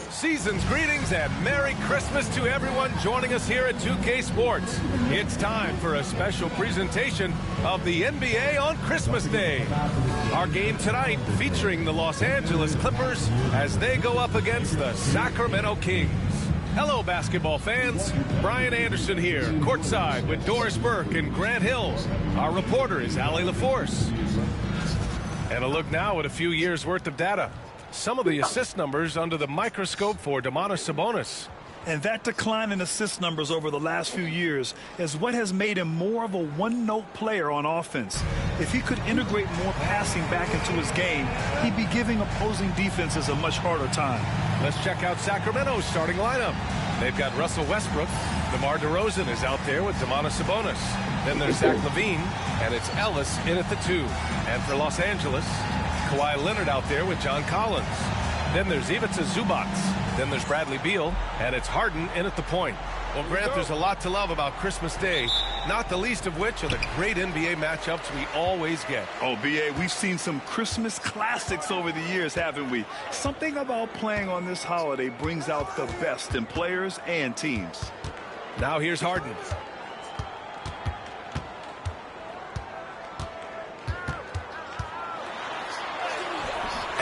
Season's greetings and Merry Christmas to everyone joining us here at 2K Sports. It's time for a special presentation of the NBA on Christmas Day. Our game tonight featuring the Los Angeles Clippers as they go up against the Sacramento Kings. Hello, basketball fans. Brian Anderson here, courtside with Doris Burke and Grant Hill. Our reporter is Allie LaForce. And a look now at a few years' worth of data. Some of the assist numbers under the microscope for Domantas Sabonis. And that decline in assist numbers over the last few years is what has made him more of a one-note player on offense. If he could integrate more passing back into his game, he'd be giving opposing defenses a much harder time. Let's check out Sacramento's starting lineup. They've got Russell Westbrook. DeMar DeRozan is out there with Domantas Sabonis. Then there's Zach LaVine, and it's Ellis in at the 2. And for Los Angeles, Kawhi Leonard out there with John Collins. Then there's Ivica Zubac. Then there's Bradley Beal, and it's Harden in at the point. Well, Grant, there's a lot to love about Christmas Day, not the least of which are the great NBA matchups we always get. Oh, B.A., we've seen some Christmas classics over the years, haven't we? Something about playing on this holiday brings out the best in players and teams. Now here's Harden.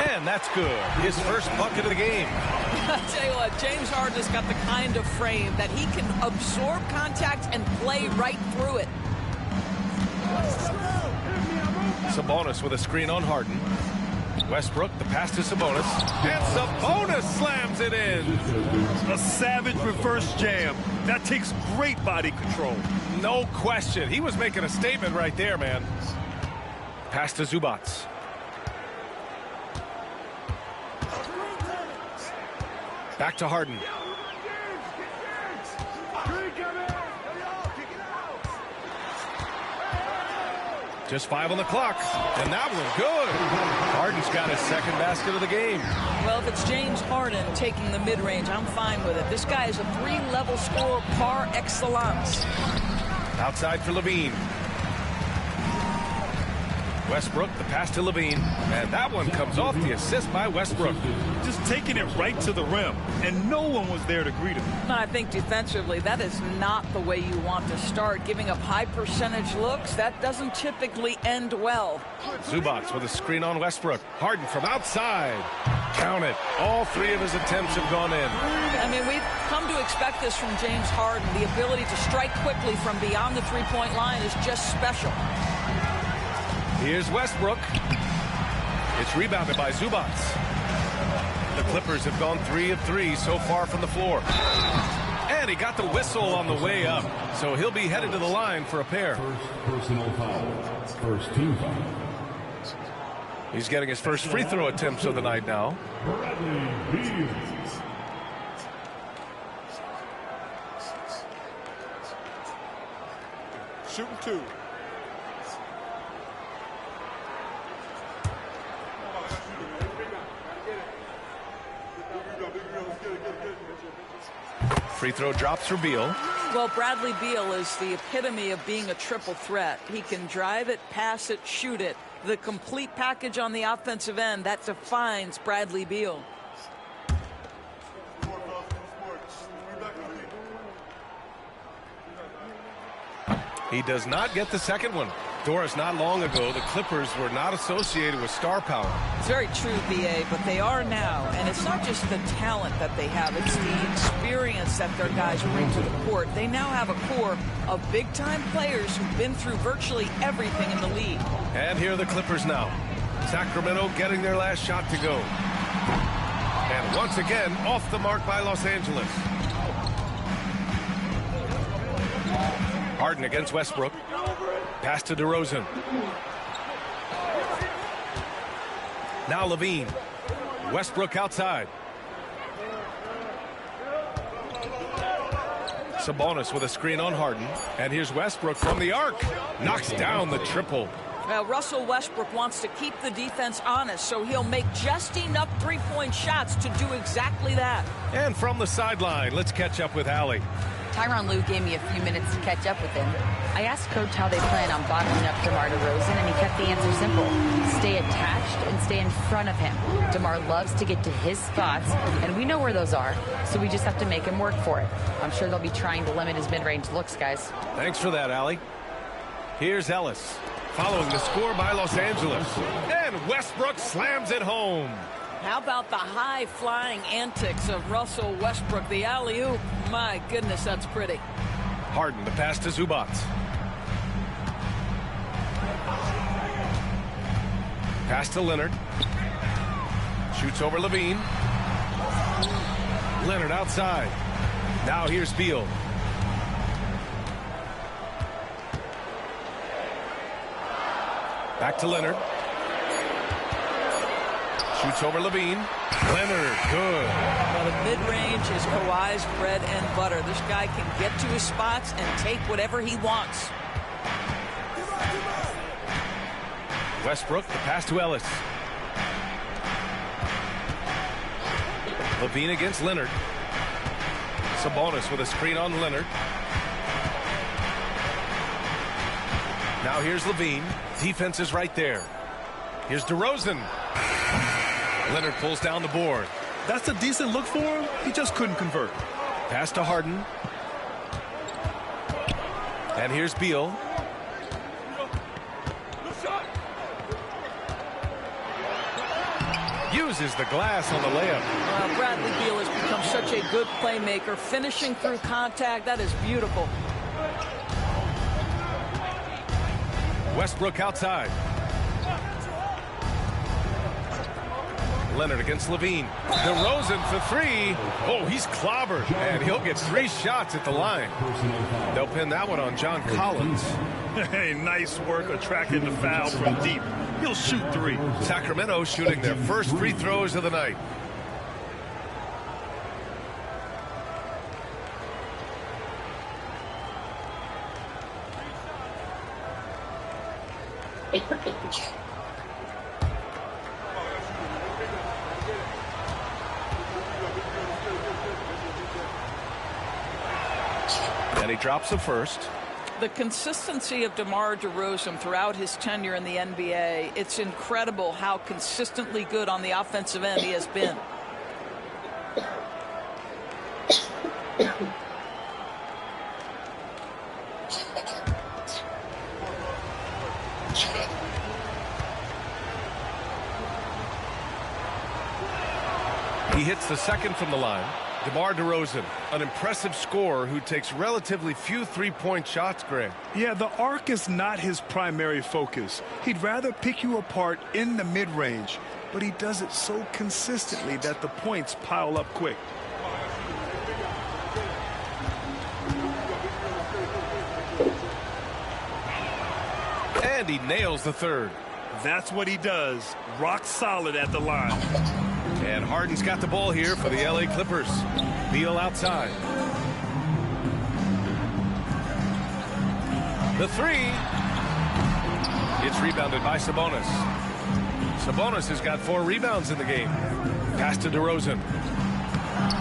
And that's good. His first bucket of the game. I tell you what, James Harden has got the kind of frame that he can absorb contact and play right through it. Sabonis with a screen on Harden. Westbrook, the pass to Sabonis. And Sabonis slams it in. A savage reverse jam. That takes great body control. No question. He was making a statement right there, man. Pass to Zubac. Back to Harden. Just 5 on the clock. And that one good. Harden's got his second basket of the game. Well, if it's James Harden taking the mid-range, I'm fine with it. This guy is a 3-level scorer par excellence. Outside for LaVine. Westbrook, the pass to LaVine, and that one comes off the assist by Westbrook. Just taking it right to the rim, and no one was there to greet him. I think defensively, that is not the way you want to start. Giving up high percentage looks, that doesn't typically end well. Zubac with a screen on Westbrook. Harden from outside. Count it. All 3 of his attempts have gone in. I mean, we've come to expect this from James Harden. The ability to strike quickly from beyond the three-point line is just special. Here's Westbrook. It's rebounded by Zubac. The Clippers have gone 3 of 3 so far from the floor. And he got the whistle on the way up. So he'll be headed to the line for a pair. First personal foul. First team foul. He's getting his first free throw attempts of the night now. Bradley Beal. Shooting 2. Free throw drops for Beal. Well, Bradley Beal is the epitome of being a triple threat. He can drive it, pass it, shoot it. The complete package on the offensive end, that defines Bradley Beal. He does not get the second one. Doris, not long ago, the Clippers were not associated with star power. It's very true, B.A., but they are now. And it's not just the talent that they have. It's the experience that their guys bring to the court. They now have a core of big-time players who've been through virtually everything in the league. And here are the Clippers now. Sacramento getting their last shot to go. And once again, off the mark by Los Angeles. Harden against Westbrook. Pass to DeRozan. Now LaVine. Westbrook outside. Sabonis with a screen on Harden. And here's Westbrook from the arc. Knocks down the triple. Well, Russell Westbrook wants to keep the defense honest, so he'll make just enough three-point shots to do exactly that. And from the sideline, let's catch up with Allie. Tyronn Lue gave me a few minutes to catch up with him. I asked Coach how they plan on bottling up DeMar DeRozan, and he kept the answer simple. Stay attached and stay in front of him. DeMar loves to get to his spots, and we know where those are, so we just have to make him work for it. I'm sure they'll be trying to limit his mid-range looks, guys. Thanks for that, Allie. Here's Ellis, following the score by Los Angeles. And Westbrook slams it home. How about the high-flying antics of Russell Westbrook, the alley-oop? My goodness, that's pretty. Harden, the pass to Zubac. Pass to Leonard. Shoots over Levine. Leonard outside. Now here's Beal. Back to Leonard. Shoots over Levine. Leonard, good. Well, the mid-range is Kawhi's bread and butter. This guy can get to his spots and take whatever he wants. Westbrook, the pass to Ellis. Levine against Leonard. Sabonis with a screen on Leonard. Now here's Levine. Defense is right there. Here's DeRozan. Leonard pulls down the board. That's a decent look for him. He just couldn't convert. Pass to Harden. And here's Beal. Uses the glass on the layup. Bradley Beal has become such a good playmaker, finishing through contact. That is beautiful. Westbrook outside. Leonard against Levine. DeRozan for three. Oh, he's clobbered, and he'll get 3 shots at the line. They'll pin that one on John Collins. Hey, nice work attracting the foul from deep. He'll shoot 3. Sacramento shooting their first free throws of the night. And he drops the first. The consistency of DeMar DeRozan throughout his tenure in the NBA, it's incredible how consistently good on the offensive end he has been. He hits the second from the line. DeMar DeRozan, an impressive scorer who takes relatively few three-point shots, Greg. Yeah, the arc is not his primary focus. He'd rather pick you apart in the mid-range, but he does it so consistently that the points pile up quick. And he nails the third. That's what he does. Rock solid at the line. And Harden's got the ball here for the LA Clippers. Beal outside. The three. It's rebounded by Sabonis. Sabonis has got 4 rebounds in the game. Pass to DeRozan.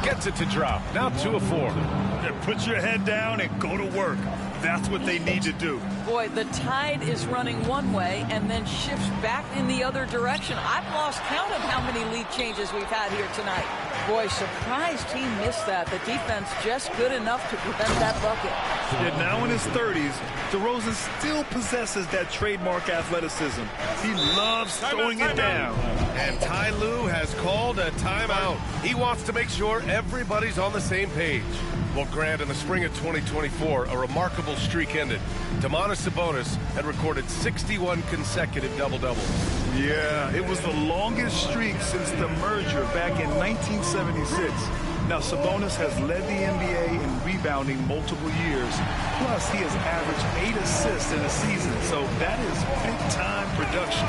Gets it to drop. Now 2 of 4. Yeah, put your head down and go to work. That's what they need to do. Boy, the tide is running one way and then shifts back in the other direction. I've lost count of how many lead changes we've had here tonight. Boy, surprised he missed that. The defense just good enough to prevent that bucket. Yet now in his 30s, DeRozan still possesses that trademark athleticism. He loves throwing it down. And Ty Lue has called a timeout. He wants to make sure everybody's on the same page. Well, Grant, in the spring of 2024, a remarkable streak ended. Domantas Sabonis had recorded 61 consecutive double-doubles. Yeah, it was the longest streak since the merger back in 1976. Now, Sabonis has led the NBA in rebounding multiple years. Plus, he has averaged 8 assists in a season, so that is big-time production.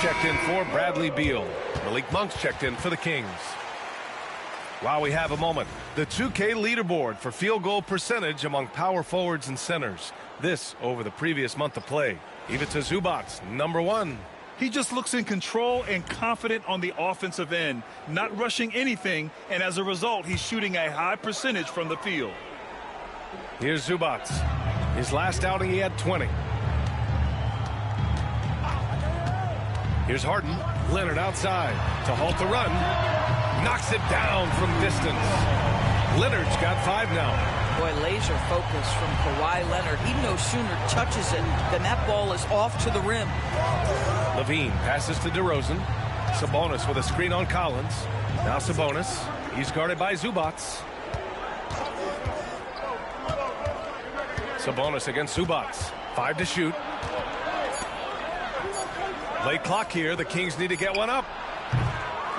checked in for Bradley Beal. Malik Monk's checked in for the Kings. While we have a moment, the 2K leaderboard for field goal percentage among power forwards and centers. This over the previous month of play. Ivica Zubac's #1. He just looks in control and confident on the offensive end, not rushing anything, and as a result, he's shooting a high percentage from the field. Here's Zubac. His last outing, he had 20. Here's Harden. Leonard outside to halt the run. Knocks it down from distance. Leonard's got 5 now. Boy, laser focus from Kawhi Leonard. He no sooner touches it than that ball is off to the rim. Levine passes to DeRozan. Sabonis with a screen on Collins. Now Sabonis. He's guarded by Zubac. Sabonis against Zubac. 5 to shoot. Late clock here. The Kings need to get one up.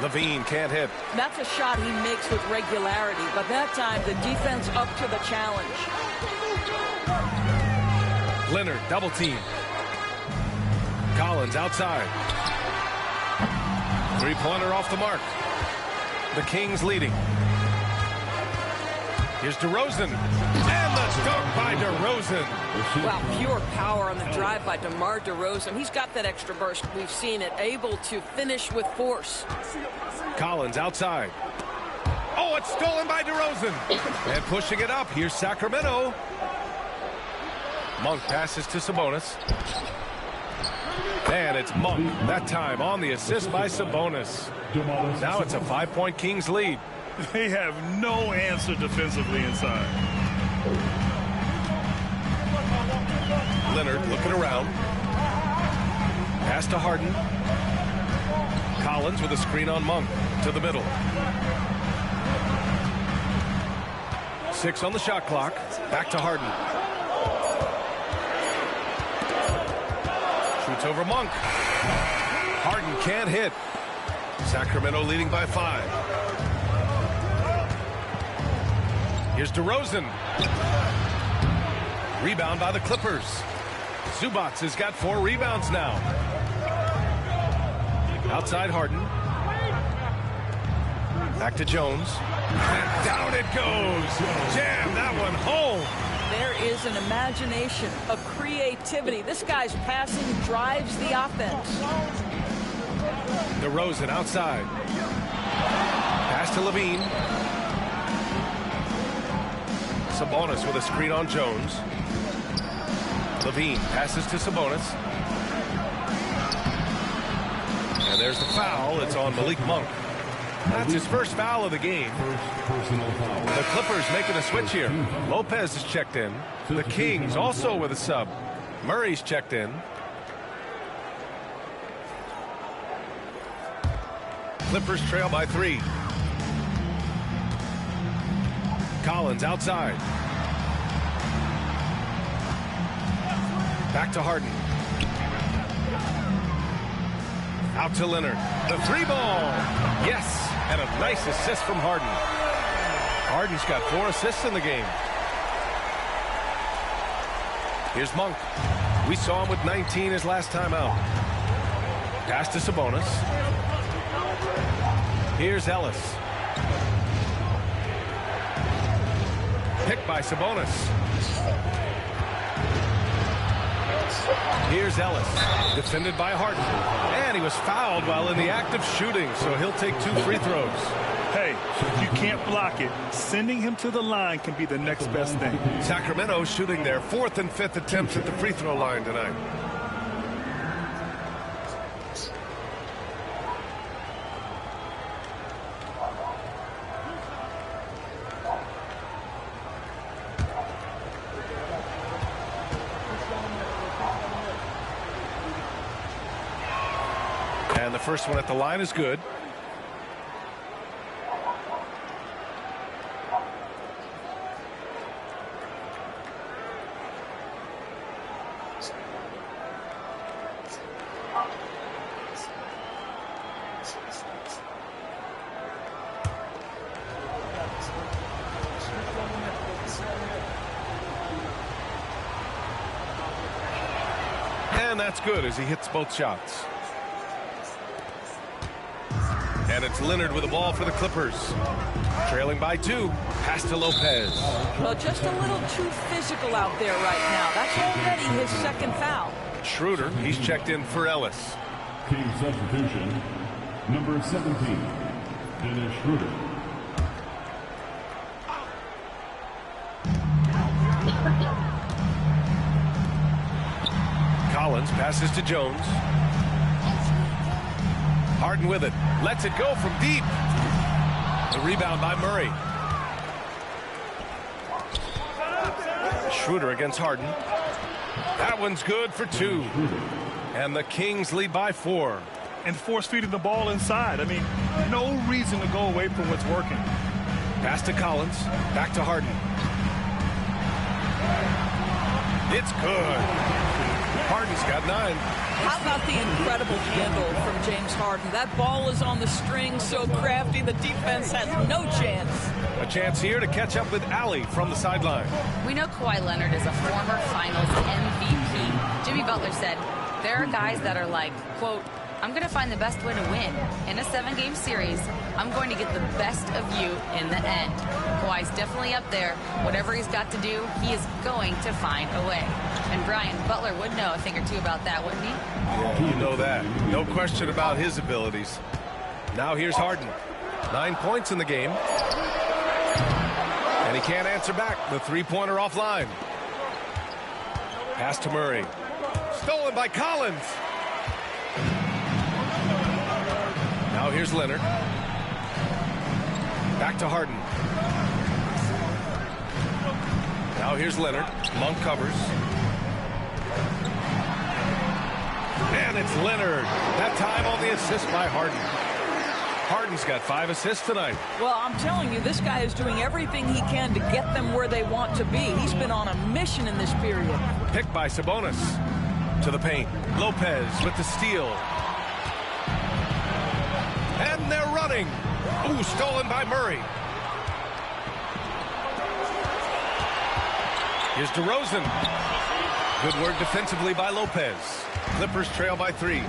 Levine can't hit. That's a shot he makes with regularity, but that time the defense up to the challenge. Leonard double team. Collins outside. 3-pointer off the mark. The Kings leading. Here's DeRozan. And the dunk by DeRozan. Wow, pure power on the drive by DeMar DeRozan. He's got that extra burst. We've seen it. Able to finish with force. Collins outside. Oh, it's stolen by DeRozan. And pushing it up. Here's Sacramento. Monk passes to Sabonis. And it's Monk. That time on the assist by Sabonis. Now it's a 5-point Kings lead. They have no answer defensively inside. Leonard looking around. Pass to Harden. Collins with a screen on Monk to the middle. 6 on the shot clock. Back to Harden. Shoots over Monk. Harden can't hit. Sacramento leading by 5. Here's DeRozan. Rebound by the Clippers. Zubac has got 4 rebounds now. Outside Harden. Back to Jones. And down it goes. Jam that one home. There is an imagination, a creativity. This guy's passing drives the offense. DeRozan outside. Pass to Levine. Sabonis with a screen on Jones. Levine passes to Sabonis. And there's the foul. It's on Malik Monk. That's his first foul of the game. The Clippers making a switch here. Lopez is checked in. The Kings also with a sub. Murray's checked in. Clippers trail by 3. Collins outside. Back to Harden. Out to Leonard. The 3-ball. Yes. And a nice assist from Harden. Harden's got 4 assists in the game. Here's Monk. We saw him with 19 his last time out. Pass to Sabonis. Here's Ellis. Picked by Sabonis. Here's Ellis. Defended by Harden. And he was fouled while in the act of shooting, so he'll take 2 free throws. Hey, if you can't block it, sending him to the line can be the next best thing. Sacramento shooting their 4th and 5th attempts at the free throw line tonight. And the first one at the line is good. And that's good as he hits both shots. And it's Leonard with the ball for the Clippers. Trailing by 2. Pass to Lopez. Well, just a little too physical out there right now. That's already his second foul. Schroeder, he's checked in for Ellis. Team substitution, number 17, Dennis Schroeder. Collins passes to Jones. Harden with it. Lets it go from deep. The rebound by Murray. Schroeder against Harden. That one's good for 2. And the Kings lead by 4. And force feeding the ball inside. I mean, no reason to go away from what's working. Pass to Collins. Back to Harden. It's good. Harden's got 9. How about the incredible handle from James Harden? That ball is on the string, so crafty, the defense has no chance. A chance here to catch up with Allie from the sideline. We know Kawhi Leonard is a former Finals MVP. Jimmy Butler said, there are guys that are like, quote, I'm going to find the best way to win. In a 7-game series, I'm going to get the best of you in the end. Kawhi's definitely up there. Whatever he's got to do, he is going to find a way. And Brian, Butler would know a thing or two about that, wouldn't he? Yeah, you know that. No question about his abilities. Now here's Harden. 9 points in the game. And he can't answer back. The three-pointer offline. Pass to Murray. Stolen by Collins. Now here's Leonard. Back to Harden. Now here's Leonard. Monk covers. And it's Leonard. That time on the assist by Harden. Harden's got 5 assists tonight. Well, I'm telling you, this guy is doing everything he can to get them where they want to be. He's been on a mission in this period. Picked by Sabonis. To the paint. Lopez with the steal. And they're running. Ooh, stolen by Murray. Here's DeRozan. Good work defensively by Lopez. Clippers trail by 3.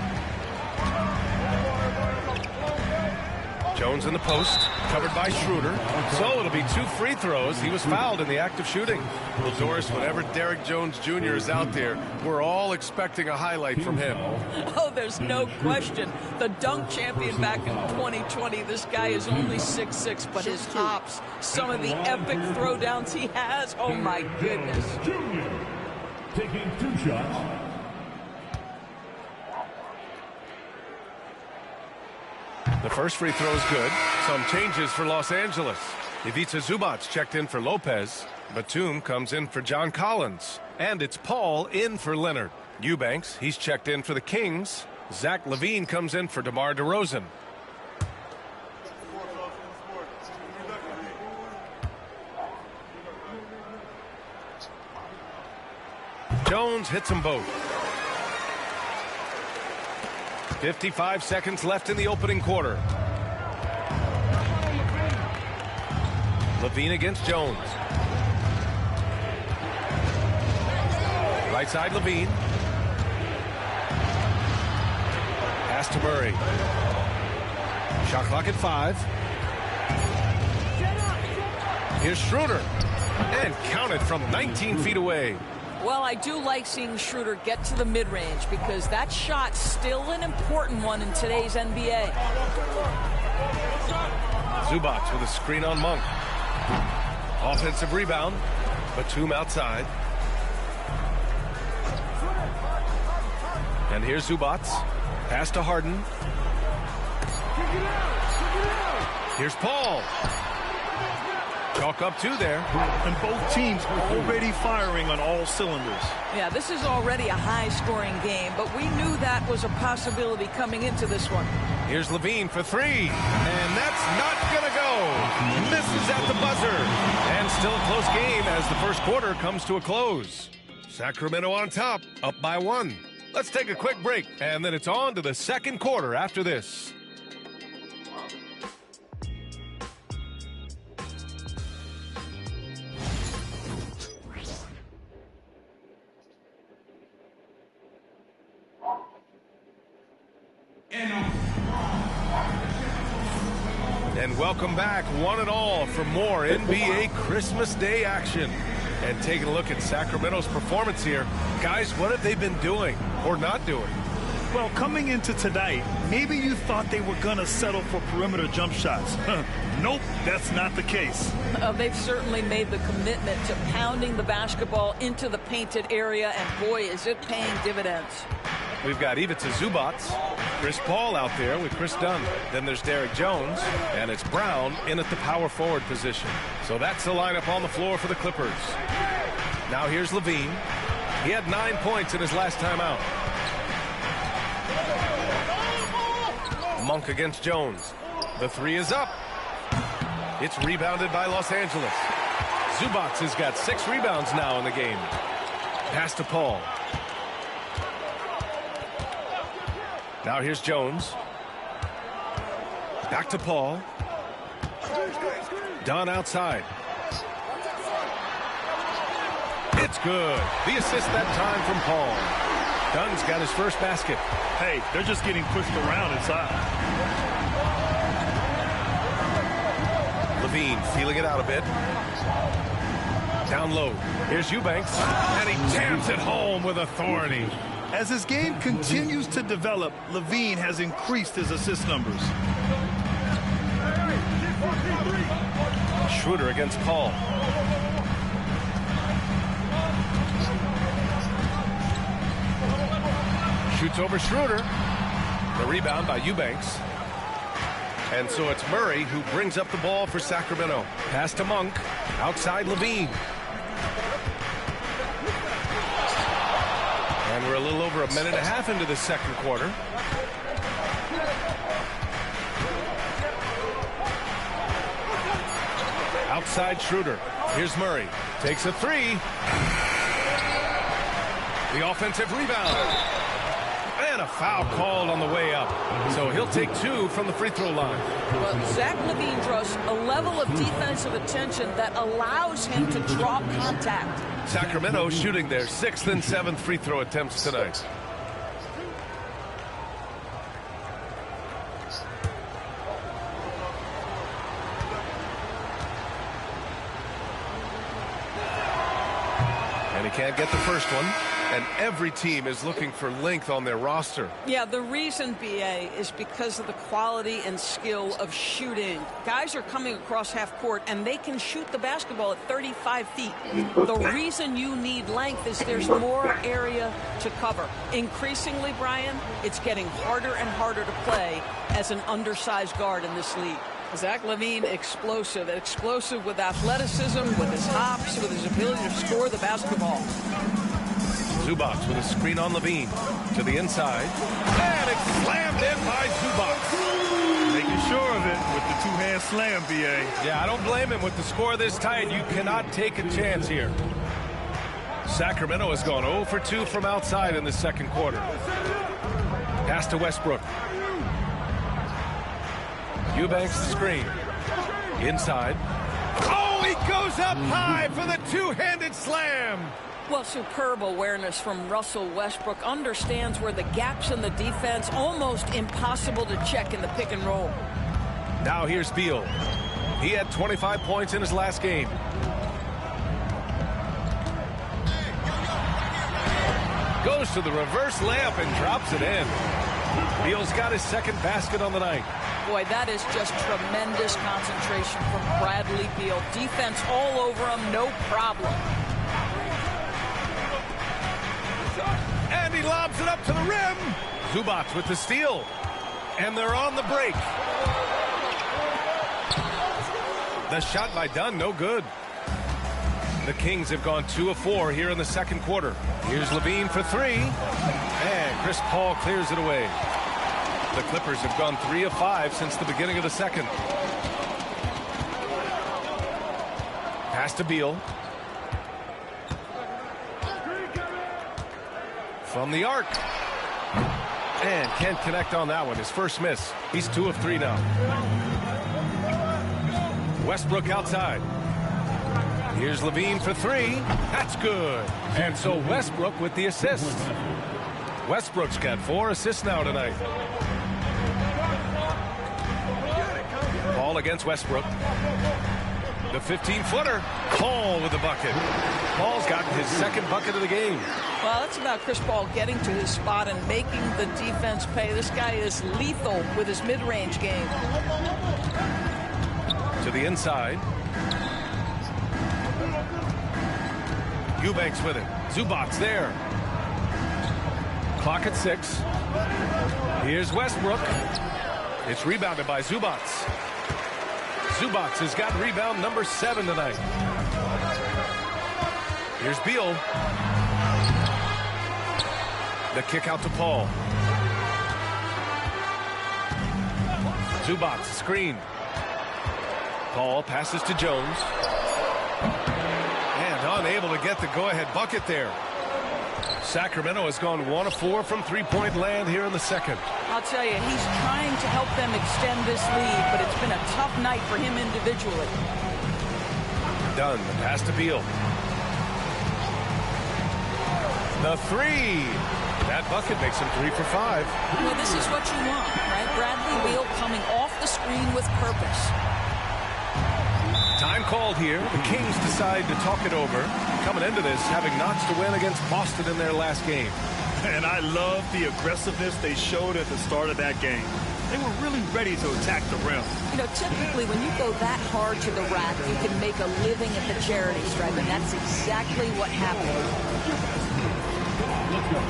Jones in the post, covered by Schroeder. So it'll be 2 free throws. He was fouled in the act of shooting. Well, Doris, whenever Derrick Jones Jr. is out there, we're all expecting a highlight from him. Oh, there's no question. The dunk champion back in 2020. This guy is only 6'6", but his hops, some of the epic throwdowns he has, oh my goodness. Junior, taking 2 shots. The first free throw is good. Some changes for Los Angeles. Ivica Zubac checked in for Lopez. Batum comes in for John Collins. And it's Paul in for Leonard. Eubanks, he's checked in for the Kings. Zach LaVine comes in for DeMar DeRozan. Jones hits them both. 55 seconds left in the opening quarter. LaVine against Jones. Right side LaVine. Pass to Murray. Shot clock at 5. Here's Schroeder. And counted from 19 feet away. Well, I do like seeing Schroeder get to the mid-range because that shot's still an important one in today's NBA. Zubac with a screen on Monk. Offensive rebound. Batum outside. And here's Zubac. Pass to Harden. Here's Paul. Chalk up 2 there. And both teams already firing on all cylinders. Yeah, this is already a high-scoring game, but we knew that was a possibility coming into this one. Here's LaVine for 3. And that's not going to go. Misses at the buzzer. And still a close game as the first quarter comes to a close. Sacramento on top, up by 1. Let's take a quick break, and then it's on to the second quarter after this. And welcome back, one and all, for more NBA Christmas Day action. And taking a look at Sacramento's performance here. Guys, what have they been doing or not doing? Well, coming into tonight, maybe you thought they were going to settle for perimeter jump shots. Nope, that's not the case. They've certainly made the commitment to pounding the basketball into the painted area, and boy, is it paying dividends. We've got Ivica Zubac, Chris Paul out there with Chris Dunn. Then there's Derek Jones, and it's Brown in at the power forward position. So that's the lineup on the floor for the Clippers. Now here's Levine. He had 9 points in his last time out. Monk against Jones. The three is up. It's rebounded by Los Angeles. Zubac has got 6 rebounds now in the game. Pass to Paul. Now here's Jones. Back to Paul. Dunn outside. It's good. The assist that time from Paul. Dunn's got his first basket. Hey, they're just getting pushed around inside. Levine feeling it out a bit. Down low. Here's Eubanks. And he jams it home with authority. As his game continues to develop, Levine has increased his assist numbers. Schroeder against Paul. Shoots over Schroeder. The rebound by Eubanks. And so it's Murray who brings up the ball for Sacramento. Pass to Monk. Outside Levine. And we're a little over a minute and a half into the second quarter. Outside Schroeder. Here's Murray. Takes a three. The offensive rebound. And a foul called on the way up. So he'll take 2 from the free throw line. Well, Zach LaVine draws a level of defensive attention that allows him to draw contact. Sacramento shooting their 6th and 7th free throw attempts tonight. And he can't get the first one. And every team is looking for length on their roster. Yeah, the reason, BA, is because of the quality and skill of shooting. Guys are coming across half court, and they can shoot the basketball at 35 feet. The reason you need length is there's more area to cover. Increasingly, Brian, it's getting harder and harder to play as an undersized guard in this league. Zach LaVine, explosive with athleticism, with his hops, with his ability to score the basketball. Zubac with a screen on Levine to the inside. And it's slammed in by Zubac. Making sure of it with the two-hand slam, BA. Yeah, I don't blame him with the score this tight. You cannot take a chance here. Sacramento has gone 0 for 2 from outside in the second quarter. Pass to Westbrook. Eubanks the screen. Inside. Oh, he goes up high for the two-handed slam. Well, superb awareness from Russell Westbrook. Understands where the gaps in the defense, almost impossible to check in the pick and roll. Now here's Beal. He had 25 points in his last game. Goes to the reverse layup and drops it in. Beal's got his second basket on the night. Boy, that is just tremendous concentration from Bradley Beal. Defense all over him, no problem. And he lobs it up to the rim. Zubac with the steal. And they're on the break. The shot by Dunn, no good. The Kings have gone 2 of 4 here in the second quarter. Here's Levine for 3. And Chris Paul clears it away. The Clippers have gone 3 of 5 since the beginning of the second. Pass to Beal. From the arc. And can't connect on that one. His first miss. He's 2 of 3 now. Westbrook outside. Here's Levine for 3. That's good. And so Westbrook with the assist. Westbrook's got 4 assists now tonight. Ball Paul against Westbrook. The 15-footer. Paul with the bucket. Paul's gotten his second bucket of the game. Well, it's about Chris Paul getting to his spot and making the defense pay. This guy is lethal with his mid-range game. To the inside. Eubanks with it. Zubac's there. Clock at 6. Here's Westbrook. It's rebounded by Zubac. Zubac has got rebound number 7 tonight. Here's Beal. The kick out to Paul. Zubac screen. Paul passes to Jones. And unable to get the go-ahead bucket there. Sacramento has gone 1 of 4 from three-point land here in the second. I'll tell you, he's trying to help them extend this lead, but it's been a tough night for him individually. Dunn, the pass to Beal. The 3. That bucket makes him 3 for 5. Well, this is what you want, right? Bradley Beal coming off the screen with purpose. Time called here. The Kings decide to talk it over. Coming into this, having notched a win against Boston in their last game. And I love the aggressiveness they showed at the start of that game. They were really ready to attack the rim. You know, typically when you go that hard to the rack, you can make a living at the charity stripe, and that's exactly what happened. Let's go.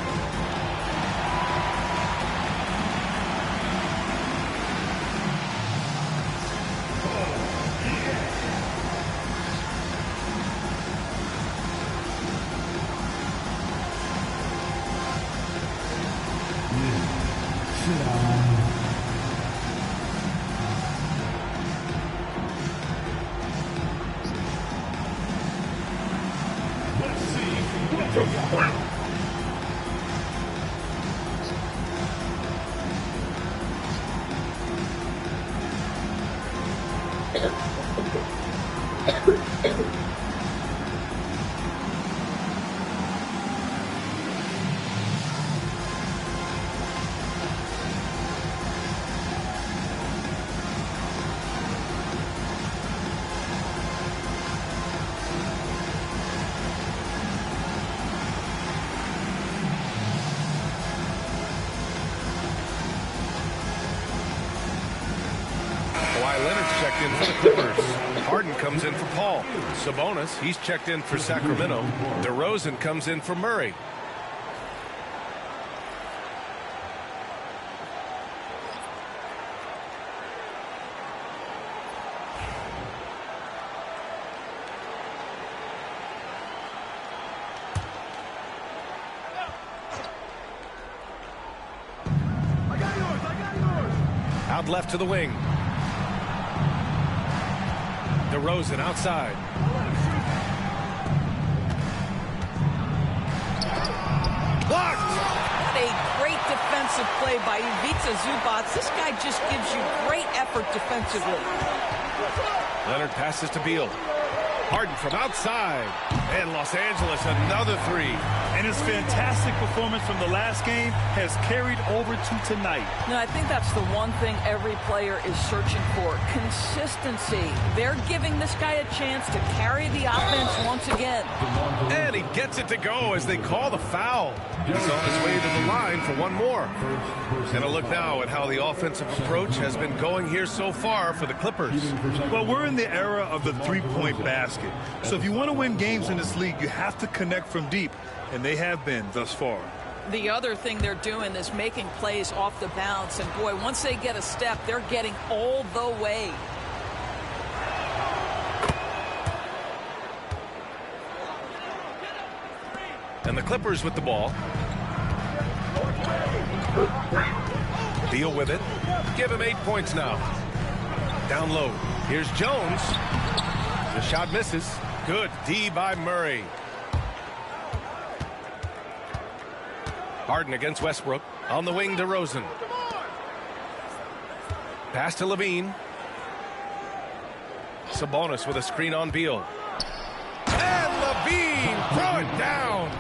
Checked in for the Clippers. Harden comes in for Paul. Sabonis, he's checked in for Sacramento. DeRozan comes in for Murray. Out left to the wing. DeRozan outside. Blocked! A great defensive play by Ivica Zubac. This guy just gives you great effort defensively. Leonard passes to Beal. Harden from outside. And Los Angeles another 3. And his fantastic performance from the last game has carried over to tonight. No, I think that's the one thing every player is searching for. Consistency. They're giving this guy a chance to carry the offense once again. And he gets it to go as they call the foul. He's on his way to the line for one more. And a look now at how the offensive approach has been going here so far for the Clippers. Well, we're in the era of the three-point basket. So if you want to win games in this league, you have to connect from deep. And they have been thus far. The other thing they're doing is making plays off the bounce. And, boy, once they get a step, they're getting all the way. And the Clippers with the ball. Deal with it. Give him 8 points now. Down low. Here's Jones. The shot misses. Good D by Murray. Harden against Westbrook. On the wing, DeRozan. Pass to Levine. Sabonis with a screen on Beal. And Levine throw it down.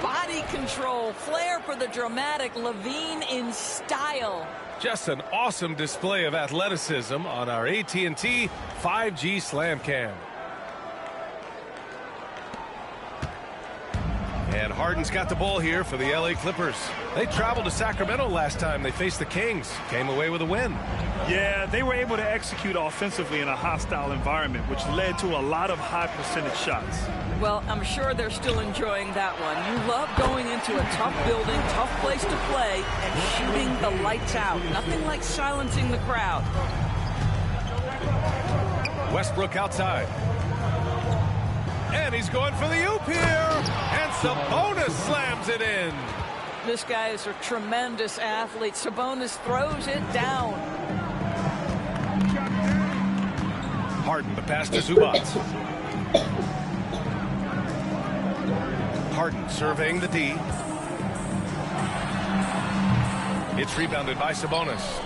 Body control. control. Flair for the dramatic. Levine in style. Just an awesome display of athleticism on our AT&T 5G Slam Cam. And Harden's got the ball here for the LA Clippers. They traveled to Sacramento last time they faced the Kings. Came away with a win. Yeah, they were able to execute offensively in a hostile environment, which led to a lot of high percentage shots. Well, I'm sure they're still enjoying that one. You love going into a tough building, tough place to play, and shooting the lights out. Nothing like silencing the crowd. Westbrook outside. And he's going for the oop here. And Sabonis slams it in. This guy is a tremendous athlete. Sabonis throws it down. Harden, the pass to Zubac. Harden surveying the D. It's rebounded by Sabonis.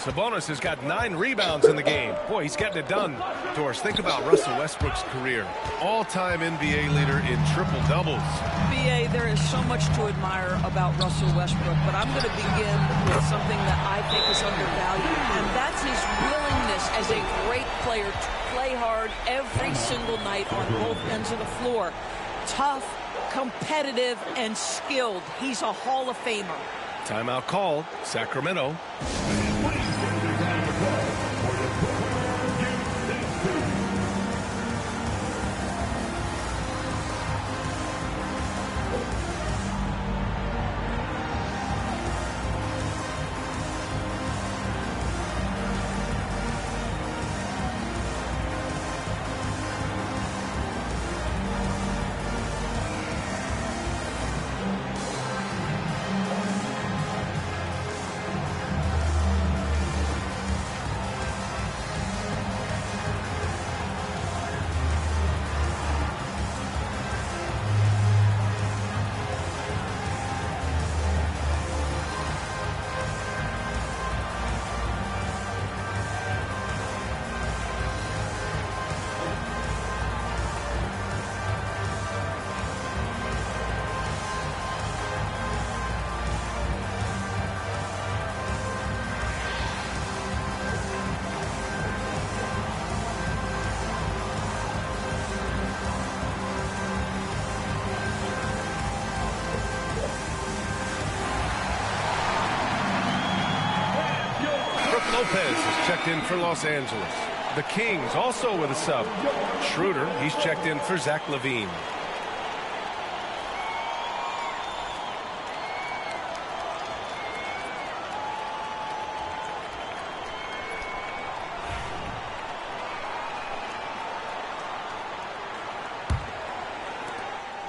Sabonis has got 9 rebounds in the game. Boy, he's getting it done. Doris, think about Russell Westbrook's career. All-time NBA leader in triple-doubles. BA, there is so much to admire about Russell Westbrook, but I'm going to begin with something that I think is undervalued, and that's his willingness as a great player to play hard every single night on both ends of the floor. Tough, competitive, and skilled. He's a Hall of Famer. Timeout called. Sacramento. Lopez is checked in for Los Angeles. The Kings also with a sub. Schroeder, he's checked in for Zach LaVine.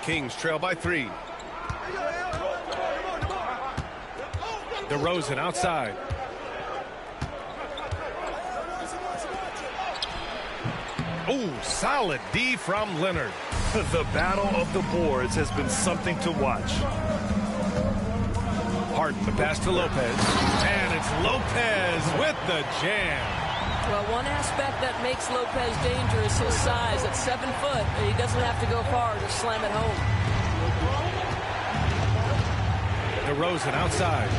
Kings trail by 3. DeRozan outside. Oh, solid D from Leonard. The battle of the boards has been something to watch. Harden, the pass to Lopez. And it's Lopez with the jam. Well, one aspect that makes Lopez dangerous is his size. At 7 foot, he doesn't have to go far to slam it home. DeRozan outside.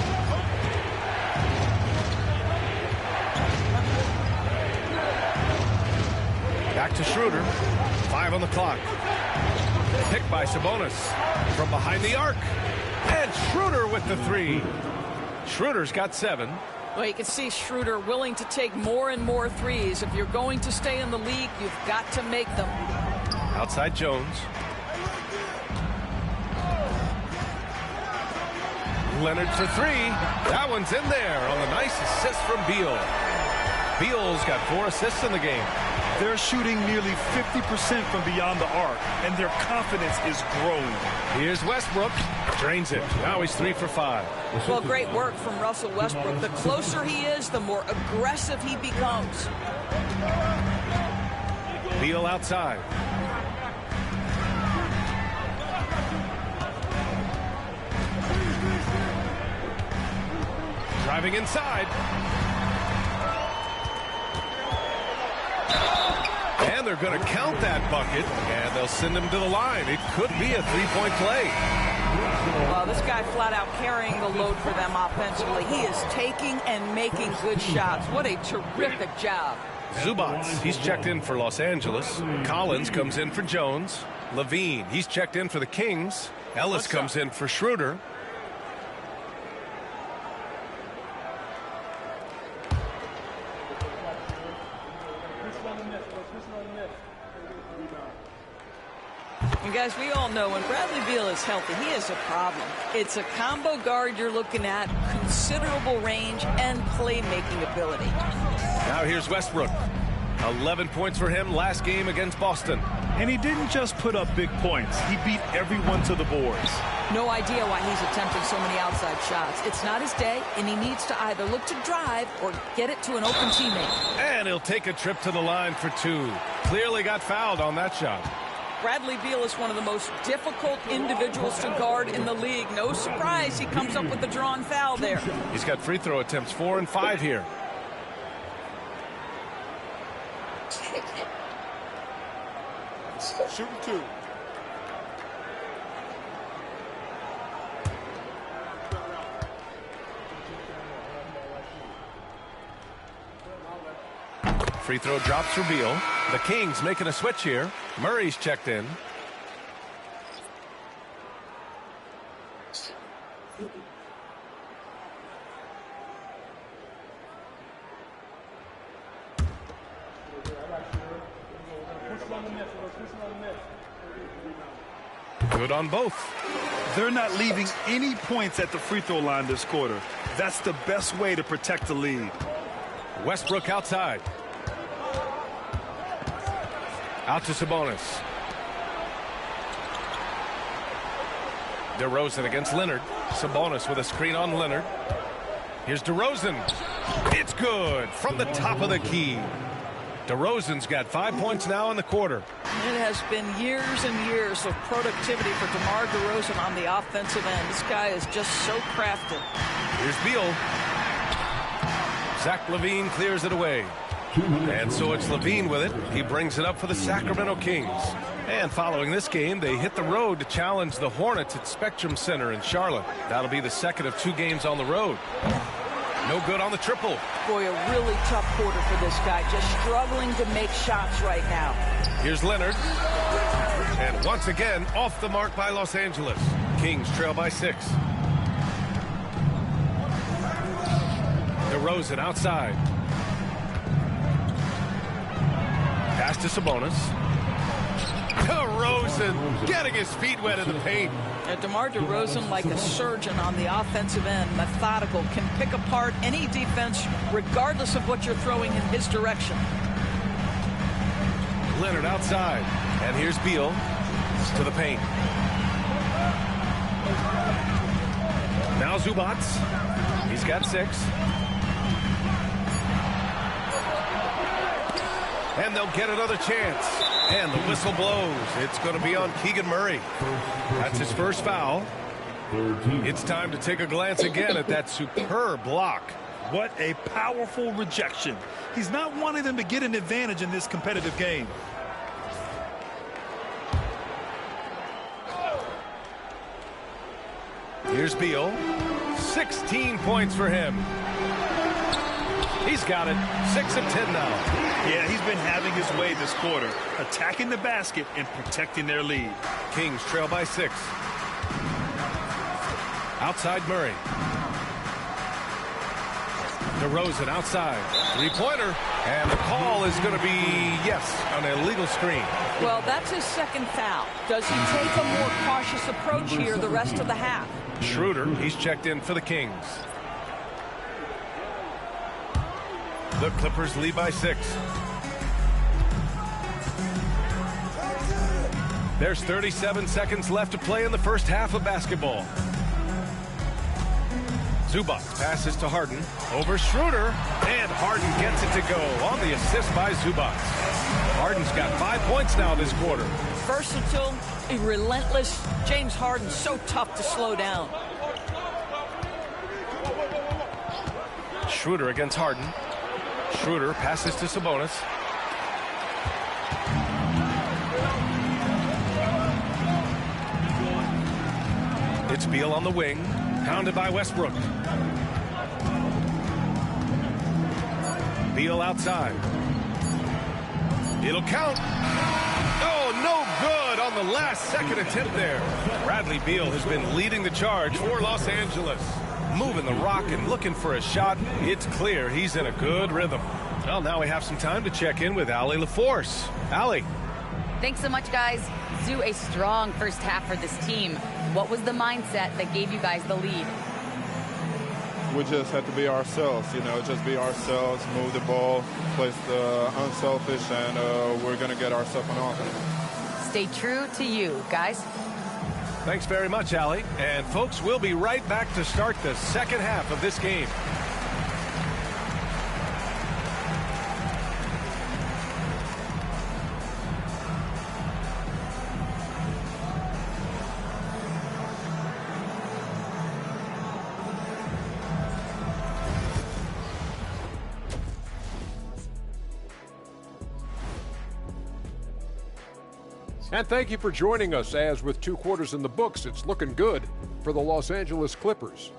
Back to Schroeder. 5 on the clock. Picked by Sabonis from behind the arc. And Schroeder with the 3. Schroeder's got 7. Well, you can see Schroeder willing to take more and more threes. If you're going to stay in the league, you've got to make them. Outside Jones. Leonard for 3. That one's in there on the nice assist from Beal. Beal's got 4 assists in the game. They're shooting nearly 50% from beyond the arc, and their confidence is growing. Here's Westbrook. Drains it. Now he's 3 for 5. Well, great work from Russell Westbrook. The closer he is, the more aggressive he becomes. Beal outside. Driving inside. And they're going to count that bucket, and they'll send him to the line. It could be a 3-point play. Well, this guy flat out carrying the load for them offensively. He is taking and making good shots. What a terrific job. Zubats, he's checked in for Los Angeles. Collins comes in for Jones. Levine, he's checked in for the Kings. Ellis comes in for Schroeder. And guys, we all know when Bradley Beal is healthy, he is a problem. It's a combo guard you're looking at, considerable range and playmaking ability. Now here's Westbrook. 11 points for him last game against Boston. And he didn't just put up big points. He beat everyone to the boards. No idea why he's attempting so many outside shots. It's not his day, and he needs to either look to drive or get it to an open teammate. And he'll take a trip to the line for two. Clearly got fouled on that shot. Bradley Beal is one of the most difficult individuals to guard in the league. No surprise he comes up with the drawn foul there. He's got free throw attempts 4 and 5 here. Shooting 2. Free throw drops for Beal. The Kings making a switch here. Murray's checked in. Good on both. They're not leaving any points at the free throw line this quarter. That's the best way to protect the lead. Westbrook outside. Out to Sabonis. DeRozan against Leonard. Sabonis with a screen on Leonard. Here's DeRozan. It's good from the top of the key. DeRozan's got 5 points now in the quarter. It has been years and years of productivity for DeMar DeRozan on the offensive end. This guy is just so crafted. Here's Beal. Zach LaVine clears it away. And so it's LaVine with it. He brings it up for the Sacramento Kings. And following this game, they hit the road to challenge the Hornets at Spectrum Center in Charlotte. That'll be the second of 2 games on the road. No good on the triple. Boy, a really tough quarter for this guy. Just struggling to make shots right now. Here's Leonard. And once again, off the mark by Los Angeles. Kings trail by 6. DeRozan outside. Pass to Sabonis. DeRozan getting his feet wet in the paint. DeMar DeRozan, like a surgeon on the offensive end, methodical, can pick apart any defense regardless of what you're throwing in his direction. Leonard outside. And here's Beal to the paint. Now Zubats. He's got 6. And they'll get another chance. And the whistle blows. It's going to be on Keegan Murray. That's his first foul. It's time to take a glance again at that superb block. What a powerful rejection. He's not wanting them to get an advantage in this competitive game. Here's Beal. 16 points for him. He's got it. 6 of 10 now. Yeah, he's been having his way this quarter, attacking the basket and protecting their lead. Kings trail by 6. Outside Murray. DeRozan outside. 3-pointer. And the call is going to be, yes, an illegal screen. Well, that's his second foul. Does he take a more cautious approach here the rest of the half? Schroeder, he's checked in for the Kings. The Clippers lead by 6. There's 37 seconds left to play in the first half of basketball. Zubats passes to Harden. Over Schroeder. And Harden gets it to go on the assist by Zubats. Harden's got 5 points now this quarter. Versatile, relentless. James Harden so tough to slow down. Schroeder against Harden. Schroeder passes to Sabonis. It's It's Beal on the wing, pounded by Westbrook. Beal outside. It'll count. Oh, no good on the last second attempt there. Bradley Beal has been leading the charge for Los Angeles. Moving the rock and looking for a shot. It's clear he's in a good rhythm. Well, now we have some time to check in with Allie LaForce. Allie. Thanks so much, guys. Zoo, a strong first half for this team. What was the mindset that gave you guys the lead? We just have to be ourselves, just be ourselves, move the ball, play the unselfish, and we're going to get ourselves an offense. Stay true to you, guys. Thanks very much, Allie. And folks, we'll be right back to start the second half of this game. And thank you for joining us, as with 2 quarters in the books, it's looking good for the Los Angeles Clippers.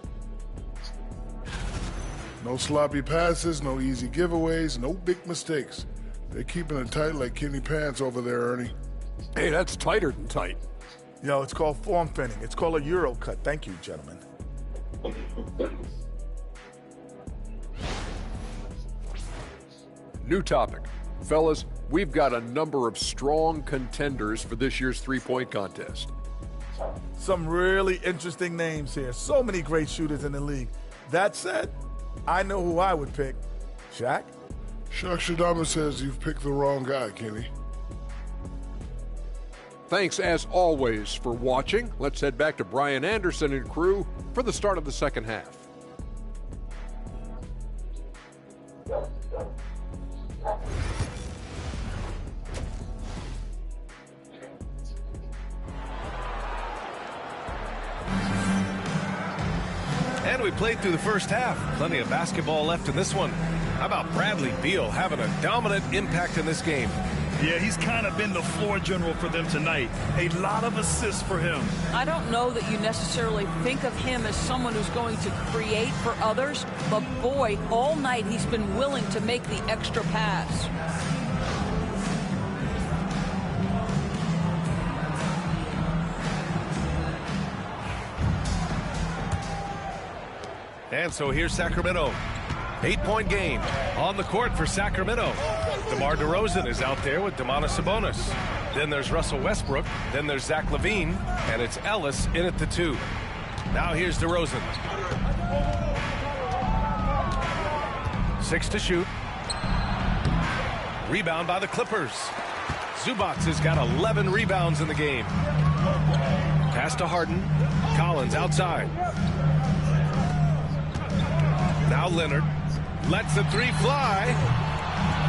No sloppy passes, no easy giveaways, no big mistakes. They're keeping it tight like Kenny Pants over there, Ernie. Hey, that's tighter than tight. It's called form fitting. It's called a Euro cut. Thank you, gentlemen. New topic. Fellas, we've got a number of strong contenders for this year's three-point contest. Some really interesting names here. So many great shooters in the league. That said, I know who I would pick. Shaq? Shaq Shadama says you've picked the wrong guy, Kenny. Thanks, as always, for watching. Let's head back to Brian Anderson and crew for the start of the second half. And we played through the first half. Plenty of basketball left in this one. How about Bradley Beal having a dominant impact in this game? Yeah, he's kind of been the floor general for them tonight. A lot of assists for him. I don't know that you necessarily think of him as someone who's going to create for others, but boy, all night he's been willing to make the extra pass. And so here's Sacramento. 8-point game on the court for Sacramento. DeMar DeRozan is out there with Domantas Sabonis. Then there's Russell Westbrook. Then there's Zach LaVine. And it's Ellis in at the 2. Now here's DeRozan. 6 to shoot. Rebound by the Clippers. Zubac has got 11 rebounds in the game. Pass to Harden. Collins outside. Now Leonard lets the 3 fly.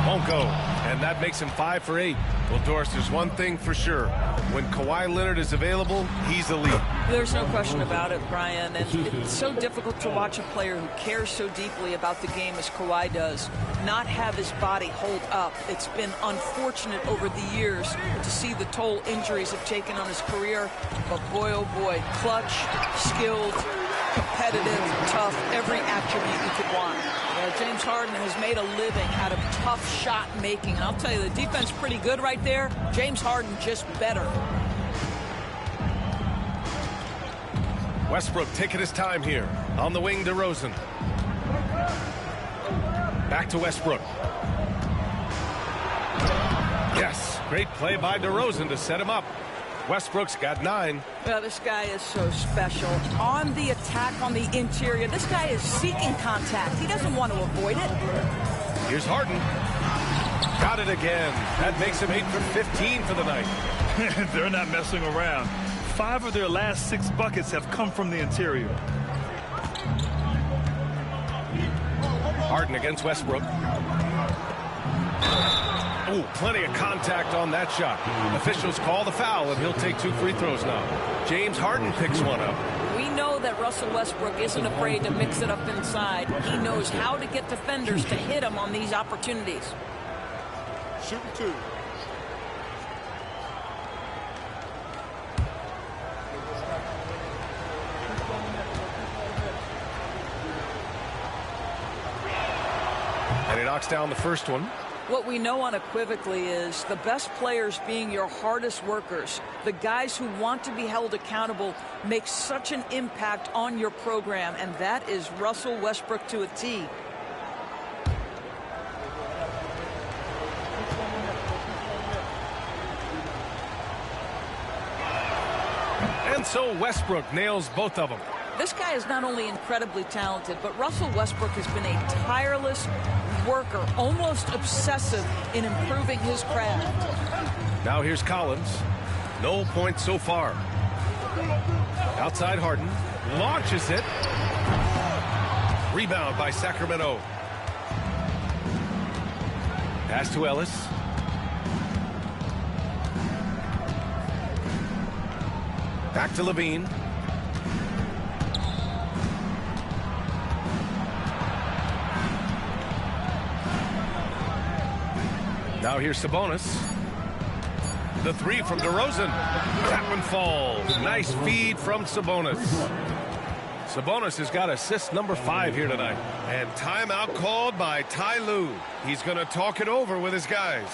Won't go. And that makes him 5 for 8. Well, Doris, there's one thing for sure. When Kawhi Leonard is available, he's elite. There's no question about it, Brian. And it's so difficult to watch a player who cares so deeply about the game as Kawhi does not have his body hold up. It's been unfortunate over the years to see the toll injuries have taken on his career. But boy, oh boy, clutch, skilled, competitive, tough, every attribute you could want. James Harden has made a living out of tough shot making. And I'll tell you, the defense pretty good right there. James Harden just better. Westbrook taking his time here. On the wing, DeRozan. Back to Westbrook. Yes, great play by DeRozan to set him up. Westbrook's got 9. Well, this guy is so special. On the attack on the interior, this guy is seeking contact. He doesn't want to avoid it. Here's Harden. Got it again. That makes him 8 for 15 for the night. They're not messing around. 5 of their last 6 buckets have come from the interior. Harden against Westbrook. Ooh, plenty of contact on that shot. Officials call the foul, and he'll take 2 free throws now. James Harden picks one up. We know that Russell Westbrook isn't afraid to mix it up inside. He knows how to get defenders to hit him on these opportunities. Shooting 2. And he knocks down the first one. What we know unequivocally is the best players being your hardest workers, the guys who want to be held accountable, make such an impact on your program, and that is Russell Westbrook to a T. And so Westbrook nails both of them. This guy is not only incredibly talented, but Russell Westbrook has been a tireless worker, almost obsessive in improving his craft. Now here's Collins. No points so far. Outside Harden. Launches it. Rebound by Sacramento. Pass to Ellis. Back to Levine. Now here's Sabonis. The three from DeRozan. That one falls. Nice feed from Sabonis. Sabonis has got assist number 5 here tonight. And timeout called by Ty Lue. He's going to talk it over with his guys.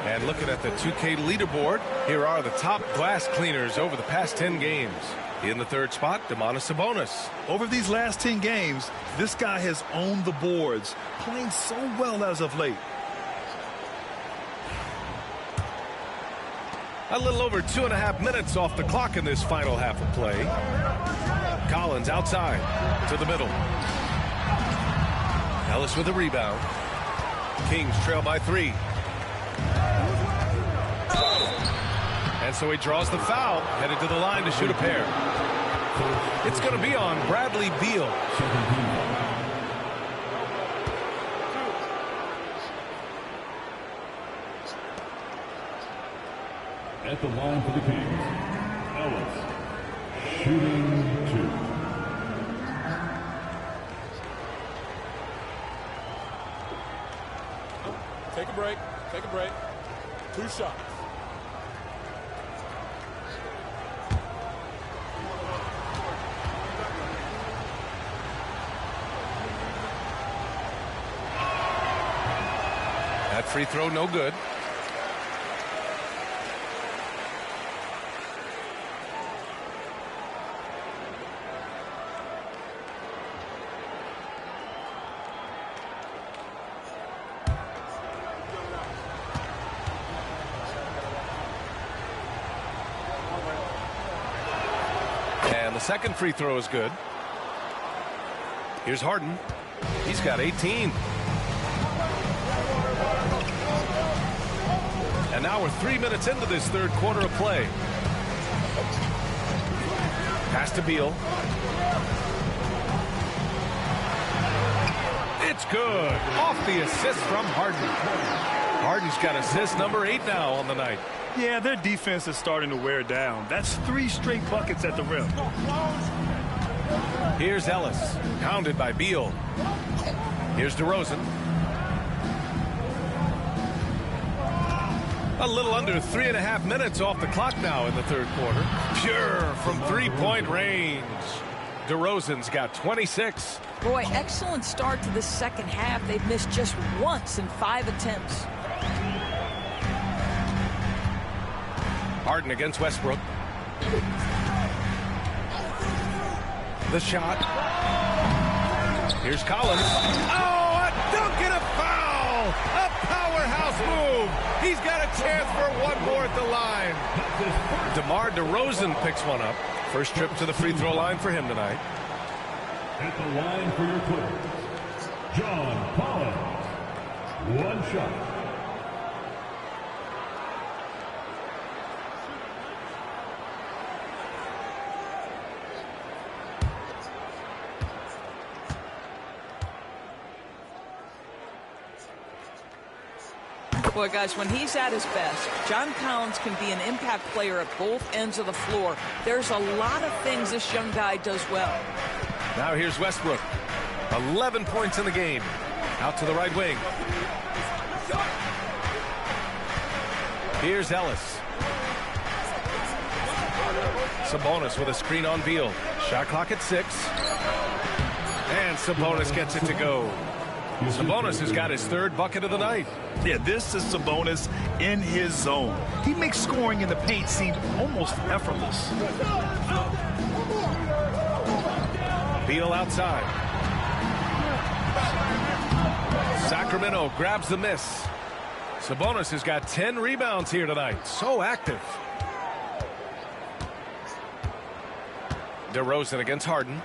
And looking at the 2K leaderboard, here are the top glass cleaners over the past 10 games. In the third spot, Domantas Sabonis. Over these last 10 games, this guy has owned the boards, playing so well as of late. A little over 2.5 minutes off the clock in this final half of play. Collins outside to the middle. Ellis with a rebound. Kings trail by 3. And so he draws the foul, headed to the line to shoot a pair. It's going to be on Bradley Beal. At the line for the Kings, Ellis, shooting 2. Take a break. Take a break. 2 shots. That free throw no good. And the second free throw is good. Here's Harden. He's got 18. And now we're 3 minutes into this third quarter of play. Pass to Beal. It's good. Off the assist from Harden. Harden's got assist number 8 now on the night. Yeah, their defense is starting to wear down. That's 3 straight buckets at the rim. Here's Ellis, pounded by Beal. Here's DeRozan. A little under 3.5 minutes off the clock now in the third quarter. Pure from three-point range. DeRozan's got 26. Boy, excellent start to the second half. They've missed just once in 5 attempts. Harden against Westbrook. The shot. Here's Collins. Oh, a dunk and a foul! A powerhouse move. He's got a chance for one more at the line. DeMar DeRozan picks one up. First trip to the free throw line for him tonight. At the line for your Clippers, John Collins. One shot. Boy, guys, when he's at his best, John Collins can be an impact player at both ends of the floor. There's a lot of things this young guy does well. Now here's Westbrook. 11 points in the game. Out to the right wing. Here's Ellis. Sabonis with a screen on Beal. Shot clock at 6. And Sabonis gets it to go. Sabonis has got his third bucket of the night. Yeah, this is Sabonis in his zone. He makes scoring in the paint seem almost effortless. Beal outside. Sacramento grabs the miss. Sabonis has got 10 rebounds here tonight. So active. DeRozan against Harden.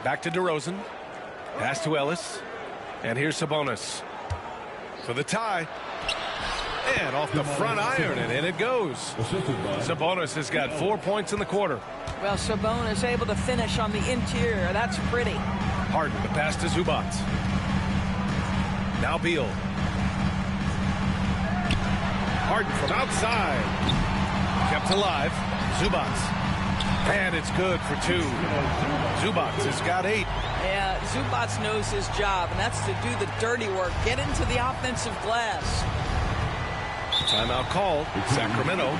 Back to DeRozan. Pass to Ellis. And here's Sabonis for the tie. And off the front iron, and in it goes. Sabonis has got 4 points in the quarter. Well, Sabonis able to finish on the interior. That's pretty. Harden, the pass to Zubac. Now Beal. Harden from outside. Kept alive. Zubac. And it's good for 2. Zubac has got 8. Yeah, Zubac knows his job, and that's to do the dirty work. Get into the offensive glass. Timeout called. Sacramento.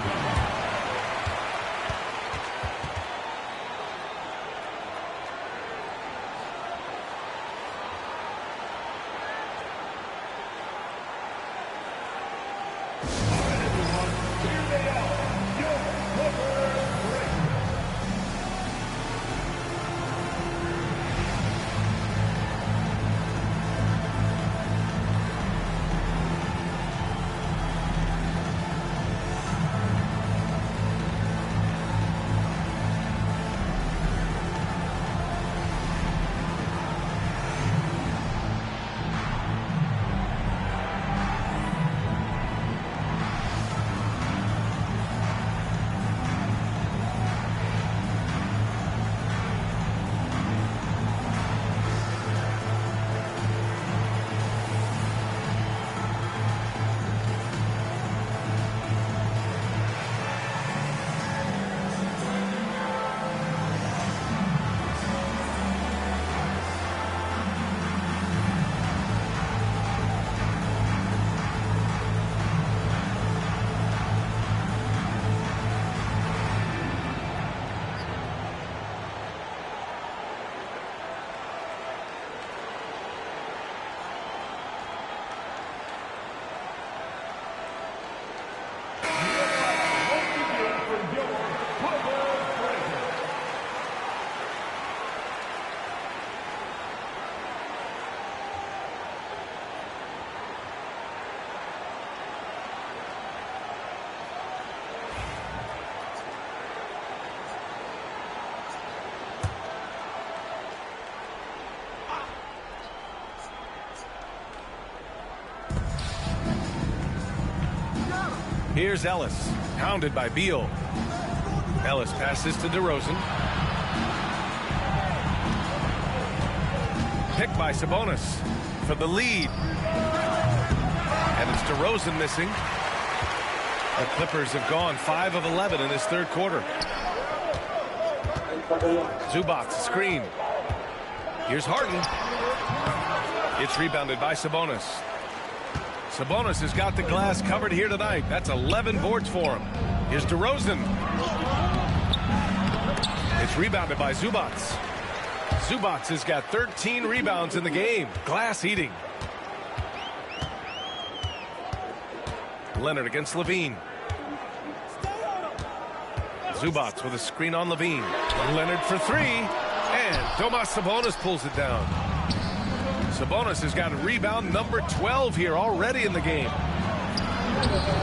Here's Ellis, hounded by Beal. Ellis passes to DeRozan. Picked by Sabonis for the lead. And it's DeRozan missing. The Clippers have gone 5 of 11 in this third quarter. Zubac screen. Here's Harden. It's rebounded by Sabonis. Sabonis has got the glass covered here tonight. That's 11 boards for him. Here's DeRozan. It's rebounded by Zubac. Zubac has got 13 rebounds in the game. Glass eating. Leonard against Levine. Zubac with a screen on Levine. Leonard for three. And Domas Sabonis pulls it down. Sabonis has got rebound number 12 here already in the game.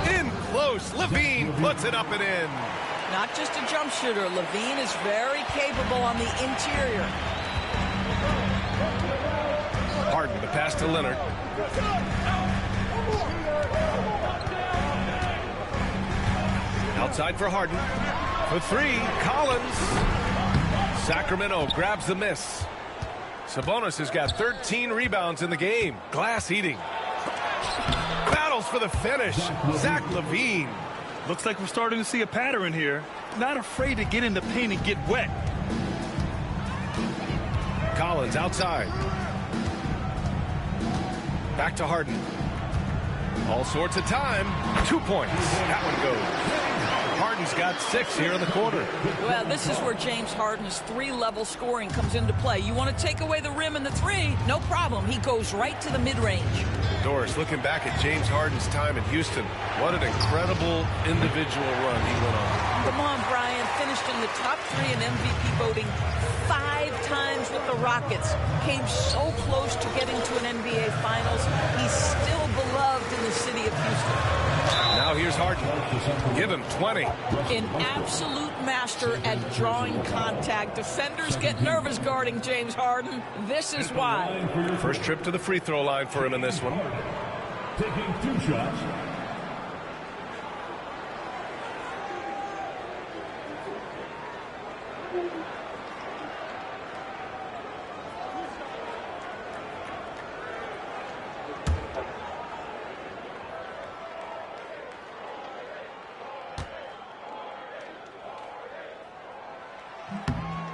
In close. Levine puts it up and in. Not just a jump shooter. Levine is very capable on the interior. Harden, the pass to Leonard. Outside for Harden. For three, Collins. Sacramento grabs the miss. Sabonis has got 13 rebounds in the game. Glass eating. Battles for the finish. Zach LaVine. Looks like we're starting to see a pattern here. Not afraid to get in the paint and get wet. Collins outside. Back to Harden. All sorts of time. 2 points. That one goes. Harden's got 6 here in the quarter. Well, this is where James Harden's three-level scoring comes into play. You want to take away the rim and the three? No problem. He goes right to the mid-range. Doris, looking back at James Harden's time in Houston, what an incredible individual run he went on. Come on, Brian. Finished in the top 3 in MVP voting 5 times with the Rockets. Came so close to getting to an NBA Finals. He's still beloved in the city of Houston. Now here's Harden. Give him 20. An absolute master at drawing contact. Defenders get nervous guarding James Harden. This is why. First trip to the free throw line for him in this one. Taking 2 shots.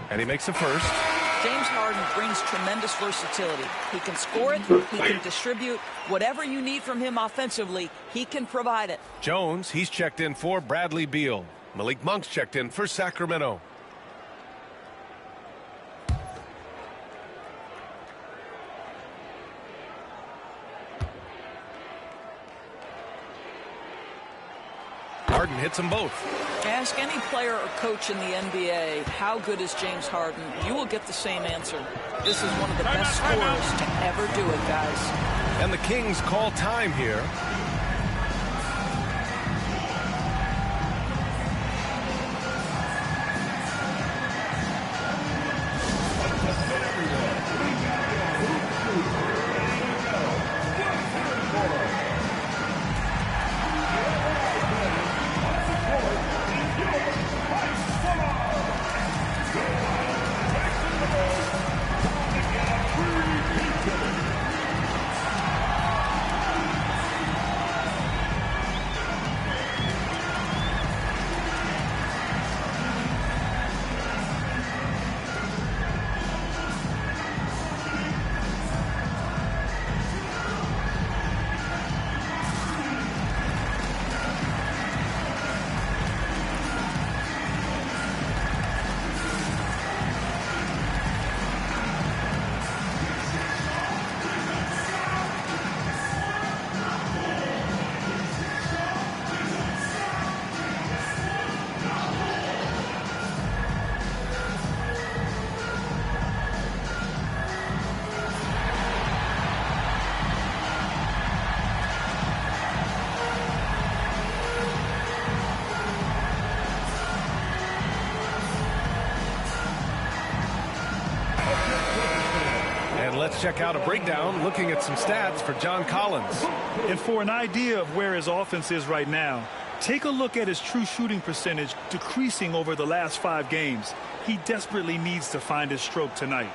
And he makes the first. James Harden brings tremendous versatility. He can score it, he can distribute. Whatever you need from him offensively, he can provide it. Jones, he's checked in for Bradley Beal. Malik Monk's checked in for Sacramento. Harden hits them both. Ask any player or coach in the NBA, how good is James Harden? You will get the same answer. This is one of the best scorers to ever do it, guys. And the Kings call time here. Let's check out a breakdown looking at some stats for John Collins. And for an idea of where his offense is right now, take a look at his true shooting percentage decreasing over the last 5 games. He desperately needs to find his stroke tonight.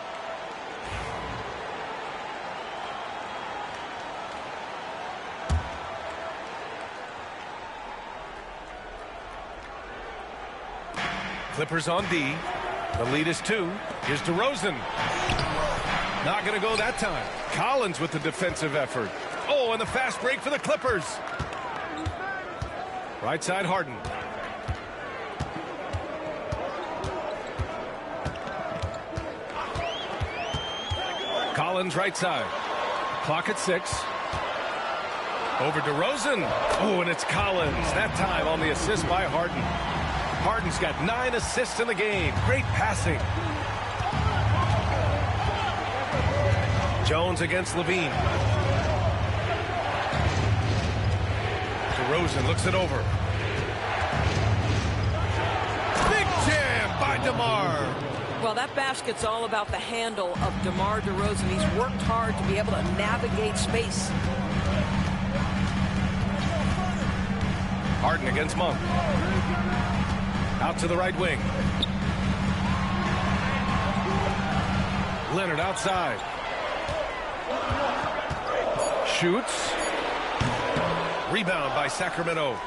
Clippers on D. The lead is 2. Here's DeRozan. Not going to go that time. Collins with the defensive effort. Oh, and the fast break for the Clippers. Right side, Harden. Collins right side. Clock at 6. Over DeRozan. Oh, and it's Collins. That time on the assist by Harden. Harden's got 9 assists in the game. Great passing. Jones against Levine. DeRozan looks it over. Big jam by DeMar. Well, that basket's all about the handle of DeMar DeRozan. He's worked hard to be able to navigate space. Harden against Monk. Out to the right wing. Leonard outside. Shoots. Rebound by Sacramento.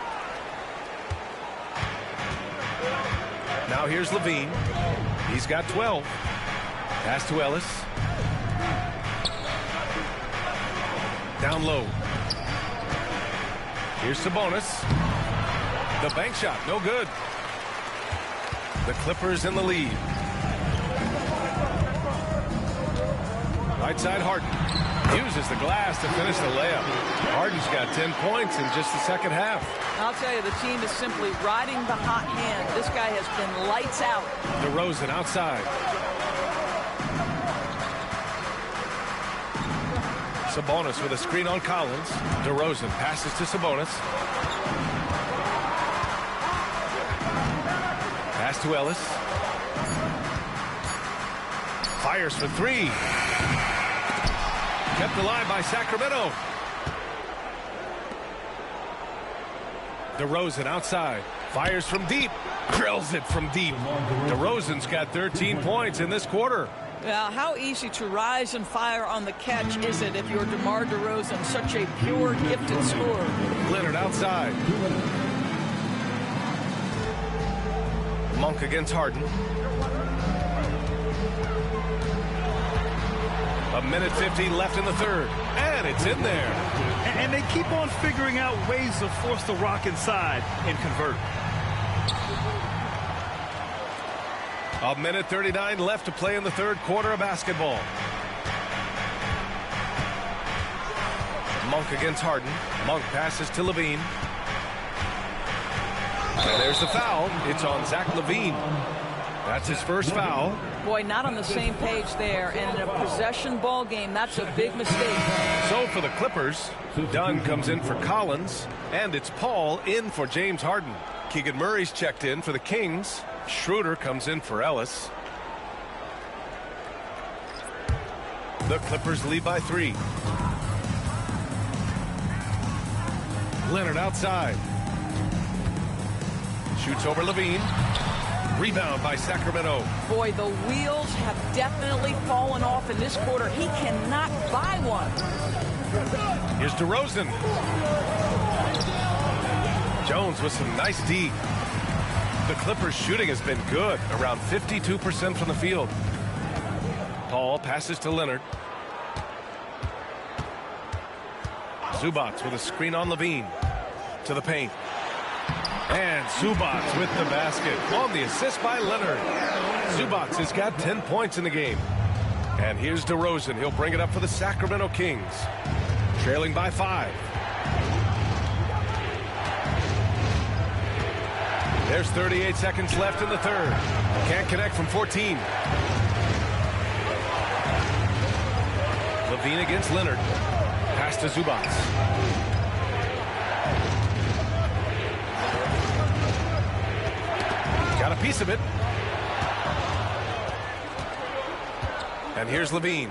Now here's Levine. He's got 12. Pass to Ellis. Down low. Here's Sabonis. The bank shot, no good. The Clippers in the lead. Right side, Harden. Uses the glass to finish the layup. Harden's got 10 points in just the second half. I'll tell you, the team is simply riding the hot hand. This guy has been lights out. DeRozan outside. Sabonis with a screen on Collins. DeRozan passes to Sabonis. Pass to Ellis. Fires for 3. Kept alive by Sacramento. DeRozan outside. Fires from deep. Drills it from deep. DeRozan's got 13 points in this quarter. Now, how easy to rise and fire on the catch is it if you're DeMar DeRozan, such a pure, gifted scorer? Leonard outside. Monk against Harden. A minute 50 left in the third. And it's in there. And they keep on figuring out ways to force the rock inside and convert. A minute 39 left to play in the third quarter of basketball. Monk against Harden. Monk passes to Levine. And there's the foul. It's on Zach LaVine. That's his first foul. Boy, not on the same page there. And in a possession ball game, that's a big mistake. So for the Clippers, Dunn comes in for Collins, and it's Paul in for James Harden. Keegan Murray's checked in for the Kings. Schroeder comes in for Ellis. The Clippers lead by 3. Leonard outside. Shoots over Levine. Rebound by Sacramento. Boy, the wheels have definitely fallen off in this quarter. He cannot buy one. Here's DeRozan. Jones with some nice D. The Clippers shooting has been good, around 52% from the field. Paul passes to Leonard. Zubac with a screen on Levine. To the paint. And Zubac with the basket on the assist by Leonard. Zubac has got 10 points in the game. And here's DeRozan. He'll bring it up for the Sacramento Kings. Trailing by 5. There's 38 seconds left in the third. Can't connect from 14. Levine against Leonard. Pass to Zubac. Got a piece of it. And here's Levine.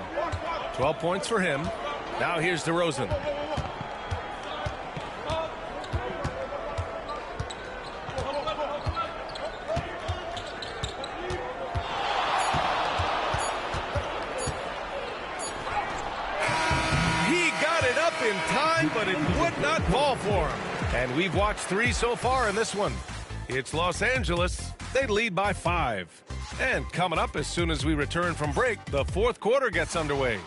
12 points for him. Now here's DeRozan. He got it up in time, but it would not fall for him. And we've watched 3 so far in this one. It's Los Angeles. They lead by 5. And coming up as soon as we return from break, the fourth quarter gets underway.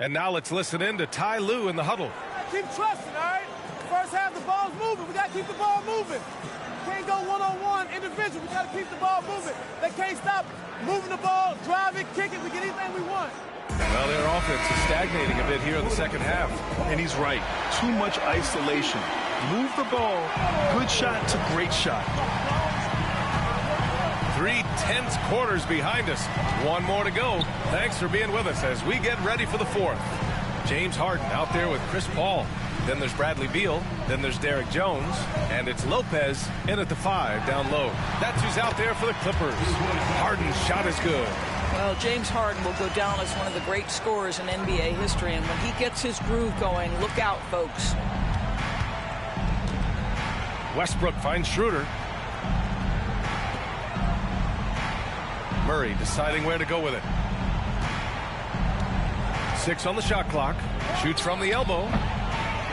And now let's listen in to Ty Lue in the huddle. Keep trusting, all right? First half, the ball's moving. We got to keep the ball moving. Can't go one-on-one individual. We got to keep the ball moving. They can't stop moving the ball, drive it, kick it. We get anything we want. Well, their offense is stagnating a bit here in the second half. And he's right. Too much isolation. Move the ball. Good shot to great shot. 3 tense quarters behind us. One more to go. Thanks for being with us as we get ready for the fourth. James Harden out there with Chris Paul. Then there's Bradley Beal. Then there's Derrick Jones. And it's Lopez in at the 5 down low. That's who's out there for the Clippers. Harden's shot is good. Well, James Harden will go down as one of the great scorers in NBA history. And when he gets his groove going, look out, folks. Westbrook finds Schroeder. Murray deciding where to go with it. 6 on the shot clock. Shoots from the elbow.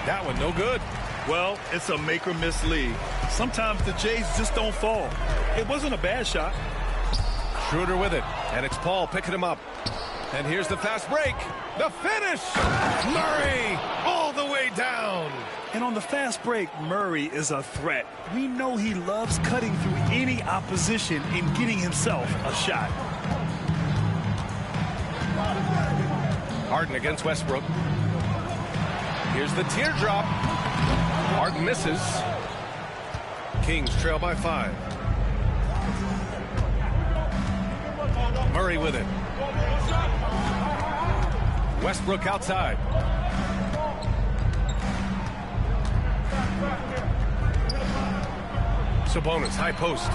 That one no good. Well, it's a make or miss league. Sometimes the Jays just don't fall. It wasn't a bad shot. Schroeder with it, and it's Paul picking him up. And here's the fast break. The finish! Murray all the way down. And on the fast break, Murray is a threat. We know he loves cutting through any opposition and getting himself a shot. Harden against Westbrook. Here's the teardrop. Harden misses. Kings trail by 5. Murray with it. Westbrook outside. Sabonis, high post.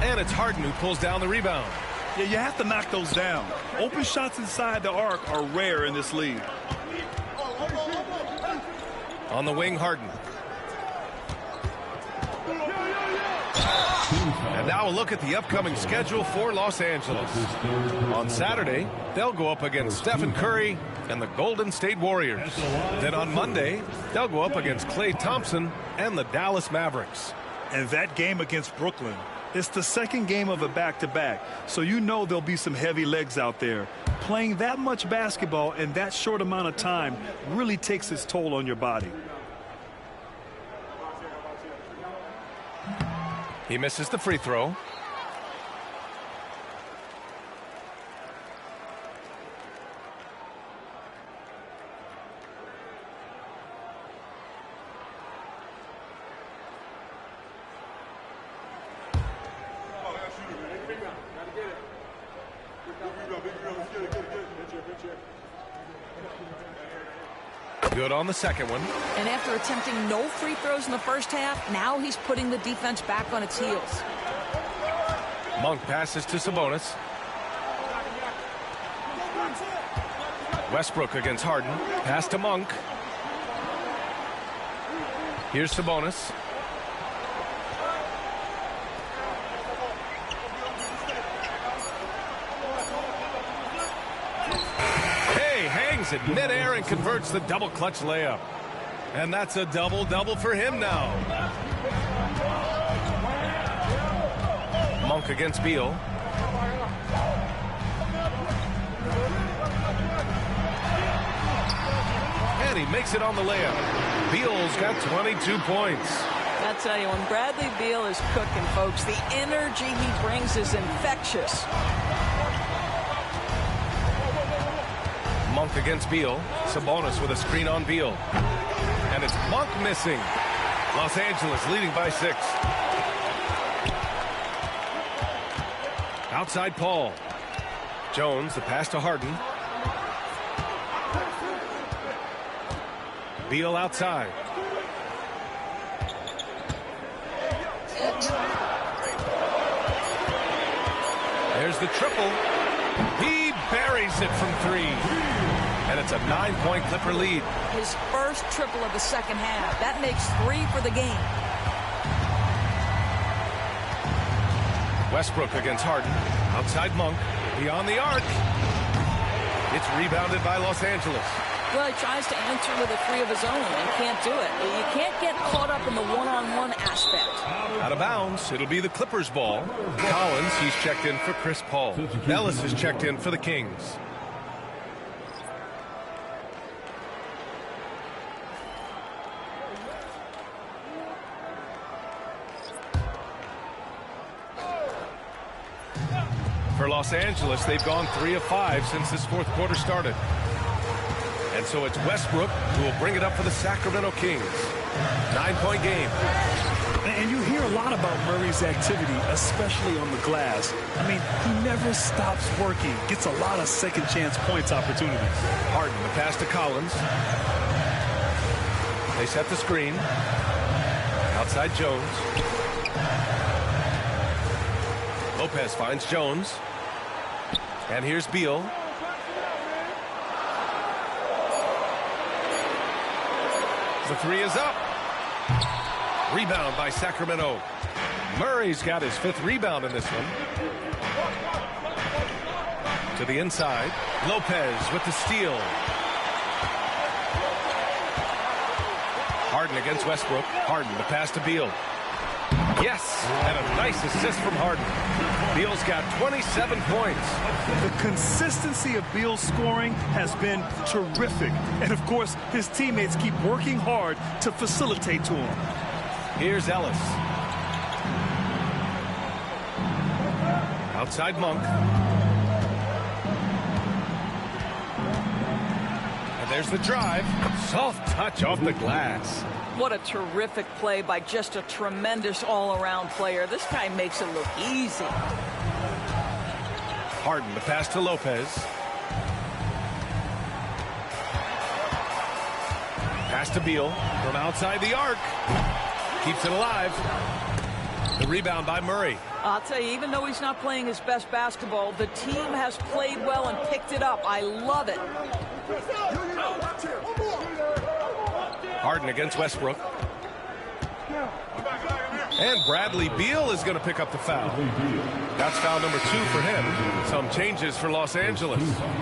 And it's Harden who pulls down the rebound. Yeah, you have to knock those down. Open shots inside the arc are rare in this league. On the wing, Harden. And now a look at the upcoming schedule for Los Angeles. On Saturday, they'll go up against Stephen Curry and the Golden State Warriors. Then on Monday, they'll go up against Klay Thompson and the Dallas Mavericks. And that game against Brooklyn, it's the second game of a back-to-back, so you know there'll be some heavy legs out there. Playing that much basketball in that short amount of time really takes its toll on your body. He misses the free throw. Good on the second one. And after attempting no free throws in the first half, now he's putting the defense back on its heels. Monk passes to Sabonis. Westbrook against Harden. Pass to Monk. Here's Sabonis. Hey, hangs it midair and converts the double clutch layup. And that's a double-double for him now. Monk against Beal. And he makes it on the layup. Beal's got 22 points. I tell you, when Bradley Beal is cooking, folks, the energy he brings is infectious. Monk against Beal. Sabonis with a screen on Beal. And it's Monk missing. Los Angeles leading by 6. Outside Paul. Jones, the pass to Harden. Beal outside. There's the triple. He buries it from 3. And it's a 9-point Clipper lead. His first triple of the second half. That makes 3 for the game. Westbrook against Harden. Outside Monk. Beyond the arc. It's rebounded by Los Angeles. Well, he tries to answer with a 3 of his own and can't do it. You can't get caught up in the one-on-one aspect. Out of bounds. It'll be the Clippers' ball. Collins, he's checked in for Chris Paul. Ellis is checked in for the Kings. For Los Angeles, they've gone 3 of 5 since this fourth quarter started. And so it's Westbrook who will bring it up for the Sacramento Kings. 9-point game. And you hear a lot about Murray's activity, especially on the glass. I mean, he never stops working, gets a lot of second chance points opportunities. Harden, the pass to Collins. They set the screen. Outside Jones. Lopez finds Jones. And here's Beal. The three is up. Rebound by Sacramento. Murray's got his 5th rebound in this one. To the inside. Lopez with the steal. Harden against Westbrook. Harden, the pass to Beal. Yes, and a nice assist from Harden. Beal's got 27 points. The consistency of Beal's scoring has been terrific. And, of course, his teammates keep working hard to facilitate to him. Here's Ellis. Outside Monk. And there's the drive. Soft touch off the glass. What a terrific play by just a tremendous all-around player. This guy makes it look easy. Harden, the pass to Lopez. Pass to Beal from outside the arc. Keeps it alive. The rebound by Murray. I'll tell you, even though he's not playing his best basketball, the team has played well and picked it up. I love it. Harden against Westbrook. And Bradley Beal is going to pick up the foul. That's foul number 2 for him. Some changes for Los Angeles.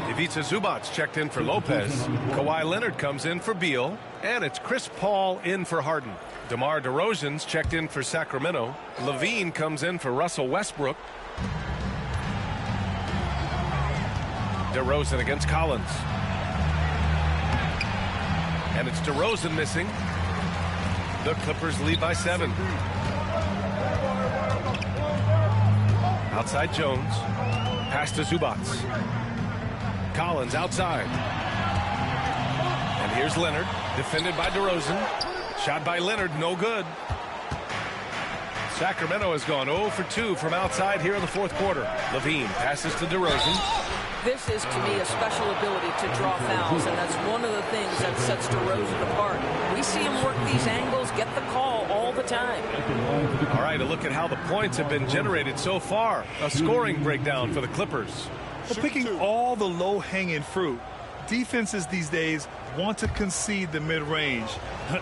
Ivica Zubac checked in for Lopez. Kawhi Leonard comes in for Beal. And it's Chris Paul in for Harden. DeMar DeRozan's checked in for Sacramento. Levine comes in for Russell Westbrook. DeRozan against Collins. And it's DeRozan missing. The Clippers lead by 7. Outside Jones. Pass to Zubac. Collins outside. And here's Leonard. Defended by DeRozan. Shot by Leonard, no good. Sacramento has gone 0 for 2 from outside here in the fourth quarter. Levine passes to DeRozan. This is, to me, a special ability to draw fouls, and that's one of the things that sets DeRozan apart. We see him work these angles, get the call all the time. All right, a look at how the points have been generated so far. A scoring breakdown for the Clippers. Well, picking all the low-hanging fruit, defenses these days want to concede the mid-range,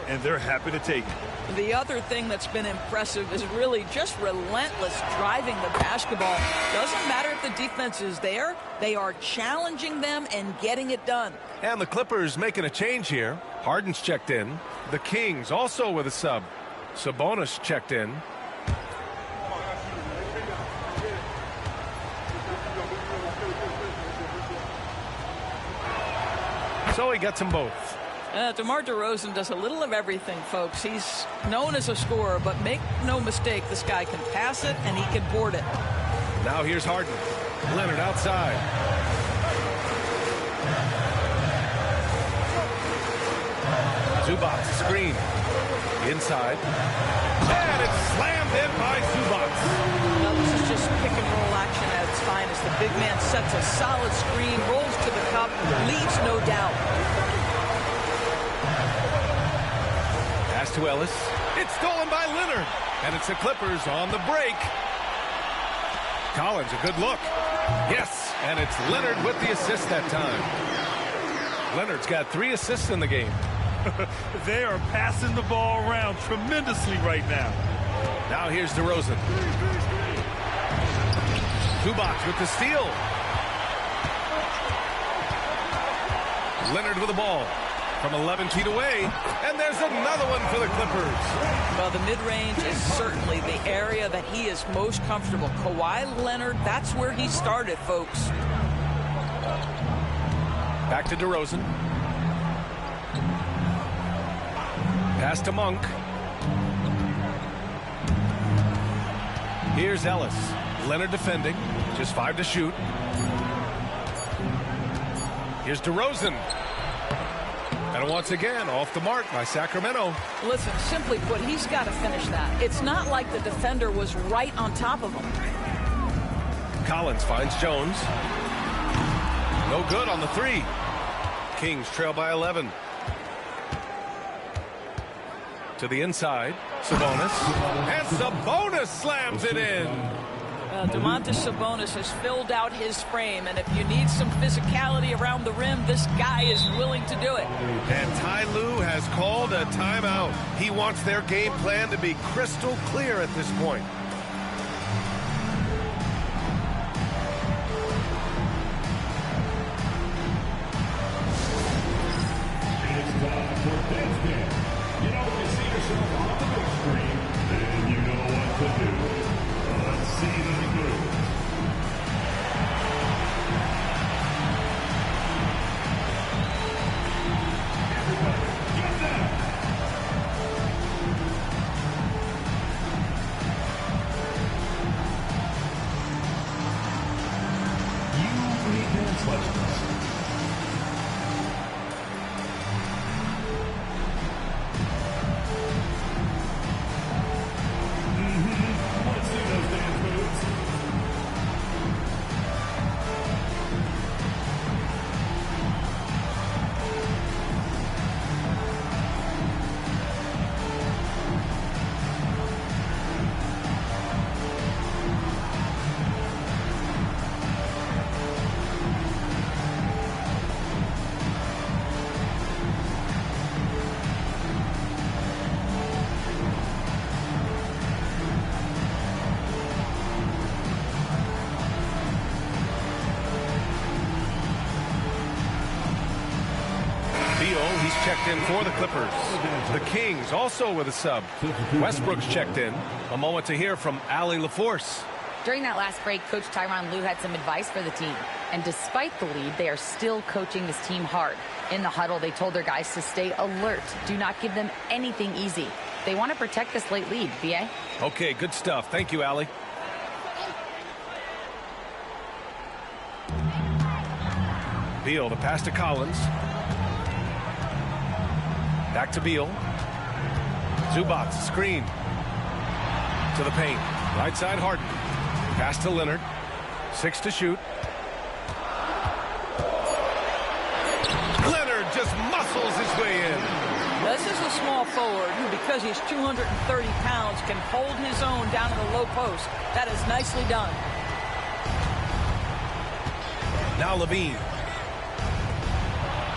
and they're happy to take it. The other thing that's been impressive is really just relentless driving the basketball. Doesn't matter if the defense is there. They are challenging them and getting it done. And the Clippers making a change here. Harden's checked in. The Kings also with a sub. Sabonis checked in. So he gets them both. DeMar DeRozan does a little of everything, folks. He's known as a scorer, but make no mistake, this guy can pass it and he can board it. Now here's Harden. Leonard outside. Zubac screen. Inside. And it's slammed in by Zubac. Now this is just pick and roll action at its finest. The big man sets a solid screen, rolls to the cup, leaves no doubt. Pass to Ellis. It's stolen by Leonard. And it's the Clippers on the break. Collins, a good look. Yes, and it's Leonard with the assist that time. Leonard's got 3 assists in the game. They are passing the ball around tremendously right now. Now here's DeRozan. Zubac with the steal. Leonard with the ball from 11 feet away. And there's another one for the Clippers. Well, the mid-range is certainly the area that he is most comfortable. Kawhi Leonard, that's where he started, folks. Back to DeRozan. Pass to Monk. Here's Ellis. Leonard defending. Just 5 to shoot. Here's DeRozan. And once again, off the mark by Sacramento. Listen, simply put, he's got to finish that. It's not like the defender was right on top of him. Collins finds Jones. No good on the 3. Kings trail by 11. To the inside, Sabonis. And Sabonis slams it in. Domantas Sabonis has filled out his frame, and if you need some physicality around the rim, this guy is willing to do it. And Ty Lue has called a timeout. He wants their game plan to be crystal clear at this point. It's time for this game. You know, if you see yourself on the big screen, then you know what to do. Let's see the moves. Everybody, get down. You need dance lessons. Let's see those dance moves. He's checked in for the Clippers. The Kings also with a sub. Westbrook's checked in. A moment to hear from Allie LaForce. During that last break, Coach Tyronn Lue had some advice for the team. And despite the lead, they are still coaching this team hard. In the huddle, they told their guys to stay alert. Do not give them anything easy. They want to protect this late lead, VA. Okay, good stuff. Thank you, Allie. Beal, the pass to Collins. Back to Beal. Zubac, screen. To the paint. Right side, Harden. Pass to Leonard. 6 to shoot. Leonard just muscles his way in. This is a small forward who, because he's 230 pounds, can hold his own down in the low post. That is nicely done. Now Levine.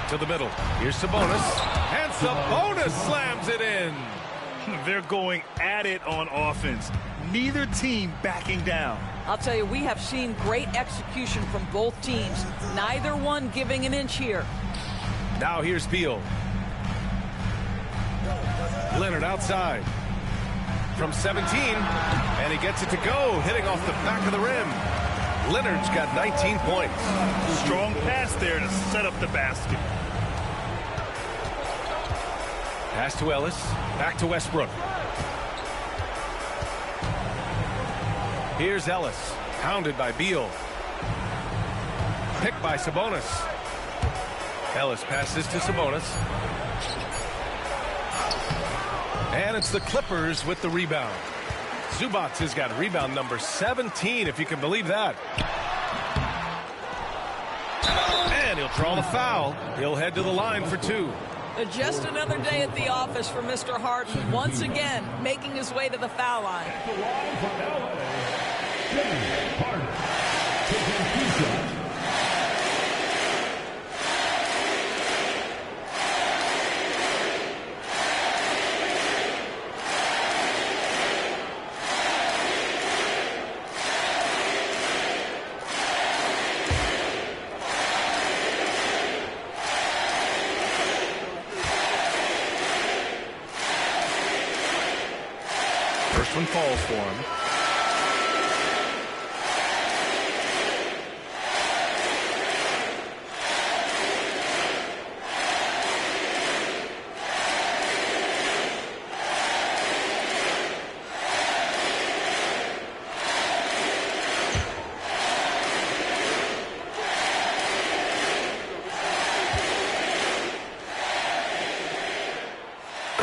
To the middle. Here's Sabonis. And Sabonis slams it in. They're going at it on offense. Neither team backing down. I'll tell you, we have seen great execution from both teams. Neither one giving an inch here. Now here's Beal. Leonard outside. From 17. And he gets it to go. Hitting off the back of the rim. Leonard's got 19 points. Strong pass there to set up the basket. Pass to Ellis. Back to Westbrook. Here's Ellis. Pounded by Beal. Picked by Sabonis. Ellis passes to Sabonis. And it's the Clippers with the rebound. Zubac has got rebound number 17, if you can believe that. And he'll draw the foul. He'll head to the line for 2. Just another day at the office for Mr. Harden. Once again, making his way to the foul line. The line for LA. James Harden. Taking 2 shots. First one falls for him.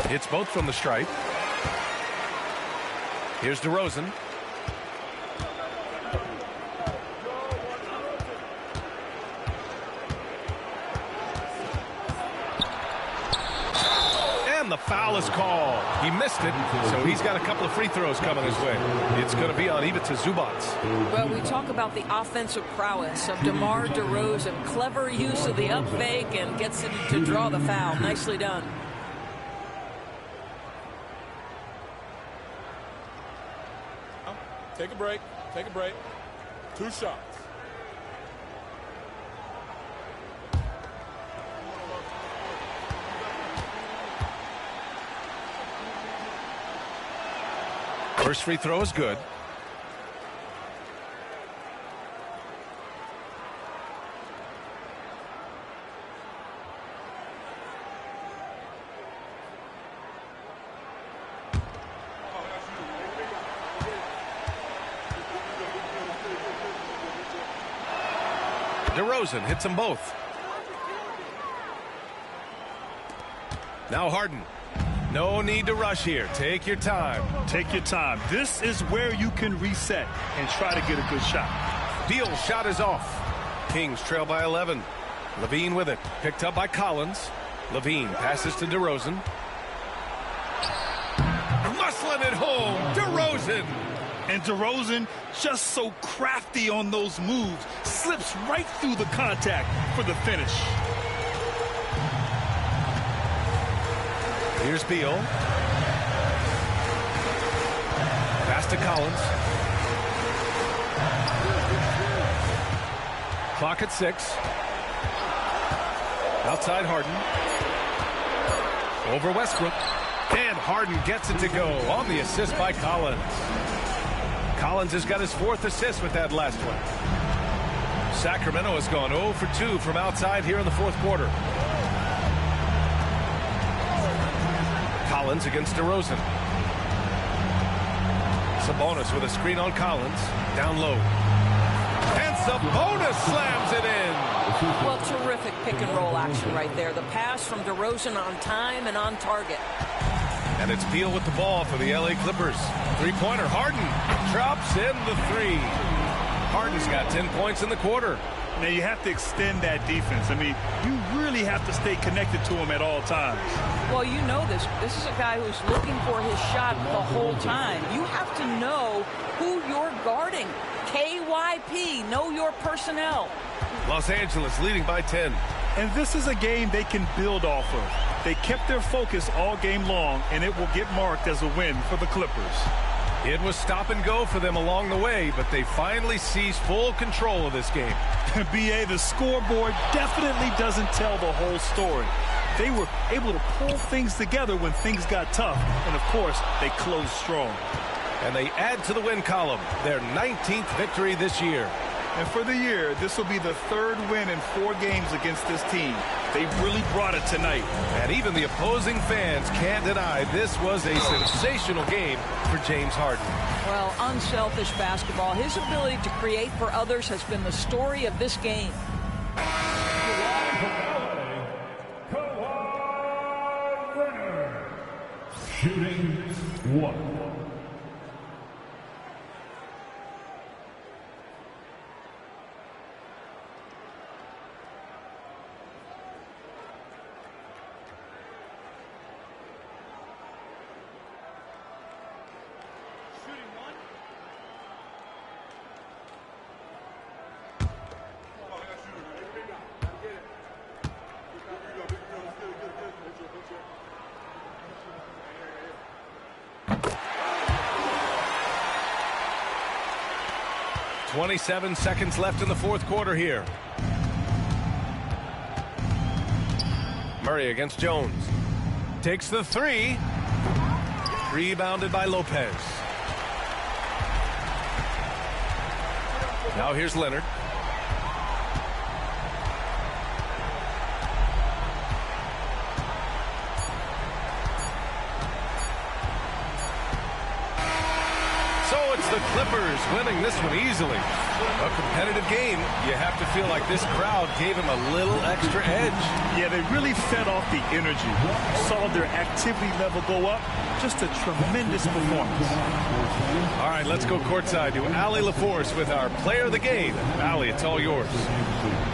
Hits both from the stripe. Here's DeRozan. And the foul is called. He missed it, so he's got a couple of free throws coming his way. It's going to be on Ivica Zubac. Well, we talk about the offensive prowess of DeMar DeRozan. Clever use of the up fake and gets it to draw the foul. Nicely done. Take a break. Take a break. 2 shots. First free throw is good. DeRozan hits them both. Now Harden. No need to rush here. Take your time. Take your time. This is where you can reset and try to get a good shot. Beal's shot is off. Kings trail by 11. Levine with it. Picked up by Collins. Levine passes to DeRozan. Muscling it home. DeRozan. And DeRozan, just so crafty on those moves, slips right through the contact for the finish. Here's Beal. Pass to Collins. Clock at 6. Outside Harden. Over Westbrook. And Harden gets it to go on the assist by Collins. Collins has got his 4th assist with that last one. Sacramento has gone 0 for 2 from outside here in the 4th quarter. Collins against DeRozan. Sabonis with a screen on Collins. Down low. And Sabonis slams it in. Well, terrific pick-and-roll action right there. The pass from DeRozan on time and on target. And it's Beal with the ball for the LA Clippers. Three-pointer. Harden drops in the 3. Harden's got 10 points in the quarter. Now, you have to extend that defense. I mean, you really have to stay connected to him at all times. Well, you know this. This is a guy who's looking for his shot the whole time. You have to know who you're guarding. KYP, know your personnel. Los Angeles leading by 10. And this is a game they can build off of. They kept their focus all game long, and it will get marked as a win for the Clippers. It was stop and go for them along the way, but they finally seized full control of this game. BA, the scoreboard definitely doesn't tell the whole story. They were able to pull things together when things got tough, and of course, they closed strong. And they add to the win column, their 19th victory this year. And for the year, this will be the 3rd win in 4 games against this team. They really brought it tonight. And even the opposing fans can't deny this was a sensational game for James Harden. Well, unselfish basketball. His ability to create for others has been the story of this game. Shooting 1. .27 seconds left in the 4th quarter here. Murray against Jones. Takes the 3. Rebounded by Lopez. Now here's Leonard. So it's the Clippers winning this one easily. A competitive game. You have to feel like this crowd gave him a little extra edge. Yeah, they really fed off the energy. Saw their activity level go up. Just a tremendous performance. All right, let's go courtside to Allie LaForce with our player of the game. Allie, it's all yours.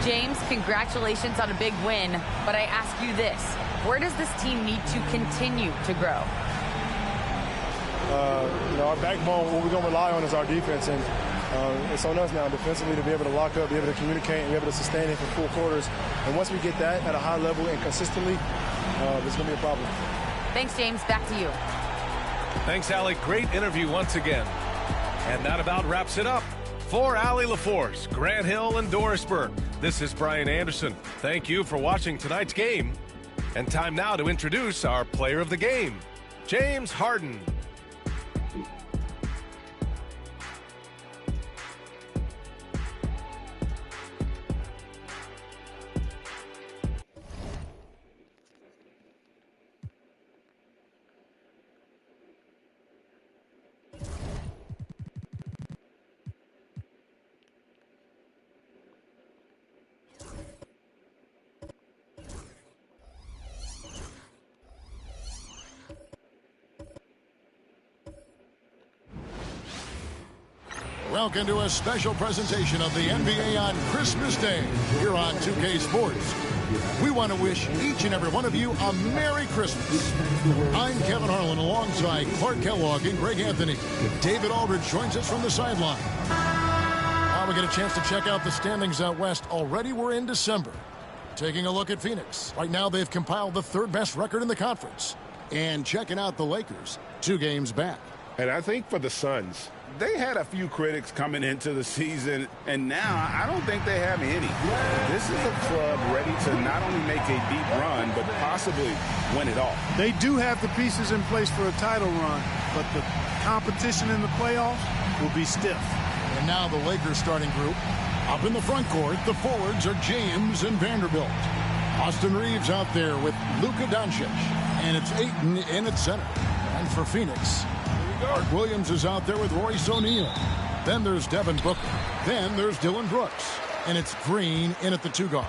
James, congratulations on a big win, but I ask you this. Where does this team need to continue to grow? Our backbone, what we're going to rely on is our defense, and it's on us now defensively to be able to lock up, be able to communicate, and be able to sustain it for full quarters. And once we get that at a high level and consistently, it's going to be a problem. Thanks, James. Back to you. Thanks, Allie. Great interview once again. And that about wraps it up. For Allie LaForce, Grant Hill, and Doris Burke, this is Brian Anderson. Thank you for watching tonight's game. And time now to introduce our player of the game, James Harden. Welcome to a special presentation of the NBA on Christmas Day here on 2K Sports. We want to wish each and every one of you a Merry Christmas. I'm Kevin Harlan alongside Clark Kellogg and Greg Anthony. David Aldridge joins us from the sideline. Now we get a chance to check out the standings out west. Already we're in December. Taking a look at Phoenix. Right now they've compiled the third best record in the conference. And checking out the Lakers, 2 games back. And I think for the Suns, they had a few critics coming into the season, and now I don't think they have any. This is a club ready to not only make a deep run, but possibly win it all. They do have the pieces in place for a title run, but the competition in the playoffs will be stiff. And now the Lakers starting group. Up in the front court, the forwards are James and Vanderbilt. Austin Reeves out there with Luka Doncic, and it's Ayton in at center. And for Phoenix, Mark Williams is out there with Royce O'Neal. Then there's Devin Booker. Then there's Dylan Brooks. And it's Green in at the 2 guard.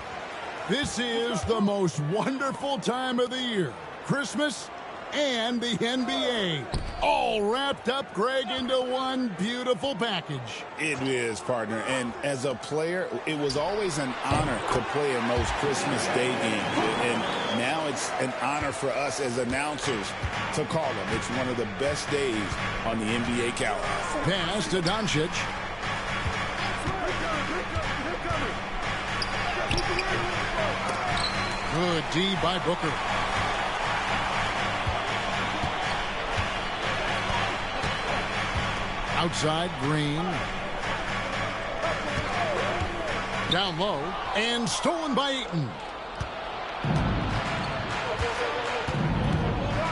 This is the most wonderful time of the year. Christmas and the NBA. All wrapped up, Greg, into one beautiful package. It is, partner. And as a player, it was always an honor to play in those Christmas Day games. And now it's an honor for us as announcers to call them. It's one of the best days on the NBA calendar. Pass to Doncic. Good D by Booker. Outside, Green. Down low, and stolen by Ayton.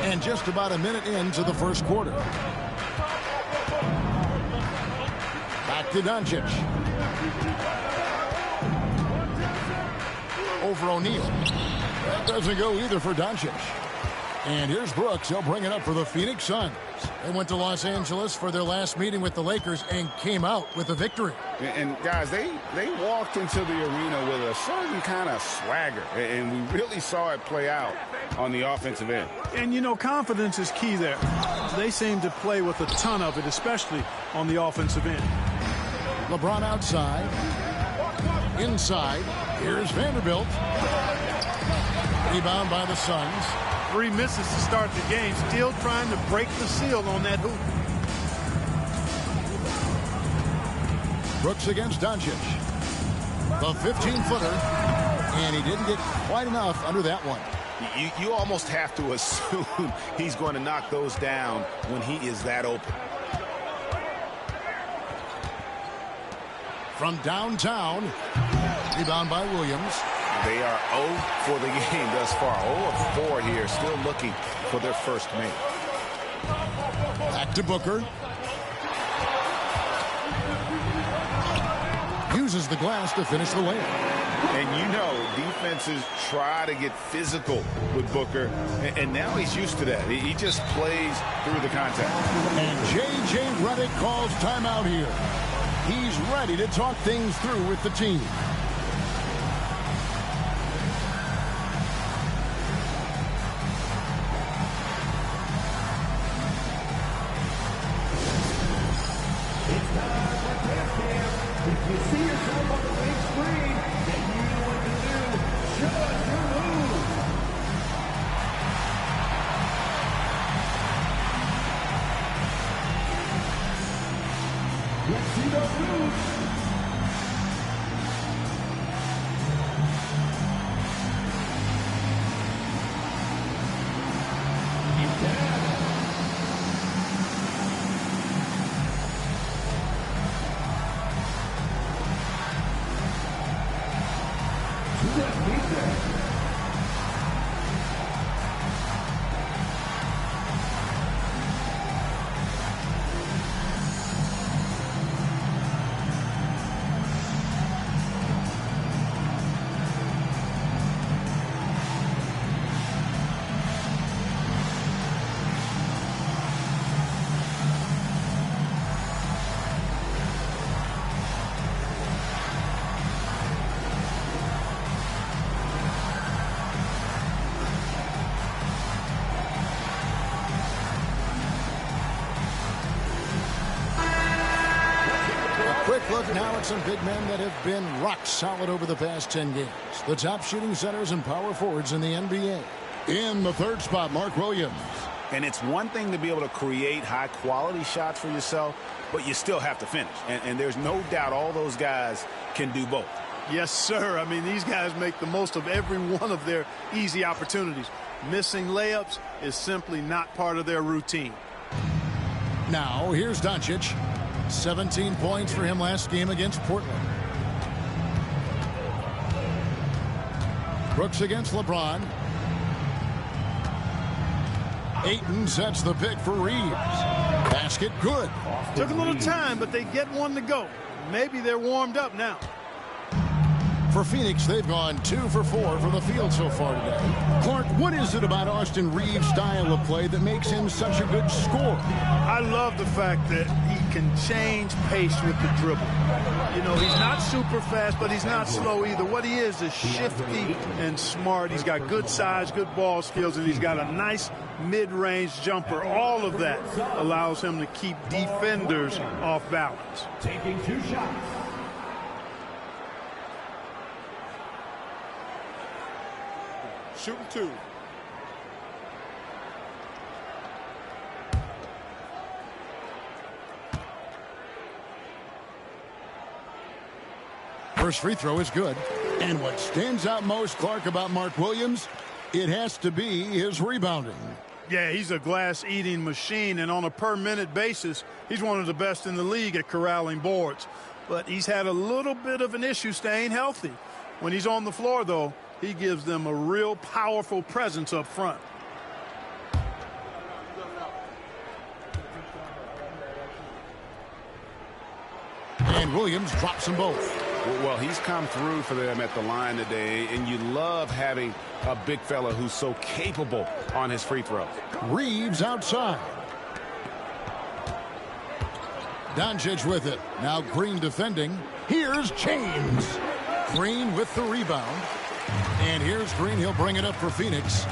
And just about a minute into the first quarter. Back to Doncic. Over O'Neal. That doesn't go either for Doncic. And here's Brooks. He'll bring it up for the Phoenix Suns. They went to Los Angeles for their last meeting with the Lakers and came out with a victory. And guys, they walked into the arena with a certain kind of swagger, and we really saw it play out on the offensive end. And, you know, confidence is key there. They seem to play with a ton of it, especially on the offensive end. LeBron outside. Inside. Here's Vanderbilt. Rebound by the Suns. 3 misses to start the game, still trying to break the seal on that hoop. Brooks against Doncic. The 15-footer, and he didn't get quite enough under that one. You almost have to assume he's going to knock those down when he is that open. From downtown, rebound by Williams. They are 0 for the game thus far. 0 of 4 here, still looking for their first make. Back to Booker. Uses the glass to finish the layup. And you know, defenses try to get physical with Booker, and now he's used to that. He just plays through the contact. And J.J. Redick calls timeout here. He's ready to talk things through with the team. If you see yourself on the big screen, then you know what to do. Show us your move. Let's see those moves. Look now at some big men that have been rock solid over the past 10 games. The top shooting centers and power forwards in the NBA. In the third spot, Mark Williams. And it's one thing to be able to create high-quality shots for yourself, but you still have to finish. And there's no doubt all those guys can do both. Yes, sir. I mean, these guys make the most of every one of their easy opportunities. Missing layups is simply not part of their routine. Now, here's Doncic. 17 points for him last game against Portland. Brooks against LeBron. Ayton sets the pick for Reeves. Basket good. Took a little time, but they get one to go. Maybe they're warmed up now. For Phoenix, they've gone 2 for 4 from the field so far today. Clark, what is it about Austin Reeves' style of play that makes him such a good scorer? I love the fact that he can change pace with the dribble. You know, he's not super fast, but he's not slow either. What he is shifty and smart. He's got good size, good ball skills, and he's got a nice mid-range jumper. All of that allows him to keep defenders off balance. Taking 2 shots. Shooting 2. First free throw is good. And what stands out most, Clark, about Mark Williams, it has to be his rebounding. Yeah, he's a glass-eating machine, and on a per-minute basis, he's one of the best in the league at corralling boards. But he's had a little bit of an issue staying healthy. When he's on the floor, though, he gives them a real powerful presence up front. And Williams drops them both. Well, he's come through for them at the line today, and you love having a big fella who's so capable on his free throws. Reeves outside. Doncic with it. Now Green defending. Here's James. Green with the rebound. And here's Green. He'll bring it up for Phoenix.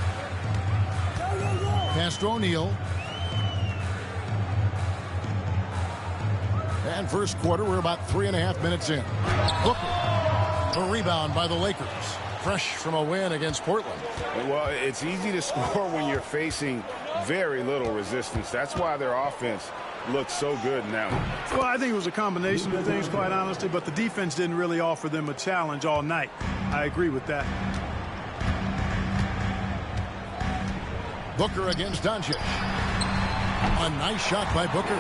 Pass to O'Neal. And first quarter, we're about 3.5 minutes in. Booker. A rebound by the Lakers. Fresh from a win against Portland. Well, it's easy to score when you're facing very little resistance. That's why their offense looks so good now. Well, I think it was a combination of things, quite honestly, but the defense didn't really offer them a challenge all night. I agree with that. Booker against Doncic. A nice shot by Booker.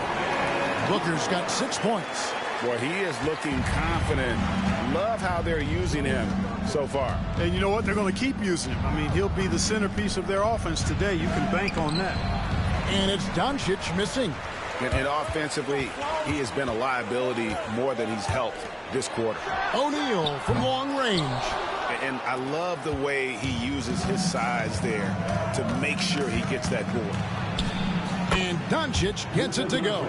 Booker's got 6 points. Boy, he is looking confident. Love how they're using him so far. And you know what? They're going to keep using him. I mean, he'll be the centerpiece of their offense today. You can bank on that. And it's Doncic missing. And offensively, he has been a liability more than he's helped this quarter. O'Neal from long range. And I love the way he uses his size there to make sure he gets that board. And Doncic gets it to go.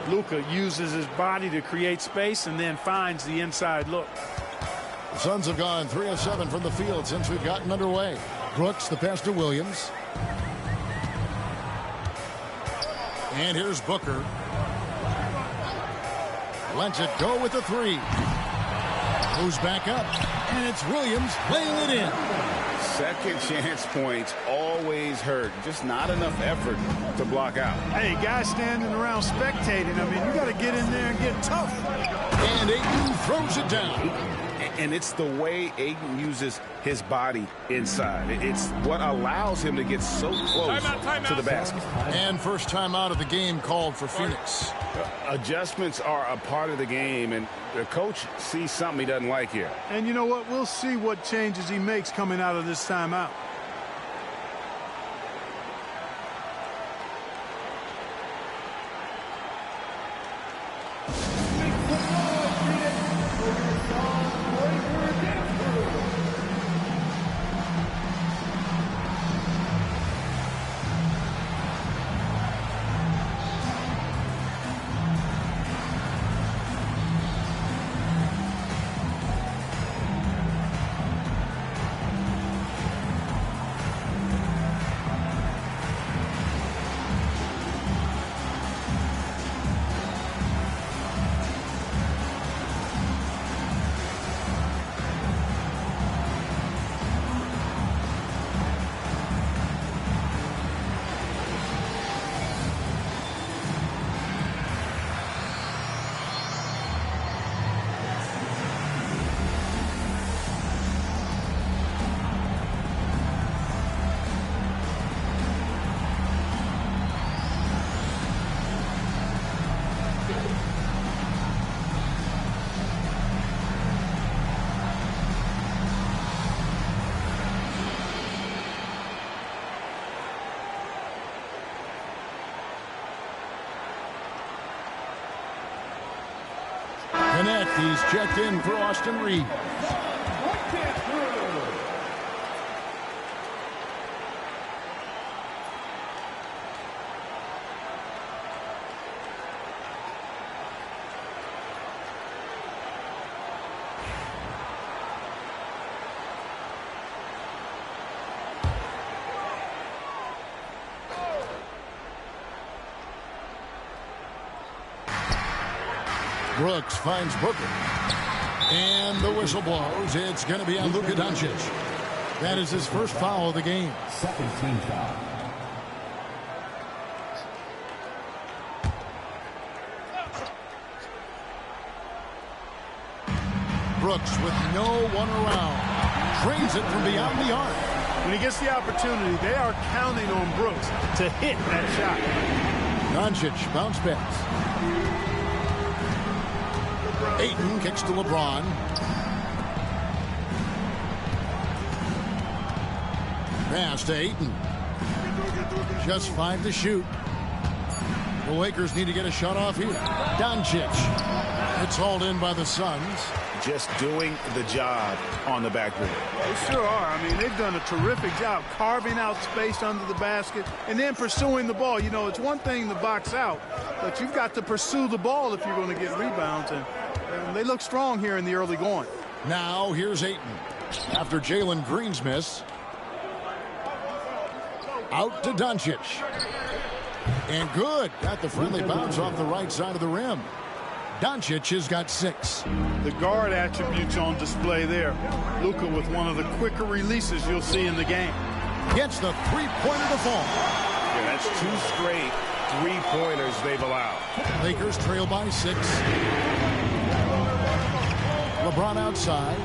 Luka uses his body to create space and then finds the inside look. The Suns have gone 3 of 7 from the field since we've gotten underway. Brooks, the pass to Williams. And here's Booker. Lets it go with the 3. Moves back up. And it's Williams laying it in. Second chance points always hurt. Just not enough effort to block out. Hey, guys standing around spectating. I mean, you got to get in there and get tough. And Ayton throws it down. And it's the way Ayton uses his body inside. It's what allows him to get so close to the basket. And first time out of the game called for Phoenix. Adjustments are a part of the game, and the coach sees something he doesn't like here. And you know what? We'll see what changes he makes coming out of this timeout. Connect, he's checked in for Austin Reeves. Brooks finds Booker. And the whistle blows. It's going to be on Luka Doncic. That is his first foul of the game. Second team foul. Brooks with no one around. Drains it from beyond the arc. When he gets the opportunity, they are counting on Brooks to hit that shot. Doncic bounce pass. Ayton kicks to LeBron. Pass to Ayton. Just 5 to shoot. The Lakers need to get a shot off here. Doncic. It's hauled in by the Suns. Just doing the job on the backboard. They sure are. I mean, they've done a terrific job carving out space under the basket and then pursuing the ball. You know, it's one thing to box out, but you've got to pursue the ball if you're going to get rebounds. And they look strong here in the early going. Now here's Ayton. After Jalen Green's miss. Out to Doncic. And good. Got the friendly bounce off the right side of the rim. Doncic has got 6. The guard attributes on display there. Luka with one of the quicker releases you'll see in the game. Gets the three-pointer to fall. Yeah, that's 2 straight three-pointers they've allowed. Lakers trail by 6. LeBron outside.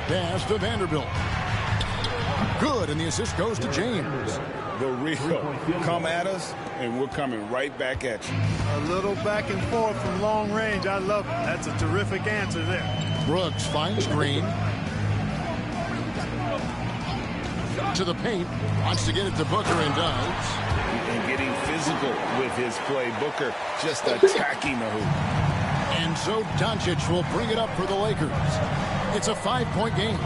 Pass to Vanderbilt. Good, and the assist goes to James. The real come at us, and we're coming right back at you. A little back and forth from long range. I love it. That's a terrific answer there. Brooks finds Green. To the paint. Wants to get it to Booker and does. And getting physical with his play. Booker just attacking the hoop. And so Doncic will bring it up for the Lakers. It's a 5-point game.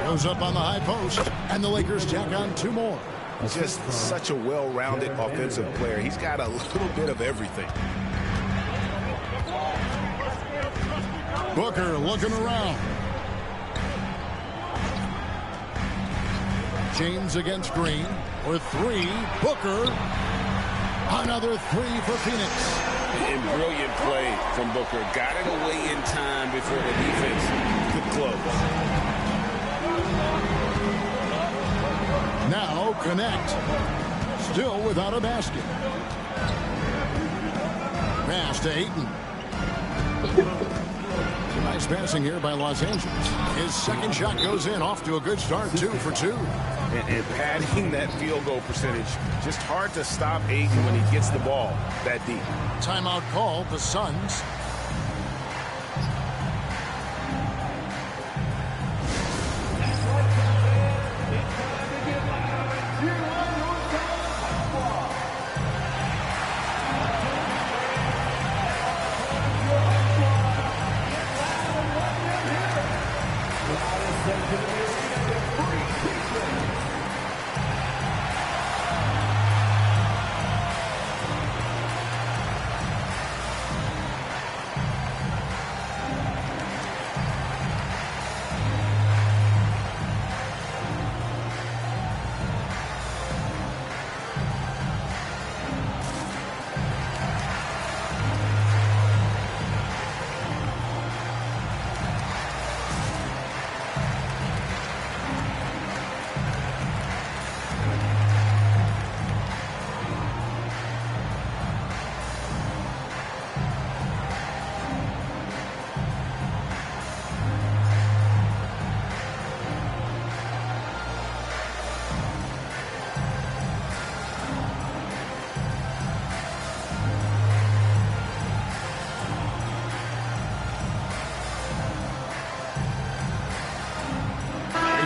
Goes up on the high post, and the Lakers tack on 2 more. Just such a well-rounded offensive player. He's got a little bit of everything. Booker looking around. James against Green with 3. Booker. Another 3 for Phoenix. And brilliant play from Booker. Got it away in time before the defense could close. Now connect. Still without a basket. Pass to Ayton. Nice passing here by Los Angeles. His second shot goes in, off to a good start, 2 for 2. And padding that field goal percentage. Just hard to stop Ayton when he gets the ball that deep. Timeout called, the Suns.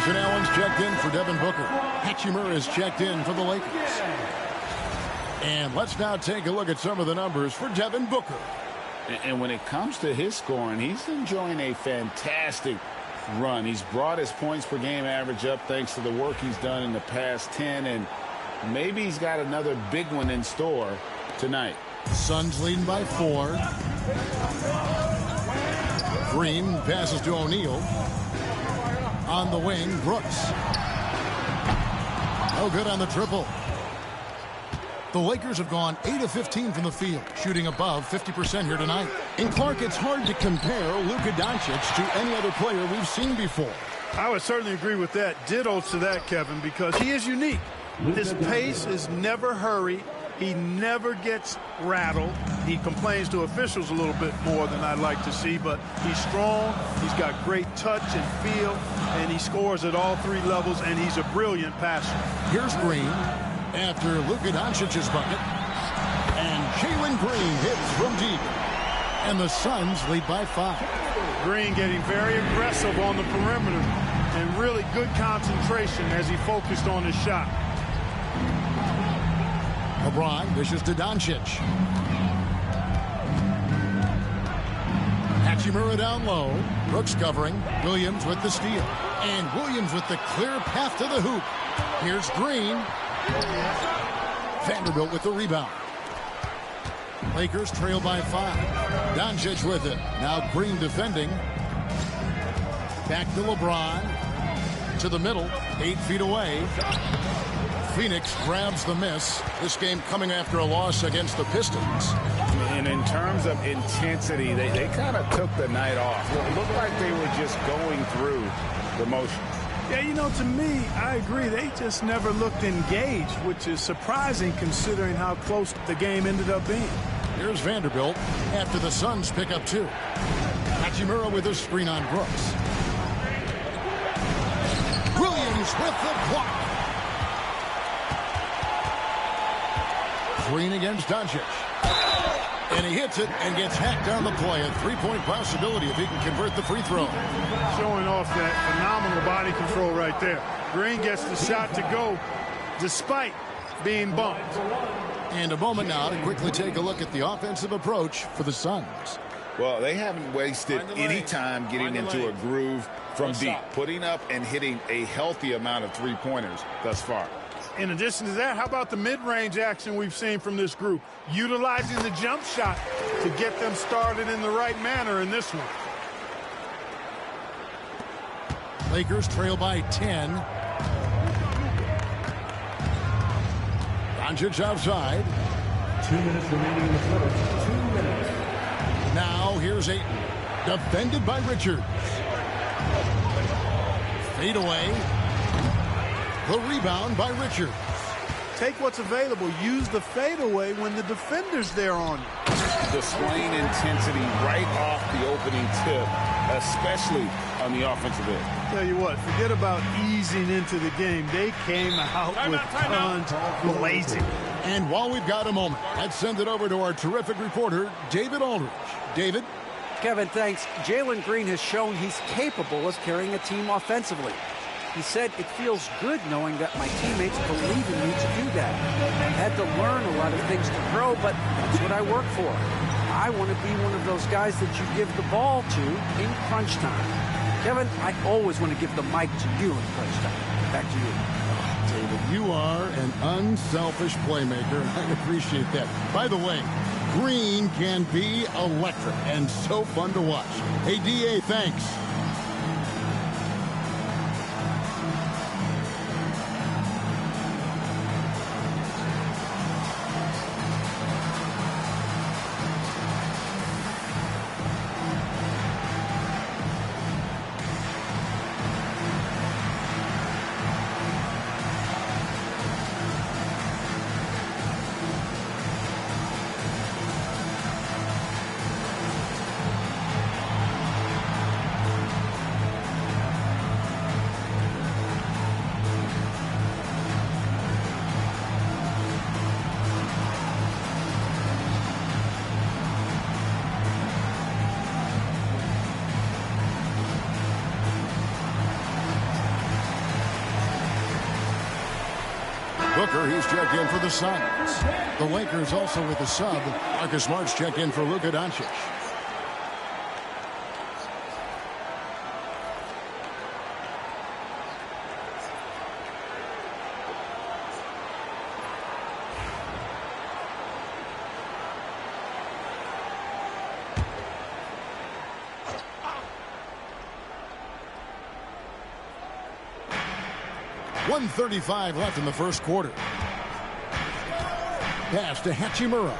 Grayson Allen's checked in for Devin Booker. Hachimura is checked in for the Lakers. And let's now take a look at some of the numbers for Devin Booker. And when it comes to his scoring, he's enjoying a fantastic run. He's brought his points per game average up thanks to the work he's done in the past 10. And maybe he's got another big one in store tonight. Suns leading by 4. Green passes to O'Neal. On the wing, Brooks. No good on the triple. The Lakers have gone 8 of 15 from the field, shooting above 50% here tonight. And Clark, it's hard to compare Luka Doncic to any other player we've seen before. I would certainly agree with that. Ditto to that, Kevin, because he is unique. His pace is never hurried. He never gets rattled. He complains to officials a little bit more than I'd like to see, but he's strong. He's got great touch and feel, and he scores at all 3 levels, and he's a brilliant passer. Here's Green after Luka Doncic's bucket. And Jalen Green hits from deep. And the Suns lead by 5. Green getting very aggressive on the perimeter and really good concentration as he focused on his shot. LeBron dishes to Doncic. Hachimura down low. Brooks covering. Williams with the steal. And Williams with the clear path to the hoop. Here's Green. Vanderbilt with the rebound. Lakers trail by 5. Doncic with it. Now Green defending. Back to LeBron. To the middle. 8 feet away. Phoenix grabs the miss. This game coming after a loss against the Pistons. And in terms of intensity, they kind of took the night off. It looked like they were just going through the motions. Yeah, you know, to me, I agree. They just never looked engaged, which is surprising considering how close the game ended up being. Here's Vanderbilt after the Suns pick up 2. Hachimura with a screen on Brooks. Williams with the block. Green against Doncic. And he hits it and gets hacked on the play. A three-point possibility if he can convert the free throw. Showing off that phenomenal body control right there. Green gets the shot to go despite being bumped. And a moment now to quickly take a look at the offensive approach for the Suns. Well, they haven't wasted any time getting into a groove from deep, putting up and hitting a healthy amount of three-pointers thus far. In addition to that, how about the mid-range action we've seen from this group? Utilizing the jump shot to get them started in the right manner in this one. Lakers trail by 10. Doncic outside. 2 minutes remaining in the first. 2 minutes. Now here's Ayton. Defended by Richards. Fade away. The rebound by Richards. Take what's available. Use the fadeaway when the defender's there on you. Displaying intensity right off the opening tip, especially on the offensive end. Tell you what, forget about easing into the game. They came out with tons blazing. And while we've got a moment, let's send it over to our terrific reporter, David Aldridge. David? Kevin, thanks. Jalen Green has shown he's capable of carrying a team offensively. He said, it feels good knowing that my teammates believe in me to do that. I had to learn a lot of things to grow, but that's what I work for. I want to be one of those guys that you give the ball to in crunch time. Kevin, I always want to give the mic to you in crunch time. Back to you. David, you are an unselfish playmaker. I appreciate that. By the way, Green can be electric and so fun to watch. Hey, DA, thanks. Booker, he's checked in for the Suns. The Lakers also with a sub. Marcus Smart's checked in for Luka Doncic. .135 left in the first quarter. Pass to Hachimura.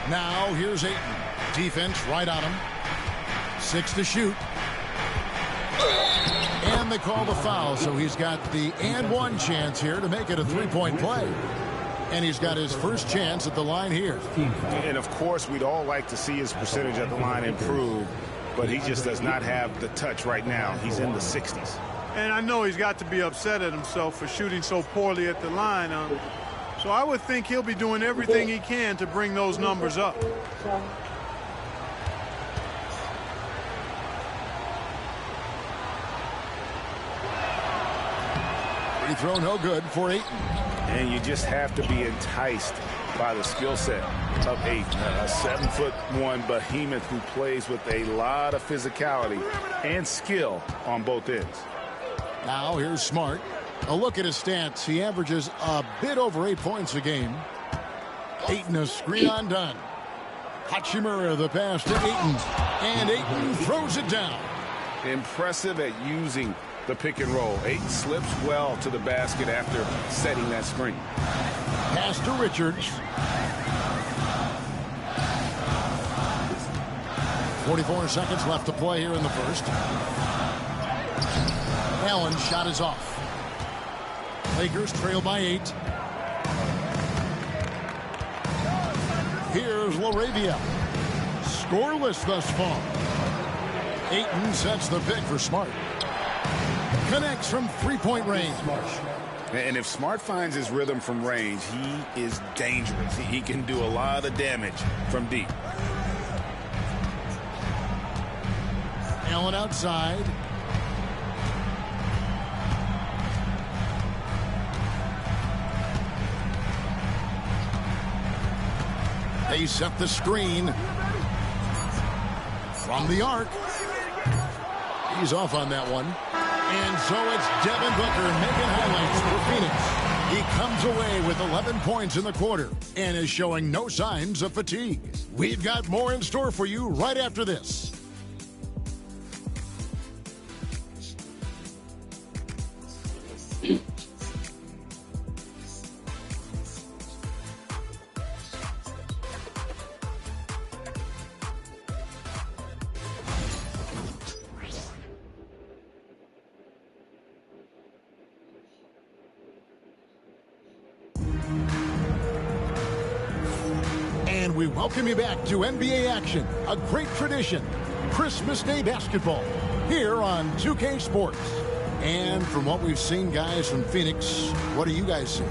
Now here's Ayton. Defense right on him. 6 to shoot. And they call the foul, so he's got the and one chance here to make it a three-point play. And he's got his first chance at the line here. And of course, we'd all like to see his percentage at the line improve, but he just does not have the touch right now. He's in the 60s. And I know he's got to be upset at himself for shooting so poorly at the line. So I would think he'll be doing everything he can to bring those numbers up. Free throw no good for Ayton. And you just have to be enticed by the skill set of Ayton, a 7'1" behemoth who plays with a lot of physicality and skill on both ends. Now here's Smart. A look at his stats. He averages a bit over 8 points a game. Ayton a screen on done. Hachimura the pass to Ayton. And Ayton throws it down. Impressive at using the pick and roll. Ayton slips well to the basket after setting that screen. Pass to Richards. 44 seconds left to play here in the first. Allen's shot is off. Lakers trail by 8. Here's LaRavia. Scoreless thus far. Ayton sets the pick for Smart. Connects from three-point range. And if Smart finds his rhythm from range, he is dangerous. He can do a lot of damage from deep. Allen outside. They set the screen from the arc. He's off on that one. And so it's Devin Booker making highlights for Phoenix. He comes away with 11 points in the quarter and is showing no signs of fatigue. We've got more in store for you right after this. And we welcome you back to NBA action, a great tradition, Christmas Day basketball, here on 2K Sports. And from what we've seen, guys, from Phoenix, what do you guys see?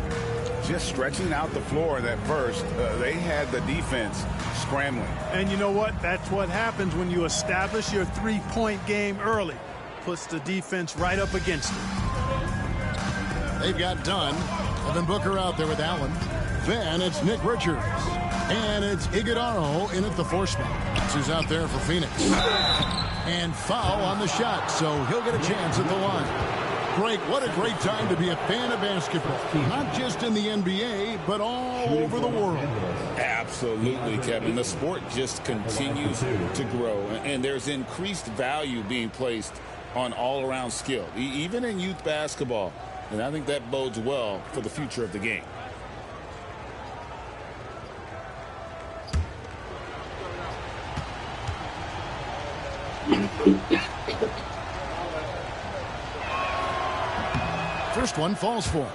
Just stretching out the floor that first. They had the defense scrambling. And you know what? That's what happens when you establish your three-point game early. Puts the defense right up against it. They've got Dunn. Devin Booker out there with Allen. Then it's Nick Richards. And it's Iguodala in at the 4 spot. Who's out there for Phoenix. And foul on the shot, so he'll get a chance at the line. Greg, what a great time to be a fan of basketball. Not just in the NBA, but all over the world. Absolutely, Kevin. The sport just continues to grow, and there's increased value being placed on all-around skill, even in youth basketball. And I think that bodes well for the future of the game. First one falls for him.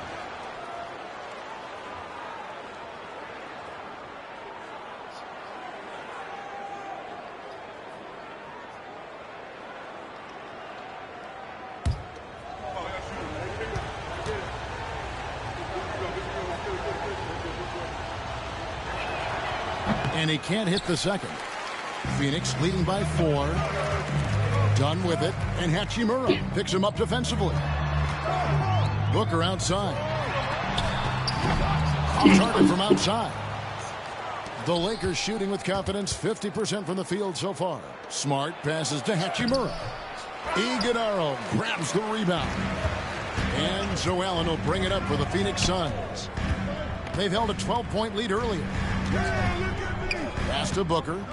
And he can't hit the second. Phoenix leading by 4. Done with it. And Hachimura picks him up defensively. Booker outside. Off target from outside. The Lakers shooting with confidence, 50% from the field so far. Smart passes to Hachimura. Iguodala grabs the rebound. And so Allen will bring it up for the Phoenix Suns. They've held a 12-point lead earlier. Pass to Booker.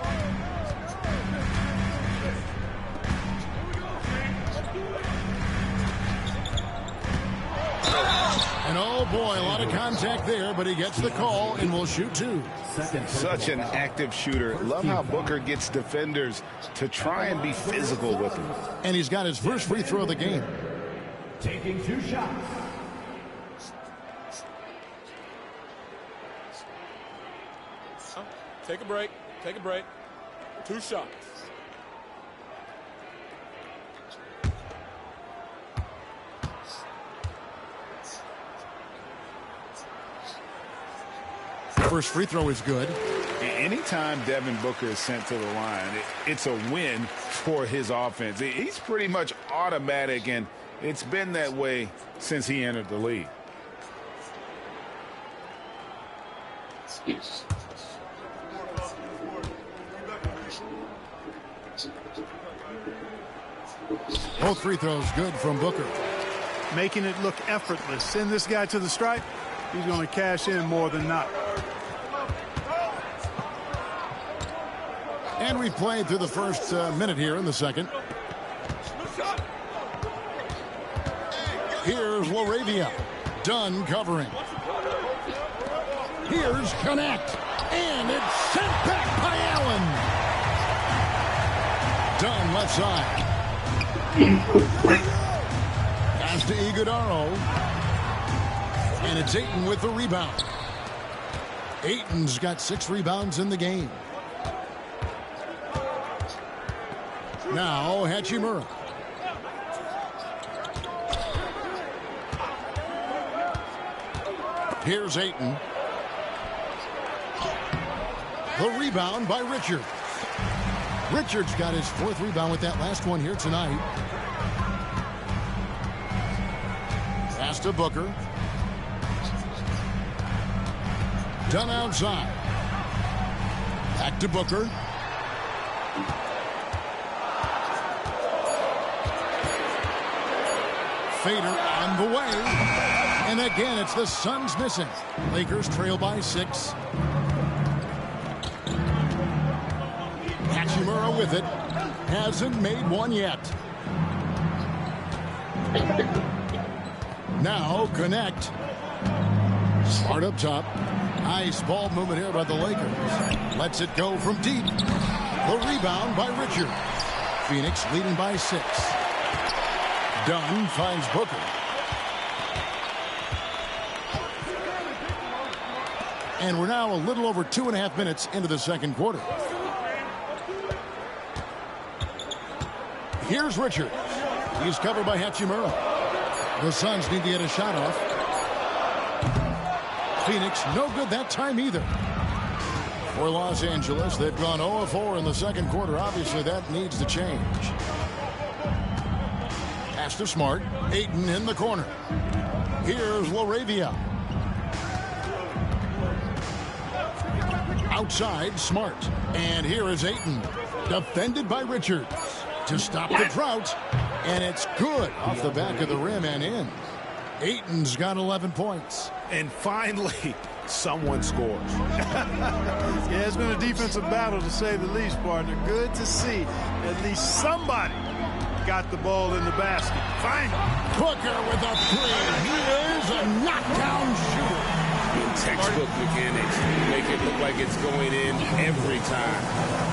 And oh boy, a lot of contact there, but he gets the call and will shoot 2. Such an active shooter. Love how Booker gets defenders to try and be physical with him. And he's got his first free throw of the game. Taking 2 shots. Take a break. Take a break. 2 shots. First free throw is good. Anytime Devin Booker is sent to the line, it's a win for his offense. He's pretty much automatic, and it's been that way since he entered the league. Both free throws good from Booker. Making it look effortless. Send this guy to the stripe. He's going to cash in more than not. And we've played through the first minute here in the second. Here's Laravia. Dunn covering. Here's Connect. And it's sent back by Allen. Dunn left side. Pass to Iguodala. And it's Ayton with the rebound. Ayton's got 6 rebounds in the game. Now Hachimura. Here's Ayton. The rebound by Richards. Richards got his 4th rebound with that last one here tonight. Pass to Booker. Done outside. Back to Booker. Fader on the way. And again, it's the Suns missing. Lakers trail by 6. Hachimura with it. Hasn't made one yet. Now connect. Smart up top. Nice ball movement here by the Lakers. Lets it go from deep. The rebound by Richards. Phoenix leading by 6. Dunn finds Booker. And we're now a little over 2.5 minutes into the second quarter. Here's Richards. He's covered by Hachimura. The Suns need to get a shot off. Phoenix, no good that time either. For Los Angeles, they've gone 0-4 in the second quarter. Obviously, that needs to change. Pass to Smart. Ayton in the corner. Here's LaRavia. Outside, Smart. And here is Ayton. Defended by Richards. To stop the drought. And it's good off the back of the rim and in. Ayton's got 11 points. And finally, someone scores. Yeah, it's been a defensive battle to say the least, partner. Good to see at least somebody got the ball in the basket. Finally. Booker with a 3. He is a knockdown shooter. Textbook mechanics. Make it look like it's going in every time.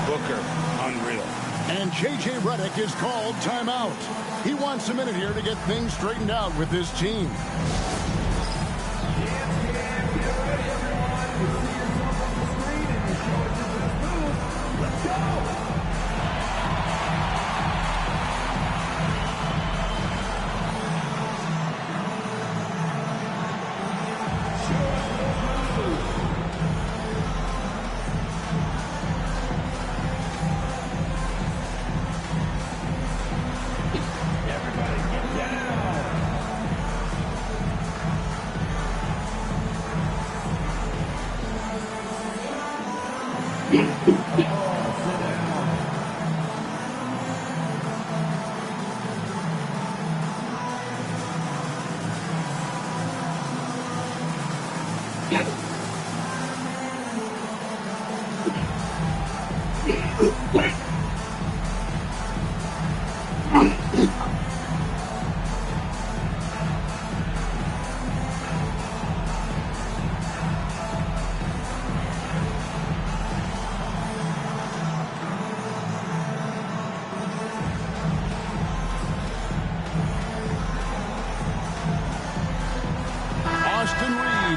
Booker, unreal. And J.J. Redick is called timeout. He wants a minute here to get things straightened out with his team.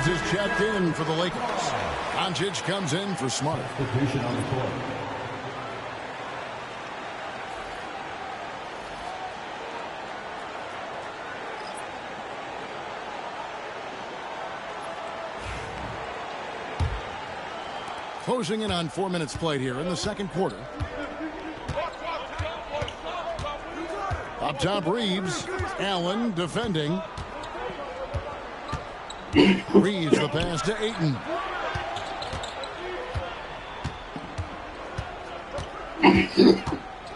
Is checked in for the Lakers. Doncic comes in for Smart. On the court. Closing in on 4 minutes played here in the second quarter. Up top, Reeves. Allen defending. Reeves the pass to Ayton.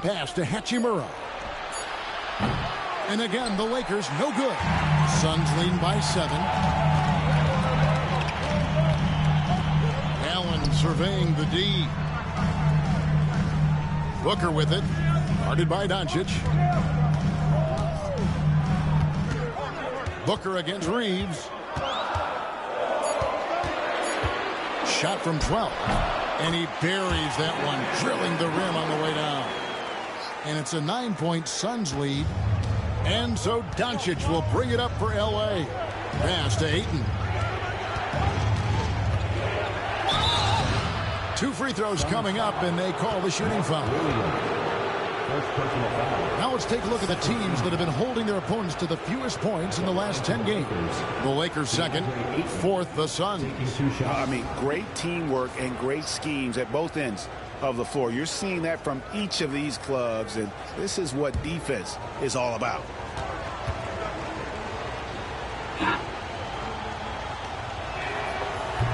Pass to Hachimura. And again, the Lakers no good. Suns leading by 7. Allen surveying the D. Booker with it. Guarded by Doncic. Booker against Reeves. Shot from 12. And he buries that one, drilling the rim on the way down. And it's a 9-point Suns lead. And so Doncic will bring it up for L.A. Pass to Ayton. 2 free throws coming up, and they call the shooting foul. Now let's take a look at the teams that have been holding their opponents to the fewest points in the last 10 games. The Lakers second, fourth the Suns. I mean, great teamwork and great schemes at both ends of the floor. You're seeing that from each of these clubs, and this is what defense is all about.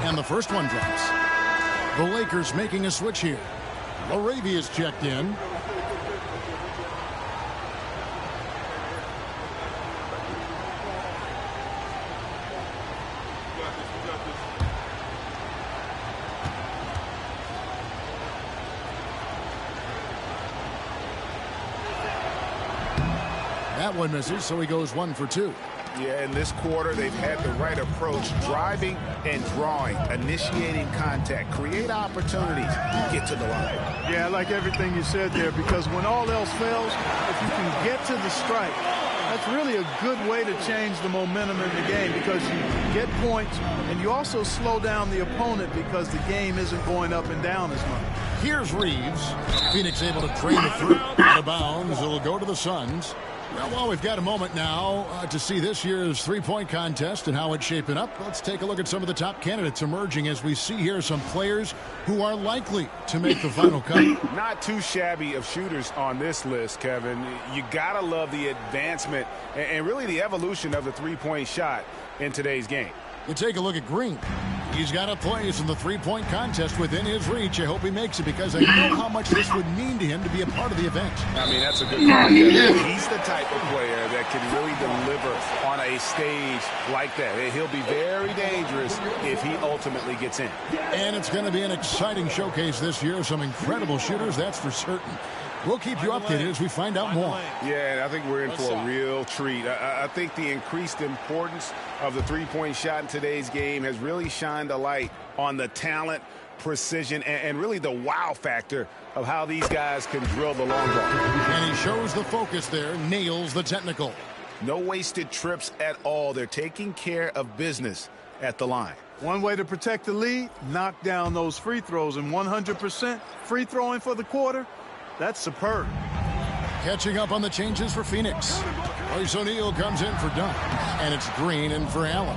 And the first one drops. The Lakers making a switch here. Laravia's checked in. That one misses, so he goes 1 for 2. Yeah, in this quarter, they've had the right approach, driving and drawing, initiating contact, create opportunities, get to the line. Yeah, I like everything you said there, because when all else fails, if you can get to the strike, that's really a good way to change the momentum in the game, because you get points and you also slow down the opponent because the game isn't going up and down as much. Here's Reeves. Phoenix able to train it through. Out of bounds. It'll go to the Suns. Well, we've got a moment now to see this year's three-point contest and how it's shaping up. Let's take a look at some of the top candidates emerging as we see here some players who are likely to make the final cut. Not too shabby of shooters on this list, Kevin. You got to love the advancement and really the evolution of the three-point shot in today's game. You take a look at Green. He's got a place in the three-point contest within his reach. I hope he makes it because I know how much this would mean to him to be a part of the event. I mean, that's a good call. He's the type of player that can really deliver on a stage like that. He'll be very dangerous if he ultimately gets in. And it's going to be an exciting showcase this year. Some incredible shooters, that's for certain. We'll keep you updated as we find out more. Yeah, I think we're in for a real treat. I think the increased importance of the three-point shot in today's game has really shined a light on the talent, precision, and really the wow factor of how these guys can drill the long ball. And he shows the focus there, nails the technical. No wasted trips at all. They're taking care of business at the line. One way to protect the lead, knock down those free throws, and 100% free throwing for the quarter. That's superb. Catching up on the changes for Phoenix. Royce O'Neal comes in for Dunn. And it's Green in for Allen.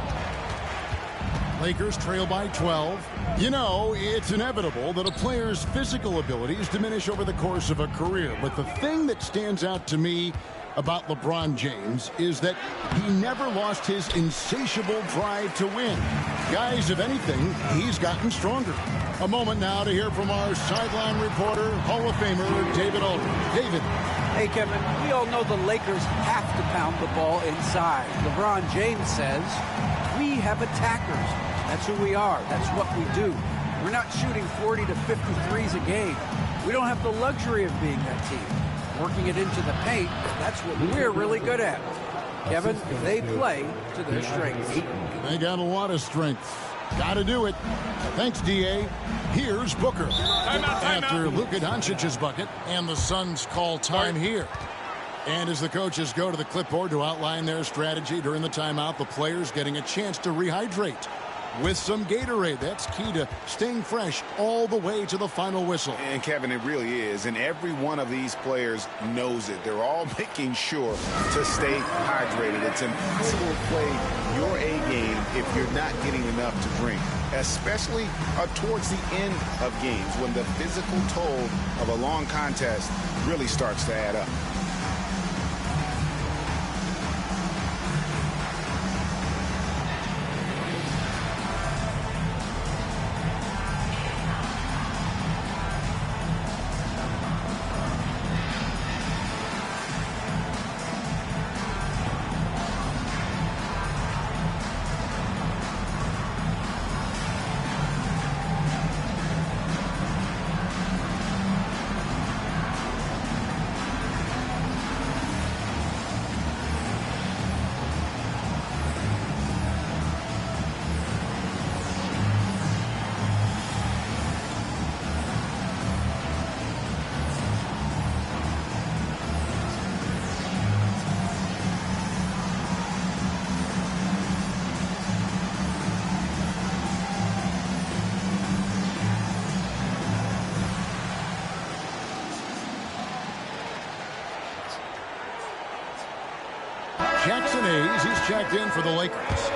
Lakers trail by 12. You know, it's inevitable that a player's physical abilities diminish over the course of a career. But the thing that stands out to me about LeBron James is that he never lost his insatiable drive to win. Guys, if anything, he's gotten stronger. A moment now to hear from our sideline reporter, Hall of Famer David Aldridge. David. Hey, Kevin, we all know the Lakers have to pound the ball inside. LeBron James says, we have attackers. That's who we are. That's what we do. We're not shooting 40 to 53s a game. We don't have the luxury of being that team. Working it into the paint, that's what we're really good at. Kevin, they play to their strengths. They got a lot of strength. Got to do it. Thanks, D.A. Here's Booker. After Luka Doncic's bucket, and the Suns call time here. And as the coaches go to the clipboard to outline their strategy during the timeout, the players getting a chance to rehydrate with some Gatorade. That's key to staying fresh all the way to the final whistle. And, Kevin, it really is. And every one of these players knows it. They're all making sure to stay hydrated. It's impossible to play your A game if you're not getting enough to drink, especially towards the end of games when the physical toll of a long contest really starts to add up. Jackson Hayes. He's checked in for the Lakers.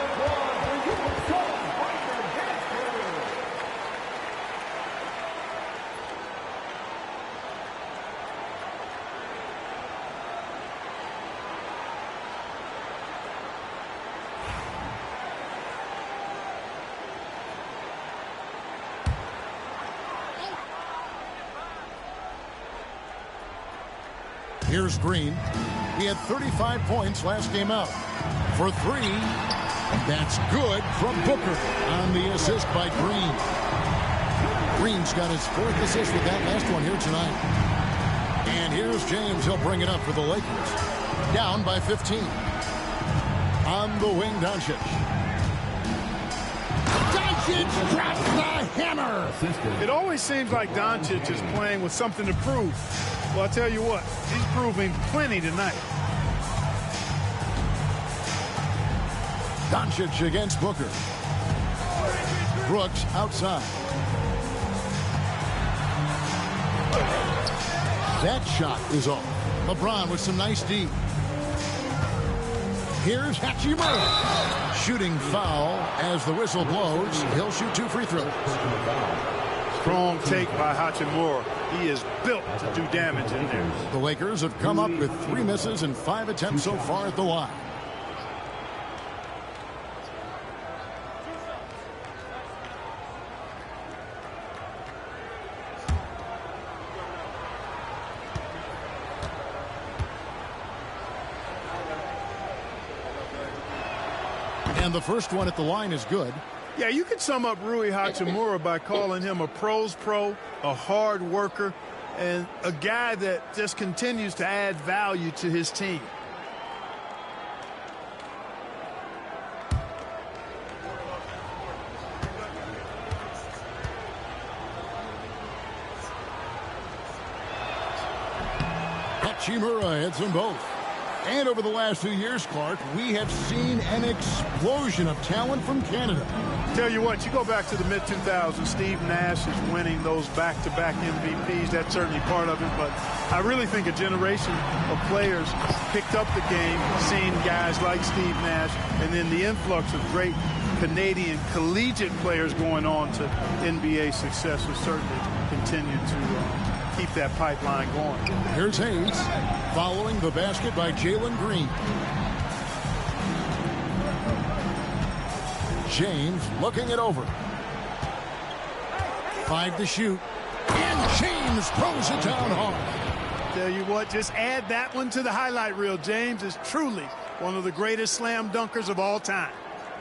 Here's Green. He had 35 points last game out. For three, that's good from Booker on the assist by Green. Green's got his fourth assist with that last one here tonight. And here's James. He'll bring it up for the Lakers. Down by 15. On the wing, Doncic. Doncic drops the hammer. It always seems like Doncic is playing with something to prove. Well, I'll tell you what, he's proving plenty tonight. Doncic against Booker. Brooks outside. That shot is off. LeBron with some nice D. Here's Hachimura. Shooting foul as the whistle blows. He'll shoot 2 free throws. Strong take by Hachimura. He is built to do damage in there. The Lakers have come up with 3 misses and 5 attempts so far at the line. And the first one at the line is good. Yeah, you could sum up Rui Hachimura by calling him a pro's pro, a hard worker, and a guy that just continues to add value to his team. Hachimura hits them both. And over the last few years, Clark, we have seen an explosion of talent from Canada. Tell you what, you go back to the mid-2000s, Steve Nash is winning those back-to-back MVPs. That's certainly part of it, but I really think a generation of players picked up the game, seeing guys like Steve Nash, and then the influx of great Canadian collegiate players going on to NBA success will certainly continue to keep that pipeline going. Here's Hayes following the basket by Jalen Green. James looking it over. 5 to shoot. And James throws it down hard. Tell you what, just add that one to the highlight reel. James is truly one of the greatest slam dunkers of all time.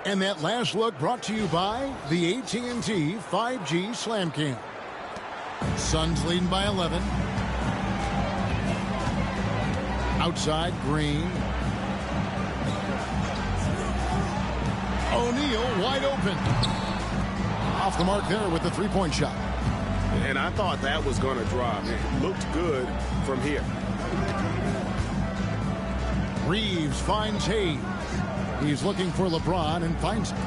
And that last look brought to you by the AT&T 5G Slam Cam. Suns leading by 11. Outside, Green. O'Neal wide open. Off the mark there with the three-point shot. And I thought that was going to drop. It looked good from here. Reeves finds Hayes. He's looking for LeBron and finds him.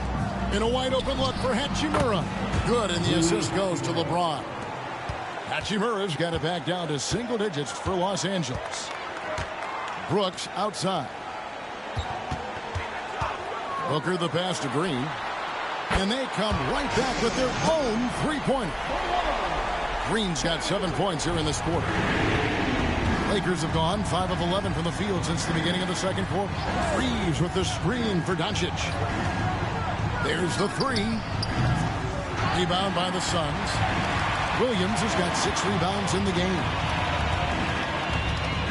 In a wide open look for Hachimura. Good, and the assist goes to LeBron. Hachimura's got it back down to single digits for Los Angeles. Brooks outside. Booker the pass to Green. And they come right back with their own three-pointer. Green's got 7 points here in this quarter. Lakers have gone 5 of 11 from the field since the beginning of the second quarter. Reeves with the screen for Doncic. There's the three. Rebound by the Suns. Williams has got 6 rebounds in the game.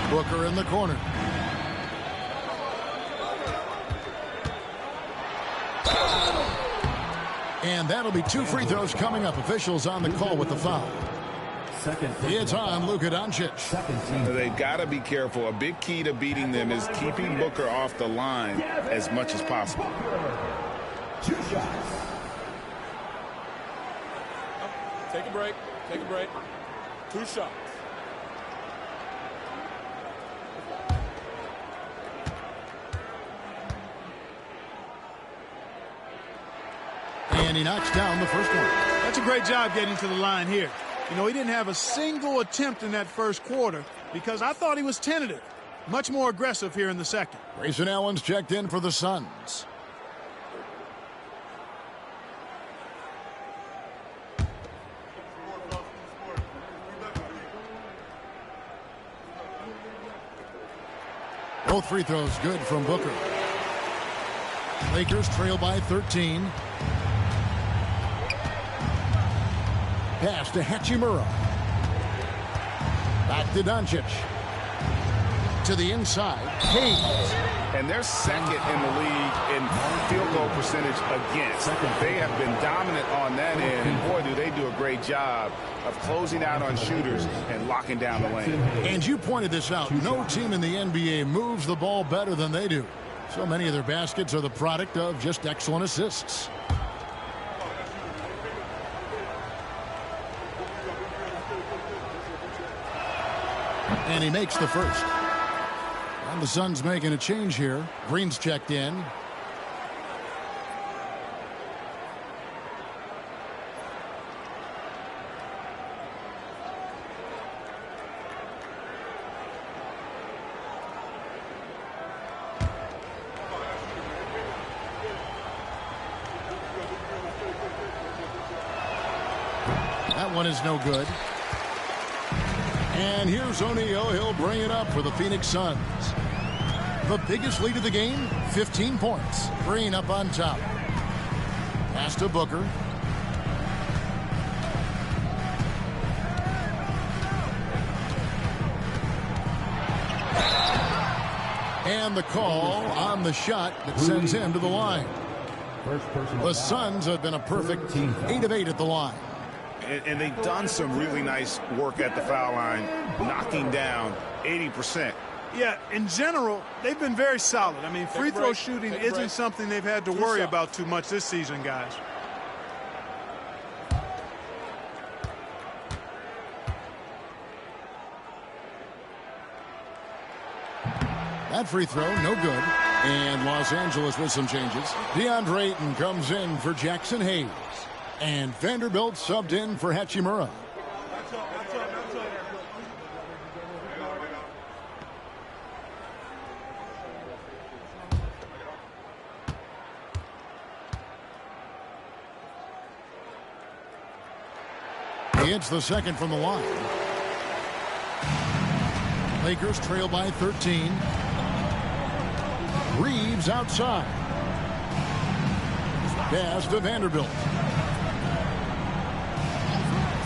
Booker in the corner. And that'll be 2 free throws coming up. Officials on the call with the foul. It's on Luka Doncic. They've got to be careful. A big key to beating them is keeping Booker off the line as much as possible. 2 shots. Take a break. Take a break. 2 shots. And he knocks down the first one. That's a great job getting to the line here. You know, he didn't have a single attempt in that first quarter because I thought he was tentative. much more aggressive here in the second. Grayson Allen's checked in for the Suns. Both free throws good from Booker. Lakers trail by 13. Pass to Hachimura. Back to Doncic. To the inside. Hayes. And they're second in the league in field goal percentage against. They have been dominant on that end. And boy, do they do a great job of closing out on shooters and locking down the lane. And you pointed this out. No team in the NBA moves the ball better than they do. So many of their baskets are the product of just excellent assists. And he makes the first. And the Suns making a change here. Green's checked in. That one is no good. And here's O'Neal. He'll bring it up for the Phoenix Suns. The biggest lead of the game, 15 points. Green up on top. Pass to Booker. And the call on the shot that sends him to the line. The Suns have been a perfect 8 of 8 at the line. And they've done some really nice work at the foul line, knocking down 80%. Yeah, in general, they've been very solid. I mean, free throw shooting isn't something they've had to worry about too much this season, guys. That free throw, no good. And Los Angeles with some changes. DeAndre Ayton comes in for Jackson Hayes. And Vanderbilt subbed in for Hachimura. He hits the second from the line. Lakers trail by 13. Reeves outside. Pass to Vanderbilt.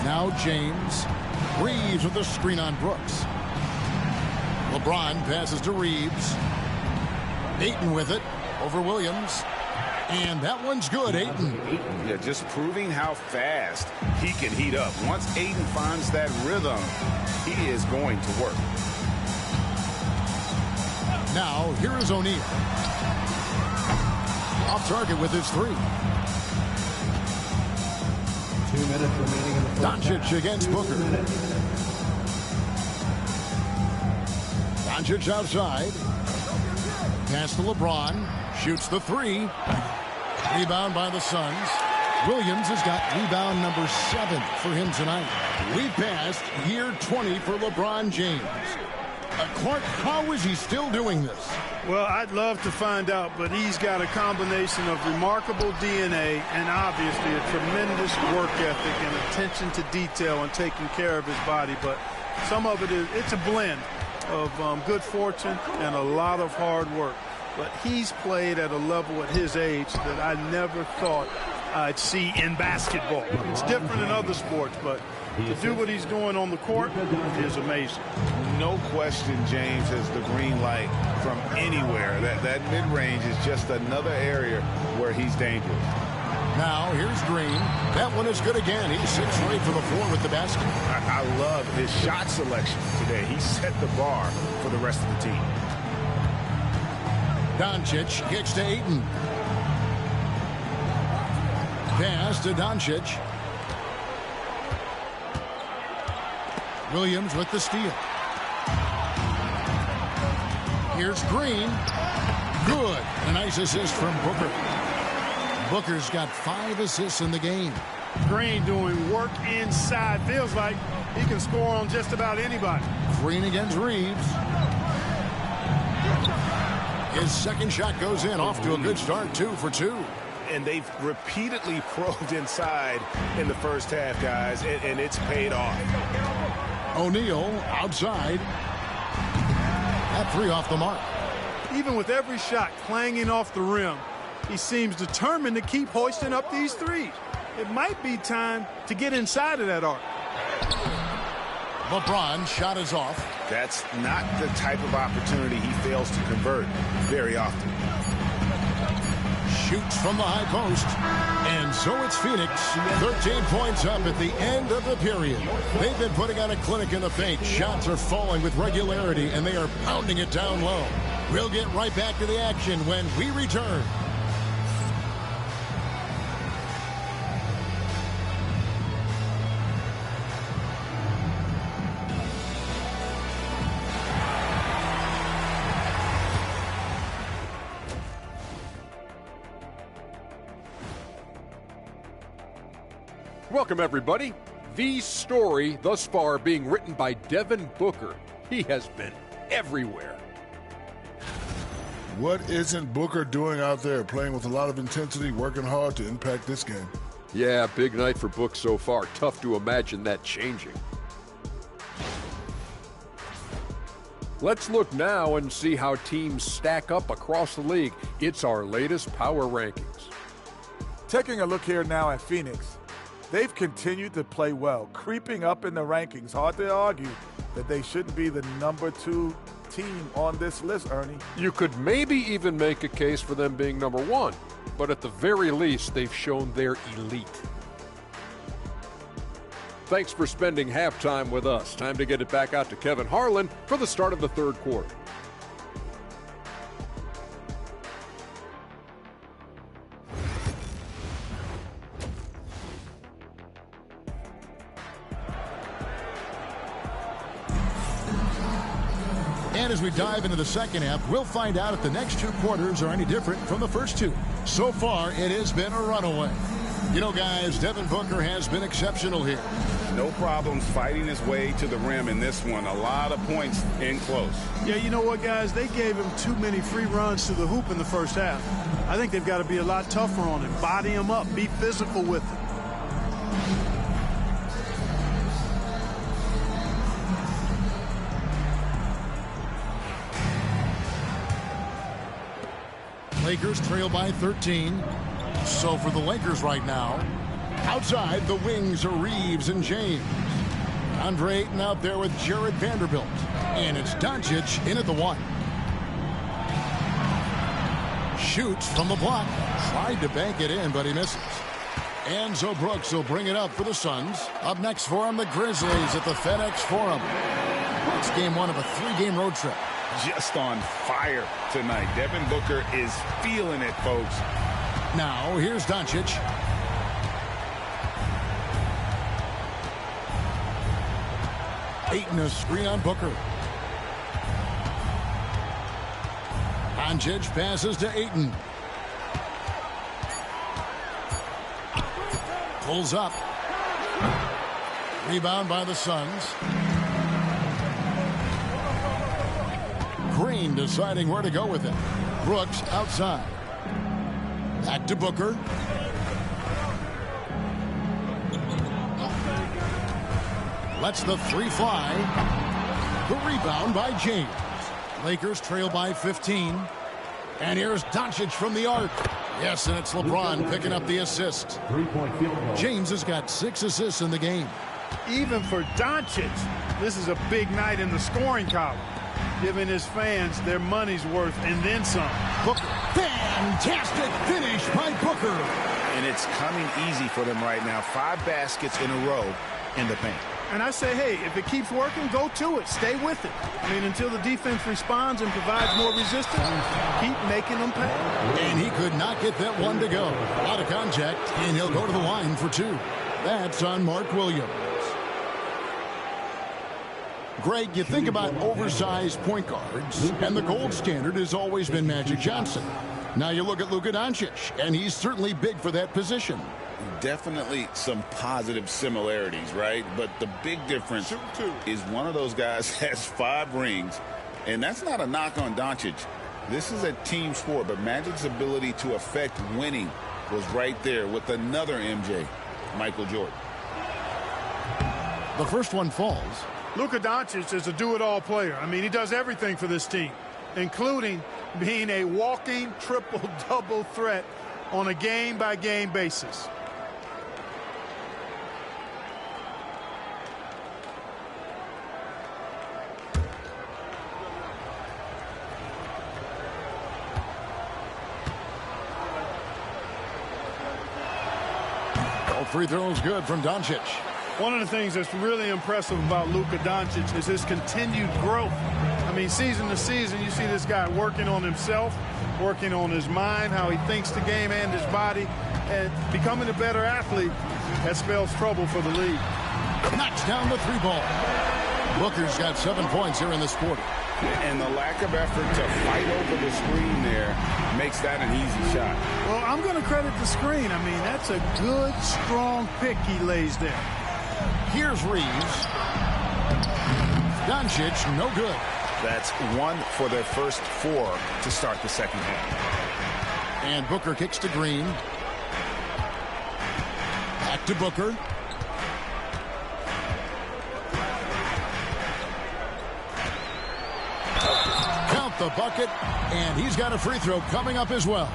Now James. Reeves with the screen on Brooks. LeBron passes to Reeves. Ayton with it over Williams. And that one's good, Ayton. Yeah, just proving how fast he can heat up. Once Ayton finds that rhythm, he is going to work. Now, here is O'Neal. Off target with his three. 2 minutes remaining in the first Doncic against Booker. Doncic outside. Pass to LeBron. Shoots the three. Rebound by the Suns. Williams has got rebound number 7 for him tonight. We passed year 20 for LeBron James. Clark, how is he still doing this? Well, I'd love to find out, but he's got a combination of remarkable DNA and obviously a tremendous work ethic and attention to detail and taking care of his body. But some of it's a blend of good fortune and a lot of hard work. But he's played at a level at his age that I never thought I'd see in basketball. It's different in other sports, but to do what he's doing on the court is amazing. No question James has the green light from anywhere. That mid-range is just another area where he's dangerous. Now, here's Green. That one is good again. He's 6 straight for the floor with the basket. I love his shot selection today. He set the bar for the rest of the team. Doncic kicks to Ayton. Pass to Doncic. Williams with the steal. Here's Green. Good. A nice assist from Booker. Booker's got 5 assists in the game. Green doing work inside. Feels like he can score on just about anybody. Green against Reeves. His second shot goes in, off to a good start, 2 for 2. And they've repeatedly probed inside in the first half, guys, and it's paid off. O'Neal outside. That 3 off the mark. Even with every shot clanging off the rim, he seems determined to keep hoisting up these threes. It might be time to get inside of that arc. LeBron shot is off. That's not the type of opportunity he fails to convert very often. Shoots from the high post. And so it's Phoenix. 13 points up at the end of the period. They've been putting on a clinic in the paint. Shots are falling with regularity, and they are pounding it down low. We'll get right back to the action when we return. Welcome, everybody. The story thus far being written by Devin Booker. He has been everywhere. What isn't Booker doing out there? Playing with a lot of intensity, working hard to impact this game. Yeah, big night for Book so far. Tough to imagine that changing. Let's look now and see how teams stack up across the league. It's our latest power rankings. Taking a look here now at Phoenix. They've continued to play well, creeping up in the rankings. Hard to argue that they shouldn't be the number 2 team on this list, Ernie. You could maybe even make a case for them being number 1, but at the very least, they've shown they're elite. Thanks for spending halftime with us. Time to get it back out to Kevin Harlan for the start of the third quarter. And as we dive into the second half, we'll find out if the next 2 quarters are any different from the first 2. So far, it has been a runaway. You know, guys, Devin Booker has been exceptional here. No problems fighting his way to the rim in this one. A lot of points in close. Yeah, you know what, guys? They gave him too many free runs to the hoop in the first half. I think they've got to be a lot tougher on him. Body him up. Be physical with him. Lakers trail by 13. So for the Lakers right now, outside the wings are Reeves and James. Andre Ayton out there with Jared Vanderbilt. And it's Doncic in at the 1. Shoots from the block. Tried to bank it in, but he misses. Enzo Brooks will bring it up for the Suns. Up next for him, the Grizzlies at the FedEx Forum. It's game 1 of a 3-game road trip. Just on fire tonight. Devin Booker is feeling it, folks. Now, here's Doncic. Ayton a screen on Booker. Doncic passes to Ayton. Pulls up. Rebound by the Suns. Green deciding where to go with it. Brooks outside. Back to Booker. Lets the 3 fly. The rebound by James. Lakers trail by 15. And here's Doncic from the arc. Yes, and it's LeBron picking up the assist. James has got 6 assists in the game. Even for Doncic, this is a big night in the scoring column, giving his fans their money's worth and then some. Booker. Fantastic finish by Booker. And it's coming easy for them right now. 5 baskets in a row in the paint. And I say, hey, if it keeps working, go to it. Stay with it. I mean, until the defense responds and provides more resistance, keep making them pay. And he could not get that one to go. Out of contact, and he'll go to the line for 2. That's on Mark Williams. Greg, you think about oversized point guards, and the gold standard has always been Magic Johnson. Now you look at Luka Doncic, and he's certainly big for that position. Definitely some positive similarities, right? But the big difference is one of those guys has 5 rings, and that's not a knock on Doncic. This is a team sport, but Magic's ability to affect winning was right there with another MJ, Michael Jordan. The first one falls. Luka Doncic is a do-it-all player. I mean, he does everything for this team, including being a walking triple-double threat on a game-by-game basis. All free throws good from Doncic. One of the things that's really impressive about Luka Doncic is his continued growth. I mean, season to season, you see this guy working on himself, working on his mind, how he thinks the game and his body, and becoming a better athlete. That spells trouble for the league. Knocks down the three ball. Booker's got 7 points here in this quarter. And the lack of effort to fight over the screen there makes that an easy shot. Well, I'm going to credit the screen. I mean, that's a good, strong pick he lays there. Here's Reeves. Doncic, no good. That's 1 for their first 4 to start the second half. And Booker kicks to Green. Back to Booker. Count the bucket, and he's got a free throw coming up as well.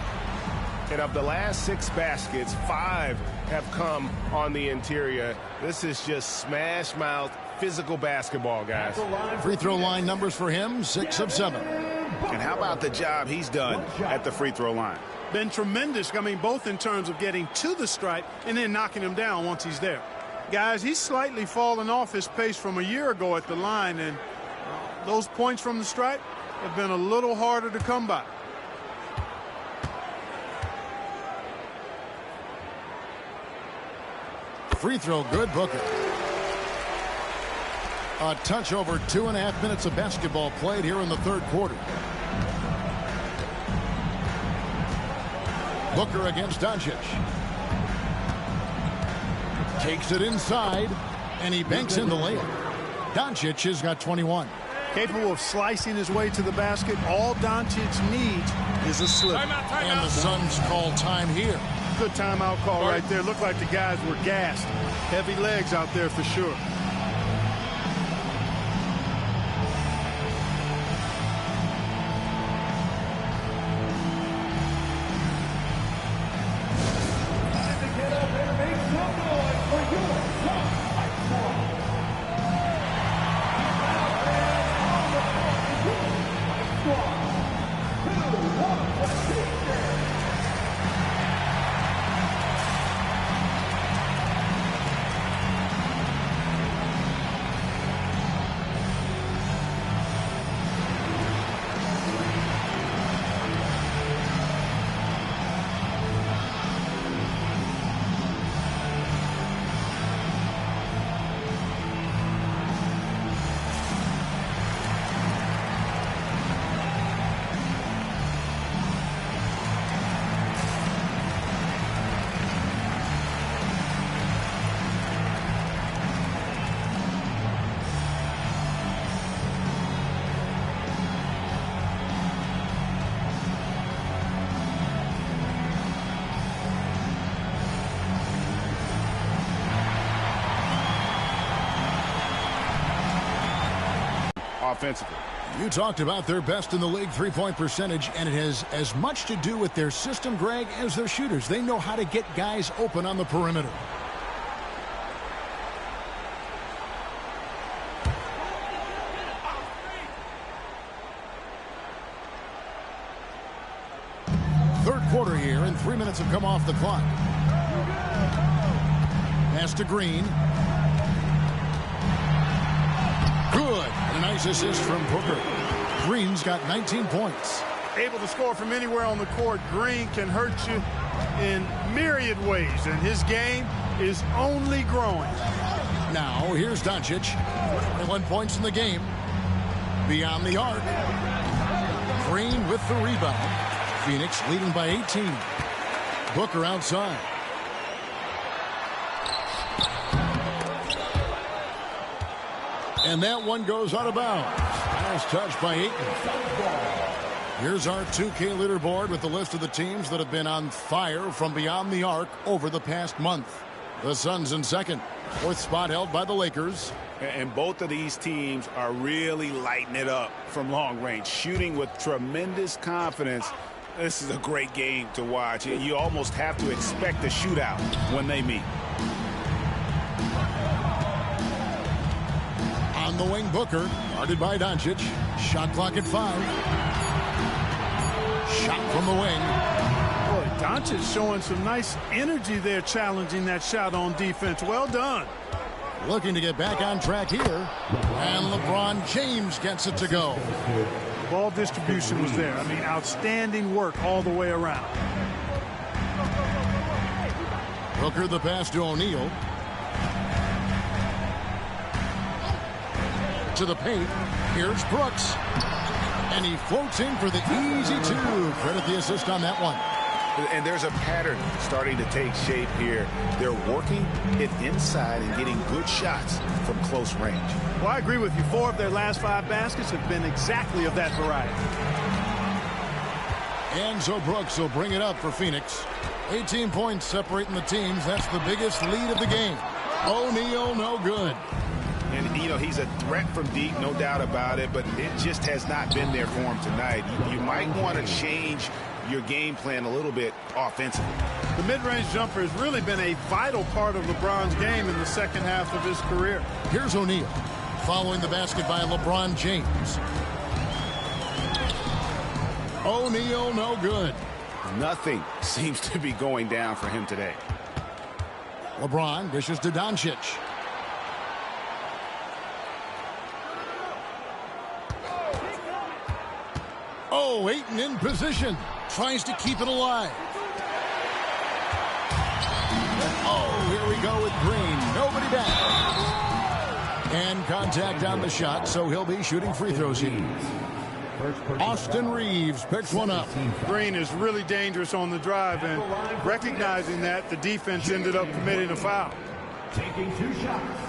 And of the last 6 baskets, 5 have come on the interior. This is just smash mouth physical basketball, guys. Free throw line numbers for him, 6 of 7. And how about the job he's done at the free throw line? Been tremendous. I mean, both in terms of getting to the stripe and then knocking him down once he's there. Guys, he's slightly fallen off his pace from a year ago at the line, and those points from the stripe have been a little harder to come by. Free throw good, Booker. A touch over 2.5 minutes of basketball played here in the third quarter. Booker against Doncic. Takes it inside, and he banks in the layup. Doncic has got 21. Capable of slicing his way to the basket. All Doncic needs is a slip. And the Suns call time here. Good timeout call right there. Looked like the guys were gassed. Heavy legs out there for sure. Offensively. You talked about their best in the league three-point percentage, and it has as much to do with their system, Greg, as their shooters. They know how to get guys open on the perimeter. Third quarter here, and 3 minutes have come off the clock. Pass to Green. Good. And a nice assist from Booker. Green's got 19 points. Able to score from anywhere on the court. Green can hurt you in myriad ways, and his game is only growing. Now, here's Doncic. 21 points in the game. Beyond the arc. Green with the rebound. Phoenix leading by 18. Booker outside. And that one goes out of bounds. Last touch by Ayton. Here's our 2K leaderboard with the list of the teams that have been on fire from beyond the arc over the past month. The Suns in second. Fourth spot held by the Lakers. And both of these teams are really lighting it up from long range, shooting with tremendous confidence. This is a great game to watch. You almost have to expect a shootout when they meet. On the wing, Booker, guarded by Doncic. Shot clock at 5. Shot from the wing. Boy, Doncic showing some nice energy there, challenging that shot on defense. Well done. Looking to get back on track here. And LeBron James gets it to go. Ball distribution was there. I mean, outstanding work all the way around. Booker the pass to O'Neal. To the paint. Here's Brooks. And he floats in for the easy two. Credit the assist on that one. And there's a pattern starting to take shape here. They're working it inside and getting good shots from close range. Well, I agree with you. 4 of their last 5 baskets have been exactly of that variety. And so Brooks will bring it up for Phoenix. 18 points separating the teams. That's the biggest lead of the game. O'Neal, no good. And, you know, he's a threat from deep, no doubt about it, but it just has not been there for him tonight. You might want to change your game plan a little bit offensively. The mid-range jumper has really been a vital part of LeBron's game in the second half of his career. Here's O'Neal following the basket by LeBron James. O'Neal, no good. Nothing seems to be going down for him today. LeBron dishes to Doncic. Oh, Ayton in position. Tries to keep it alive. Oh, here we go with Green. Nobody back. And contact on the shot, so he'll be shooting free throws here. Austin Reeves picks one up. Green is really dangerous on the drive, and recognizing that, the defense ended up committing a foul. Taking 2 shots.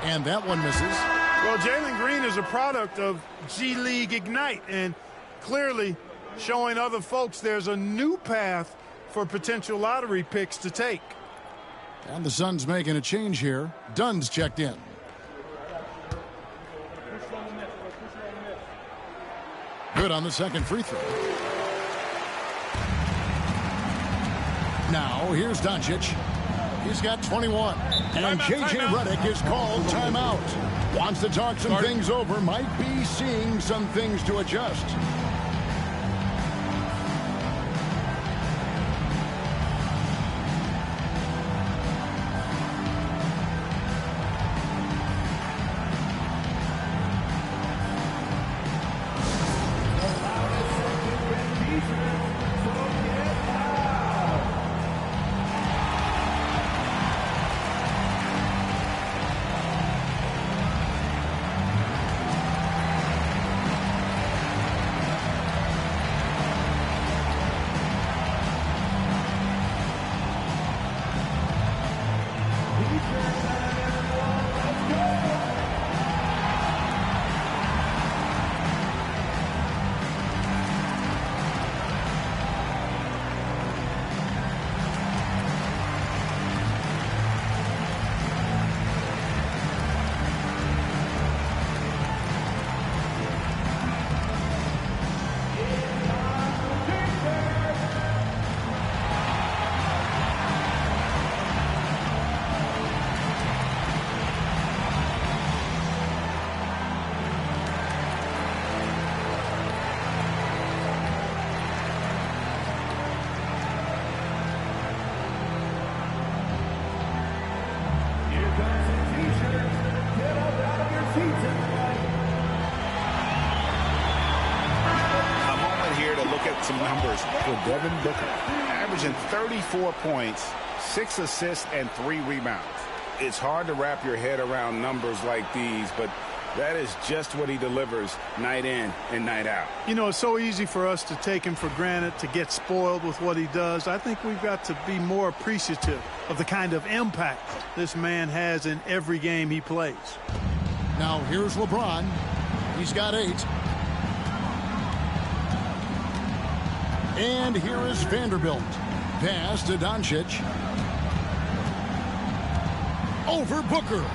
And that one misses. Well, Jalen Green is a product of G League Ignite, and clearly showing other folks there's a new path for potential lottery picks to take. And the Suns making a change here. Dunn's checked in. Good on the second free throw. Now here's Doncic. He's got 21. And J.J. Redick is called timeout. Wants to talk some things over. Might be seeing some things to adjust. Some numbers for Devin Booker. Averaging 34 points, 6 assists, and 3 rebounds. It's hard to wrap your head around numbers like these, but That is just what he delivers night in and night out. You know, it's so easy for us to take him for granted, to get spoiled with what he does. I think we've got to be more appreciative of the kind of impact this man has in every game he plays. Now here's LeBron. He's got 8. And here is Vanderbilt. Pass to Doncic. Over Booker.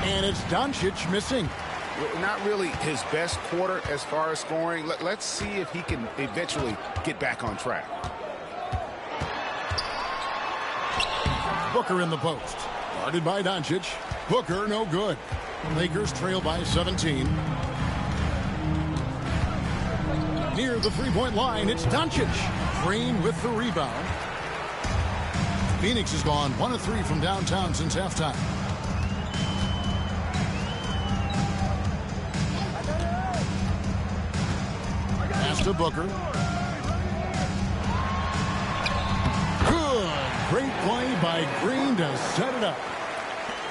And it's Doncic missing. Not really his best quarter as far as scoring. Let's see if he can eventually get back on track. Booker in the post. Guarded by Doncic. Booker no good. Lakers trail by 17. Near the three-point line, it's Doncic. Green with the rebound. Phoenix has gone 1 of 3 from downtown since halftime. Pass to Booker. Good. Great play by Green to set it up.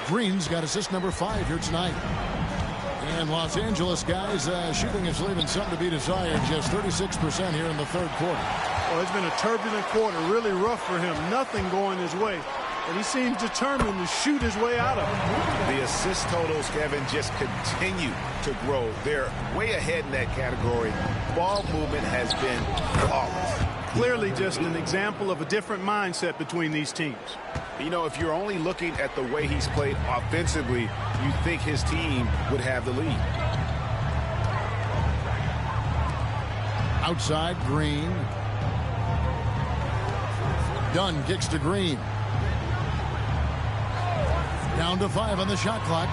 Green's got assist number 5 here tonight. And Los Angeles guys, shooting is leaving something to be desired. Just 36% here in the third quarter. Well, it's been a turbulent quarter, really rough for him. Nothing going his way. But he seems determined to shoot his way out of it. The assist totals, Kevin, just continue to grow. They're way ahead in that category. Ball movement has been flawless. Clearly just an example of a different mindset between these teams. You know, if you're only looking at the way he's played offensively, you think his team would have the lead. Outside, Green. Dunn kicks to Green. Down to 5 on the shot clock.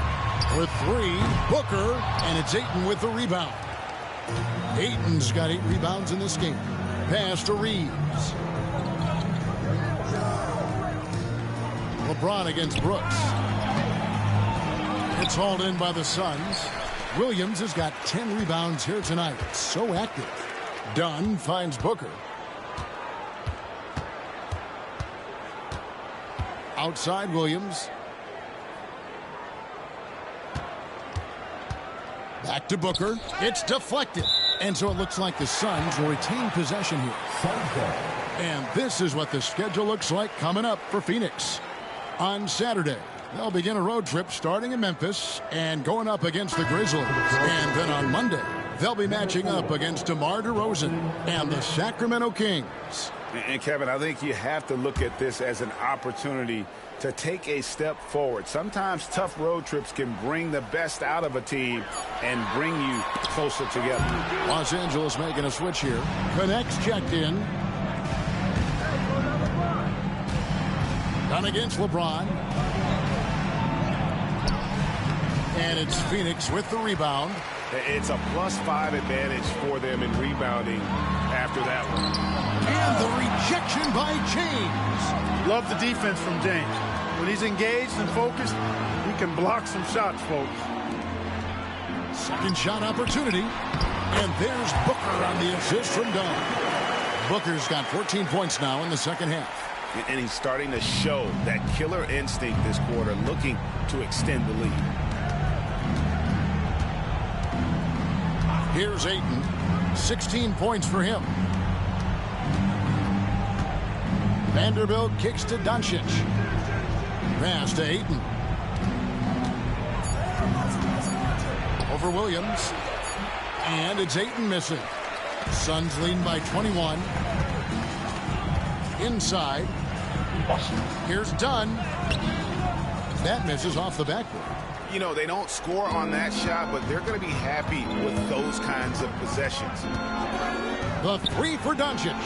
With 3, Booker, and it's Ayton with the rebound. Ayton's got 8 rebounds in this game. Pass to Reeves. LeBron against Brooks. It's hauled in by the Suns. Williams has got 10 rebounds here tonight. So active. Dunn finds Booker. Outside Williams. Back to Booker. It's deflected. And so it looks like the Suns will retain possession here. And this is what the schedule looks like coming up for Phoenix. On Saturday, they'll begin a road trip starting in Memphis and going up against the Grizzlies. And then on Monday, they'll be matching up against DeMar DeRozan and the Sacramento Kings. And Kevin, I think you have to look at this as an opportunity to take a step forward. Sometimes tough road trips can bring the best out of a team and bring you closer together. Los Angeles making a switch here. Connects checked in. Done against LeBron. And it's Phoenix with the rebound. It's a +5 advantage for them in rebounding after that one. And the rejection by James. Love the defense from James. When he's engaged and focused, he can block some shots, folks. Second shot opportunity. And there's Booker on the assist from Dunn. Booker's got 14 points now in the second half. And he's starting to show that killer instinct this quarter, looking to extend the lead. Here's Ayton. 16 points for him. Vanderbilt kicks to Doncic. Pass to Ayton. Over Williams. And it's Ayton missing. Suns leading by 21. Inside. Here's Dunn. That misses off the backboard. You know, they don't score on that shot, but they're going to be happy with those kinds of possessions. The 3 for Doncic.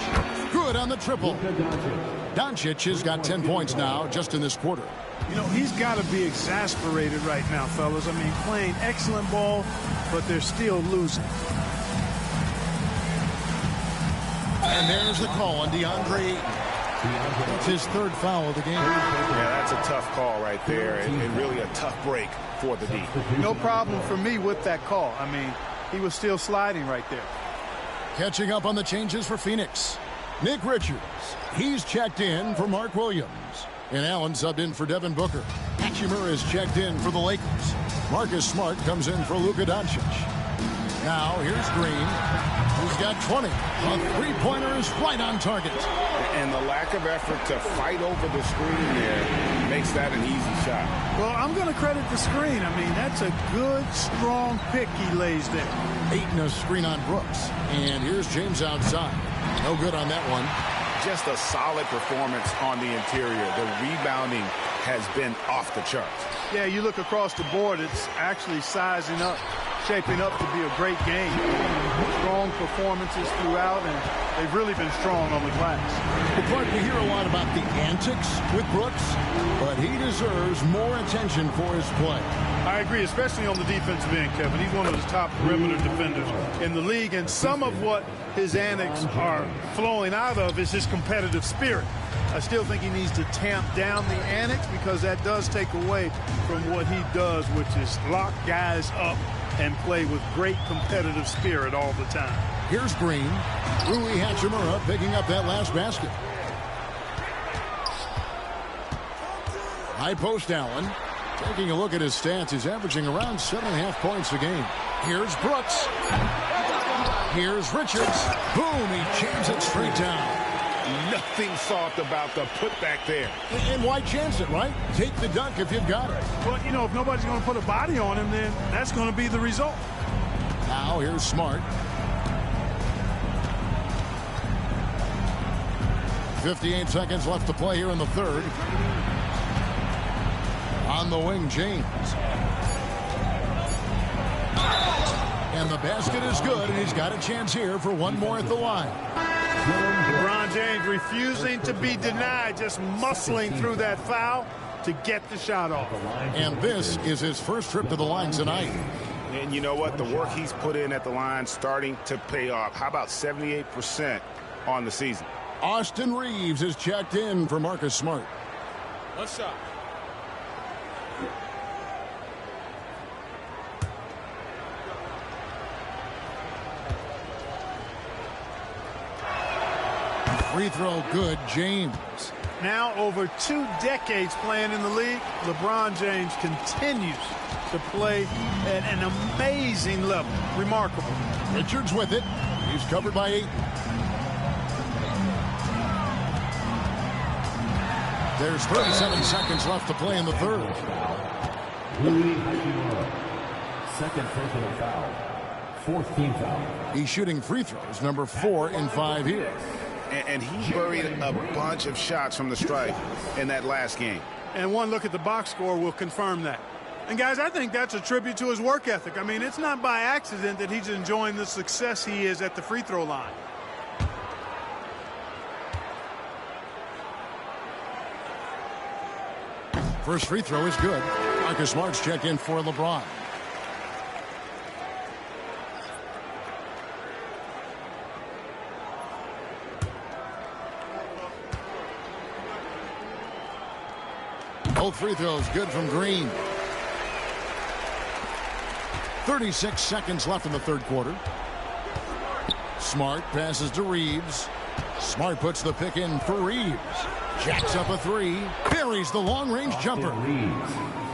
Good on the triple. Doncic has got 10 points now just in this quarter. You know, he's got to be exasperated right now, fellas. I mean, playing excellent ball, but they're still losing. And there's the call on DeAndre Ayton. That's his 3rd foul of the game. Yeah, that's a tough call right there, and really a tough break for the D. No problem for me with that call. I mean, he was still sliding right there. Catching up on the changes for Phoenix. Nick Richards. He's checked in for Mark Williams. And Allen subbed in for Devin Booker. Hachimura is checked in for the Lakers. Marcus Smart comes in for Luka Doncic. Now here's Green, who's got 20. A three-pointer is right on target. And the lack of effort to fight over the screen there makes that an easy shot. Well, I'm going to credit the screen. I mean, that's a good, strong pick he lays there. Ayton a screen on Brooks. And here's James outside. No good on that one. Just a solid performance on the interior. The rebounding has been off the charts. Yeah, you look across the board, it's actually sizing up, shaping up to be a great game. Strong performances throughout, and they've really been strong on the glass. Well, Clark, we hear a lot about the antics with Brooks, but he deserves more attention for his play. I agree, especially on the defensive end, Kevin. He's one of the top perimeter defenders in the league, and some of what his antics are flowing out of is his competitive spirit. I still think he needs to tamp down the antics because that does take away from what he does, which is lock guys up and play with great competitive spirit all the time. Here's Green. Rui Hachimura picking up that last basket. High post Allen. Taking a look at his stats, he's averaging around 7.5 points a game. Here's Brooks. Here's Richards. Boom, he jams it straight down. Nothing soft about the putback there. And why chance it, right? Take the dunk if you've got it. Well, you know, if nobody's going to put a body on him, then that's going to be the result. Now here's Smart. 58 seconds left to play here in the third. On the wing, James. And the basket is good, and he's got a chance here for one more at the line. LeBron James refusing to be denied, just muscling through that foul to get the shot off. And this is his first trip to the line tonight. And you know what? The work he's put in at the line starting to pay off. How about 78% on the season? Austin Reeves is checked in for Marcus Smart. One shot. Free throw good, James. Now over 2 decades playing in the league, LeBron James continues to play at an amazing level. Remarkable. Richards with it. He's covered by 8. There's 37 seconds left to play in the third. Second personal foul. 4th team foul. He's shooting free throws, number 4 in 5 here. And he buried a bunch of shots from the stripe in that last game. And one look at the box score will confirm that. And guys, I think that's a tribute to his work ethic. I mean, it's not by accident that he's enjoying the success he is at the free throw line. First free throw is good. Marcus Smart's checked in for LeBron. Both free throws good from Green. 36 seconds left in the third quarter. Smart passes to Reeves. Smart puts the pick in for Reeves. Jacks up a 3. Buries the long-range jumper.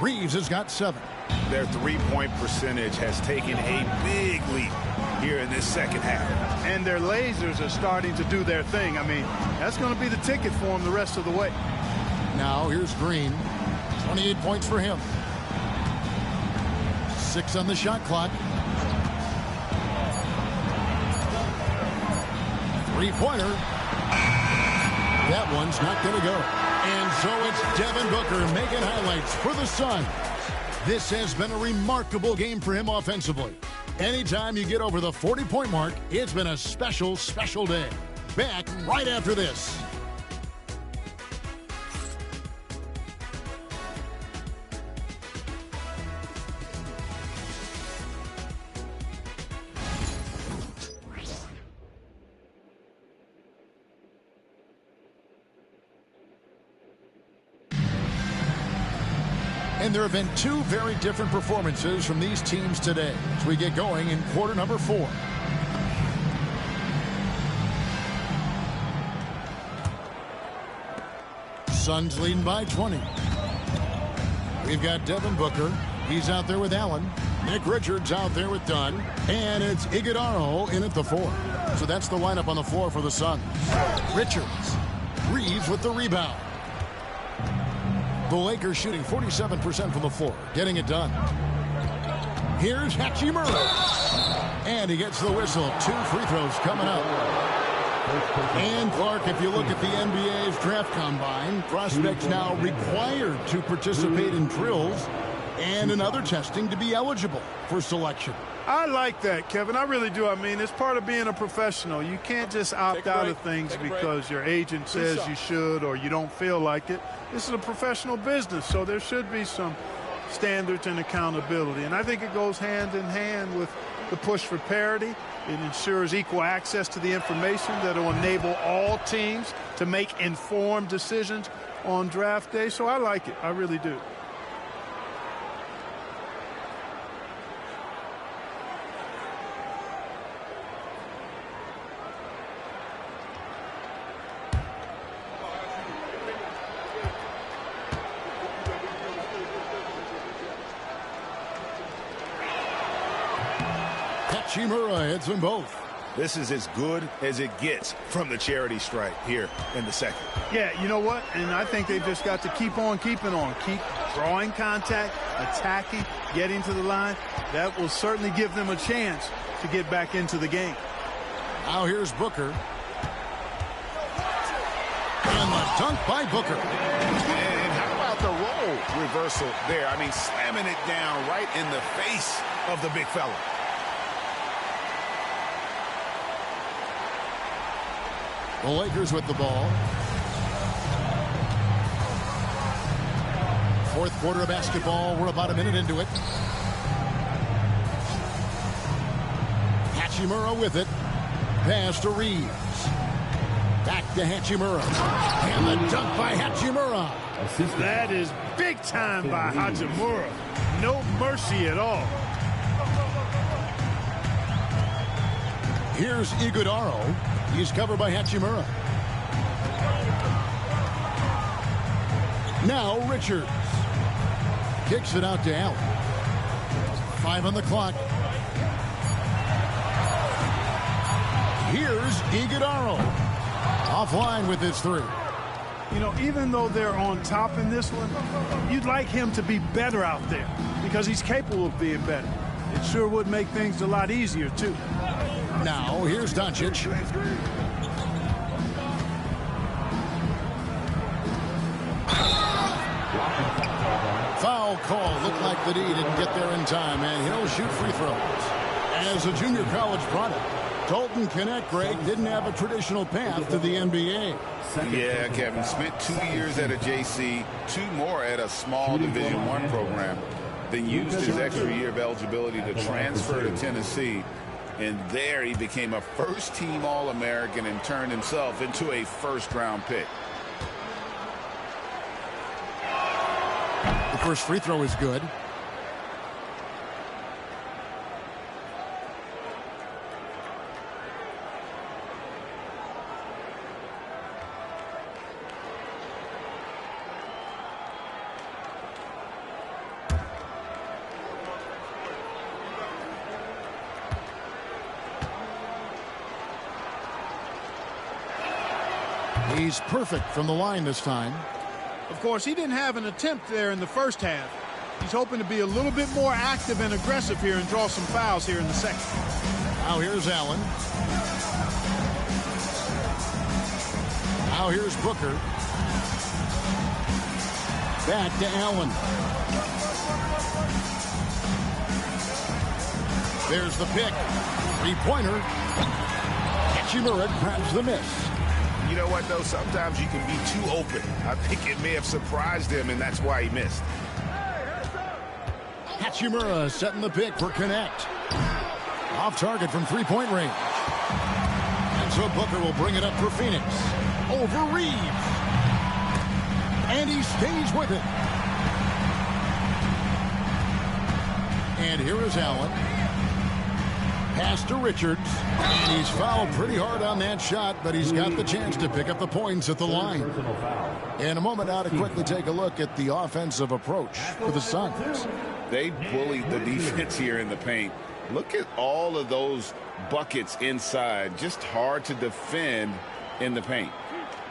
Reeves has got 7. Their three-point percentage has taken a big leap here in this second half. And their lasers are starting to do their thing. I mean, that's going to be the ticket for them the rest of the way. Now here's Green. 28 points for him. 6 on the shot clock. 3-pointer. That one's not going to go. And so it's Devin Booker making highlights for the Suns. This has been a remarkable game for him offensively. Anytime you get over the 40-point mark, it's been a special, special day. Back right after this. And there have been 2 very different performances from these teams today as we get going in quarter number 4. Suns leading by 20. We've got Devin Booker. He's out there with Allen. Nick Richards out there with Dunn. And it's Iguodala in at the 4. So that's the lineup on the floor for the Suns. Richards. Reeves with the rebound. The Lakers shooting 47% from the floor. Getting it done. Here's Hachimura. And he gets the whistle. 2 free throws coming up. And Clark, if you look at the NBA's draft combine, prospects now required to participate in drills and in other testing to be eligible for selection. I like that, Kevin. I really do. I mean, it's part of being a professional. You can't just opt out of things because your agent says you should or you don't feel like it. This is a professional business, so there should be some standards and accountability. And I think it goes hand in hand with the push for parity. It ensures equal access to the information that will enable all teams to make informed decisions on draft day. So I like it. I really do. Hachimura hits them both. This is as good as it gets from the charity stripe here in the second. Yeah, you know what? And I think they've just got to keep on keeping on. Keep drawing contact, attacking, getting to the line. That will certainly give them a chance to get back into the game. Now here's Booker. And the dunk by Booker. And how about the role reversal there? I mean, slamming it down right in the face of the big fella. The Lakers with the ball. Fourth quarter of basketball. We're about a minute into it. Hachimura with it. Pass to Reeves. Back to Hachimura. And the dunk by Hachimura. That is big time by Hachimura. No mercy at all. Here's Iguodala. He's covered by Hachimura. Now Richards. Kicks it out to Allen. 5 on the clock. Here's Iguodala. Offline with his 3. You know, even though they're on top in this one, you'd like him to be better out there because he's capable of being better. It sure would make things a lot easier, too. Now, here's Doncic. Foul call. Looked like the D didn't get there in time, and he'll shoot free throws. As a junior college product, Dalton Knecht, Greg, didn't have a traditional path to the NBA. Yeah, Kevin. Spent 2 years at a JC, 2 more at a small Division I program. Then used his extra year of eligibility to transfer to Tennessee. And there he became a first-team All-American and turned himself into a first-round pick. The first free throw is good. He's perfect from the line this time. Of course, he didn't have an attempt there in the first half. He's hoping to be a little bit more active and aggressive here and draw some fouls here in the second. Now here's Allen. Now here's Booker. Back to Allen. There's the pick. 3-pointer. Hachimura grabs the miss. You know what, though? Sometimes you can be too open. I think it may have surprised him, and that's why he missed. Hachimura setting the pick for Knecht. Off target from 3-point range. And so Booker will bring it up for Phoenix. Over Reeves. And he stays with it. And here is Allen. Pass to Richards. And he's fouled pretty hard on that shot, but he's got the chance to pick up the points at the line. In a moment now to quickly take a look at the offensive approach for the Suns. They bullied the defense here in the paint. Look at all of those buckets inside. Just hard to defend in the paint.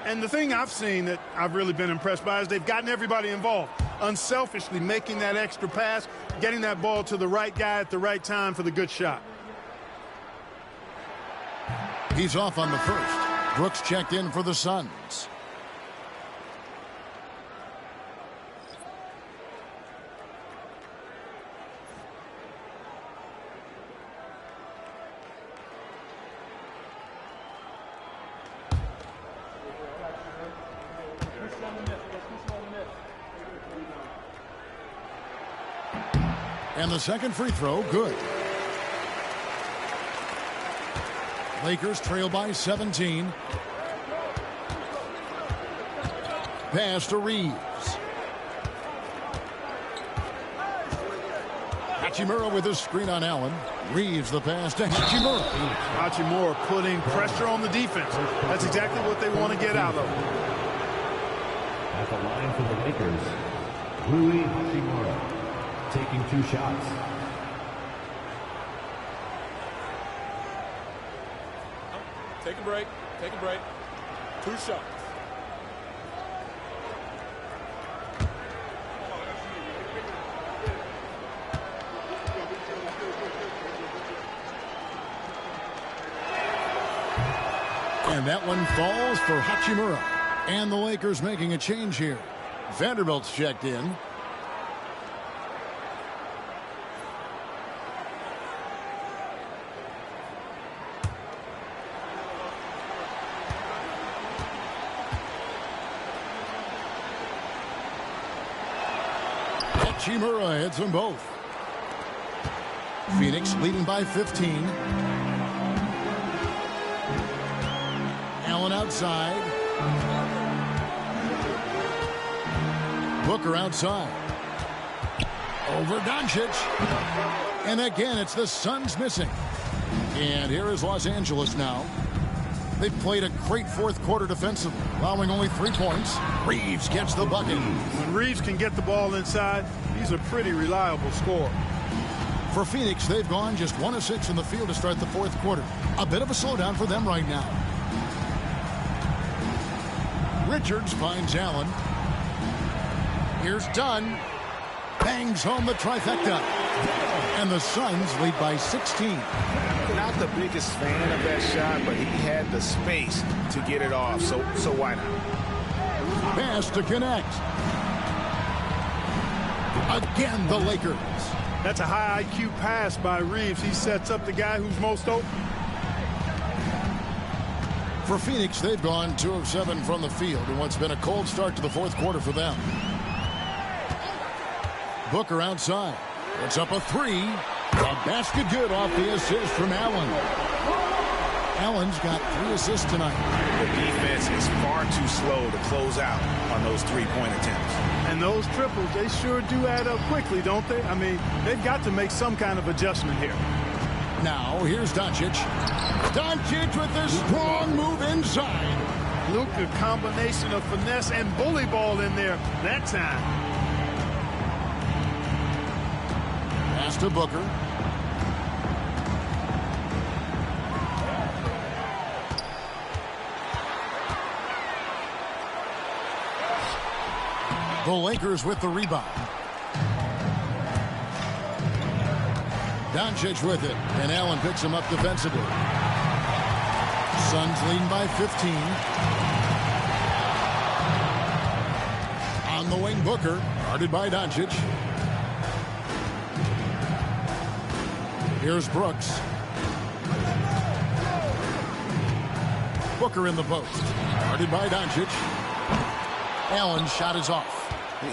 And the thing I've seen that I've really been impressed by is they've gotten everybody involved. Unselfishly making that extra pass, getting that ball to the right guy at the right time for the good shot. He's off on the first. Brooks checked in for the Suns. And the second free throw, good. Lakers trail by 17. Pass to Reeves. Hachimura with his screen on Allen. Reeves the pass to Hachimura. Hachimura putting pressure on the defense. That's exactly what they want to get out of. At the line for the Lakers, Rui Hachimura taking 2 shots. Take a break. Take a break. 2 shots. And that one falls for Hachimura. And the Lakers making a change here. Vanderbilt's checked in. Hachimura hits them both. Phoenix leading by 15. Allen outside. Booker outside. Over Doncic. And again, it's the Suns missing. And here is Los Angeles now. They've played a great fourth quarter defensively, allowing only 3 points. Reeves gets the bucket. When Reeves can get the ball inside, he's a pretty reliable scorer. For Phoenix, they've gone just 1 of 6 in the field to start the fourth quarter. A bit of a slowdown for them right now. Richards finds Allen. Here's Dunn. Bangs home the trifecta. And the Suns lead by 16. Not the biggest fan of that shot, but he had the space to get it off, so why not? Pass to connect. Again, the Lakers. That's a high IQ pass by Reeves. He sets up the guy who's most open. For Phoenix, they've gone 2 of 7 from the field in what's been a cold start to the fourth quarter for them. Booker outside. It's up a 3. A basket good off the assist from Allen. Allen's got 3 assists tonight. The defense is far too slow to close out on those 3-point attempts. And those triples, they sure do add up quickly, don't they? I mean, they've got to make some kind of adjustment here. Now, here's Doncic. Doncic with a strong move inside. Luka, combination of finesse and bully ball in there that time. Pass to Booker. The Lakers with the rebound. Doncic with it, and Allen picks him up defensively. Suns leading by 15. On the wing, Booker, guarded by Doncic. Here's Brooks. Booker in the post, guarded by Doncic. Allen's shot is off.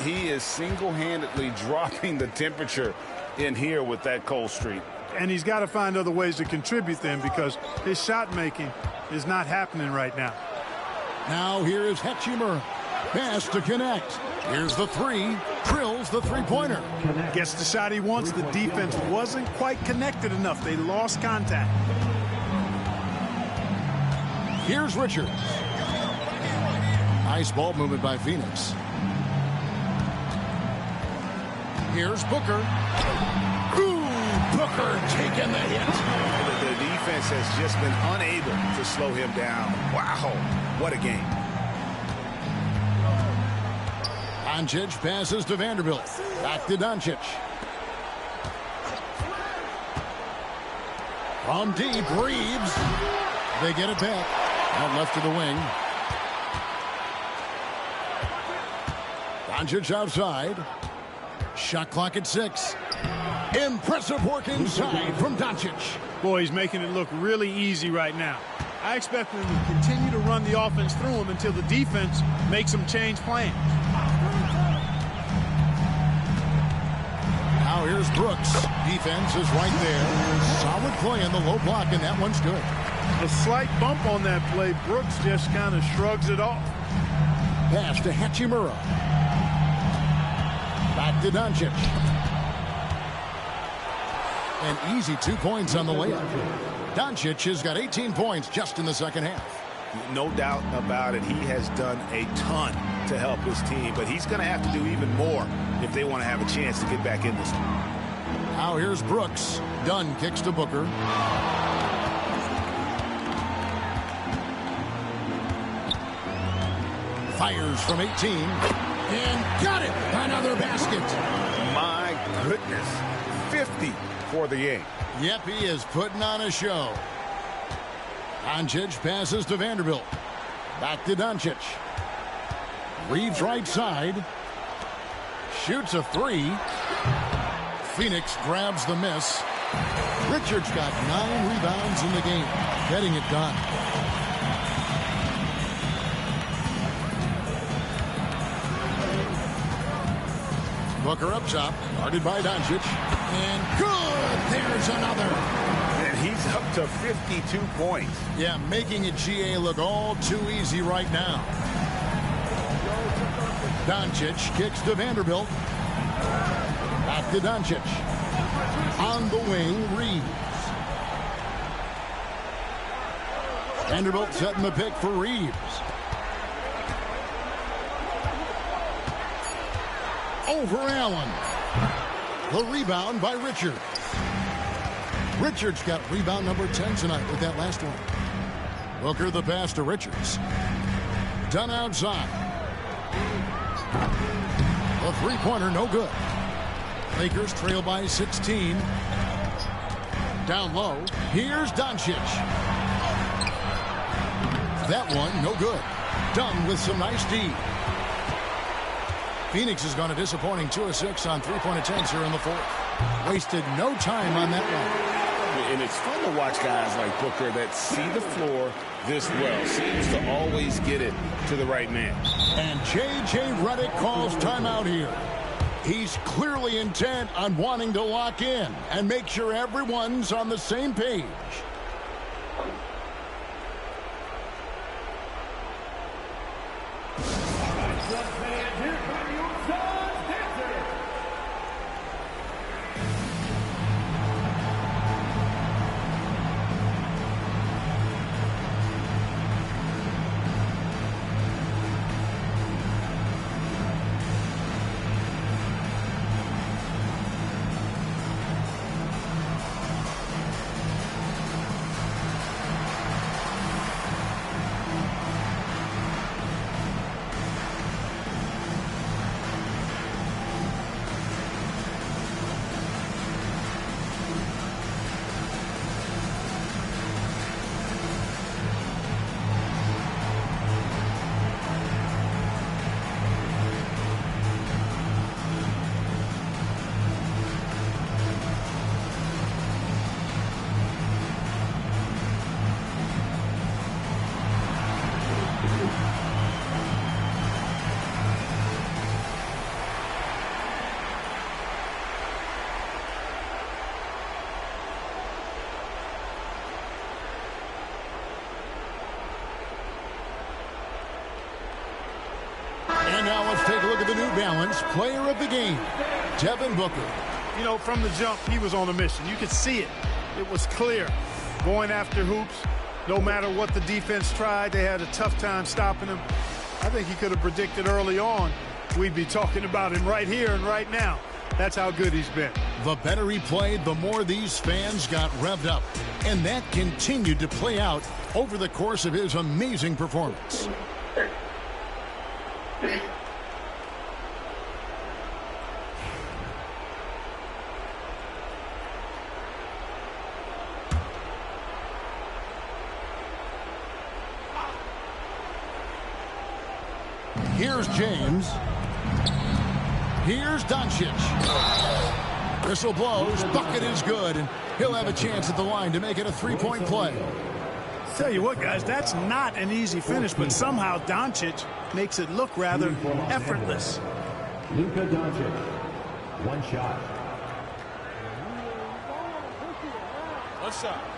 He is single-handedly dropping the temperature in here with that cold streak. And he's got to find other ways to contribute then, because his shot making is not happening right now. Now here is Hachimura. Pass to connect. Here's the three. Drills the three-pointer. Gets the shot he wants. The defense wasn't quite connected enough. They lost contact. Here's Richards. Nice ball movement by Phoenix. Here's Booker. Ooh, Booker taking the hit. The defense has just been unable to slow him down. Wow, what a game. Doncic passes to Vanderbilt. Back to Doncic. From deep, Reeves. They get it back. Out left to the wing. Doncic outside. Shot clock at 6. Impressive work inside from Doncic. Boy, he's making it look really easy right now. I expect them to continue to run the offense through him until the defense makes them change plans. Now here's Brooks. Defense is right there. Solid play in the low block, and that one's good. A slight bump on that play. Brooks just kind of shrugs it off. Pass to Hachimura. Back to Doncic. An easy 2 points on the layup. Doncic has got 18 points just in the second half. No doubt about it. He has done a ton to help his team, but he's going to have to do even more if they want to have a chance to get back in this one. Now here's Brooks. Dunn kicks to Booker. Fires from 18. And got it. Another basket. My goodness. 50 for the game. Yep, he is putting on a show. Doncic passes to Vanderbilt. Back to Doncic. Reeves right side. Shoots a 3. Phoenix grabs the miss. Richards got 9 rebounds in the game, getting it done. Booker up top, guarded by Doncic. And good! There's another. And he's up to 52 points. Yeah, making it GA look all too easy right now. Doncic kicks to Vanderbilt. Back to Doncic. On the wing, Reeves. Vanderbilt setting the pick for Reeves. Over Allen. The rebound by Richards. Richards got rebound number 10 tonight with that last one. Booker the pass to Richards. Done outside. The three-pointer no good. Lakers trail by 16. Down low. Here's Doncic. That one no good. Done with some nice D. Phoenix has gone a disappointing 2 of 6 on three-point attempts here in the fourth. Wasted no time on that one. And it's fun to watch guys like Booker that see the floor this well. Seems to always get it to the right man. And J.J. Redick calls timeout here. He's clearly intent on wanting to lock in and make sure everyone's on the same page. Let's take a look at the New Balance player of the game, Devin Booker. You know, from the jump, he was on a mission. You could see it. It was clear. Going after hoops, no matter what the defense tried, they had a tough time stopping him. I think he could have predicted early on we'd be talking about him right here and right now. That's how good he's been. The better he played, the more these fans got revved up. And that continued to play out over the course of his amazing performance. Here's James. Here's Doncic. Whistle blows. Bucket is good. And he'll have a chance at the line to make it a three-point play. Tell you what, guys, that's not an easy finish, but somehow Doncic makes it look rather effortless. Luka Doncic, one shot. One shot.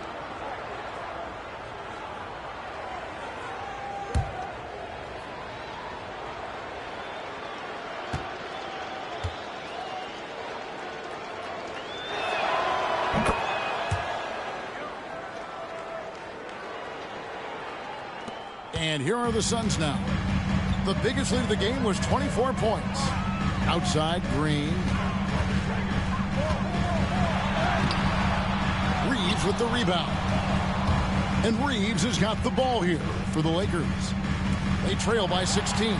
And here are the Suns now. The biggest lead of the game was 24 points. Outside, Green. Reeves with the rebound. And Reeves has got the ball here for the Lakers. They trail by 16.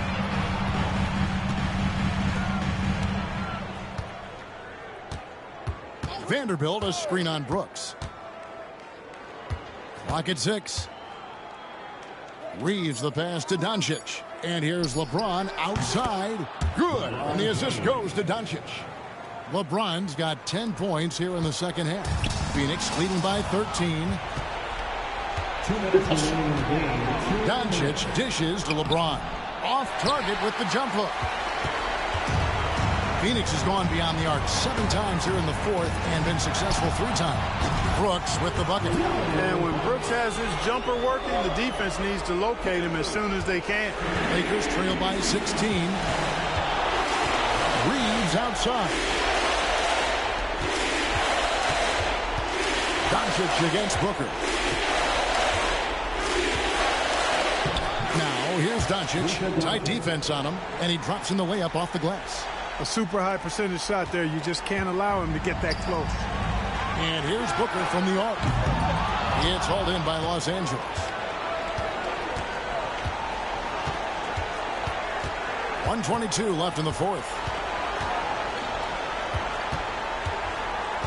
Vanderbilt, a screen on Brooks. Clock at 6. Reeves the pass to Doncic. And here's LeBron outside. Good. And the assist goes to Doncic. LeBron's got 10 points here in the second half. Phoenix leading by 13. 2 minutes remaining in the game. Doncic dishes to LeBron. Off target with the jump hook. Phoenix has gone beyond the arc 7 times here in the fourth and been successful 3 times. Brooks with the bucket. And when Brooks has his jumper working, the defense needs to locate him as soon as they can. Lakers trail by 16. Reeves outside. Doncic against Booker. Now here's Doncic. Tight defense on him, and he drops in the layup off the glass. A super high percentage shot there. You just can't allow him to get that close. And here's Booker from the arc. It's hauled in by Los Angeles. .122 left in the fourth.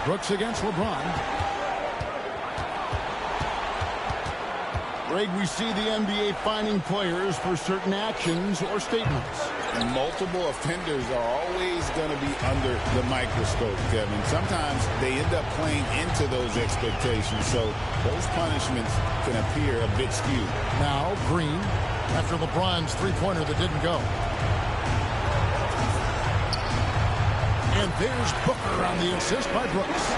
Brooks against LeBron. Greg, we see the NBA fining players for certain actions or statements. And multiple offenders are always going to be under the microscope, Kevin. Sometimes they end up playing into those expectations, so those punishments can appear a bit skewed. Now, Green, after LeBron's three-pointer that didn't go. And there's Booker on the assist by Brooks.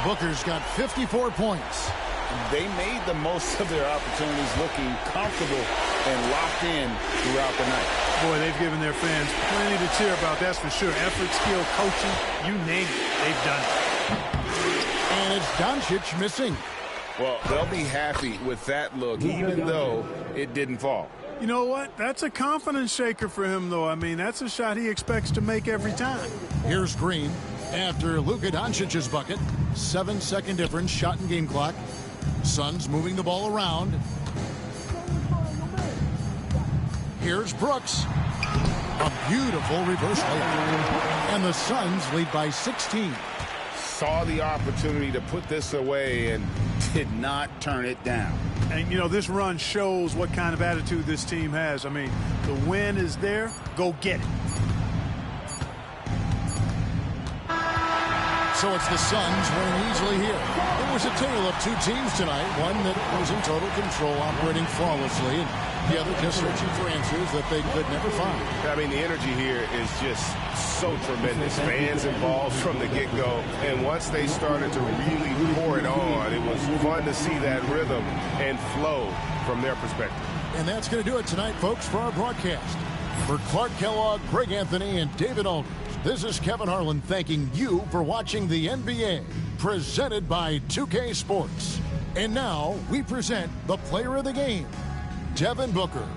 Booker's got 54 points. They made the most of their opportunities, looking comfortable and locked in throughout the night. Boy, they've given their fans plenty to cheer about, that's for sure. Effort, skill, coaching, you name it, they've done it. And it's Doncic missing. Well, they'll be happy with that look, even though it didn't fall. You know what? That's a confidence shaker for him, though. I mean, that's a shot he expects to make every time. Here's Green after Luka Doncic's bucket. 7-second difference, shot and game clock. Suns moving the ball around. Here's Brooks. A beautiful reverse layup. And the Suns lead by 16. Saw the opportunity to put this away and did not turn it down. And, you know, this run shows what kind of attitude this team has. I mean, the win is there. Go get it. So it's the Suns winning easily here. It was a tale of 2 teams tonight. One that was in total control, operating flawlessly, and the other just searching for answers that they could never find. I mean, the energy here is just so tremendous. Fans involved from the get-go. And once they started to really pour it on, it was fun to see that rhythm and flow from their perspective. And that's going to do it tonight, folks, for our broadcast. For Clark Kellogg, Greg Anthony, and David Aldridge, this is Kevin Harlan thanking you for watching the NBA, presented by 2K Sports. And now, we present the player of the game, Devin Booker.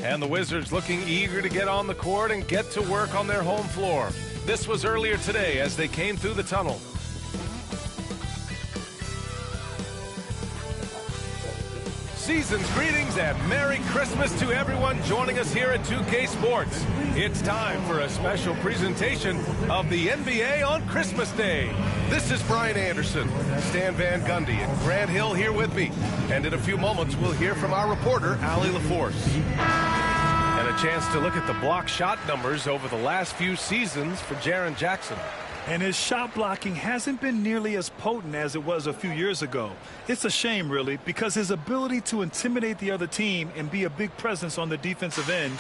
And the Wizards looking eager to get on the court and get to work on their home floor. This was earlier today as they came through the tunnel. Season's greetings and Merry Christmas to everyone joining us here at 2K Sports. It's time for a special presentation of the NBA on Christmas Day. This is Brian Anderson, Stan Van Gundy, and Grant Hill here with me. And in a few moments, we'll hear from our reporter, Allie LaForce. And a chance to look at the block shot numbers over the last few seasons for Jaren Jackson. And his shot blocking hasn't been nearly as potent as it was a few years ago. It's a shame, really, because his ability to intimidate the other team and be a big presence on the defensive end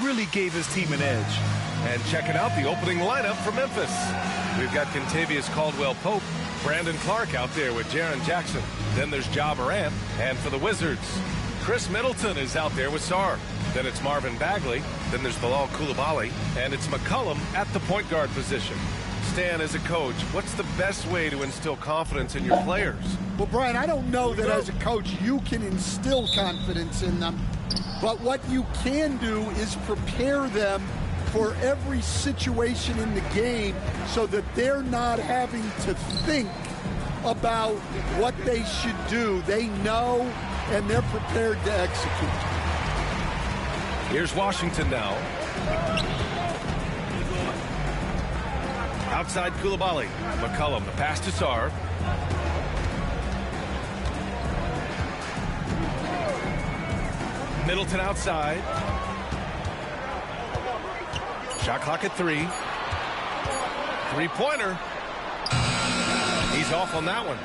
really gave his team an edge. And checking out the opening lineup for Memphis. We've got Kentavious Caldwell-Pope, Brandon Clark out there with Jaren Jackson. Then there's Ja Morant. And for the Wizards, Chris Middleton is out there with Sarr. Then it's Marvin Bagley. Then there's Bilal Coulibaly. And it's McCollum at the point guard position. Stan, as a coach, what's the best way to instill confidence in your players? Well, Brian, I don't know that as a coach you can instill confidence in them, but what you can do is prepare them for every situation in the game so that they're not having to think about what they should do. They know, and they're prepared to execute. Here's Washington now. Outside Coulibaly. McCollum, the pass to Sarr. Middleton outside. Shot clock at 3. Three-pointer. He's off on that one.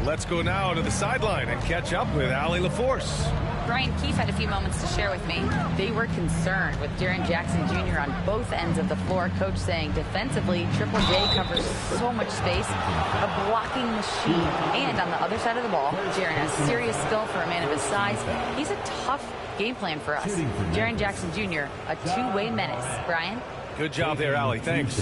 Let's go now to the sideline and catch up with Allie LaForce. Brian Keefe had a few moments to share with me. They were concerned with Jaren Jackson Jr. on both ends of the floor. Coach saying defensively, Triple J covers so much space, a blocking machine. And on the other side of the ball, Jaren has serious skill for a man of his size. He's a tough game plan for us. Jaren Jackson Jr., a two-way menace. Brian? Good job there, Allie. Thanks.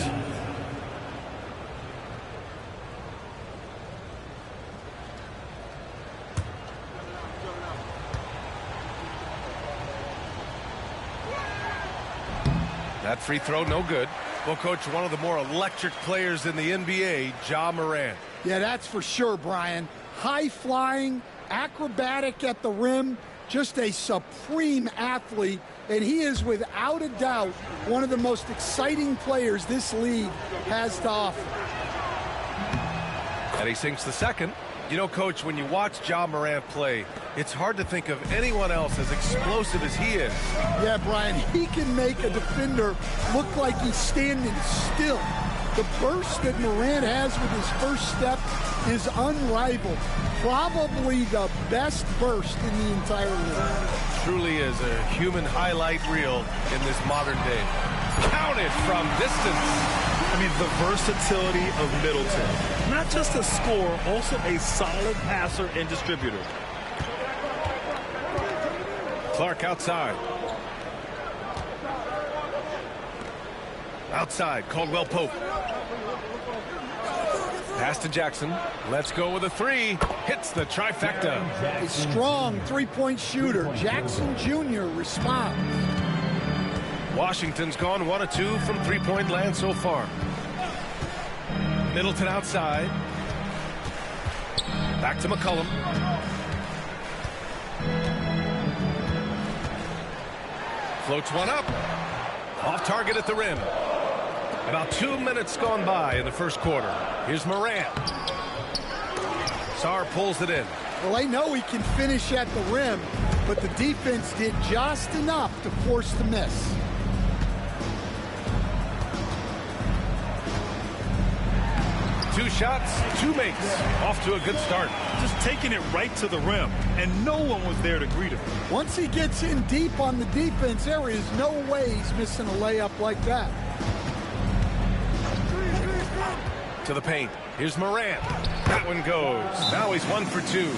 That free throw, no good. Well, Coach, one of the more electric players in the NBA, Ja Morant. Yeah, that's for sure, Brian. High-flying, acrobatic at the rim, just a supreme athlete, and he is without a doubt one of the most exciting players this league has to offer. And he sinks the second. You know, Coach, when you watch Ja Morant play, it's hard to think of anyone else as explosive as he is. Yeah, Brian, he can make a defender look like he's standing still. The burst that Morant has with his first step is unrivaled. Probably the best burst in the entire league. Truly is a human highlight reel in this modern day. Counted from distance. I mean, the versatility of Middleton. Not just a scorer, also a solid passer and distributor. Clark outside. Outside, Caldwell Pope. Pass to Jackson. Let's go with a three. Hits the trifecta. A strong three-point shooter. Jackson Jr. responds. Washington's gone 1 of 2 from three-point land so far. Middleton outside. Back to McCollum. Floats one up. Off target at the rim. About 2 minutes gone by in the first quarter. Here's Morant. Sarr pulls it in. Well, I know he can finish at the rim, but the defense did just enough to force the miss. Two shots, two makes. Off to a good start. Just taking it right to the rim, and no one was there to greet him. Once he gets in deep on the defense, there is no way he's missing a layup like that. To the paint. Here's Morant. That one goes. Now he's 1 for 2.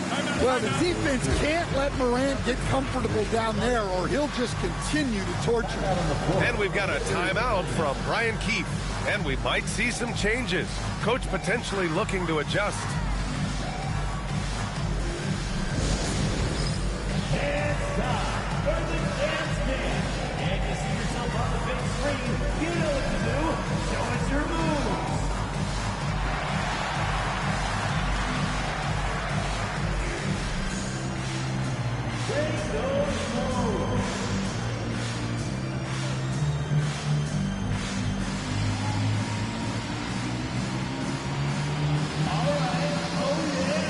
Well, the defense can't let Morant get comfortable down there, or he'll just continue to torture him. And we've got a timeout from Brian Keefe. And we might see some changes. Coach potentially looking to adjust. It's time for the dance game. And you see yourself on the big screen. You know what to do. Show us your moves. Take those moves. All right. Oh, yeah.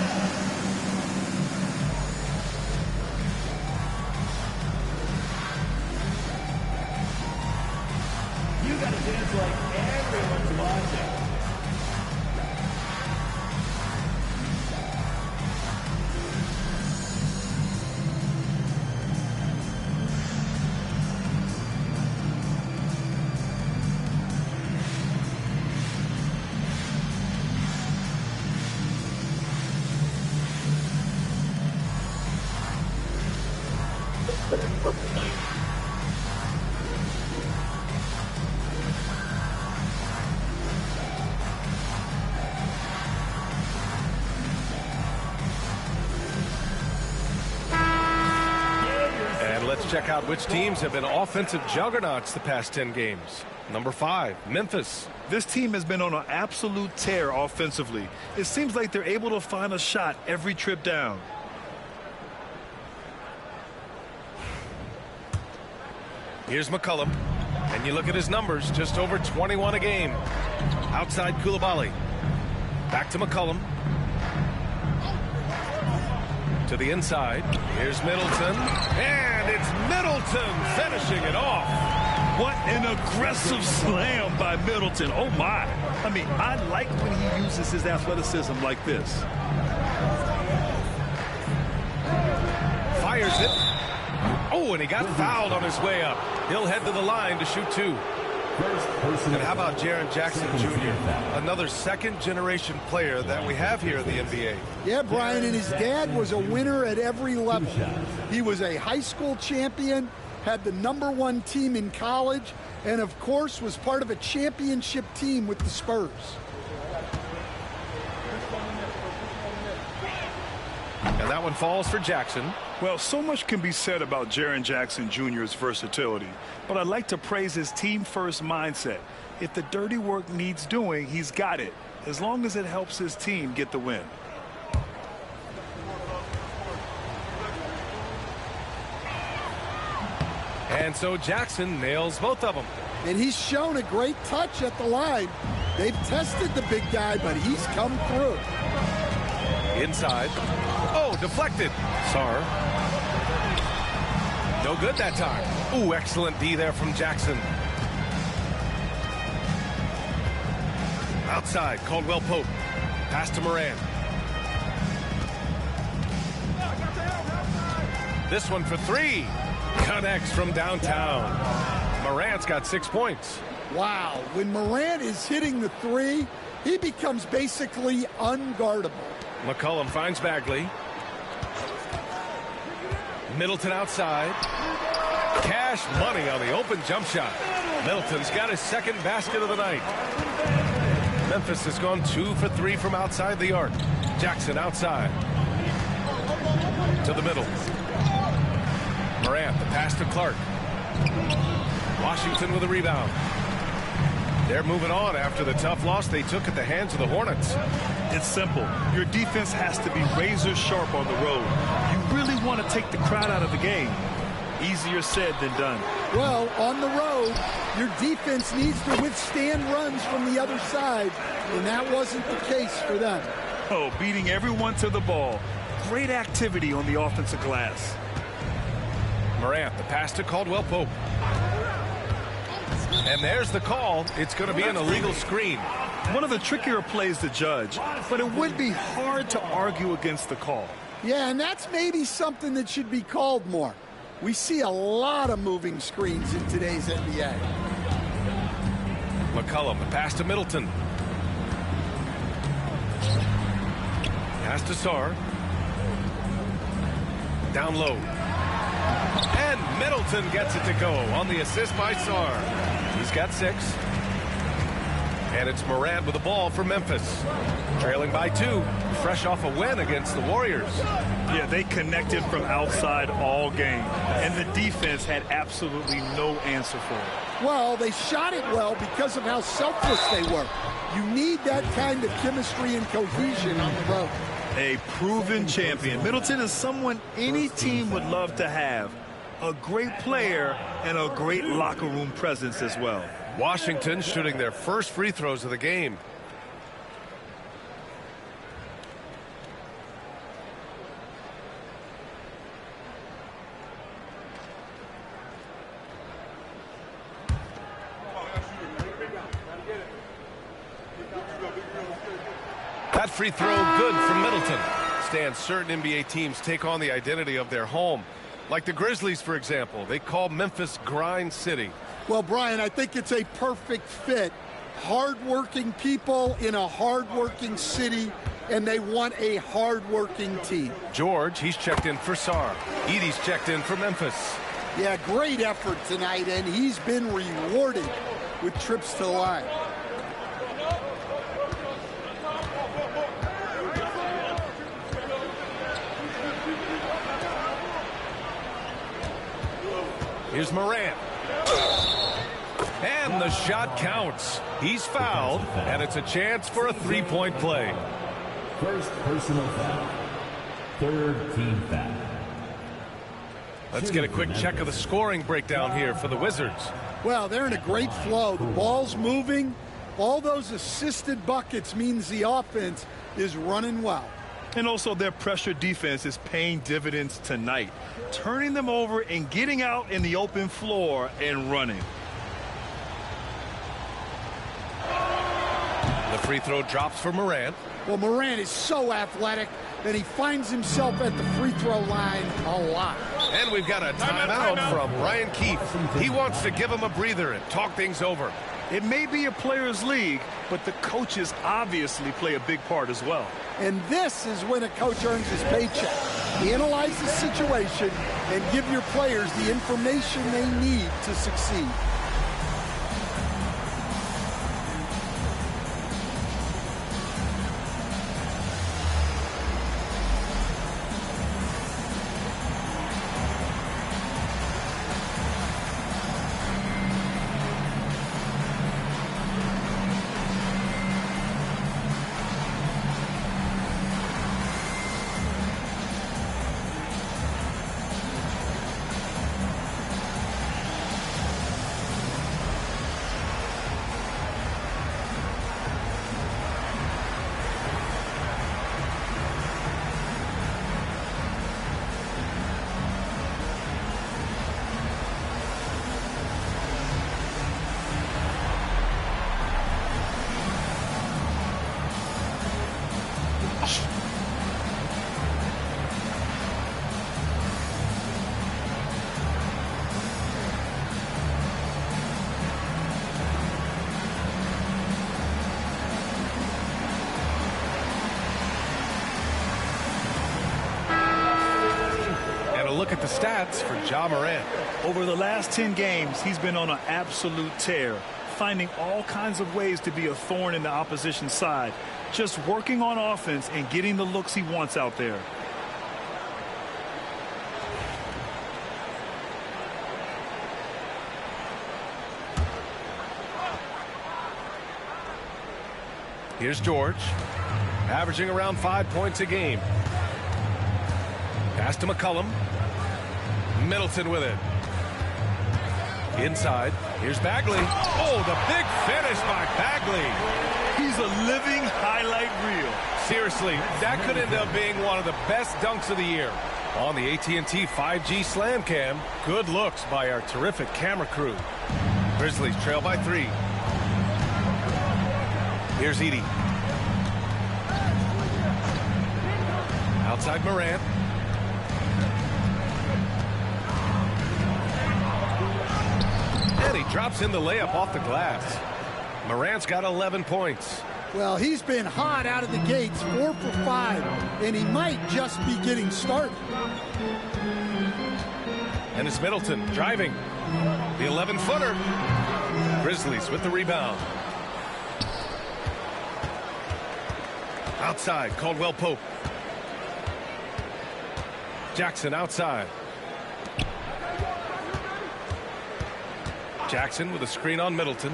You gotta dance like everyone's watching. Let's check out which teams have been offensive juggernauts the past 10 games. Number 5, Memphis. This team has been on an absolute tear offensively. It seems like they're able to find a shot every trip down. Here's McCollum. And you look at his numbers, just over 21 a game. Outside Koulibaly. Back to McCollum. To the inside. Here's Middleton. And it's Middleton finishing it off. What an aggressive slam by Middleton. Oh, my. I mean, I like when he uses his athleticism like this. Fires it. Oh, and he got fouled on his way up. He'll head to the line to shoot 2. And how about Jaren Jackson Jr., another second-generation player that we have here in the NBA? Yeah, Brian, and his dad was a winner at every level. He was a high school champion, had the #1 team in college, and, of course, was part of a championship team with the Spurs. And that one falls for Jackson. Well, so much can be said about Jaren Jackson Jr.'s versatility, but I'd like to praise his team-first mindset. If the dirty work needs doing, he's got it, as long as it helps his team get the win. And so Jackson nails both of them. And he's shown a great touch at the line. They've tested the big guy, but he's come through. Inside. Oh, deflected. Sarr. No good that time. Ooh, excellent D there from Jackson. Outside, Caldwell Pope. Pass to Moran. This one for three. Connects from downtown. Morant's got 6 points. Wow. When Morant is hitting the three, he becomes basically unguardable. McCollum finds Bagley. Middleton outside. Cash money on the open jump shot. Middleton's got his second basket of the night. Memphis has gone 2 for 3 from outside the arc. Jackson outside. To the middle. Morant, the pass to Clark. Washington with a rebound. They're moving on after the tough loss they took at the hands of the Hornets. It's simple. Your defense has to be razor sharp on the road. You really want to take the crowd out of the game. Easier said than done. Well, on the road, your defense needs to withstand runs from the other side, and that wasn't the case for them. Oh, beating everyone to the ball. Great activity on the offensive glass. Morant, the pass to Caldwell Pope. And there's the call. It's going to be an illegal screen. One of the trickier plays to judge, but it would be hard to argue against the call. Yeah, and that's maybe something that should be called more. We see a lot of moving screens in today's NBA. McCollum, the pass to Middleton. Pass to Sarr. Down low. And Middleton gets it to go on the assist by Sarr. He's got 6. And it's Morant with the ball for Memphis. Trailing by 2. Fresh off a win against the Warriors. Yeah, they connected from outside all game. And the defense had absolutely no answer for it. Well, they shot it well because of how selfless they were. You need that kind of chemistry and cohesion on the road. A proven champion. Middleton is someone any team would love to have. A great player and a great locker room presence as well. Washington shooting their first free throws of the game. That free throw good from Middleton. Stan, certain NBA teams take on the identity of their home. Like the Grizzlies, for example. They call Memphis Grind City. Well, Brian, I think it's a perfect fit. Hard-working people in a hard-working city, and they want a hard-working team. George, he's checked in for Sarr. Edey's checked in for Memphis. Yeah, great effort tonight, and he's been rewarded with trips to the line. Here's Morant. And the shot counts. He's fouled, and it's a chance for a three-point play. First personal foul. Third team foul. Let's get a quick check of the scoring breakdown here for the Wizards. Well, they're in a great flow. The ball's moving. All those assisted buckets means the offense is running well. And also their pressure defense is paying dividends tonight, turning them over and getting out in the open floor and running. The free throw drops for Morant. Well, Morant is so athletic, and he finds himself at the free throw line a lot. And we've got a timeout from Ryan Keefe. He wants to give him a breather and talk things over. It may be a players' league, but the coaches obviously play a big part as well. And this is when a coach earns his paycheck. Analyze the situation and give your players the information they need to succeed. look at the stats for Ja Morant. Over the last 10 games, he's been on an absolute tear, finding all kinds of ways to be a thorn in the opposition side, just working on offense and getting the looks he wants out there. Here's George, averaging around 5 points a game. Pass to McCollum. Middleton with it. Inside. Here's Bagley. Oh, the big finish by Bagley. He's a living highlight reel. Seriously, that could end up being one of the best dunks of the year. On the AT&T 5G Slam Cam, good looks by our terrific camera crew. Grizzlies trail by 3. Here's Edey. Outside Morant. And he drops in the layup off the glass. Morant's got 11 points. Well, he's been hot out of the gates, 4 for 5, and he might just be getting started. And it's Middleton driving. The 11-footer. Grizzlies with the rebound. Outside, Caldwell Pope. Jackson outside. Jackson with a screen on Middleton.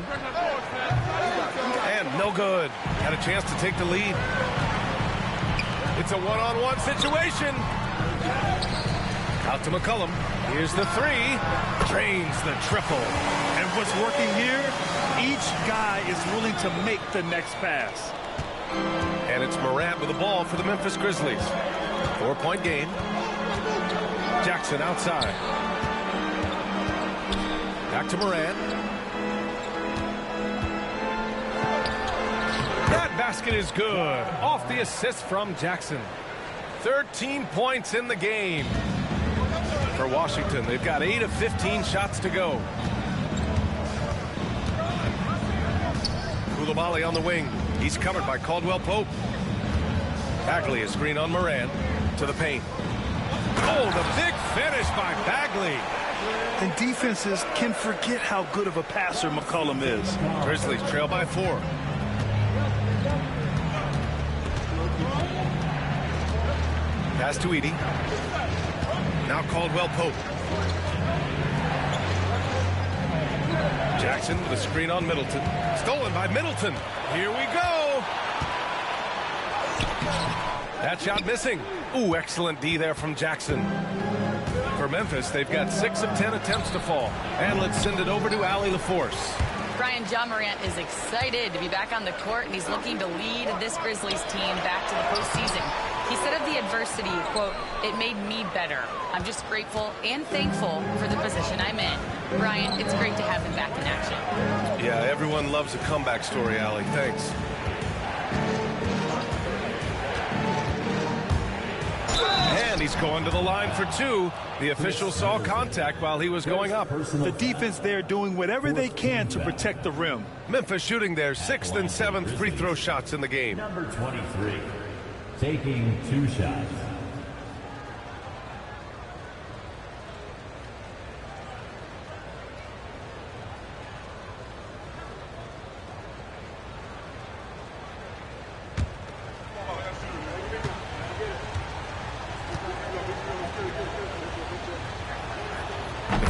And no good. Had a chance to take the lead. It's a one-on-one situation. Out to McCollum. Here's the 3. Drains the triple. And what's working here, each guy is willing to make the next pass. And it's Morant with the ball for the Memphis Grizzlies. 4-point game. Jackson outside. Back to Morant. That basket is good. Off the assist from Jackson. 13 points in the game. For Washington, they've got 8 of 15 shots to go. Coulibaly on the wing. He's covered by Caldwell Pope. Bagley is screen on Morant to the paint. Oh, the big finish by Bagley. And defenses can forget how good of a passer McCollum is. Grizzlies trail by 4. Pass to Edey. Now Caldwell Pope. Jackson with a screen on Middleton. Stolen by Middleton. Here we go. That shot missing. Ooh, excellent D there from Jackson. For Memphis, they've got 6 of 10 attempts to fall. And let's send it over to Allie LaForce. Brian, Ja Morant is excited to be back on the court, and he's looking to lead this Grizzlies team back to the postseason. He said of the adversity, quote, "It made me better. I'm just grateful and thankful for the position I'm in." Brian, it's great to have him back in action. Yeah, everyone loves a comeback story, Allie. Thanks. And he's going to the line for 2. The official saw contact while he was going up. The defense there doing whatever they can to protect the rim. Memphis shooting their 6th and 7th free throw shots in the game. Number 23, taking 2 shots.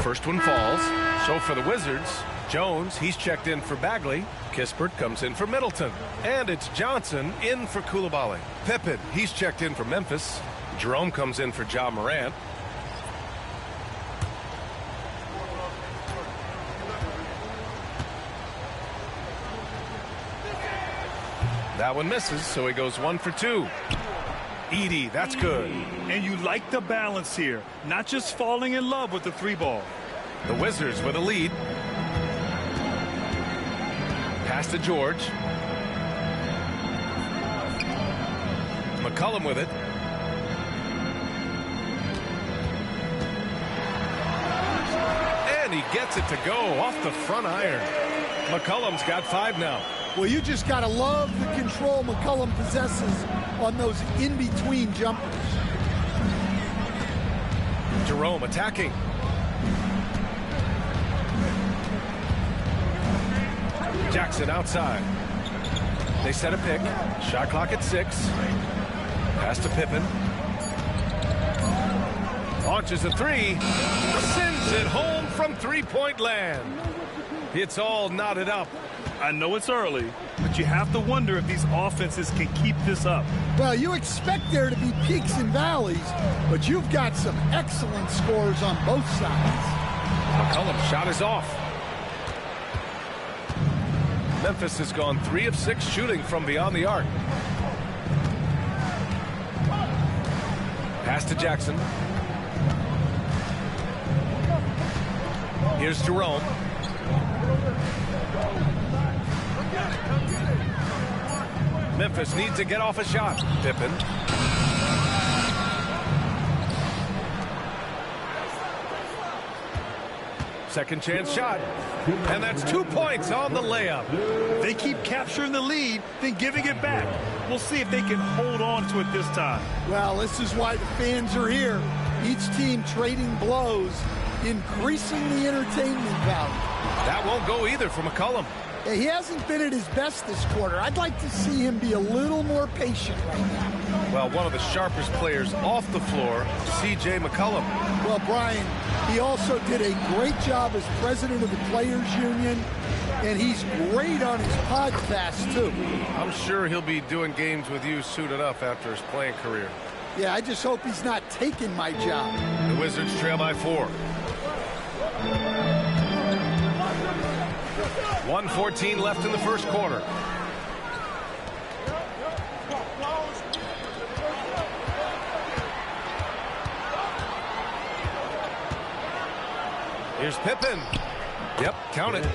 First one falls. So for the Wizards, Jones, he's checked in for Bagley. Kispert comes in for Middleton. And it's Johnson in for Coulibaly. Pippen, he's checked in for Memphis. Jerome comes in for Ja Morant. That one misses, so he goes 1 for 2. Edey, that's good. And you like the balance here, not just falling in love with the 3-ball. The Wizards with a lead. Pass to George. McCollum with it. And he gets it to go off the front iron. McCollum's got 5 now. Well, you just got to love the control McCollum possesses on those in-between jumpers. Jerome attacking. Jackson outside. They set a pick. Shot clock at 6. Pass to Pippen. Launches a 3. Sends it home from three-point land. It's all knotted up. I know it's early, but you have to wonder if these offenses can keep this up. Well, you expect there to be peaks and valleys, but you've got some excellent scores on both sides. McCollum's shot is off. Memphis has gone 3 of 6 shooting from beyond the arc. Pass to Jackson. Here's Jerome. Memphis needs to get off a shot. Pippen. Second chance shot. And that's 2 points on the layup. They keep capturing the lead, then giving it back. We'll see if they can hold on to it this time. Well, this is why the fans are here. Each team trading blows, increasing the entertainment value. That won't go either for McCollum. He hasn't been at his best this quarter. I'd like to see him be a little more patient right now. Well, one of the sharpest players off the floor, C.J. McCollum. Well, Brian, he also did a great job as president of the Players Union, and he's great on his podcast, too. I'm sure he'll be doing games with you suited up after his playing career. Yeah, I just hope he's not taking my job. The Wizards trail by 4. 1:14 left in the first quarter. Here's Pippen. Yep, count it.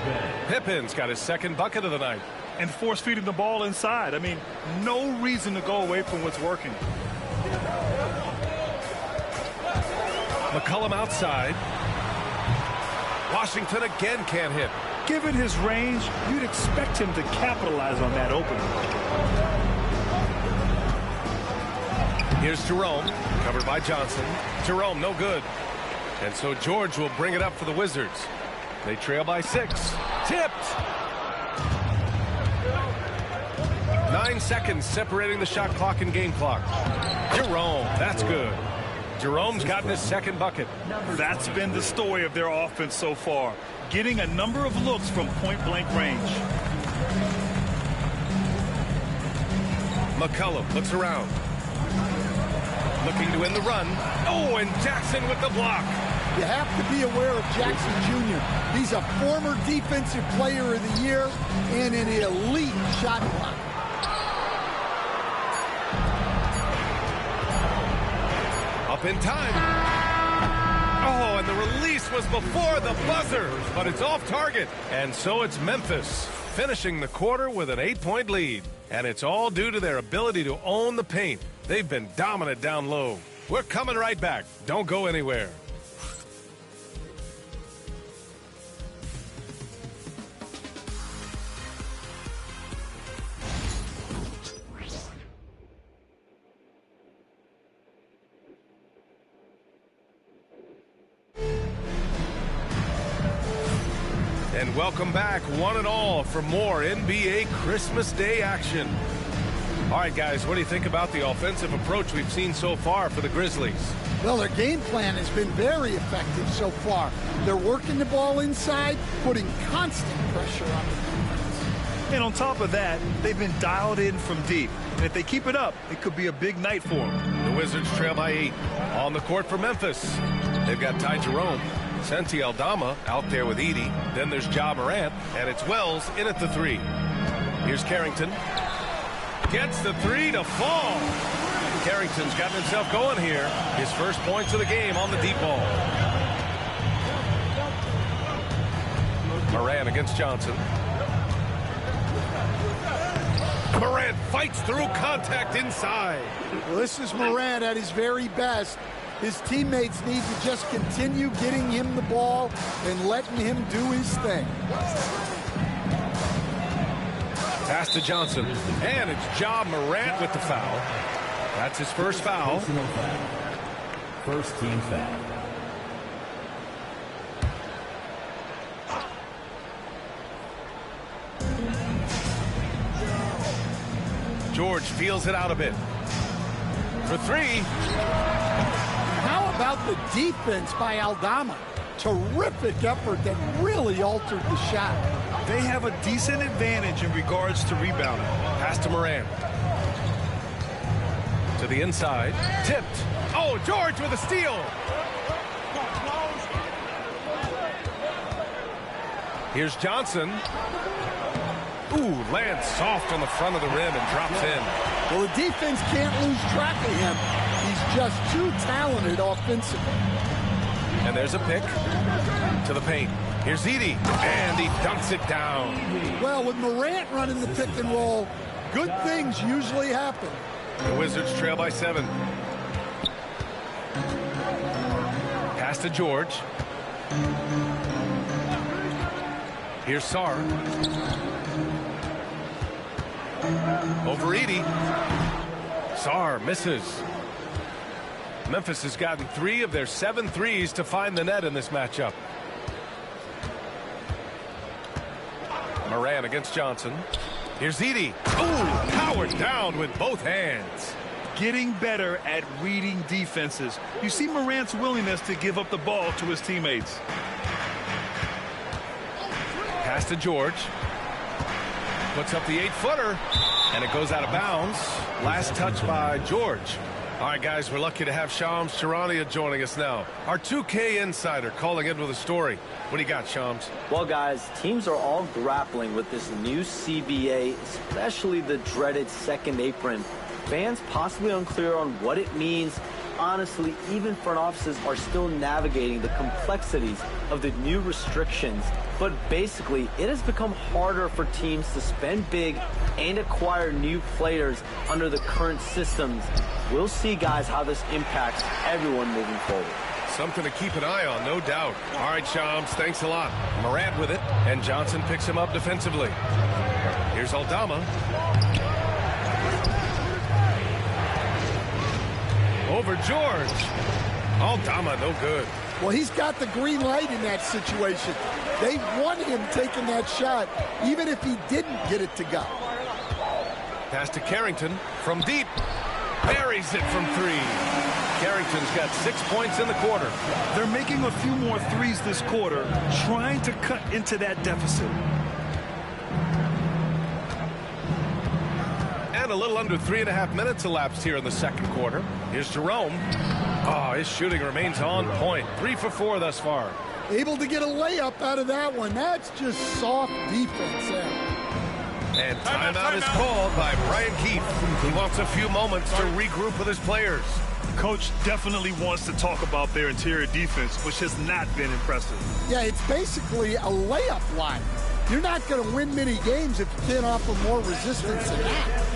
Pippen's got his second bucket of the night. And force feeding the ball inside. I mean, no reason to go away from what's working. McCollum outside. Washington again can't hit. Given his range, you'd expect him to capitalize on that opening. Here's Jerome, covered by Johnson. Jerome, no good. And so George will bring it up for the Wizards. They trail by 6. Tipped! 9 seconds separating the shot clock and game clock. Jerome, that's good. Jerome's gotten his second bucket. That's been the story of their offense so far, getting a number of looks from point-blank range. McCollum looks around. Looking to win the run. Oh, and Jackson with the block. You have to be aware of Jackson Jr. He's a former defensive player of the year and an elite shot blocker. Up in time. Oh, and the release was before the buzzer, but it's off target. And so it's Memphis finishing the quarter with an 8-point lead. And it's all due to their ability to own the paint. They've been dominant down low. We're coming right back. Don't go anywhere. And welcome back, one and all, for more NBA Christmas Day action. All right, guys, what do you think about the offensive approach we've seen so far for the Grizzlies? Well, their game plan has been very effective so far. They're working the ball inside, putting constant pressure on the defense. And on top of that, they've been dialed in from deep. And if they keep it up, it could be a big night for them. The Wizards trail by 8. On the court for Memphis. They've got Ty Jerome. Santi Aldama out there with Edey. Then there's Ja Morant, and it's Wells in at the 3. Here's Carrington. Gets the 3 to fall. Carrington's gotten himself going here. His first points of the game on the deep ball. Morant against Johnson. Morant fights through contact inside. Well, this is Morant at his very best. His teammates need to just continue getting him the ball and letting him do his thing. Pass to Johnson. And it's Ja Morant with the foul. That's his first foul. First team foul. George feels it out a bit. For three. How about the defense by Aldama? Terrific effort that really altered the shot. They have a decent advantage in regards to rebounding. Pass to Moran. To the inside. Tipped. Oh, George with a steal. Here's Johnson. Ooh, lands soft on the front of the rim and drops in. Well, the defense can't lose track of him. He's just too talented offensively. And there's a pick to the paint. Here's Edey, and he dunks it down. Well, with Morant running the pick and roll, good things usually happen. The Wizards trail by 7. Pass to George. Here's Sarr. Over Edey. Sarr misses. Memphis has gotten 3 of their 7 threes to find the net in this matchup. Moran against Johnson. Here's Edey. Ooh, powered down with both hands. Getting better at reading defenses. You see Morant's willingness to give up the ball to his teammates. Pass to George. Puts up the 8-footer, and it goes out of bounds. Last touch by George. All right, guys, we're lucky to have Shams Charania joining us now. Our 2K insider calling in with a story. What do you got, Shams? Well, guys, teams are all grappling with this new CBA, especially the dreaded second apron. Fans possibly unclear on what it means. Honestly, even front offices are still navigating the complexities of the new restrictions. But basically, it has become harder for teams to spend big and acquire new players under the current systems. We'll see, guys, how this impacts everyone moving forward. Something to keep an eye on, no doubt. All right, Shams, thanks a lot. Morant with it, and Johnson picks him up defensively. Here's Aldama. Over George. Aldama, no good. Well, he's got the green light in that situation. They want him taking that shot, even if he didn't get it to go. Pass to Carrington from deep. Buries it from 3. Carrington's got 6 points in the quarter. They're making a few more threes this quarter, trying to cut into that deficit. And a little under 3.5 minutes elapsed here in the second quarter. Here's Jerome. Oh, his shooting remains on point. 3 for 4 thus far. Able to get a layup out of that one. That's just soft defense there. And timeout is called by Brian Keefe. He wants a few moments to regroup with his players. Coach definitely wants to talk about their interior defense, which has not been impressive. Yeah, it's basically a layup line. You're not going to win many games if you can't offer more resistance than that.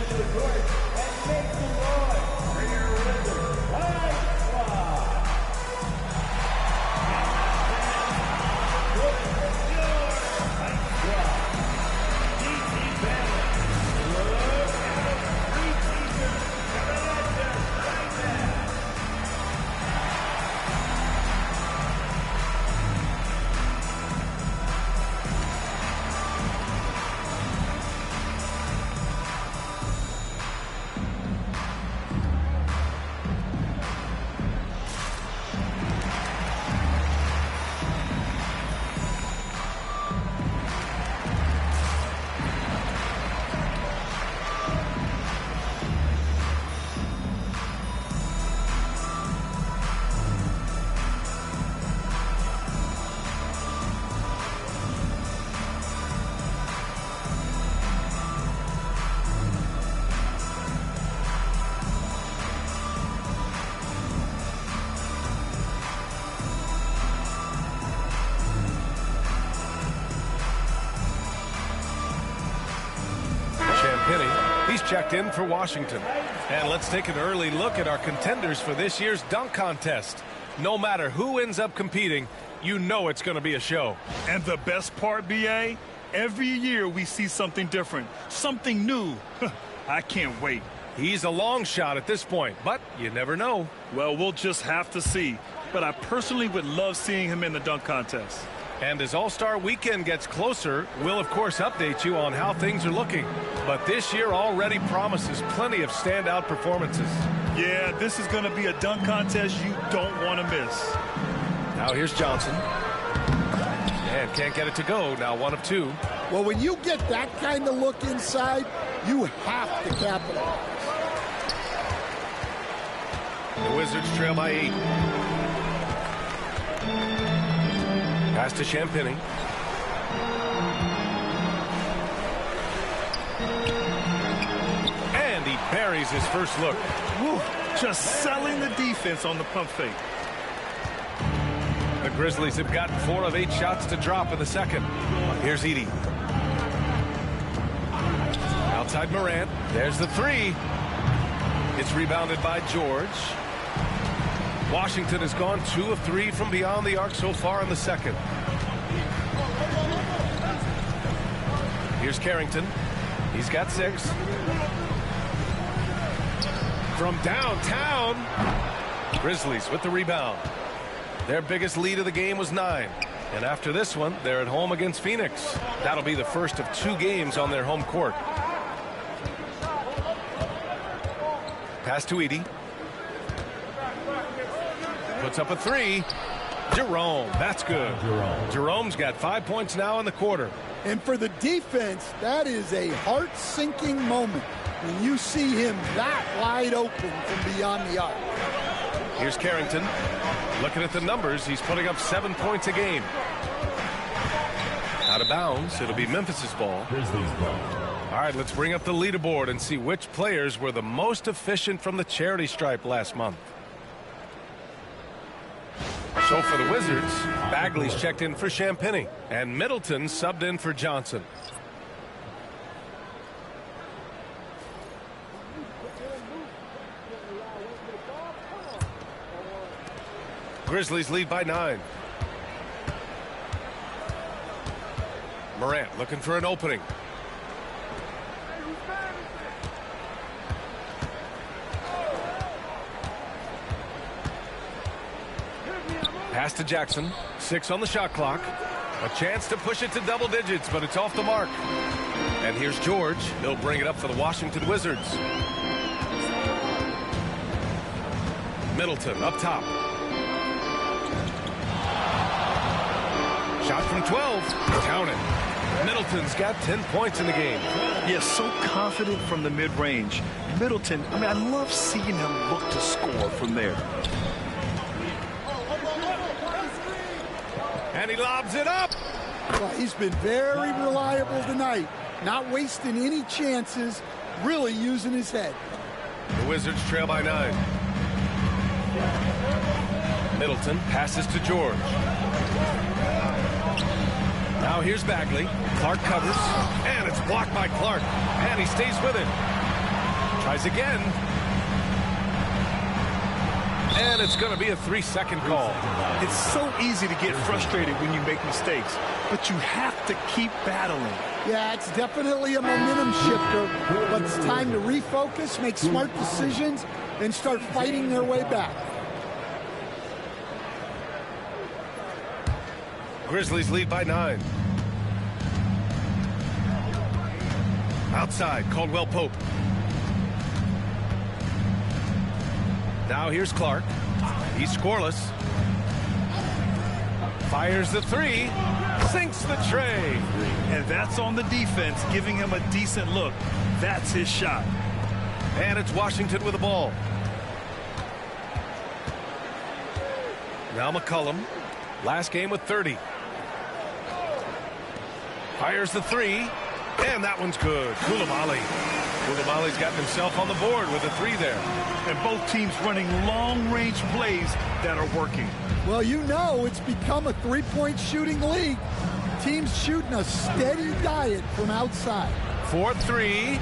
He's checked in for Washington. And let's take an early look at our contenders for this year's dunk contest. No matter who ends up competing, you know it's going to be a show. And the best part, B.A., every year we see something different, something new. I can't wait. He's a long shot at this point, but you never know. Well, we'll just have to see. But I personally would love seeing him in the dunk contest. And as All-Star Weekend gets closer, we'll of course update you on how things are looking. But this year already promises plenty of standout performances. Yeah, this is going to be a dunk contest you don't want to miss. Now here's Johnson. And can't get it to go. Now 1 of 2. Well, when you get that kind of look inside, you have to capitalize. The Wizards trail by 8. Pass to Champagny. And he buries his first look. Woo, just selling the defense on the pump fake. The Grizzlies have gotten 4 of 8 shots to drop in the second. Here's Edey. Outside Morant. There's the 3. It's rebounded by George. Washington has gone 2 of 3 from beyond the arc so far in the second. Here's Carrington. He's got 6. From downtown, Grizzlies with the rebound. Their biggest lead of the game was 9. And after this one, they're at home against Phoenix. That'll be the first of 2 games on their home court. Pass to Edey. Puts up a 3. Jerome, that's good. Jerome's got 5 points now in the quarter. And for the defense, that is a heart-sinking moment when you see him that wide open from beyond the arc. Here's Carrington. Looking at the numbers, he's putting up 7 points a game. Out of bounds, it'll be Memphis's ball. All right, let's bring up the leaderboard and see which players were the most efficient from the charity stripe last month. So for the Wizards, Bagley's checked in for Champagny, and Middleton subbed in for Johnson. Grizzlies lead by 9. Morant looking for an opening. Pass to Jackson. 6 on the shot clock. A chance to push it to double digits, but it's off the mark. And here's George. He'll bring it up for the Washington Wizards. Middleton up top. Shot from 12. Count it. Middleton's got 10 points in the game. Yeah, so confident from the mid-range. Middleton, I mean, I love seeing him look to score from there. And he lobs it up. Well, he's been very reliable tonight. Not wasting any chances, really using his head. The Wizards trail by 9. Middleton passes to George. Now here's Bagley. Clark covers, and it's blocked by Clark. And he stays with it. Tries again. And it's going to be a 3-second call. It's so easy to get frustrated when you make mistakes, but you have to keep battling. Yeah, it's definitely a momentum shifter, but it's time to refocus, make smart decisions, and start fighting their way back. Grizzlies lead by 9. Outside, Caldwell Pope. Now here's Clark. He's scoreless. Fires the 3. Sinks the tray. And that's on the defense, giving him a decent look. That's his shot. And it's Washington with the ball. Now McCollum. Last game with 30. Fires the 3. And that one's good. Koulibaly's gotten himself on the board with a 3 there. And both teams running long-range plays that are working. Well, you know it's become a three-point shooting league. Teams shooting a steady diet from outside. 4-3.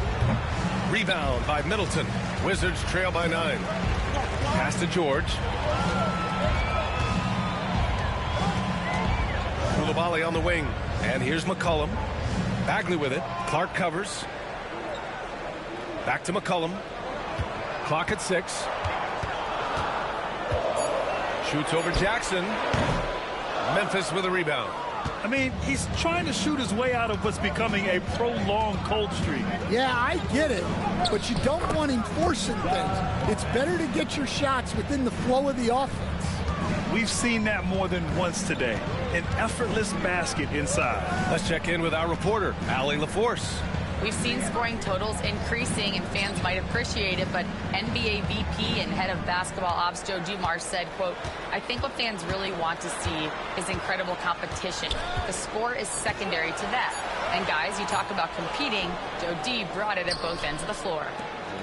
Rebound by Middleton. Wizards trail by 9. Pass to George. Koulibaly on the wing. And here's McCollum. Bagley with it. Clark covers. Back to McCollum. Clock at 6. Shoots over Jackson. Memphis with a rebound. I mean, he's trying to shoot his way out of what's becoming a prolonged cold streak. Yeah, I get it, but you don't want him forcing things. It's better to get your shots within the flow of the offense. We've seen that more than once today. An effortless basket inside. Let's check in with our reporter, Allie LaForce. We've seen scoring totals increasing, and fans might appreciate it, but NBA VP and head of basketball ops Joe Dumars said, quote, "I think what fans really want to see is incredible competition. The score is secondary to that. And guys, you talk about competing, Joe D brought it at both ends of the floor."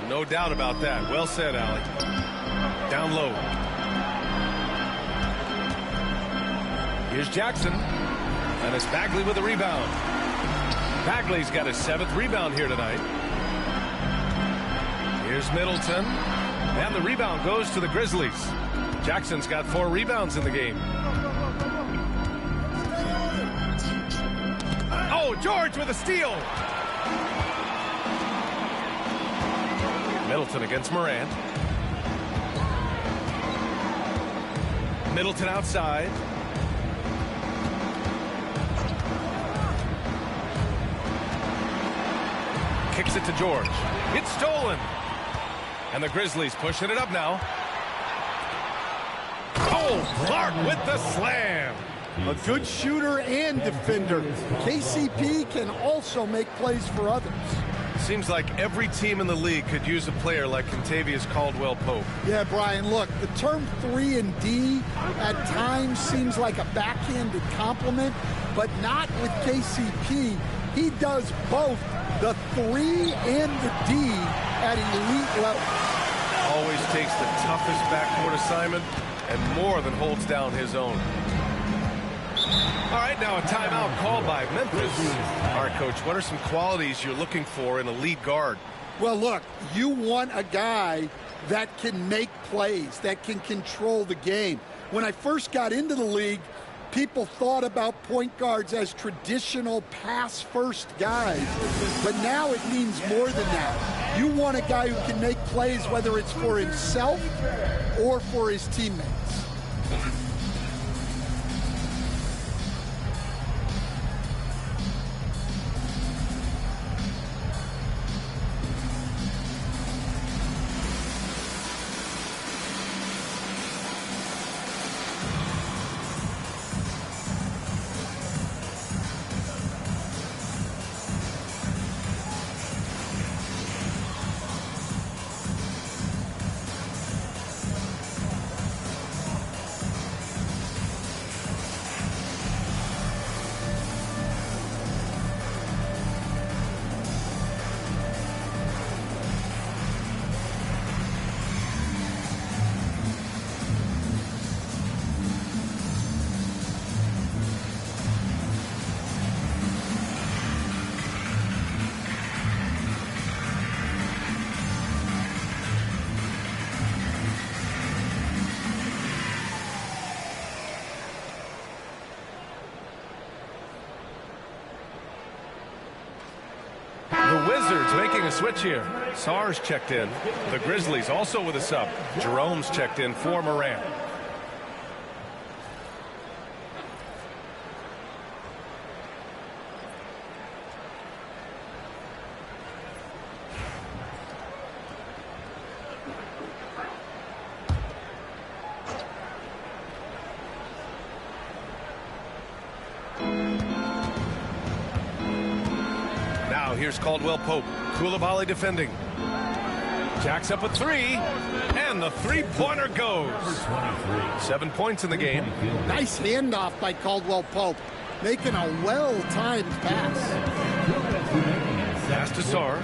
No doubt about that. Well said, Allie. Down low. Here's Jackson. And it's Bagley with a rebound. Bagley's got his 7th rebound here tonight. Here's Middleton. And the rebound goes to the Grizzlies. Jackson's got 4 rebounds in the game. Oh, George with a steal. Middleton against Morant. Middleton outside. Kicks it to George. It's stolen. And the Grizzlies pushing it up now. Oh, Clark with the slam. A good shooter and defender. KCP can also make plays for others. Seems like every team in the league could use a player like Kentavious Caldwell-Pope. Yeah, Brian, look, the term 3 and D at times seems like a backhanded compliment, but not with KCP. He does both the 3 and the D at elite level. Always takes the toughest backcourt assignment and more than holds down his own. All right, now a timeout called by Memphis. All right, Coach, what are some qualities you're looking for in a lead guard? Well, look, you want a guy that can make plays, that can control the game. When I first got into the league, people thought about point guards as traditional pass-first guys, but now it means more than that. You want a guy who can make plays, whether it's for himself or for his teammates. The Wizards making a switch here. Sarge checked in. The Grizzlies also with a sub. Jerome's checked in for Morant. Here's Caldwell-Pope. Koulibaly defending. Jacks up a 3, and the three-pointer goes. 7 points in the game. Nice handoff by Caldwell-Pope, making a well-timed pass. Pass to Sarr.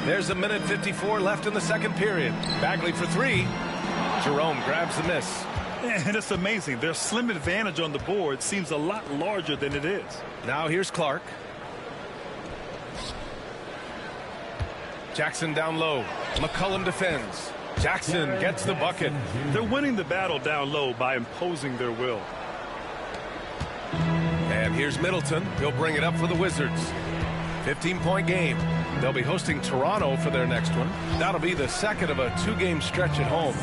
There's a minute 54 left in the second period. Bagley for 3. Jerome grabs the miss. And it's amazing. Their slim advantage on the board seems a lot larger than it is. Now here's Clark. Jackson down low. McCollum defends. Jackson gets the bucket. They're winning the battle down low by imposing their will. And here's Middleton. He'll bring it up for the Wizards. 15-point game. They'll be hosting Toronto for their next one. That'll be the second of a 2-game stretch at home.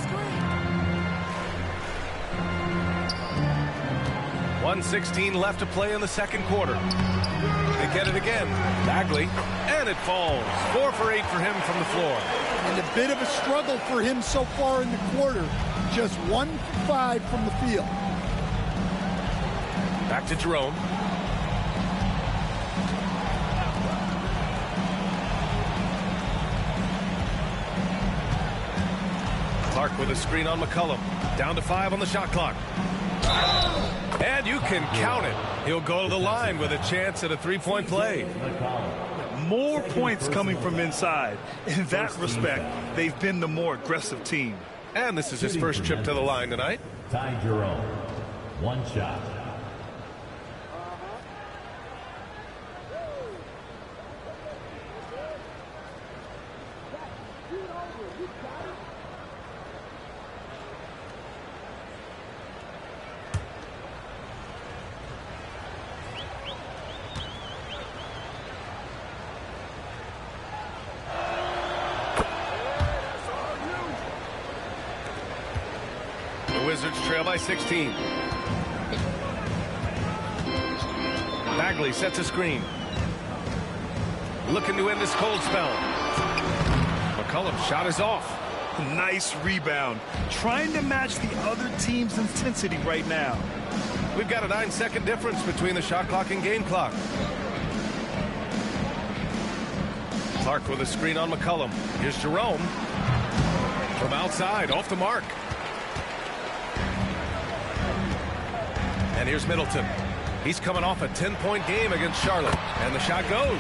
1:16 left to play in the second quarter. They get it again. Bagley, and it falls. 4 for 8 for him from the floor. And a bit of a struggle for him so far in the quarter. Just 1 for 5 from the field. Back to Jerome. Clark with a screen on McCollum. Down to 5 on the shot clock. And you can count it. He'll go to the line with a chance at a three-point play. More points coming from inside. In that respect, they've been the more aggressive team. And this is his first trip to the line tonight. Ty Jerome, 1 shot. Wizards trail by 16. Bagley sets a screen. Looking to end this cold spell. McCollum's shot is off. Nice rebound. Trying to match the other team's intensity right now. We've got a 9-second difference between the shot clock and game clock. Clark with a screen on McCollum. Here's Jerome. From outside, off the mark. And here's Middleton. He's coming off a 10-point game against Charlotte. And the shot goes.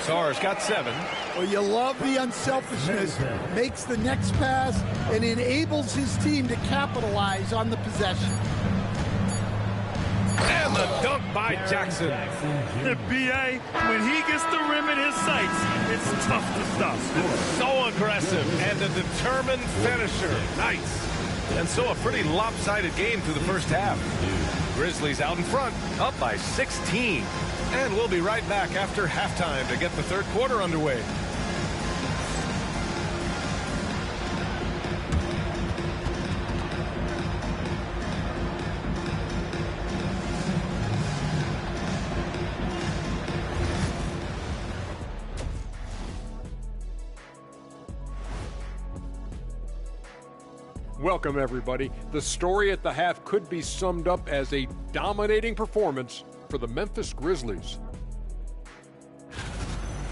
Sarr's got 7. Well, you love the unselfishness. Makes the next pass and enables his team to capitalize on the possession. And the dunk by Jackson. The BA, when he gets the rim in his sights, it's tough to stop. So aggressive and a determined finisher. Nice. And so a pretty lopsided game through the first half. Grizzlies out in front, up by 16. And we'll be right back after halftime to get the third quarter underway. Welcome, everybody. The story at the half could be summed up as a dominating performance for the Memphis Grizzlies.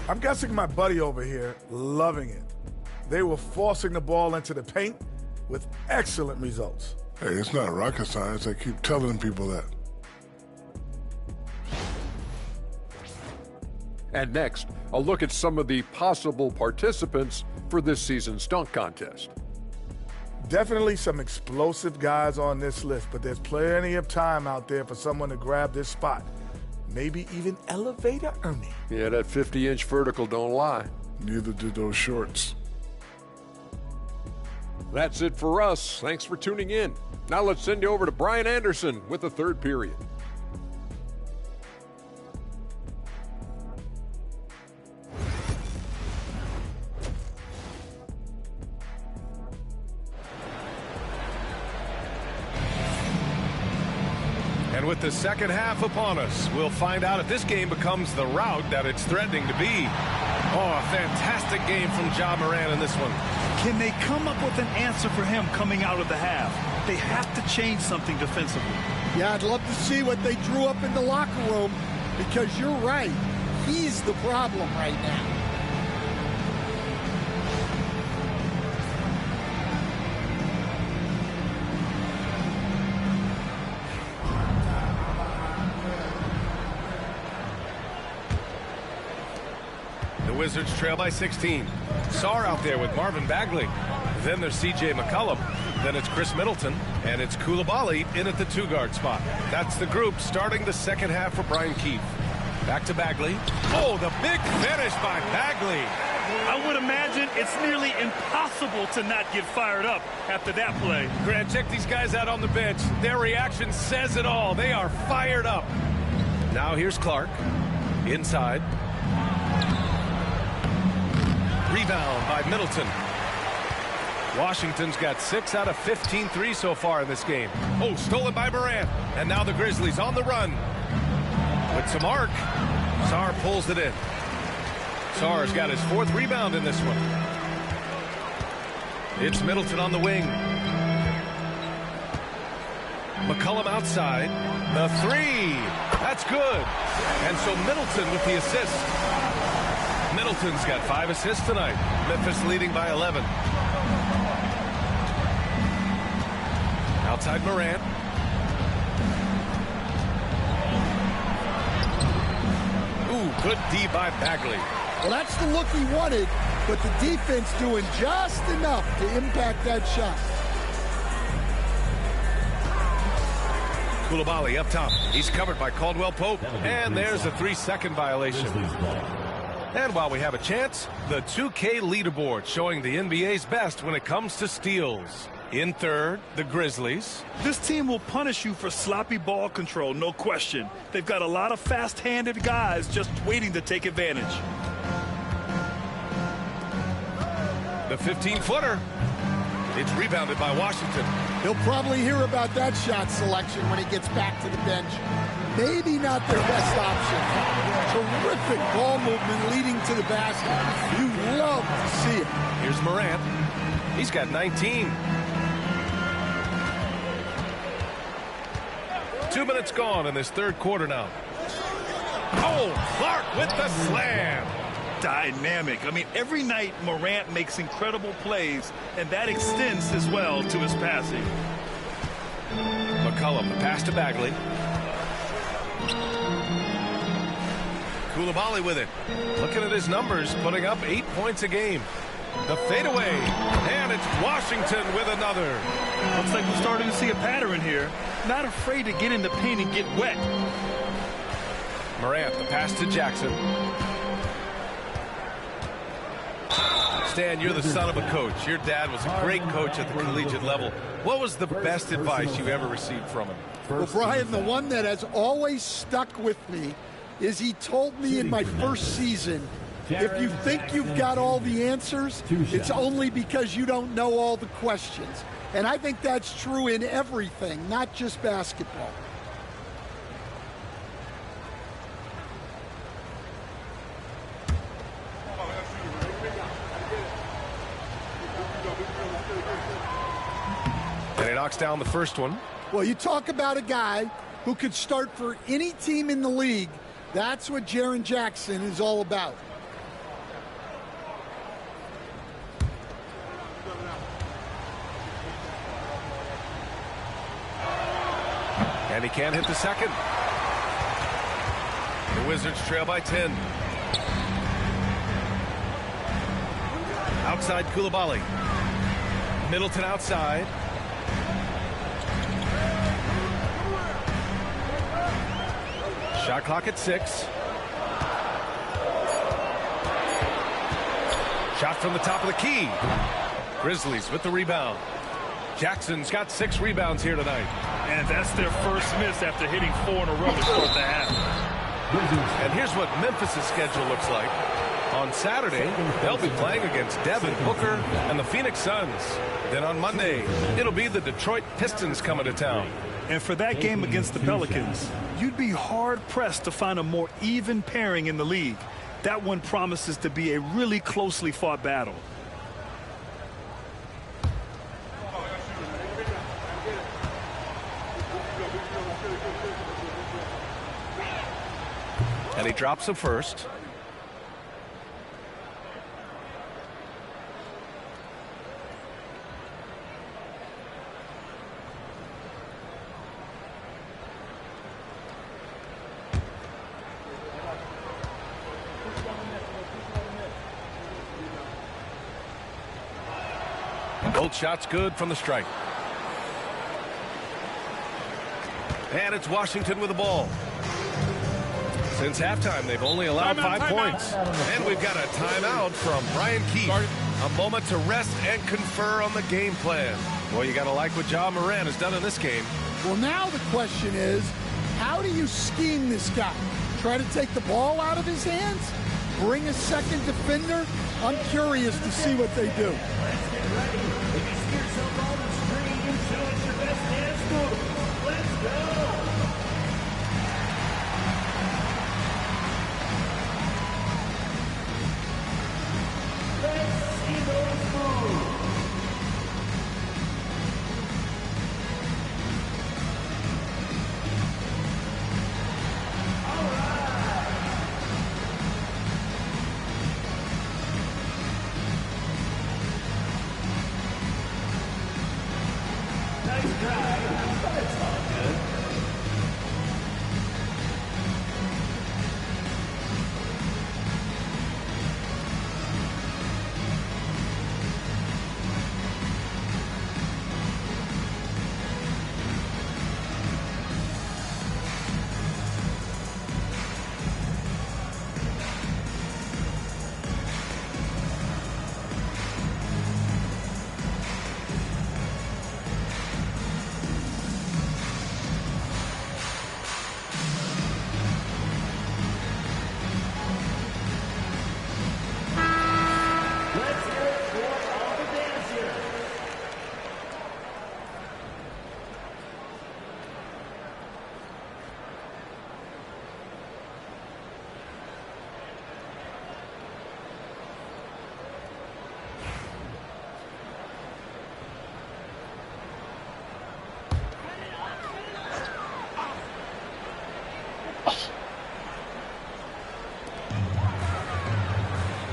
I'm guessing my buddy over here loving it. They were forcing the ball into the paint with excellent results. Hey, it's not rocket science. I keep telling people that. And next, a look at some of the possible participants for this season's dunk contest. Definitely some explosive guys on this list, but there's plenty of time out there for someone to grab this spot. Maybe even Elevator Ernie. Yeah, that 50-inch vertical don't lie. Neither did those shorts. That's it for us. Thanks for tuning in. Now let's send you over to Brian Anderson with the third period. And with the second half upon us, we'll find out if this game becomes the rout that it's threatening to be. Oh, a fantastic game from Ja Morant in this one. Can they come up with an answer for him coming out of the half? They have to change something defensively. Yeah, I'd love to see what they drew up in the locker room, because you're right. He's the problem right now. Wizards trail by 16. Sarr out there with Marvin Bagley. Then there's C.J. McCollum. Then it's Chris Middleton. And it's Koulibaly in at the 2-guard spot. That's the group starting the second half for Brian Keefe. Back to Bagley. Oh, the big finish by Bagley. I would imagine it's nearly impossible to not get fired up after that play. Grant, check these guys out on the bench. Their reaction says it all. They are fired up. Now here's Clark. Inside. Rebound by Middleton. Washington's got 6 out of 15 threes so far in this game. Oh, stolen by Morant. And now the Grizzlies on the run. With some arc, Sarr pulls it in. Sarr's got his 4th rebound in this one. It's Middleton on the wing. McCollum outside. The 3. That's good. And so Middleton with the assist. Middleton's got 5 assists tonight. Memphis leading by 11. Outside Morant. Ooh, good D by Bagley. Well, that's the look he wanted, but the defense doing just enough to impact that shot. Coulibaly up top. He's covered by Caldwell Pope. And there's a 3-second violation. And while we have a chance, the 2K leaderboard showing the NBA's best when it comes to steals. In third, the Grizzlies. This team will punish you for sloppy ball control, no question. They've got a lot of fast-handed guys just waiting to take advantage. The 15-footer. It's rebounded by Washington. He'll probably hear about that shot selection when he gets back to the bench. Maybe not their best option. Terrific ball movement leading to the basket. You love to see it. Here's Morant. He's got 19. 2 minutes gone in this third quarter now. Oh, Clark with the slam. Dynamic. I mean, every night Morant makes incredible plays, and that extends as well to his passing. McCollum, the pass to Bagley. Coulibaly with it. Looking at his numbers, putting up 8 points a game. The fadeaway, and it's Washington with another. Looks like we're starting to see a pattern here. Not afraid to get in the paint and get wet. Morant, the pass to Jackson. Stan, you're the son of a coach. Your dad was a great coach at the collegiate level. What was the best advice you ever received from him? Well, Brian, the one that has always stuck with me is he told me in my first season, if you think you've got all the answers, it's only because you don't know all the questions. And I think that's true in everything, not just basketball. And he knocks down the first one. Well, you talk about a guy who could start for any team in the league. That's what Jaren Jackson is all about. And he can't hit the second. The Wizards trail by 10. Outside Coulibaly. Middleton outside. Shot clock at 6. Shot from the top of the key. Grizzlies with the rebound. Jackson's got 6 rebounds here tonight. And that's their first miss after hitting 4 in a row to start the half. And here's what Memphis' schedule looks like. On Saturday, they'll be playing against Devin Booker and the Phoenix Suns. Then on Monday, it'll be the Detroit Pistons coming to town. And for that game against the Pelicans, you'd be hard-pressed to find a more even pairing in the league. That one promises to be a really closely fought battle. And he drops the first. Both shots good from the strike. And it's Washington with the ball. Since halftime, they've only allowed 5 points. And we've got a timeout from Brian Keith. A moment to rest and confer on the game plan. Well, you got to like what Ja Morant has done in this game. Well, now the question is, how do you scheme this guy? Try to take the ball out of his hands? Bring a second defender? I'm curious to see what they do.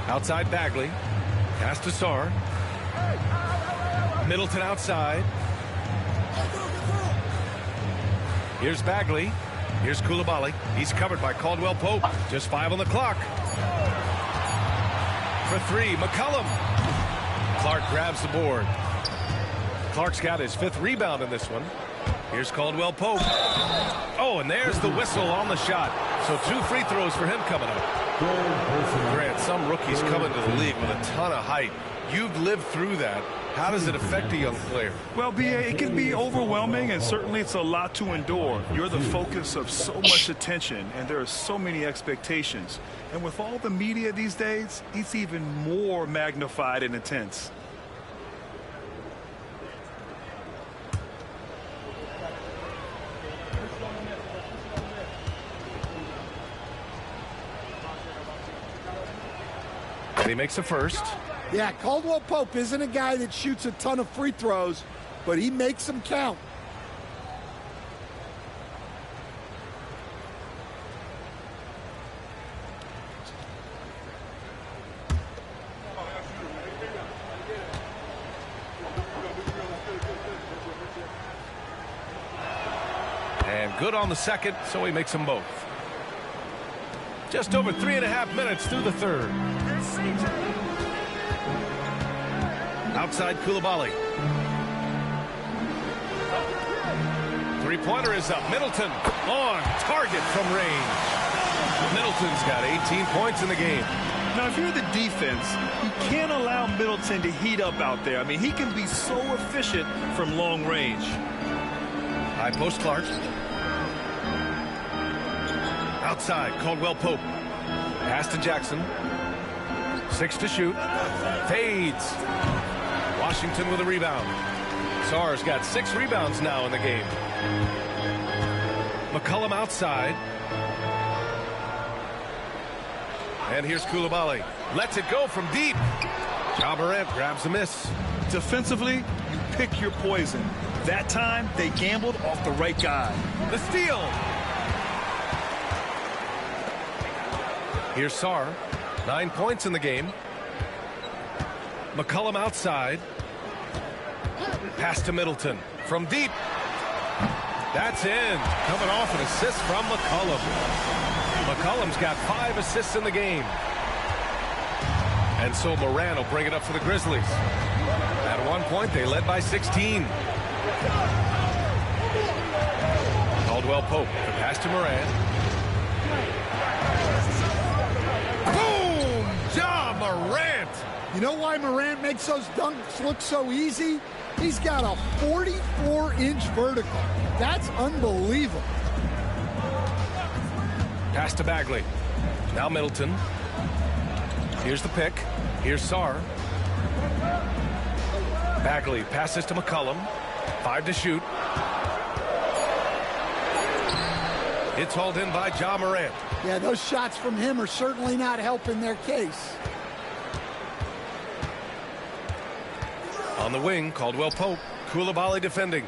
Outside Bagley. Pass to Sarr. Middleton outside. Here's Bagley. Here's Coulibaly. He's covered by Caldwell Pope. Just 5 on the clock. For 3, McCollum. Clark grabs the board. Clark's got his 5th rebound in this one. Here's Caldwell Pope. Oh, and there's the whistle on the shot. So 2 free throws for him coming up. Grant, some rookies come into the league with a ton of height. You've lived through that. How does it affect a young player? Well, B.A., it can be overwhelming, and certainly it's a lot to endure. You're the focus of so much attention, and there are so many expectations. And with all the media these days, it's even more magnified and intense. And he makes the first. Yeah, Caldwell Pope isn't a guy that shoots a ton of free throws, but he makes them count. And good on the second, so he makes them both. Just over 3.5 minutes through the third. Outside Coulibaly. Three-pointer is up. Middleton on target from range. Middleton's got 18 points in the game. Now, if you're the defense, you can't allow Middleton to heat up out there. I mean, he can be so efficient from long range. High post Clark. Outside, Caldwell Pope. Pass to Jackson. 6 to shoot. Fades. Washington with a rebound. Sarr's got 6 rebounds now in the game. McCollum outside. And here's Coulibaly. Lets it go from deep. Ja Morant grabs the miss. Defensively, you pick your poison. That time, they gambled off the right guy. The steal. Here's Sarr. 9 points in the game. McCollum outside. Pass to Middleton. From deep. That's in. Coming off an assist from McCollum. McCollum's got 5 assists in the game. And so Moran will bring it up for the Grizzlies. At one point, they led by 16. Caldwell Pope. The pass to Moran. Boom! Ja Morant! You know why Morant makes those dunks look so easy? He's got a 44-inch vertical. That's unbelievable. Pass to Bagley. Now Middleton. Here's the pick. Here's Sarr. Bagley passes to McCollum. 5 to shoot. It's hauled in by Ja Morant. Yeah, those shots from him are certainly not helping their case. On the wing, Caldwell Pope. Koulibaly defending.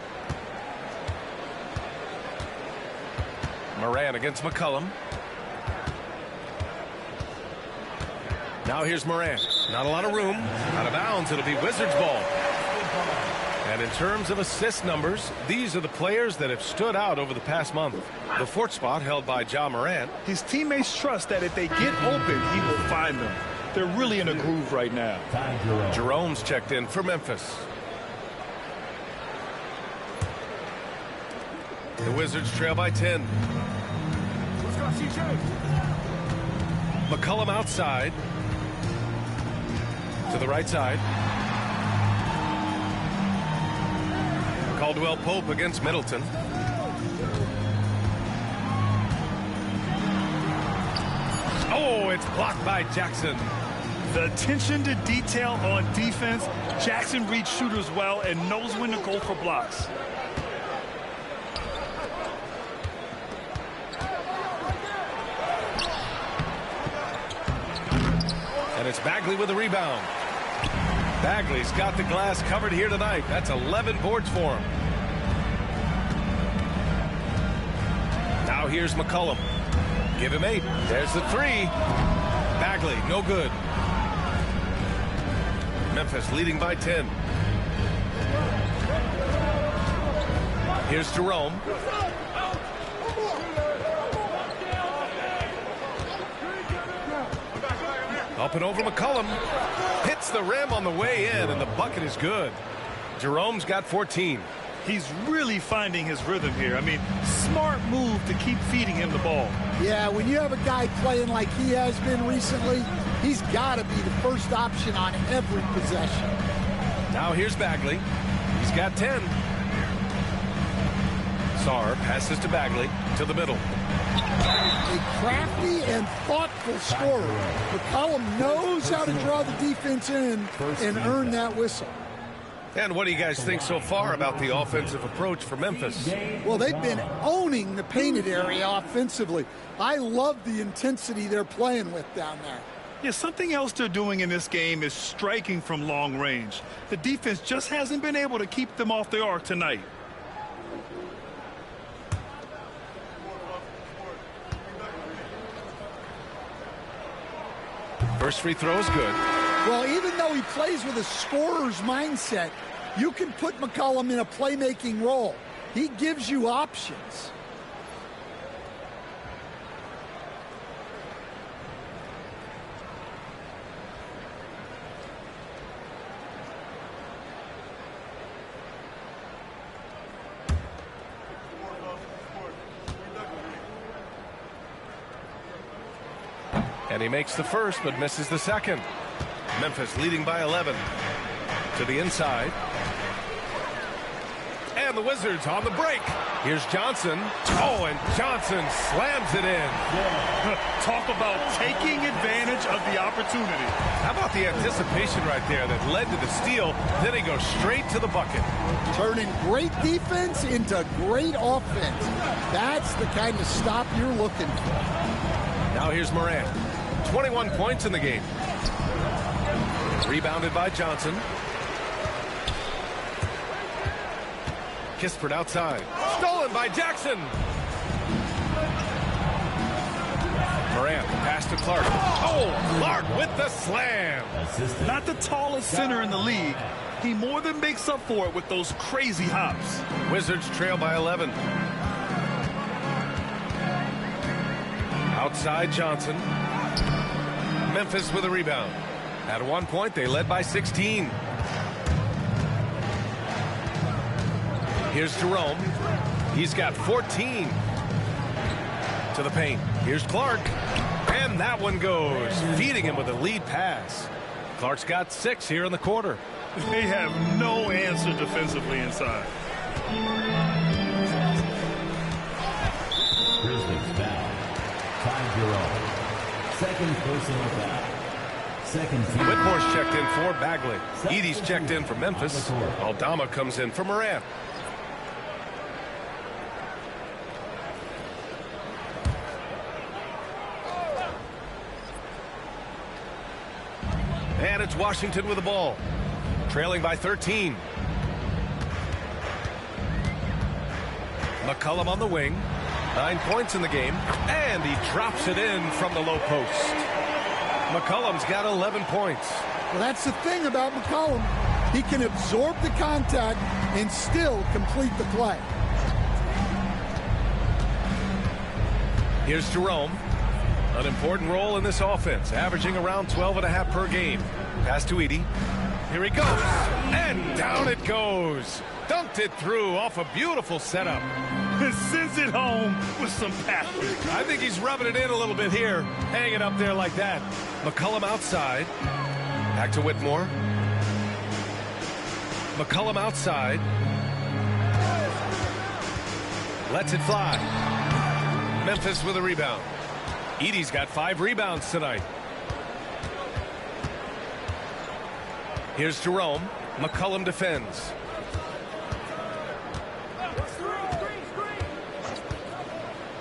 Morant against McCollum. Now here's Morant. Not a lot of room. Out of bounds. It'll be Wizards ball. And in terms of assist numbers, these are the players that have stood out over the past month. The fourth spot held by Ja Morant. His teammates trust that if they get open, he will find them. They're really in a groove right now. Jerome's checked in for Memphis. The Wizards trail by 10. McCollum outside. To the right side. Caldwell Pope against Middleton. Oh, it's blocked by Jackson. The attention to detail on defense. Jackson reads shooters well and knows when to go for blocks. And it's Bagley with the rebound. Bagley's got the glass covered here tonight. That's 11 boards for him. Now here's McCollum. Give him 8. There's the 3. Bagley, no good. Memphis leading by 10. Here's Jerome. Up and over McCollum. Hits the rim on the way in, and the bucket is good. Jerome's got 14. He's really finding his rhythm here. I mean, smart move to keep feeding him the ball. Yeah, when you have a guy playing like he has been recently, he's got to be the first option on every possession. Now here's Bagley. He's got 10. Sarr passes to Bagley to the middle. A crafty and thoughtful scorer. McCollum knows how to draw the defense in and earn that whistle. And what do you guys think so far about the offensive approach for Memphis? Well, they've been owning the painted area offensively. I love the intensity they're playing with down there. Yeah, something else they're doing in this game is striking from long range. The defense just hasn't been able to keep them off the arc tonight. First free throw is good. Well, even though he plays with a scorer's mindset, you can put McCollum in a playmaking role. He gives you options. And he makes the first, but misses the second. Memphis leading by 11. To the inside. And the Wizards on the break. Here's Johnson. Oh, and Johnson slams it in. Talk about taking advantage of the opportunity. How about the anticipation right there that led to the steal? Then he goes straight to the bucket. Turning great defense into great offense. That's the kind of stop you're looking for. Now here's Morant. 21 points in the game. Rebounded by Johnson. Kispert outside. Stolen by Jackson. Morant pass to Clark. Oh, Clark with the slam. Not the tallest center in the league. He more than makes up for it with those crazy hops. Wizards trail by 11. Outside Johnson. Memphis with a rebound. At one point, they led by 16. Here's Jerome. He's got 14. To the paint. Here's Clark. And that one goes. Feeding him with a lead pass. Clark's got 6 here in the quarter. They have no answer defensively inside. Grizzlies foul. Ty Jerome. Second personal foul. Second team. Whitmore's checked in for Bagley. Edie's checked in for Memphis. Aldama comes in for Morant. And it's Washington with the ball. Trailing by 13. McCollum on the wing. 9 points in the game. And he drops it in from the low post. McCollum's got 11 points. Well, that's the thing about McCollum. He can absorb the contact and still complete the play. Here's Jerome. An important role in this offense, averaging around 12.5 per game. Pass to Edey. Here he goes. And down it goes. Dunked it through off a beautiful setup. Sends it home with some passion. I think he's rubbing it in a little bit here. Hang it up there like that. McCollum outside. Back to Whitmore. McCollum outside. Lets it fly. Memphis with a rebound. Edey's got 5 rebounds tonight. Here's Jerome. McCollum defends.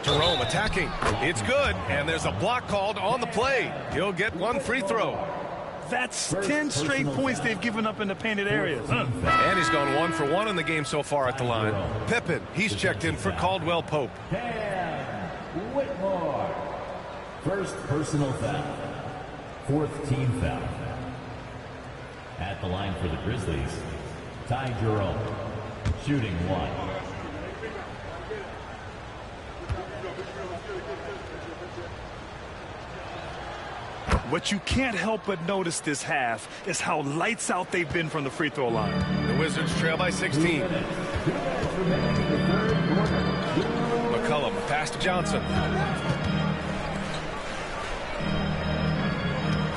Jerome attacking. It's good, and there's a block called on the play. He'll get 1 free throw. That's 10 straight points they've given up in the painted areas. And he's gone 1 for 1 in the game so far at the line. Pippen, he's checked in for Caldwell Pope. Whitmore. First personal foul. 4th team foul. At the line for the Grizzlies, Ty Jerome, shooting 1. What you can't help but notice this half is how lights out they've been from the free throw line. The Wizards trail by 16. McCollum, pass to Johnson.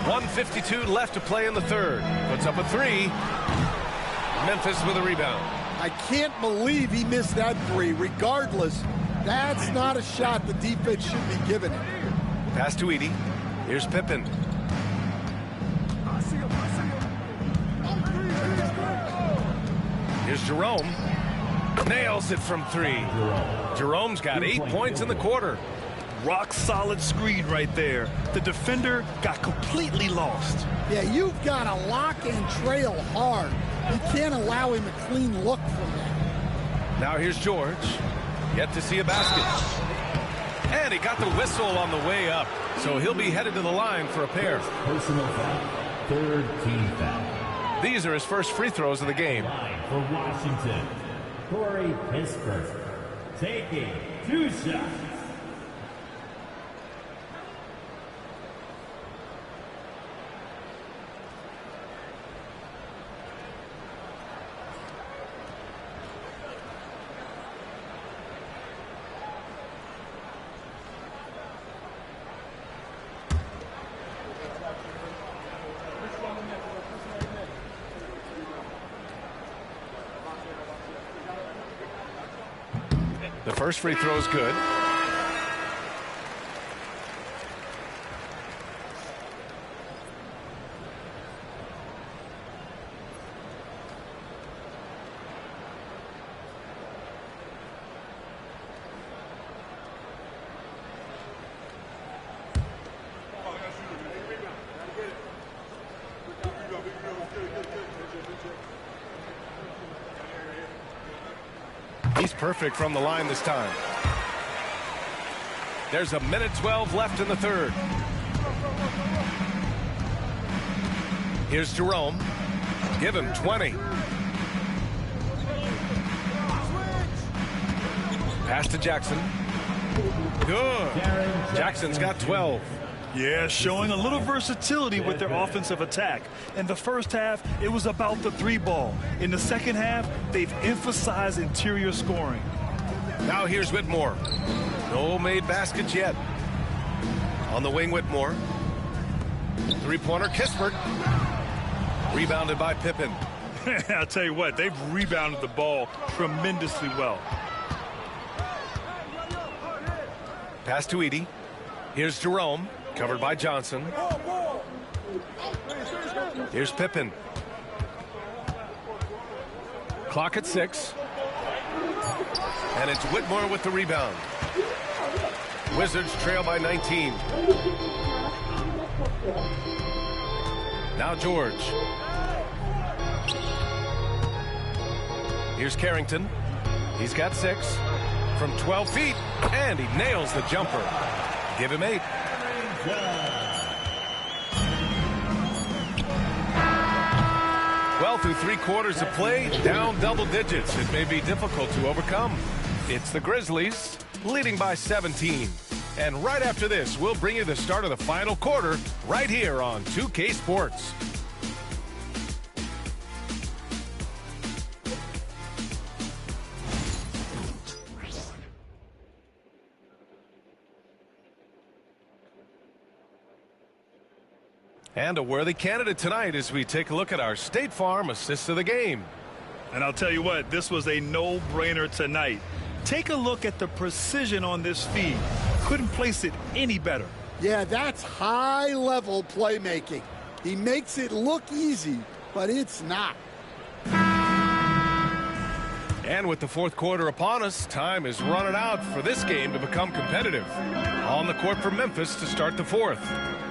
1:52 left to play in the third. Puts up a 3. Memphis with a rebound. I can't believe he missed that 3. Regardless, that's not a shot the defense should be giving him. Pass to Edey. Here's Pippen. Here's Jerome. Nails it from 3. Jerome's got 8 points in the quarter. Rock solid screen right there. The defender got completely lost. Yeah, you've got to lock and trail hard. You can't allow him a clean look from that. Now here's George. Yet to see a basket. And he got the whistle on the way up. So he'll be headed to the line for a pair. Personal foul. 3rd team foul. These are his first free throws of the game. For Washington, Corey Pittsburgh taking 2 shots. The first free throw is good. He's perfect from the line this time. There's a minute 12 left in the third. Here's Jerome. Give him 20. Pass to Jackson. Good. Jackson's got 12. Yeah, showing a little versatility with their offensive attack. In the first half, it was about the 3 ball. In the second half, they've emphasized interior scoring. Now here's Whitmore. No made baskets yet. On the wing, Whitmore. 3-pointer, Kispert. Rebounded by Pippen. I'll tell you what, they've rebounded the ball tremendously well. Pass to Edey. Here's Jerome. Covered by Johnson. Here's Pippen. Clock at 6. And it's Whitmore with the rebound. Wizards trail by 19. Now George. Here's Carrington. He's got 6 from 12 feet, and he nails the jumper. Give him 8. Well, through 3 quarters of play, down double digits. It may be difficult to overcome. It's the Grizzlies leading by 17. And right after this, we'll bring you the start of the final quarter right here on 2K Sports. And a worthy candidate tonight as we take a look at our State Farm assist of the game. And I'll tell you what, this was a no-brainer tonight. Take a look at the precision on this feed. Couldn't place it any better. Yeah, that's high-level playmaking. He makes it look easy, but it's not. And with the fourth quarter upon us, time is running out for this game to become competitive. On the court for Memphis to start the fourth.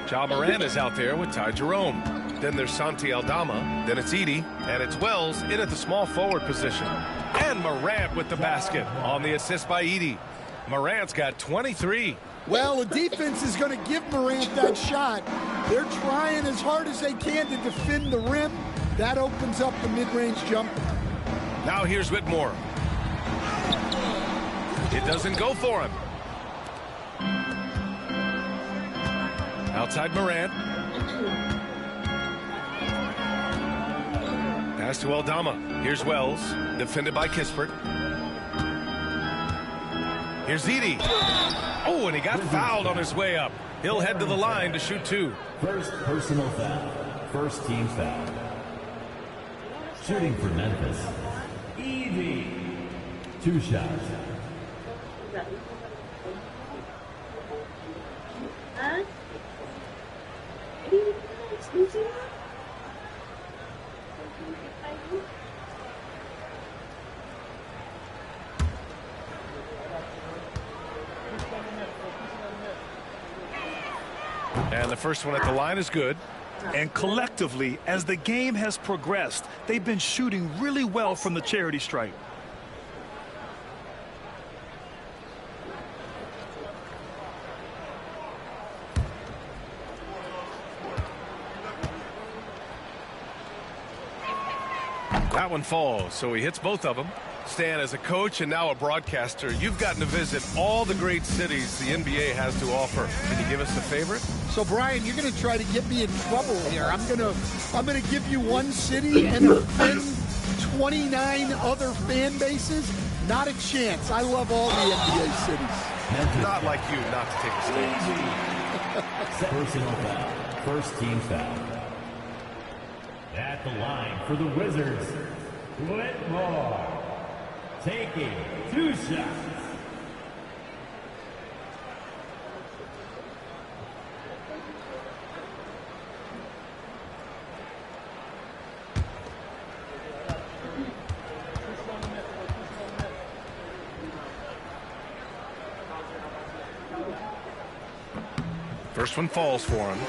Ja Morant is out there with Ty Jerome. Then there's Santi Aldama. Then it's Edey. And it's Wells in at the small forward position. And Morant with the basket on the assist by Edey. Morant's got 23. Well, the defense is going to give Morant that shot. They're trying as hard as they can to defend the rim. That opens up the mid-range jumper. Now here's Whitmore. It doesn't go for him. Outside Morant. Pass to Aldama. Here's Wells. Defended by Kispert. Here's Edey. Oh, and he got fouled on his way up. He'll head to the line to shoot 2. First personal foul. First team foul. Shooting for Memphis. Edey. 2 shots. And the first one at the line is good. And collectively, as the game has progressed, they've been shooting really well from the charity stripe. That one falls, so he hits both of them. Stan, as a coach and now a broadcaster, you've gotten to visit all the great cities the NBA has to offer. Can you give us a favorite? So, Brian, you're going to try to get me in trouble here. I'm going to give you one city and offend 29 other fan bases. Not a chance. I love all the NBA cities. Not like you, not to take a stand. Personal foul. First team foul. At the line for the Wizards, Whitmore. Taking 2 shots. First one falls for him.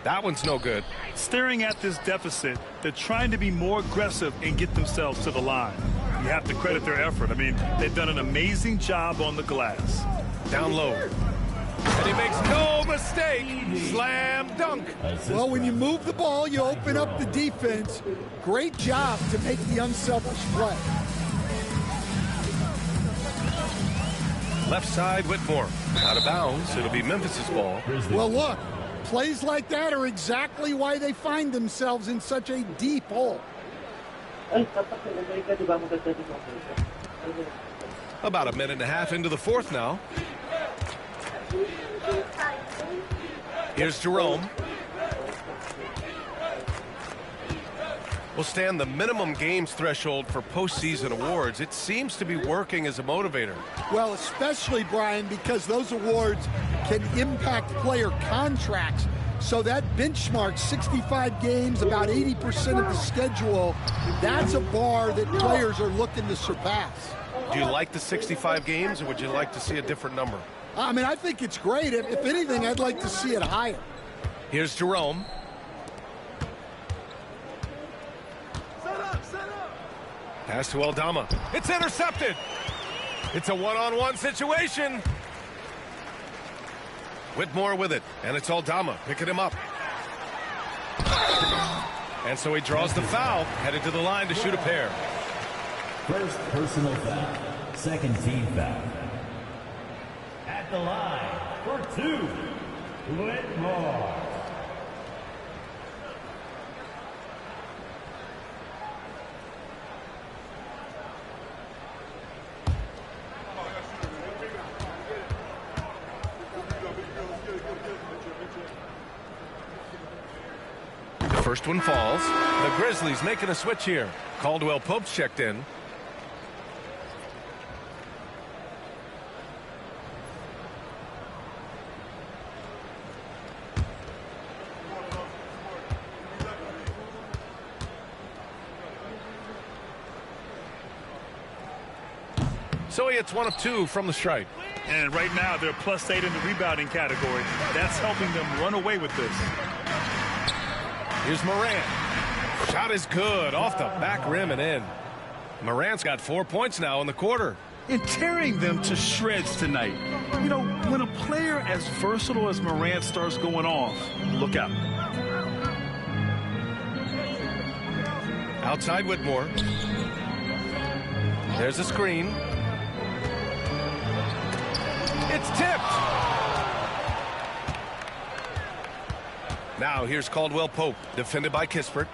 That one's no good. Staring at this deficit, they're trying to be more aggressive and get themselves to the line. You have to credit their effort. I mean, they've done an amazing job on the glass. Down low. And he makes no mistake. Slam dunk. Well, when you move the ball, you open up the defense. Great job to make the unselfish play. Left side, Whitmore. Out of bounds. It'll be Memphis's ball. Well, look. Plays like that are exactly why they find themselves in such a deep hole. About a minute and a half into the fourth now. Here's Jerome. Will stand the minimum games threshold for postseason awards. It seems to be working as a motivator. Well, especially, Brian, because those awards can impact player contracts. So that benchmark, 65 games, about 80% of the schedule, that's a bar that players are looking to surpass. Do you like the 65 games, or would you like to see a different number? I mean, I think it's great. If anything, I'd like to see it higher. Here's Jerome. Pass to Aldama. It's intercepted. It's a one-on-one situation. Whitmore with it, and it's Aldama picking him up. And so he draws the foul, headed to the line to shoot a pair. First personal foul. Second team foul. At the line for 2, Whitmore. First one falls. The Grizzlies making a switch here. Caldwell Pope's checked in. So he hits 1 of 2 from the stripe. And right now they're +8 in the rebounding category. That's helping them run away with this. Here's Morant. Shot is good off the back rim and in. Morant's got 4 points now in the quarter. And tearing them to shreds tonight. You know, when a player as versatile as Morant starts going off, look out. Outside Whitmore. There's a screen. It's tipped. Now here's Caldwell Pope, defended by Kispert.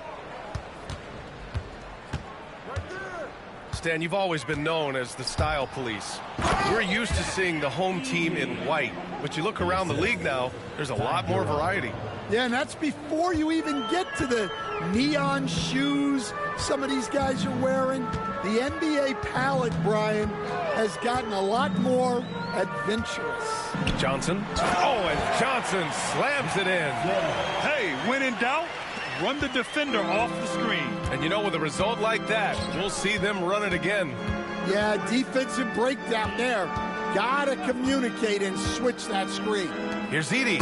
Stan, you've always been known as the style police. We're used to seeing the home team in white, but you look around the league now, there's a lot more variety. Yeah, and that's before you even get to the neon shoes some of these guys are wearing. The NBA palette, Brian, has gotten a lot more adventurous. Johnson. Oh, and Johnson slams it in. Hey, when in doubt, run the defender off the screen. And you know, with a result like that, we'll see them run it again. Yeah, defensive breakdown there. Gotta communicate and switch that screen. Here's Edey.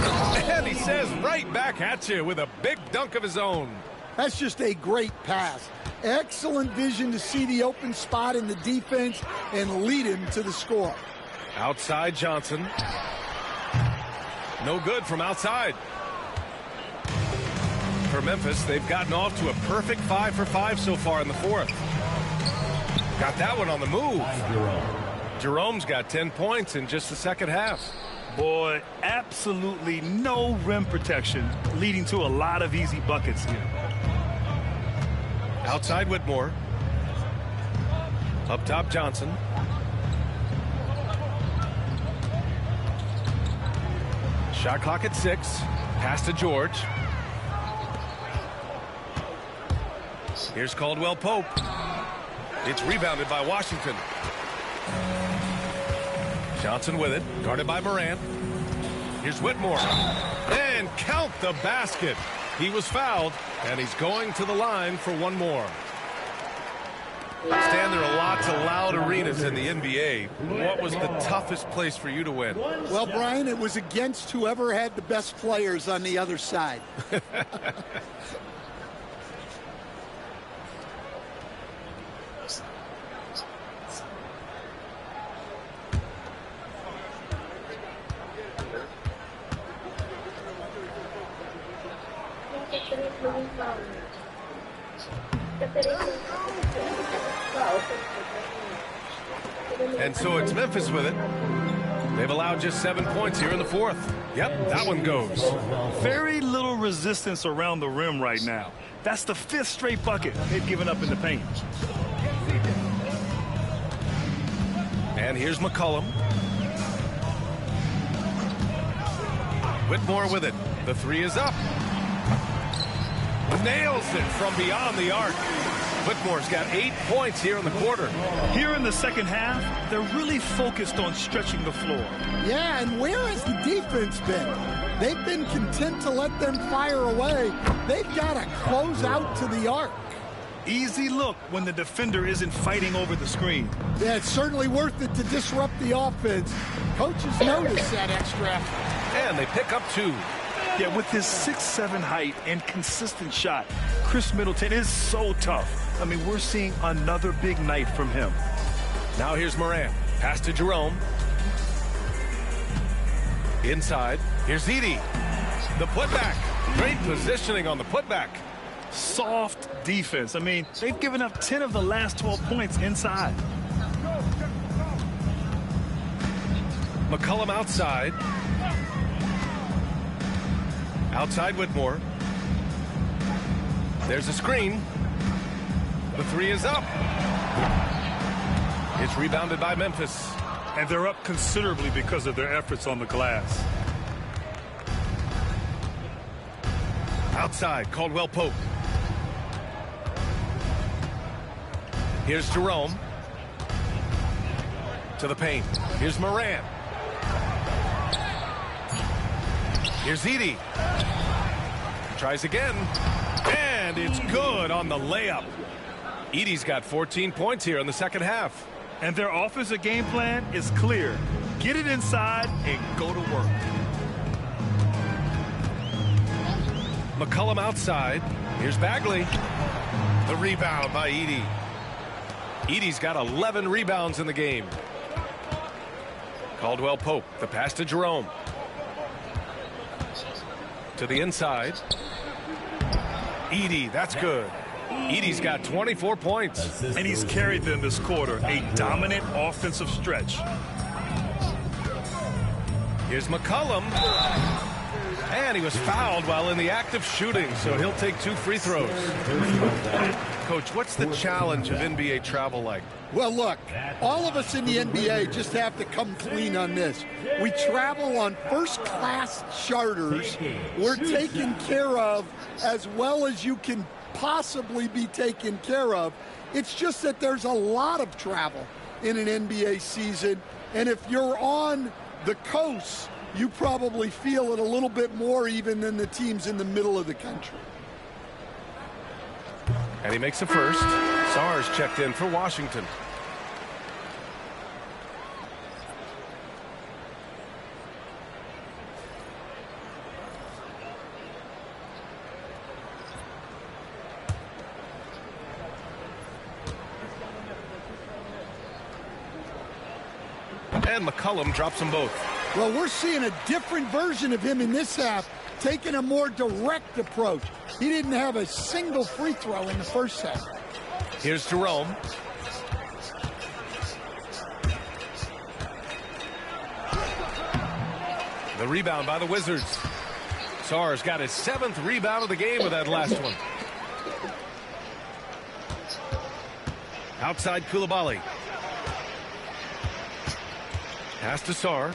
And he says right back at you with a big dunk of his own. That's just a great pass. Excellent vision to see the open spot in the defense and lead him to the score. Outside Johnson. No good from outside. For Memphis, they've gotten off to a perfect 5 for 5 so far in the fourth. Got that one on the move. Jerome's got 10 points in just the second half. Boy, absolutely no rim protection, leading to a lot of easy buckets here. Outside Whitmore. Up top Johnson. Shot clock at 6. Pass to George. Here's Caldwell Pope. It's rebounded by Washington. Johnson with it, guarded by Morant. Here's Whitmore. And count the basket. He was fouled, and he's going to the line for one more. Stan, there are lots of loud arenas in the NBA. What was the toughest place for you to win? Well, Brian, it was against whoever had the best players on the other side. And so it's Memphis with it. They've allowed just 7 points here in the fourth. Yep, that one goes. Very little resistance around the rim right now. That's the 5th straight bucket they've given up in the paint. And here's McCollum. Whitmore with it. The 3 is up. nails it from beyond the arc. Whitmore's got 8 points here in the quarter. Here in the second half, they're really focused on stretching the floor. Yeah, and where has the defense been? They've been content to let them fire away. They've got to close out to the arc. Easy look when the defender isn't fighting over the screen. Yeah, it's certainly worth it to disrupt the offense. Coaches notice that extra effort. And they pick up 2. Yeah, with his 6'7" height and consistent shot, Chris Middleton is so tough. I mean, we're seeing another big night from him. Now here's Morant. Pass to Jerome. Inside. Here's Edey. The putback. Great positioning on the putback. Soft defense. I mean, they've given up 10 of the last 12 points inside. McCollum outside. Outside Whitmore. There's a screen. The 3 is up. It's rebounded by Memphis. And they're up considerably because of their efforts on the glass. Outside, Caldwell Pope. Here's Jerome. To the paint. Here's Morant. Here's Edey. Tries again. And it's good on the layup. Edey's got 14 points here in the second half. And their offensive game plan is clear. Get it inside and go to work. McCollum outside. Here's Bagley. The rebound by Edey. Edey's got 11 rebounds in the game. Caldwell Pope. The pass to Jerome. To the inside. Edey, that's good. Edey's got 24 points. And he's carried them this quarter. A dominant offensive stretch. Here's McCollum. And he was fouled while in the act of shooting, so he'll take 2 free throws. Coach, what's the challenge of NBA travel like? Well, look, all of us in the NBA just have to come clean on this. We travel on first-class charters. We're taken care of as well as you can possibly be taken care of. It's just that there's a lot of travel in an NBA season, and if you're on the coast, you probably feel it a little bit more even than the teams in the middle of the country. And he makes a first. Sarr's checked in for Washington. And McCollum drops them both. Well, we're seeing a different version of him in this half, taking a more direct approach. He didn't have a single free throw in the first half. Here's Jerome. The rebound by the Wizards. Sarr's got his 7th rebound of the game with that last one. Outside Koulibaly. Pass to Sarr.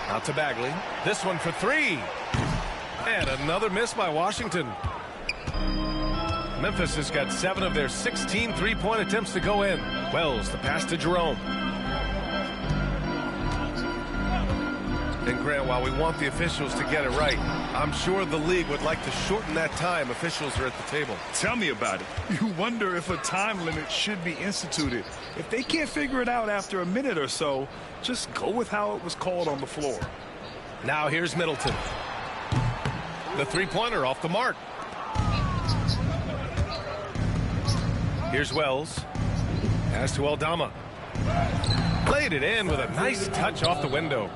Out to Bagley. This one for 3. And another miss by Washington. Memphis has got 7 of their 16 three-point attempts to go in. Wells, the pass to Jerome. And Grant, while we want the officials to get it right, I'm sure the league would like to shorten that time officials are at the table. Tell me about it. You wonder if a time limit should be instituted. If they can't figure it out after a minute or so, just go with how it was called on the floor. Now here's Middleton. The three-pointer off the mark. Here's Wells. Pass to Aldama. Played it in with a nice touch off the window.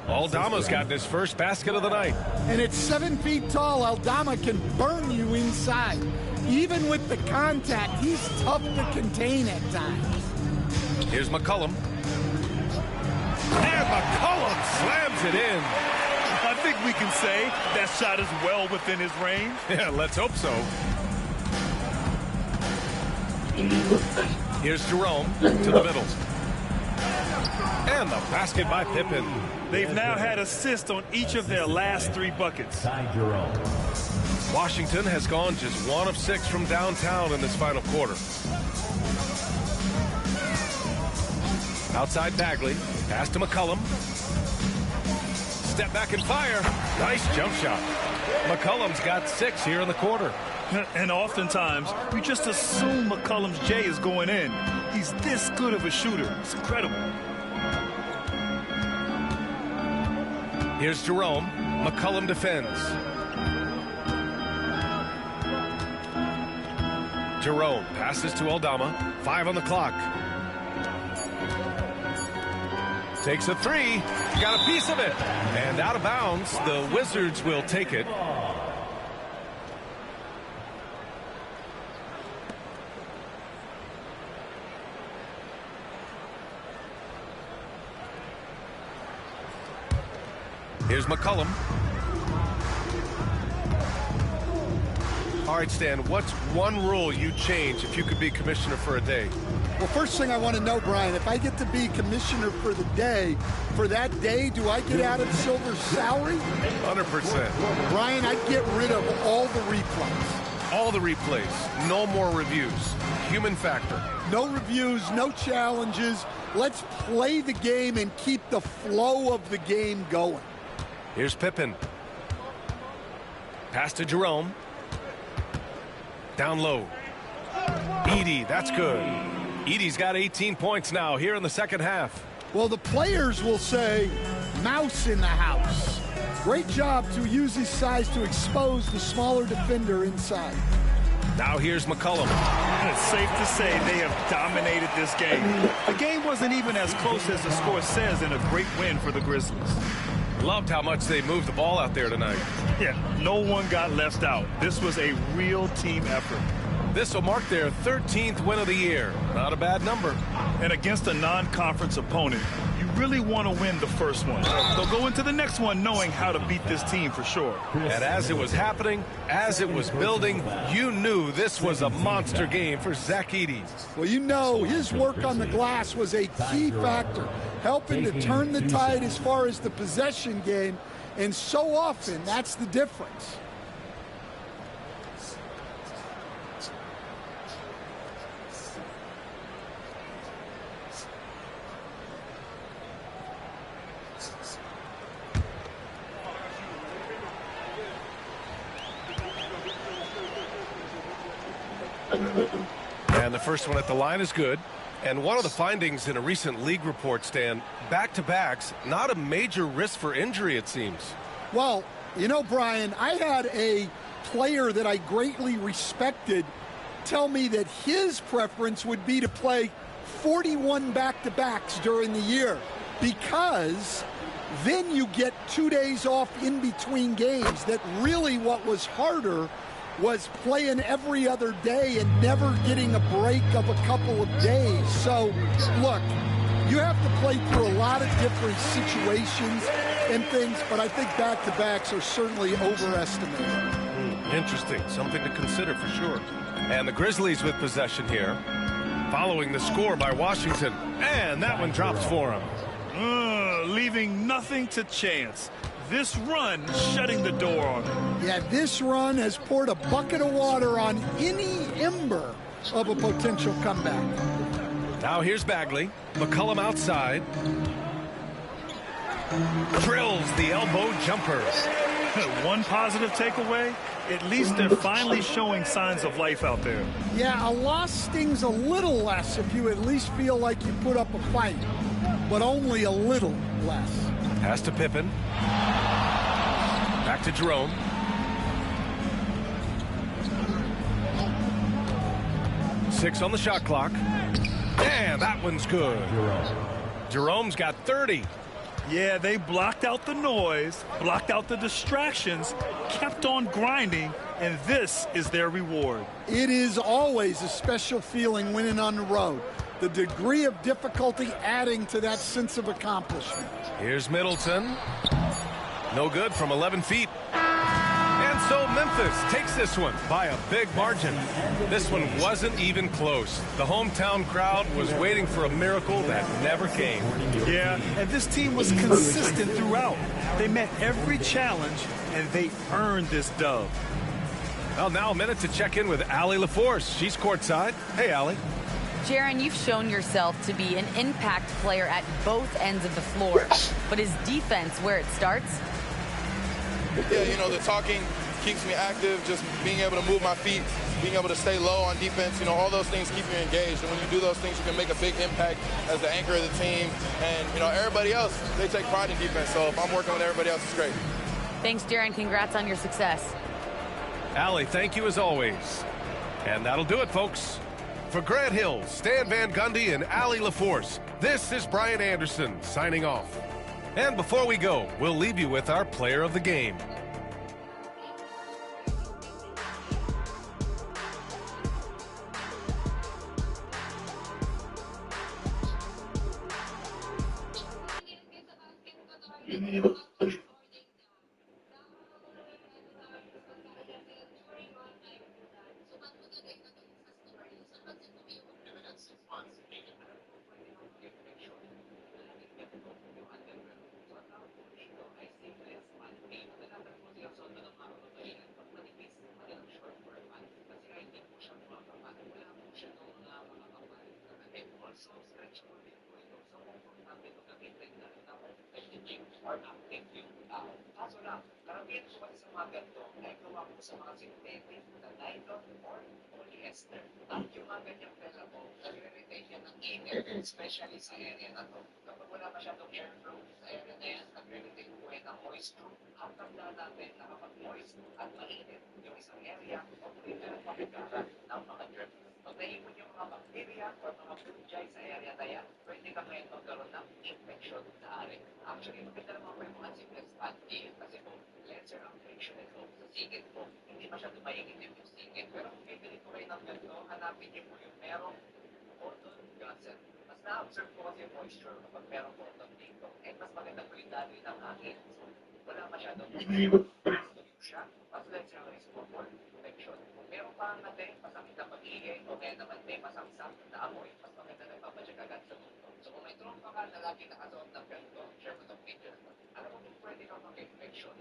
Aldama's gotten his first basket of the night. And at 7 feet tall, Aldama can burn you inside. Even with the contact, he's tough to contain at times. Here's McCollum. And McCollum slams it in. I think we can say that shot is well within his range. Yeah, let's hope so. Here's Jerome to the middle. And the basket by Pippen. They've now had assists on each of their last 3 buckets. Washington has gone just 1 of 6 from downtown in this final quarter. Outside Bagley. Pass to McCollum. Step back and fire. Nice jump shot. McCollum's got 6 here in the quarter. And oftentimes, you just assume McCollum's J is going in. He's this good of a shooter. It's incredible. Here's Jerome. McCollum defends. Jerome passes to Aldama. 5 on the clock. Takes a 3. Got a piece of it. And out of bounds. The Wizards will take it. Here's McCollum. All right, Stan, what's one rule you'd change if you could be commissioner for a day? Well, first thing I want to know, Brian, if I get to be commissioner for the day, for that day, do I get Adam Silver's salary? 100%. Brian, I'd get rid of all the replays. All the replays. No more reviews. Human factor. No reviews, no challenges. Let's play the game and keep the flow of the game going. Here's Pippen. Pass to Jerome. Down low. Edey, that's good. Edey's got 18 points now here in the second half. Well, the players will say, mouse in the house. Great job to use his size to expose the smaller defender inside. Now here's McCollum. It's safe to say they have dominated this game. The game wasn't even as close as the score says, and a great win for the Grizzlies. Loved how much they moved the ball out there tonight. Yeah, no one got left out. This was a real team effort. This will mark their 13th win of the year. Not a bad number. And against a non-conference opponent, you really want to win the first one. They'll go into the next one knowing how to beat this team for sure. And as it was happening, as it was building, you knew this was a monster game for Zach Edey. Well, you know, his work on the glass was a key factor, helping to turn the tide as far as the possession game, and so often that's the difference. And the first one at the line is good. And one of the findings in a recent league report, Stan, back-to-backs, not a major risk for injury, it seems. Well, you know, Brian, I had a player that I greatly respected tell me that his preference would be to play 41 back-to-backs during the year, because then you get 2 days off in between games. That really what was harder was playing every other day and never getting a break of a couple of days. So, look, you have to play through a lot of different situations and things, but I think back-to-backs are certainly overestimated. Interesting. Something to consider for sure. And the Grizzlies with possession here, following the score by Washington. And that one drops for him. Leaving nothing to chance. This run shutting the door on him. Yeah, this run has poured a bucket of water on any ember of a potential comeback. Now here's Bagley. McCollum outside. Drills the elbow jumper. One positive takeaway, at least they're finally showing signs of life out there. Yeah, a loss stings a little less if you at least feel like you put up a fight, but only a little less. Pass to Pippen. Back to Jerome. Six on the shot clock. And that one's good. Jerome's got 30. Yeah, they blocked out the noise, blocked out the distractions, kept on grinding, and this is their reward. It is always a special feeling winning on the road. The degree of difficulty adding to that sense of accomplishment. Here's Middleton. No good from 11 feet. And So Memphis takes this one by a big margin. This one wasn't even close. The hometown crowd was waiting for a miracle that never came. Yeah, and this team was consistent throughout. They met every challenge, and they earned this dub. Well, now a minute to check in with Allie LaForce. She's courtside. Hey, Allie. Jaron, you've shown yourself to be an impact player at both ends of the floor. But is defense where it starts? Yeah, you know, the talking keeps me active, just being able to move my feet, being able to stay low on defense, you know, all those things keep you engaged. And when you do those things, you can make a big impact as the anchor of the team. And, you know, everybody else, they take pride in defense. So if I'm working with everybody else, it's great. Thanks, Jaron. Congrats on your success. Allie, thank you as always. And that'll do it, folks. For Grant Hill, Stan Van Gundy, and Allie LaForce, this is Brian Anderson signing off. And before we go, we'll leave you with our player of the game. Especially sa area na to. Kapag wala masyadong airflow sa area na yan, nagre-retain po ng moisture. Ang tanda natin na kapag moist at mainit yung isang area, pwede na pagkakaroon ng mga germs. Pag naipon yung mga bacteria o mga fungi sa area na yan, pwede ka ngayon magkaroon ng infection sa area. Actually, maganda naman po yung mga simplex panty kasi po, cleanser ang friction nito sa sigit po. Hindi masyadong mainit yung sigit. Pero kung bibili ko kayo ng ganito, hanapin niyo po yung merong cotton gusset. Mas na-observe ko kasi yung moisture kapag merong cotton dito. Eh, mas maganda po yung daloy ng hangin. So, wala masyadong siya. Mas less yung risk for infection. Kung meron pa natin masakit na pag-iingay o kaya naman may masamsam na amoy, mas maganda na ipapacheck agad sa doktor. So, kung may trompa ka na lagi nakasuot ng ganito, share mo itong picture. Alam mo kung pwede kang mag-infection,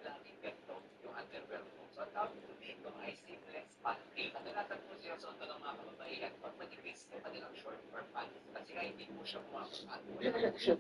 laging ganito yung underwear mo. So, ang tawag po dito ay seamless panty. Kadalasan po siya sa ng mga kababaihan pag manipis yung kanilang short or pants kasi nga hindi po siya bumabakat. Wala po siya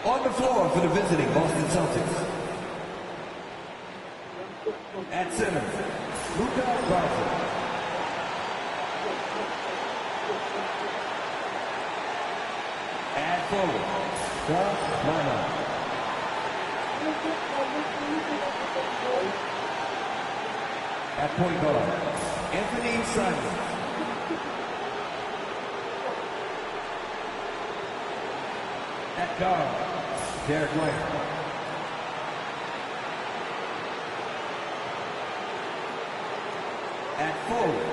On the floor for the visiting Boston Celtics. At center, Luka Doncic. At forward, Josh Lana. At point guard, Anthony Simons. At guard, Derek White. At forward,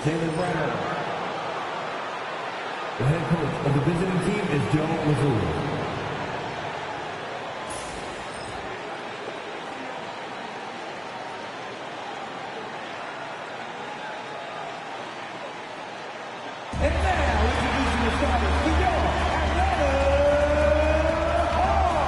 Taylor Brown. The head coach of the visiting team is Joe Mazzulla. And now, introducing the starters for your Atlanta Hawks.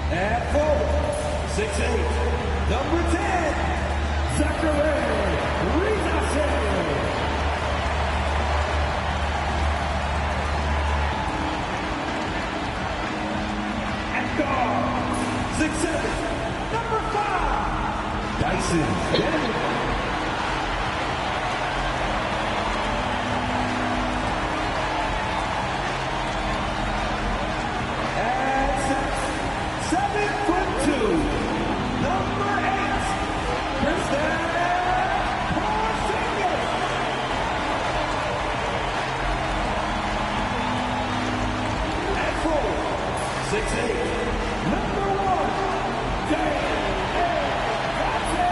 At forward, 6'8", number 10, Zachary. At guard, 6'7", number 5, Dyson Daniels. At 7'2", number 8, Kristen. At 6'8", number 1, Dave Johnson.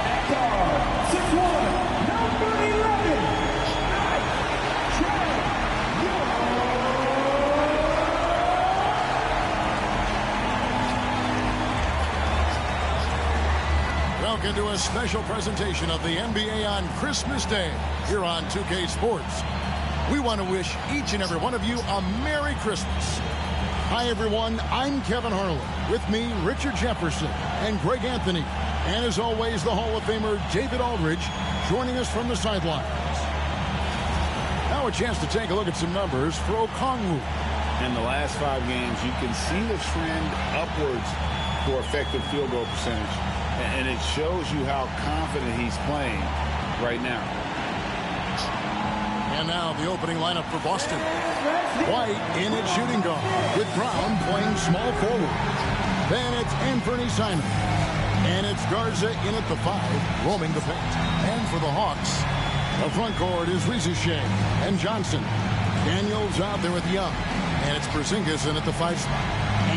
At guard, 6'1", number 11, Welcome to a special presentation of the NBA on Christmas Day here on 2K Sports. We want to wish each and every one of you a Merry Christmas. Hi, everyone. I'm Kevin Harlan. With me, Richard Jefferson and Greg Anthony. And as always, the Hall of Famer David Aldridge joining us from the sidelines. Now a chance to take a look at some numbers for Okongwu. In the last 5 games, you can see the trend upwards for effective field goal percentage. And it shows you how confident he's playing right now. And now the opening lineup for Boston. White in at shooting guard, with Brown playing small forward. Then it's Anthony Simons. And it's Garza in at the 5, roaming the paint. And for the Hawks, the front court is Rizachet and Johnson. Daniels out there with Young. And it's Porzingis in at the 5 spot.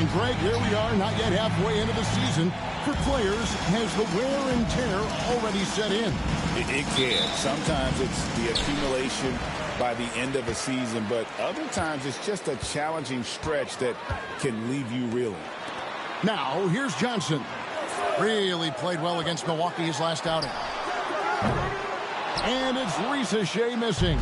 And Greg, here we are, not yet halfway into the season. For players, has the wear and tear already set in? It can. Sometimes it's the accumulation by the end of a season, but other times it's just a challenging stretch that can leave you reeling. Now, here's Johnson. Really played well against Milwaukee his last outing. And it's Rizachet missing.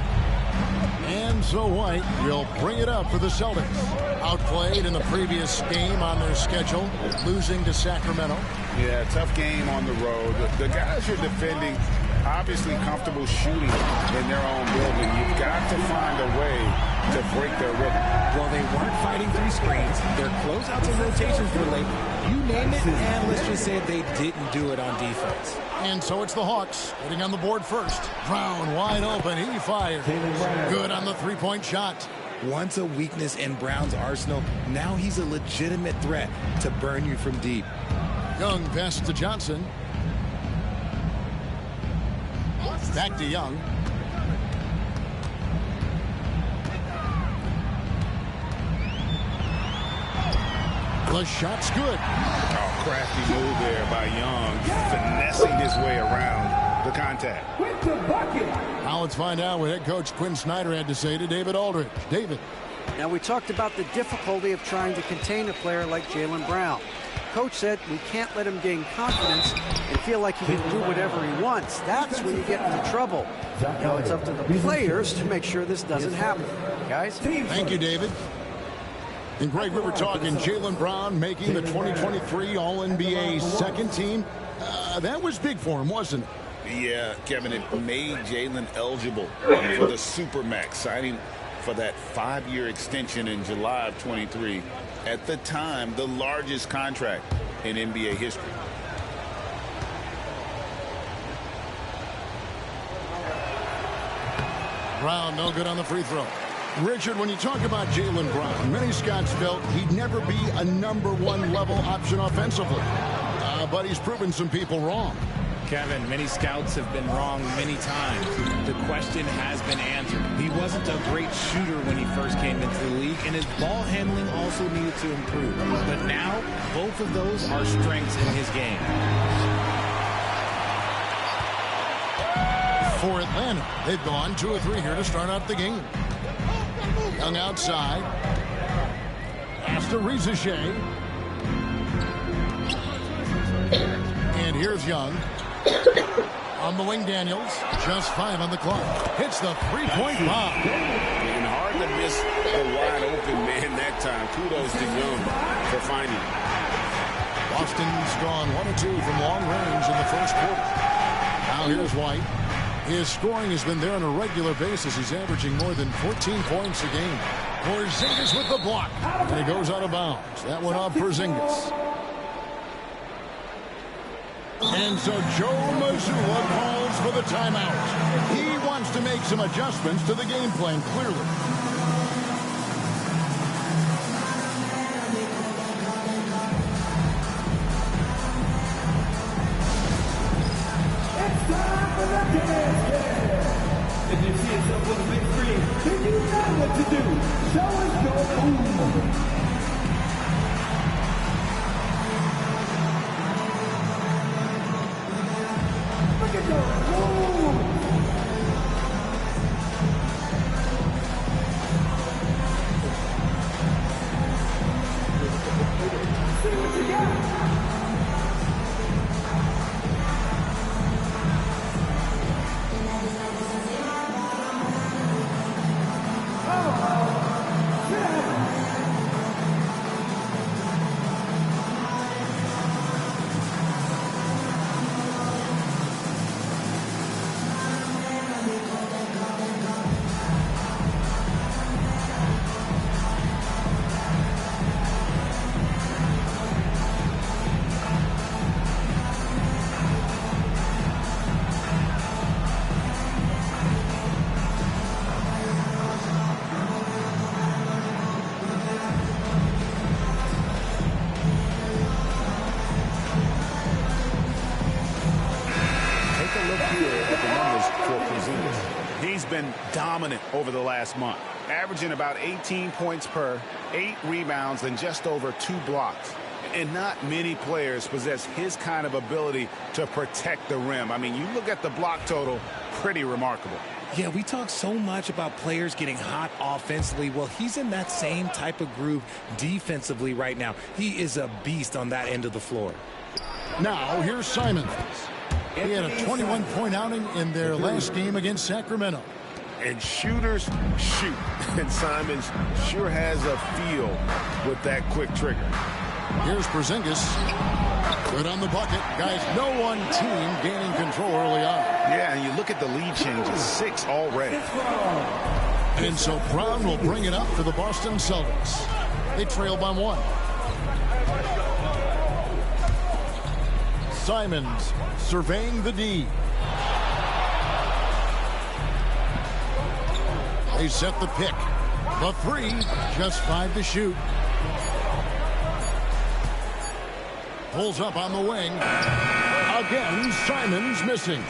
And so White will bring it up for the Celtics. Outplayed in the previous game on their schedule, losing to Sacramento. Yeah, tough game on the road. The guys you're defending, obviously comfortable shooting in their own building. You've got to find a way to break their rhythm. Well, they weren't fighting through screens. Their closeouts and rotations were late. You name it, and let's just say they didn't do it on defense. And so it's the Hawks getting on the board first. Brown wide open. He fired. Good on the three-point shot. Once a weakness in Brown's arsenal, now he's a legitimate threat to burn you from deep. Young pass to Johnson. Back to Young. The shot's good. Oh, crafty move there by Young, finessing his way around the contact. Now let's find out what head coach Quinn Snyder had to say to David Aldridge. David. Now, we talked about the difficulty of trying to contain a player like Jaylen Brown. Coach said we can't let him gain confidence and feel like he can do whatever he wants. That's when you get into trouble. Now it's up to the players to make sure this doesn't happen. Guys? Thank you, David. And Greg, we were talking Jaylen Brown making the 2023 All-NBA second team. That was big for him, wasn't it? Yeah, Kevin, it made Jaylen eligible for the Supermax, signing for that 5-year extension in July of 23. At the time, the largest contract in NBA history. Brown, no good on the free throw. Richard, when you talk about Jaylen Brown, many scouts felt he'd never be a #1 level option offensively. But he's proven some people wrong. Kevin, many scouts have been wrong many times. The question has been answered. He wasn't a great shooter when he first came into the league, and his ball handling also needed to improve. But now, both of those are strengths in his game. For Atlanta, they've gone 2 of 3 here to start out the game. Young outside. Pass to Rizachet. And here's Young. On the wing, Daniels. Just 5 on the clock. Hits the 3-point bomb. And hard to miss the wide open man that time. Kudos to Young for finding it. Boston's gone 1 of 2 from long range in the first quarter. Now here's White. His scoring has been there on a regular basis. He's averaging more than 14 points a game. Porzingis with the block. And he goes out of bounds. That went off Porzingis. And so Joe Mazzulla calls for the timeout. He wants to make some adjustments to the game plan, clearly. It's time for the dance game. If you see yourself on the big screen, then you know what to do. Show us your move. Dominant over the last month, averaging about 18 points per, 8 rebounds, and just over 2 blocks. And not many players possess his kind of ability to protect the rim. I mean, you look at the block total, pretty remarkable. Yeah, we talk so much about players getting hot offensively. Well, he's in that same type of groove defensively right now. He is a beast on that end of the floor. Now, here's Simons. He had a 21-point outing in their last game against Sacramento. And shooters shoot. And Simons sure has a feel with that quick trigger. Here's Porzingis. Good on the bucket. Guys, no one team gaining control early on. Yeah, and you look at the lead changes, 6 already. And so Brown will bring it up for the Boston Celtics. They trail by 1. Simons surveying the D. They set the pick. The 3, just 5 to shoot. Pulls up on the wing. Again, Simons missing.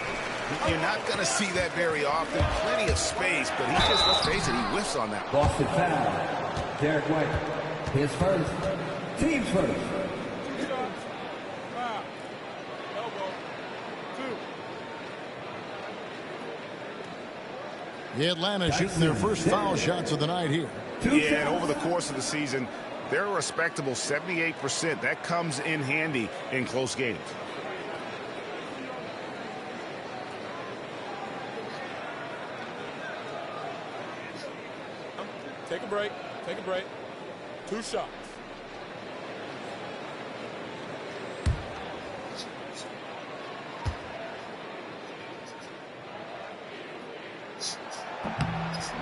You're not going to see that very often. Plenty of space, but he just, let's face it, he whiffs on that. Boston foul. Derek White, his first. Teams first. Atlanta shooting their first foul shots of the night here. Yeah, and over the course of the season, they're a respectable 78%. That comes in handy in close games. Take a break. Take a break. 2 shots.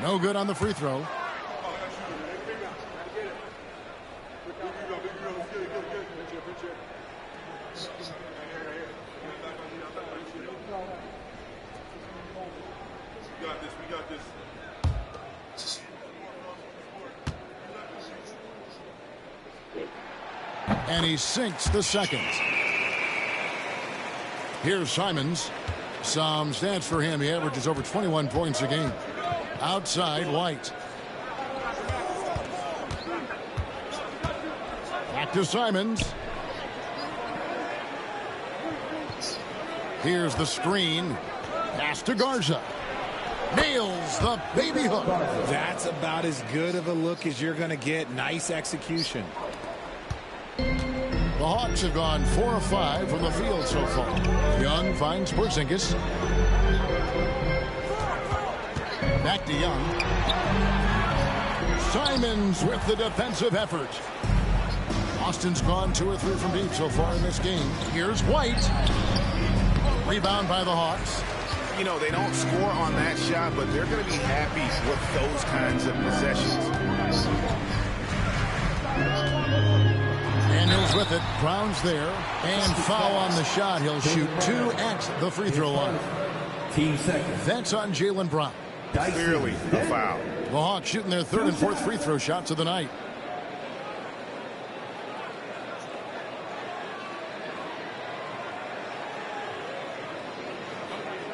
No good on the free throw. And he sinks the second. Here's Simons. Some stats for him. He averages over 21 points a game. Outside, White. Back to Simons. Here's the screen. Pass to Garza. Nails the baby hook. That's about as good of a look as you're going to get. Nice execution. The Hawks have gone 4 of 5 from the field so far. Young finds Porzingis. Back to Young. Simons with the defensive effort. Austin's gone 2 or 3 from deep so far in this game. Here's White. Rebound by the Hawks. You know, they don't score on that shot, but they're going to be happy with those kinds of possessions. Daniels with it. Brown's there. And foul on the shot. He'll shoot 2 at the free throw line. Team second. That's on Jaylen Brown. Clearly a foul. The Hawks shooting their 3rd and 4th free throw shots of the night.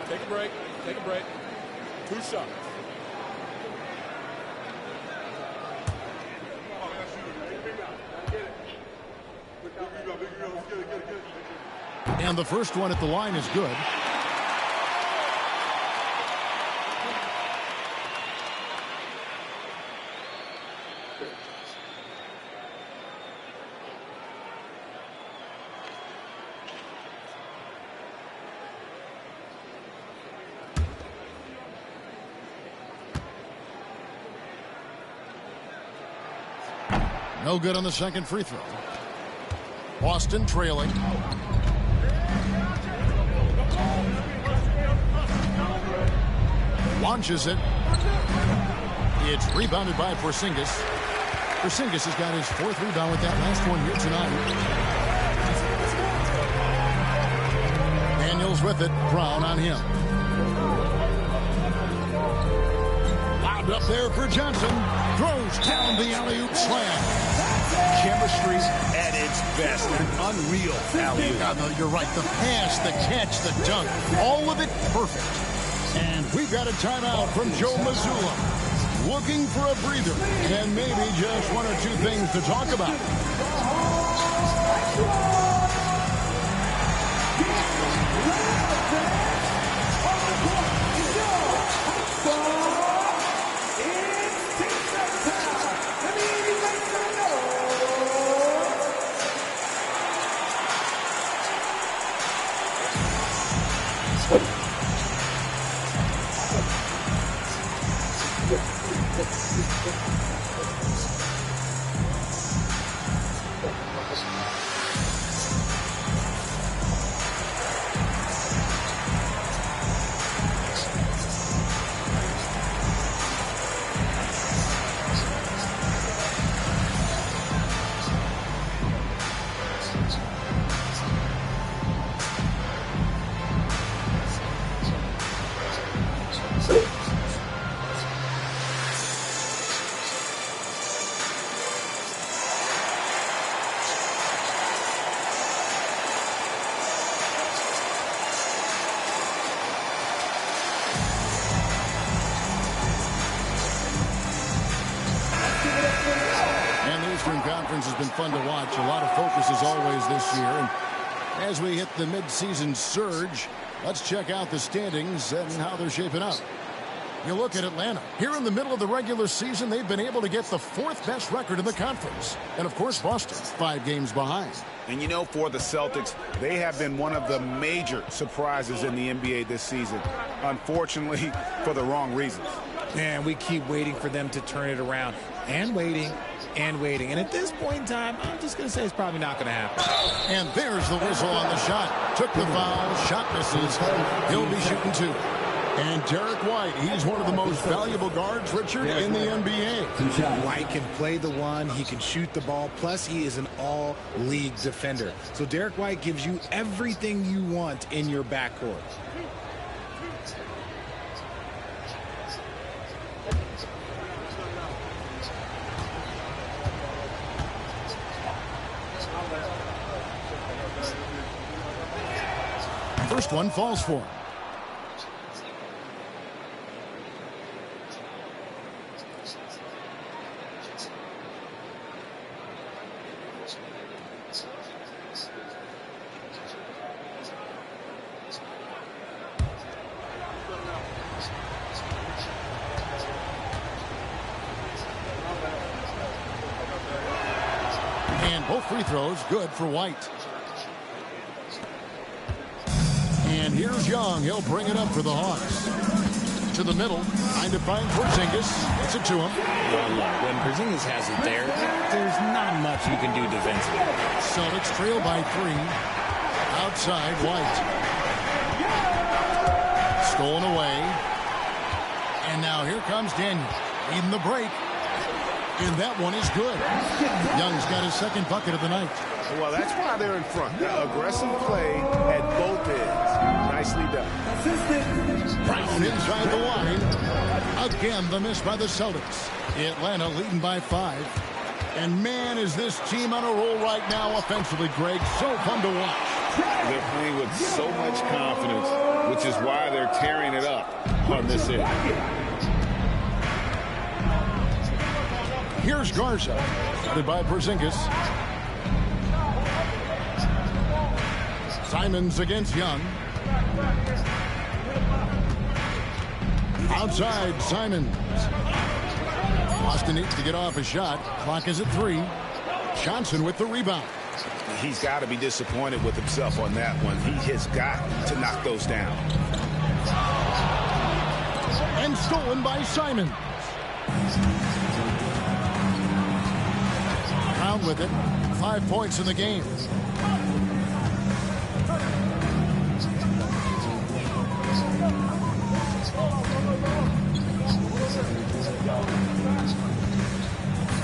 Take a break. Take a break. 2 shots. And the first one at the line is good. No good on the second free throw. Boston trailing. Launches it. It's rebounded by Porzingis. Porzingis has got his 4th rebound with that last one here tonight. Daniels with it. Brown on him. Lobbed up there for Johnson. Throws down the alley-oop slam. Chemistry at its best. An unreal alley-oop. Yeah, no, you're right. The pass, the catch, the dunk. All of it perfect. And we've got a timeout from Joe Mazzulla. Looking for a breather and maybe just 1 or 2 things to talk about. conference has been fun to watch. A lot of focus as always this year. And as we hit the midseason surge, let's check out the standings and how they're shaping up. You look at Atlanta. Here in the middle of the regular season, they've been able to get the 4th best record in the conference. And, of course, Boston, 5 games behind. And, you know, for the Celtics, they have been one of the major surprises in the NBA this season. Unfortunately, for the wrong reasons. Man, we keep waiting for them to turn it around. And waiting. And waiting. And at this point in time, I'm just going to say it's probably not going to happen. And there's the whistle on the shot. Took the foul. Shot misses. He'll be shooting 2. And Derek White, he's one of the most valuable guards, Richard, in the NBA. White can play the one, he can shoot the ball, plus he is an all-league defender. So Derek White gives you everything you want in your backcourt. First one falls for him. Both free throws good for White. And here's Young. He'll bring it up for the Hawks. To the middle. Trying to find Porzingis. Gets it to him. When Porzingis has it there, there's not much you can do defensively. Celtics trail by 3. Outside, White. Stolen away. And now here comes Daniel. Leading the break. And that one is good. Young's got his 2nd bucket of the night. Well, that's why they're in front. Aggressive play at both ends. Nicely done. Brown inside the line. Again, the miss by the Celtics. Atlanta leading by 5. And man, is this team on a roll right now offensively, Greg. So fun to watch. They're playing with so much confidence, which is why they're tearing it up on this end. Here's Garza, started by Porzingis. Simons against Young. Outside, Simons. Boston needs to get off a shot. Clock is at 3. Johnson with the rebound. He's got to be disappointed with himself on that one. He has got to knock those down. And stolen by Simons. Brown with it. 5 points in the game.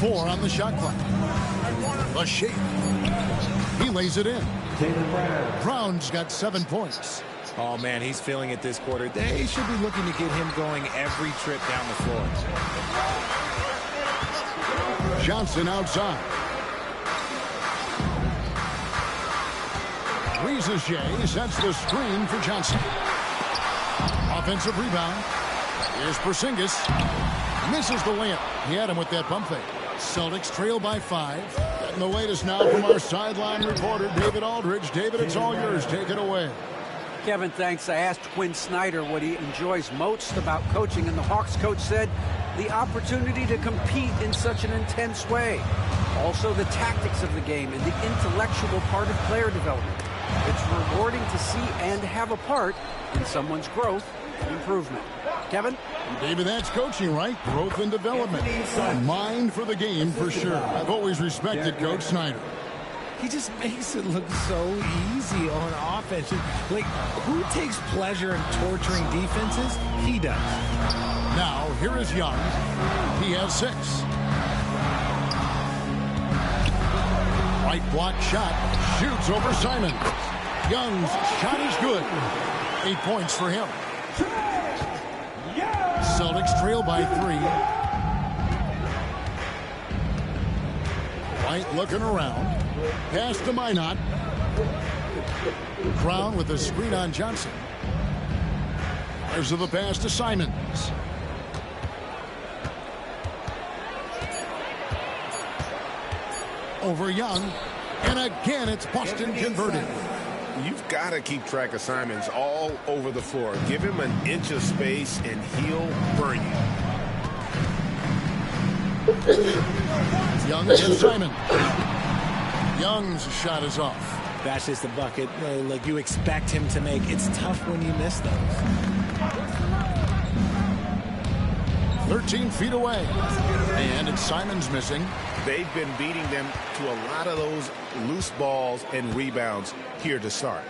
Four on the shot clock. The shape. He lays it in. Brown's got 7 points. Oh, man, he's feeling it this quarter. They should be looking to get him going every trip down the floor. Johnson outside. Rieseshay sets the screen for Johnson. Offensive rebound. Here's Porzingis. Misses the layup. He had him with that pump fake. Celtics trail by 5. Getting the latest now from our sideline reporter, David Aldridge. David, it's all yours. Take it away. Kevin, thanks. I asked Quinn Snyder what he enjoys most about coaching, and the Hawks coach said the opportunity to compete in such an intense way. Also, the tactics of the game and the intellectual part of player development. It's rewarding to see and have a part in someone's growth and improvement. Kevin? David, that's coaching, right? Growth and development. A mind for the game, for sure. I've always respected Coach Snyder. He just makes it look so easy on offense. Like, who takes pleasure in torturing defenses? He does. Now, here is Young. He has 6. Right block shot. Shoots over Simon. Young's shot is good. 8 points for him. Celtics trail by 3. White looking around. Pass to Minot. Brown with the screen on Johnson. There's the pass to Simons. over Young. And again, it's Boston converted. You've got to keep track of Simons all over the floor. Give him an inch of space, and he'll burn you. Young against Simon. Young's shot is off. That's just a bucket like you expect him to make. It's tough when you miss those. 13 feet away. And it's Simons missing. They've been beating them to a lot of those loose balls and rebounds here to start.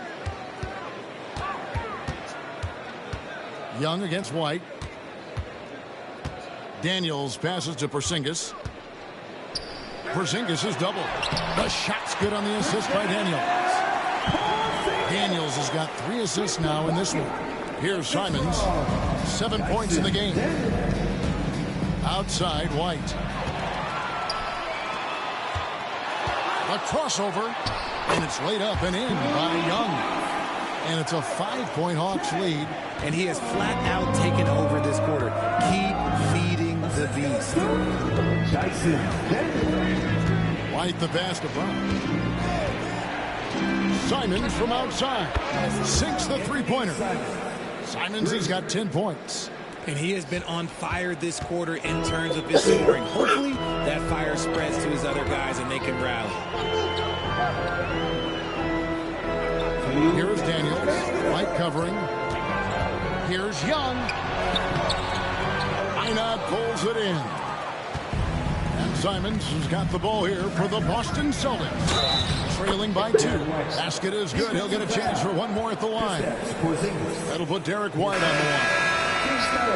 Young against White. Daniels passes to Porzingis. Porzingis is doubled. The shot's good on the assist by Daniels. Daniels has got 3 assists now in this one. Here's Simons. 7 points in the game. Outside White. A crossover. And it's laid up and in by Young. And it's a 5-point Hawks lead. And he has flat out taken over this quarter. Keep feeding the beast. White the pass to Brown. Simons from outside. Sinks the three-pointer. Simons has got 10 points. And he has been on fire this quarter in terms of his scoring. Hopefully that fire spreads to his other guys and they can rally. Here is Daniels. White covering. Here's Young. Einat pulls it in. And Simons has got the ball here for the Boston Celtics. Trailing by 2. Basket is good. He'll get a chance for one more at the line. That'll put Derek White on the line.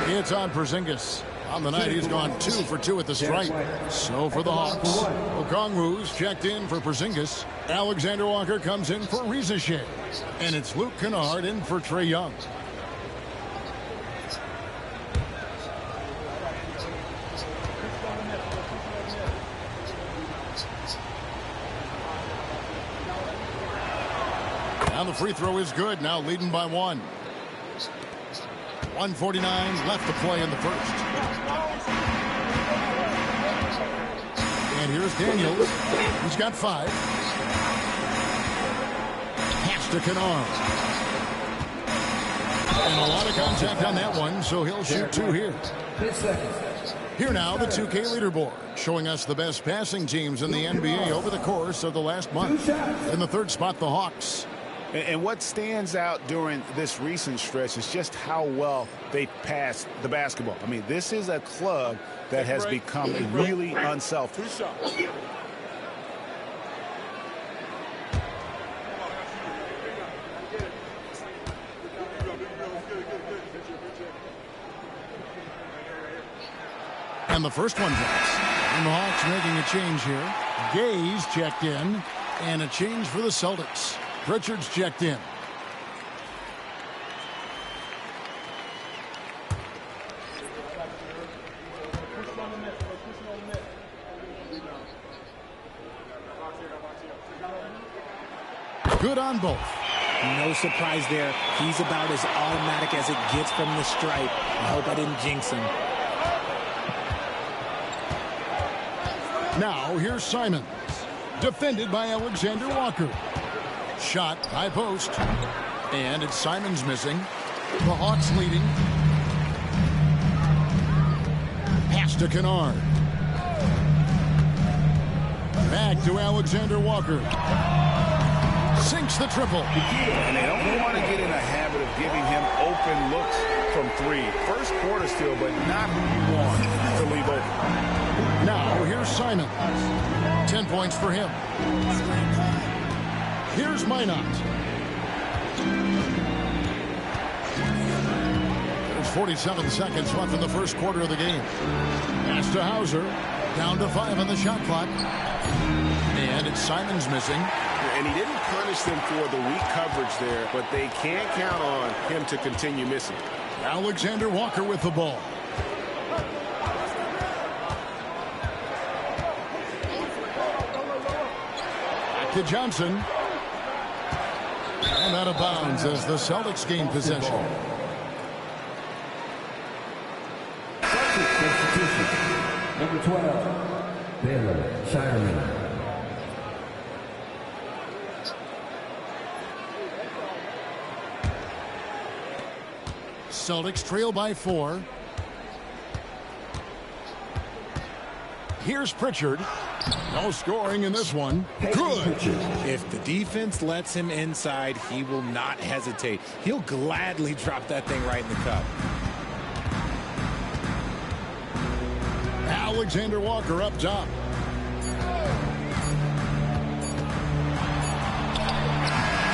It's on Porzingis. On the night, he's gone 2 for 2 at the stripe. So for the Hawks, Okongwu's checked in for Porzingis. Alexander Walker comes in for Rizachet. And it's Luke Kennard in for Trae Young. Now the free throw is good. Now leading by 1. 1:49 left to play in the first. And here's Daniels. He's got 5. Pass to Kennard. And a lot of contact on that one, so he'll shoot 2 here. Here now, the 2K leaderboard, showing us the best passing teams in the NBA over the course of the last month. In the third spot, the Hawks. And what stands out during this recent stretch is just how well they pass the basketball. I mean, this is a club that has become really unselfish. And the first one drops. And the Hawks making a change here. Gay's checked in. And a change for the Celtics. Richards checked in. Good on both. No surprise there. He's about as automatic as it gets from the stripe. I hope I didn't jinx him. Now here's Simons. Defended by Alexander Walker. Shot, high post. And it's Simons missing. The Hawks leading. Pass to Kennard. Back to Alexander Walker. Sinks the triple. And they don't want to get in a habit of giving him open looks from 3. First quarter still, but not who you want to leave open. Now here's Simons. 10 points for him. Here's Minot. There's 47 seconds left in the first quarter of the game. Pass to Hauser. Down to 5 on the shot clock. And it's Simons missing. And he didn't punish them for the weak coverage there, but they can't count on him to continue missing. Alexander Walker with the ball. Back to Johnson. And out of bounds as the Celtics gain possession. Substitution. Number 12, Baylor Shireman. Celtics trail by 4. Here's Pritchard. No scoring in this one. Good. If the defense lets him inside, he will not hesitate. He'll gladly drop that thing right in the cup. Alexander Walker up top.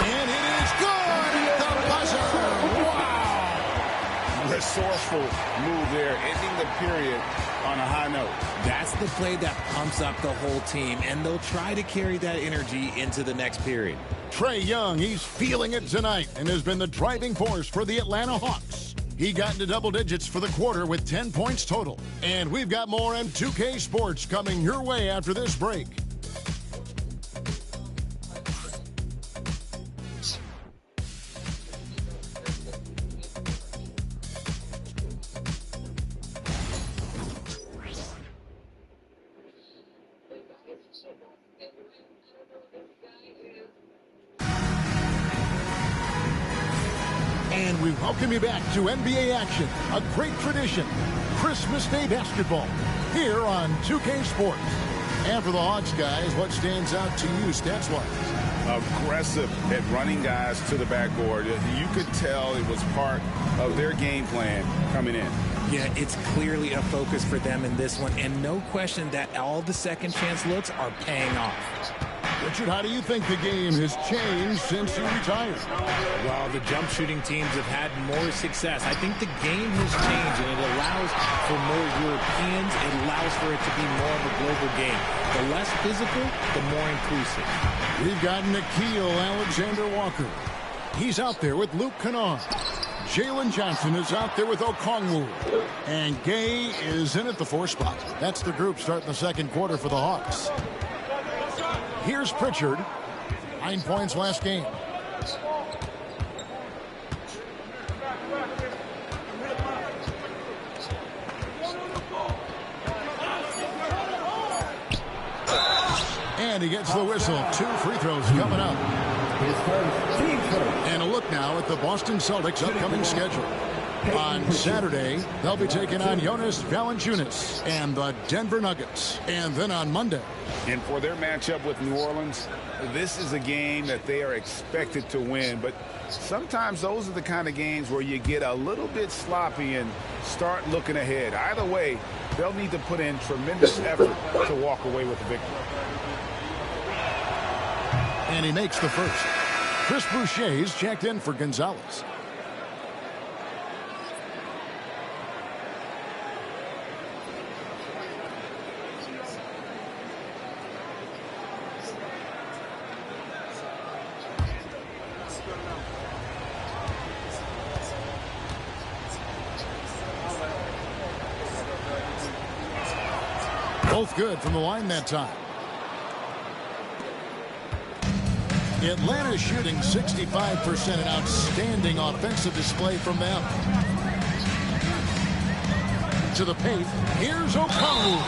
And it is good. The buzzer. Wow. Resourceful move there, ending the period on a high note. That's the play that pumps up the whole team, and they'll try to carry that energy into the next period. Trae Young, he's feeling it tonight and has been the driving force for the Atlanta Hawks. He got into double digits for the quarter with 10 points total. And we've got more M2K Sports coming your way after this break. And we welcome you back to NBA action, a great tradition, Christmas Day basketball, here on 2K Sports. And for the Hawks, guys, what stands out to you stats-wise? Aggressive at running guys to the backboard. You could tell it was part of their game plan coming in. Yeah, it's clearly a focus for them in this one, and no question that all the second chance looks are paying off. Richard, how do you think the game has changed since you retired? Well, the jump shooting teams have had more success. I think the game has changed, and it allows for more Europeans. It allows for it to be more of a global game. The less physical, the more inclusive. We've got Nickeil Alexander-Walker. He's out there with Luke Kennard. Jalen Johnson is out there with Okongwu. And Gay is in at the 4 spot. That's the group starting the second quarter for the Hawks. Here's Pritchard. 9 points last game. And he gets the whistle. 2 free throws coming up. And a look now at the Boston Celtics' upcoming schedule. On Saturday, they'll be taking on Jonas Valanciunas and the Denver Nuggets. And then on Monday. And for their matchup with New Orleans, this is a game that they are expected to win. But sometimes those are the kind of games where you get a little bit sloppy and start looking ahead. Either way, they'll need to put in tremendous effort to walk away with the victory. And he makes the first. Chris Boucher's checked in for Gonzalez. Both good from the line that time. Atlanta shooting 65%, an outstanding offensive display from them. To the paint, here's Okongwu.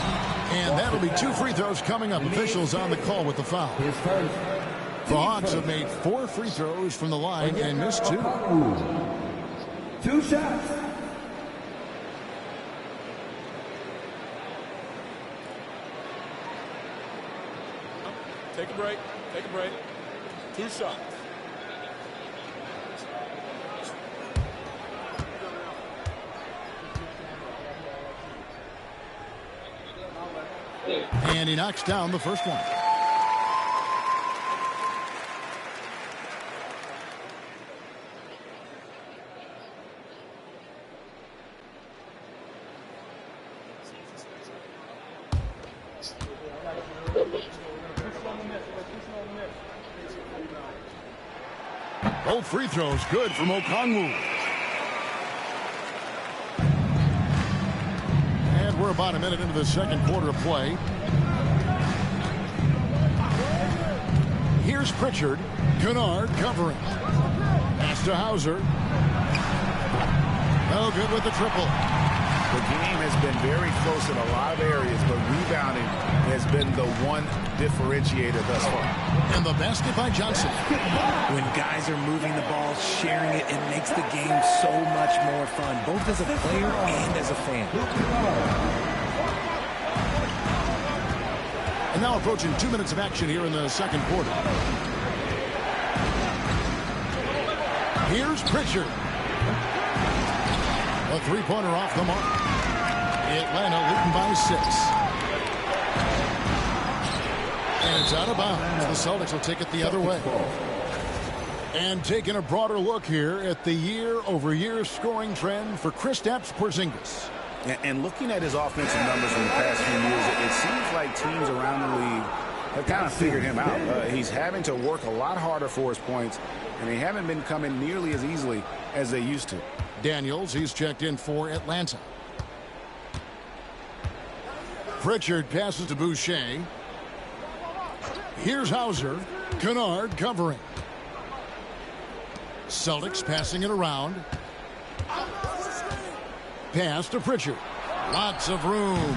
And that'll be 2 free throws coming up. Officials on the call with the foul. The Hawks have made 4 free throws from the line and missed 2. 2 shots. Take a break. Take a break. 2 shots. And he knocks down the first one. Both free throws good from Okongwu. And we're about a minute into the second quarter of play. Here's Pritchard. Kennard covering. Pass to Hauser. No good with the triple. The game has been very close in a lot of areas, but rebounding has been the one differentiator thus far. And the basket by Johnson. When guys are moving the ball, sharing it, it makes the game so much more fun, both as a player and as a fan. And now approaching 2 minutes of action here in the second quarter. Here's Pritchard. A three-pointer off the mark. Atlanta leading by 6. And it's out of bounds. The Celtics will take it the other way. And taking a broader look here at the year-over-year scoring trend for Kristaps Porzingis. And looking at his offensive numbers from the past few years, it seems like teams around the league have kind of figured him out. He's having to work a lot harder for his points, and they haven't been coming nearly as easily as they used to. Daniels, he's checked in for Atlanta. Pritchard passes to Boucher. Here's Hauser. Kennard covering. Celtics passing it around. Pass to Pritchard. Lots of room.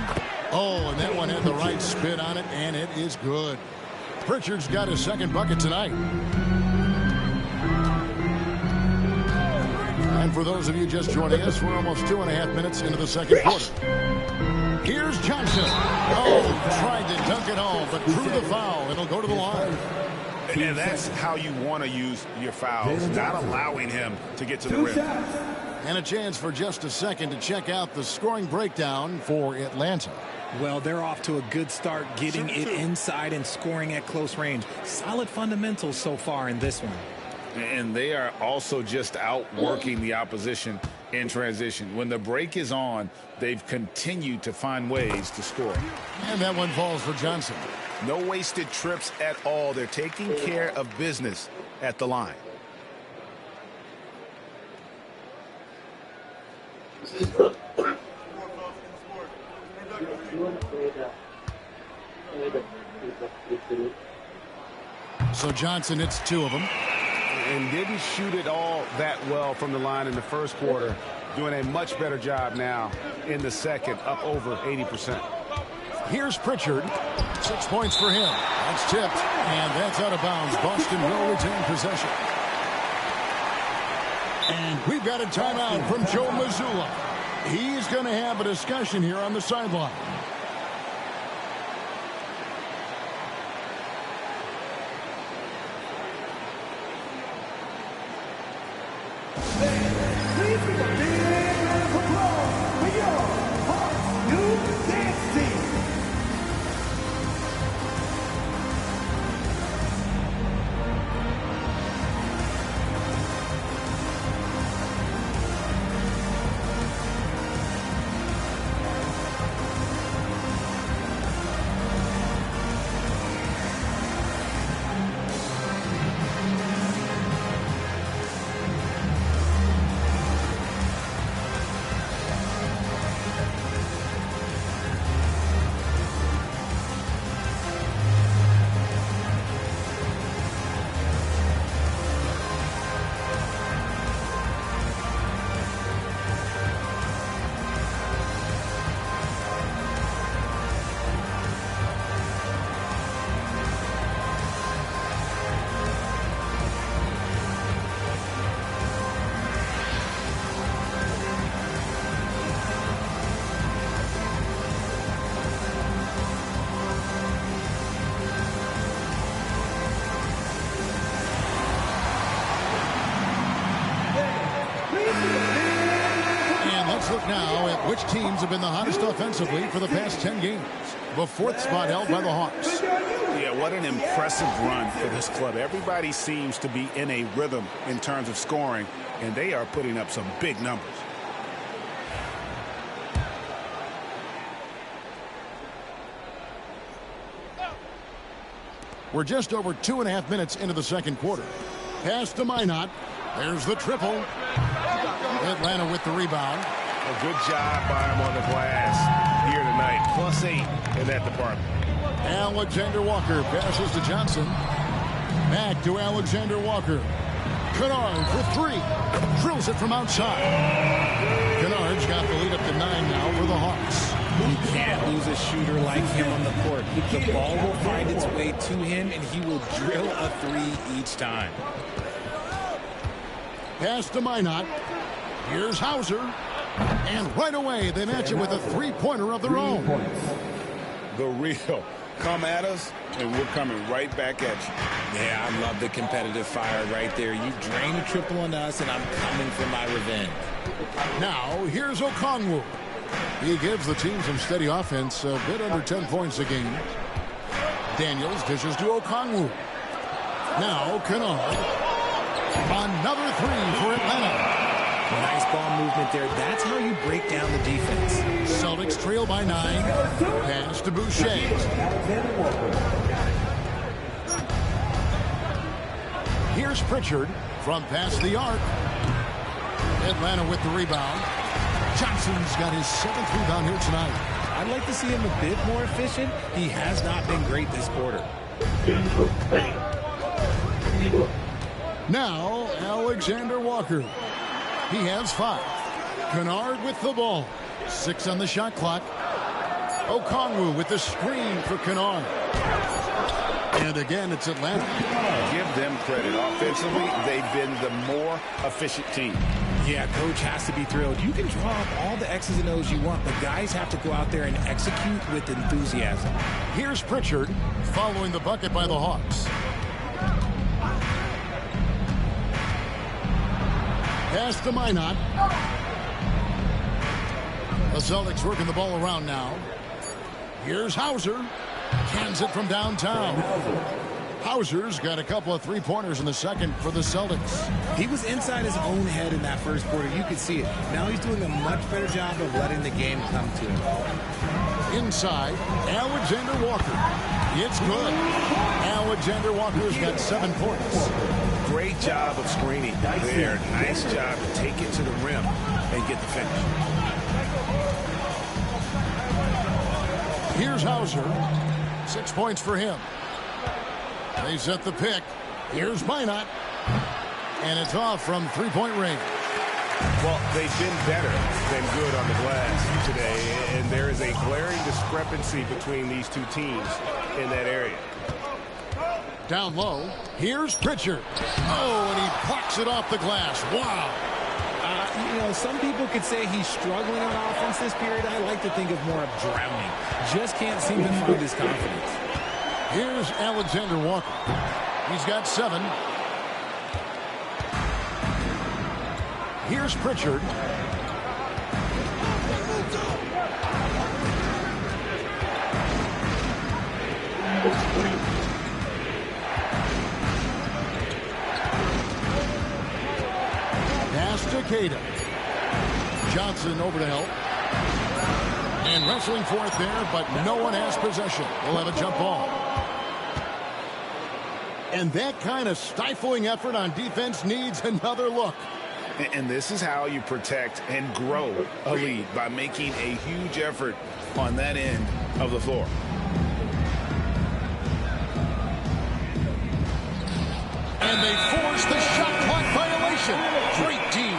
Oh, and that one had the right spin on it, and it is good. Pritchard's got his second bucket tonight. And for those of you just joining us, we're almost 2.5 minutes into the second quarter. Here's Johnson. Oh, tried to dunk it home, but drew the foul. It'll go to the line. And that's how you want to use your fouls, not allowing him to get to the rim. And a chance for just a second to check out the scoring breakdown for Atlanta. Well, they're off to a good start getting it inside and scoring at close range. Solid fundamentals so far in this one. And they are also just outworking the opposition in transition. When the break is on, they've continued to find ways to score. And that one falls for Johnson. No wasted trips at all. They're taking care of business at the line. So Johnson hits 2 of them. And didn't shoot it all that well from the line in the first quarter. Doing a much better job now in the second, up over 80%. Here's Pritchard. 6 points for him. That's tipped, and that's out of bounds. Boston will retain possession. And we've got a timeout from Joe Mazzulla. He's going to have a discussion here on the sideline. Please give a big round of applause for your Hearts new dance team. Look now at which teams have been the hottest offensively for the past 10 games. The 4th spot held by the Hawks. Yeah, what an impressive run for this club. Everybody seems to be in a rhythm in terms of scoring, and they are putting up some big numbers. We're just over 2.5 minutes into the second quarter. Pass to Minot. There's the triple. Atlanta with the rebound. A good job by him on the glass here tonight. +8 in that department. Alexander Walker passes to Johnson. Back to Alexander Walker. Kennard for 3. Drills it from outside. Kennard's got the lead up to 9 now. a shooter like him on the court. The ball will find its way to him, and he will drill a three each time. Pass to Minot. Here's Hauser. And right away, they match it with a three-pointer of their own. The real. Come at us, and we're coming right back at you. Yeah, I love the competitive fire right there. You drain a triple on us, and I'm coming for my revenge. Now, here's Okongwu. He gives the team some steady offense, a bit under 10 points a game. Daniels dishes to Okongwu. Now, Kennard. Another three for Atlanta. Nice ball movement there. That's how you break down the defense. Celtics trail by 9. Pass to Boucher. Here's Pritchard from past the arc. Atlanta with the rebound. Johnson's got his 7th rebound here tonight. I'd like to see him a bit more efficient. He has not been great this quarter. Now, Alexander Walker. He has 5. Kennard with the ball. 6 on the shot clock. Okongwu with the screen for Kennard. And again, it's Atlanta. Give them credit. Offensively, they've been the more efficient team. Yeah, coach has to be thrilled. You can draw up all the X's and O's you want, but guys have to go out there and execute with enthusiasm. Here's Pritchard following the bucket by the Hawks. Pass to Minot. The Celtics working the ball around now. Here's Hauser. Cans it from downtown. Hauser's got a couple of three-pointers in the second for the Celtics. He was inside his own head in that first quarter. You could see it. Now he's doing a much better job of letting the game come to him. Inside, Alexander Walker. It's good. Alexander Walker's got 7 points. Great job of screening there. Nice job to take it to the rim and get the finish. Here's Hauser. 6 points for him. They set the pick. Here's Minot. And it's off from three-point range. Well, they've been better than good on the glass today, and there is a glaring discrepancy between these two teams in that area. Down low, here's Pritchard. Oh, and he plucks it off the glass. Wow. You know, some people could say he's struggling on offense this period. I like to think of more of drowning. Just can't seem to find his confidence. Here's Alexander Walker. He's got 7. Here's Pritchard. Pass to Cada. Johnson over to help. And wrestling for it there, but no one has possession. We'll have a jump ball. And that kind of stifling effort on defense needs another look. And this is how you protect and grow a lead, by making a huge effort on that end of the floor. And they force the shot clock violation. Great team.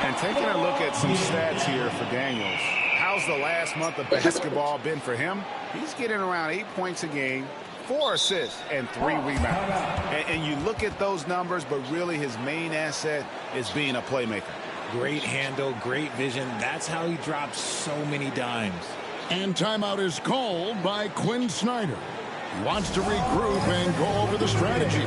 And taking a look at some stats here for Daniels. How's the last month of basketball been for him? He's getting around 8 points a game, 4 assists, and 3 rebounds. And you look at those numbers, but really his main asset is being a playmaker. Great handle, great vision. That's how he drops so many dimes. And timeout is called by Quinn Snyder. He wants to regroup and go over the strategy.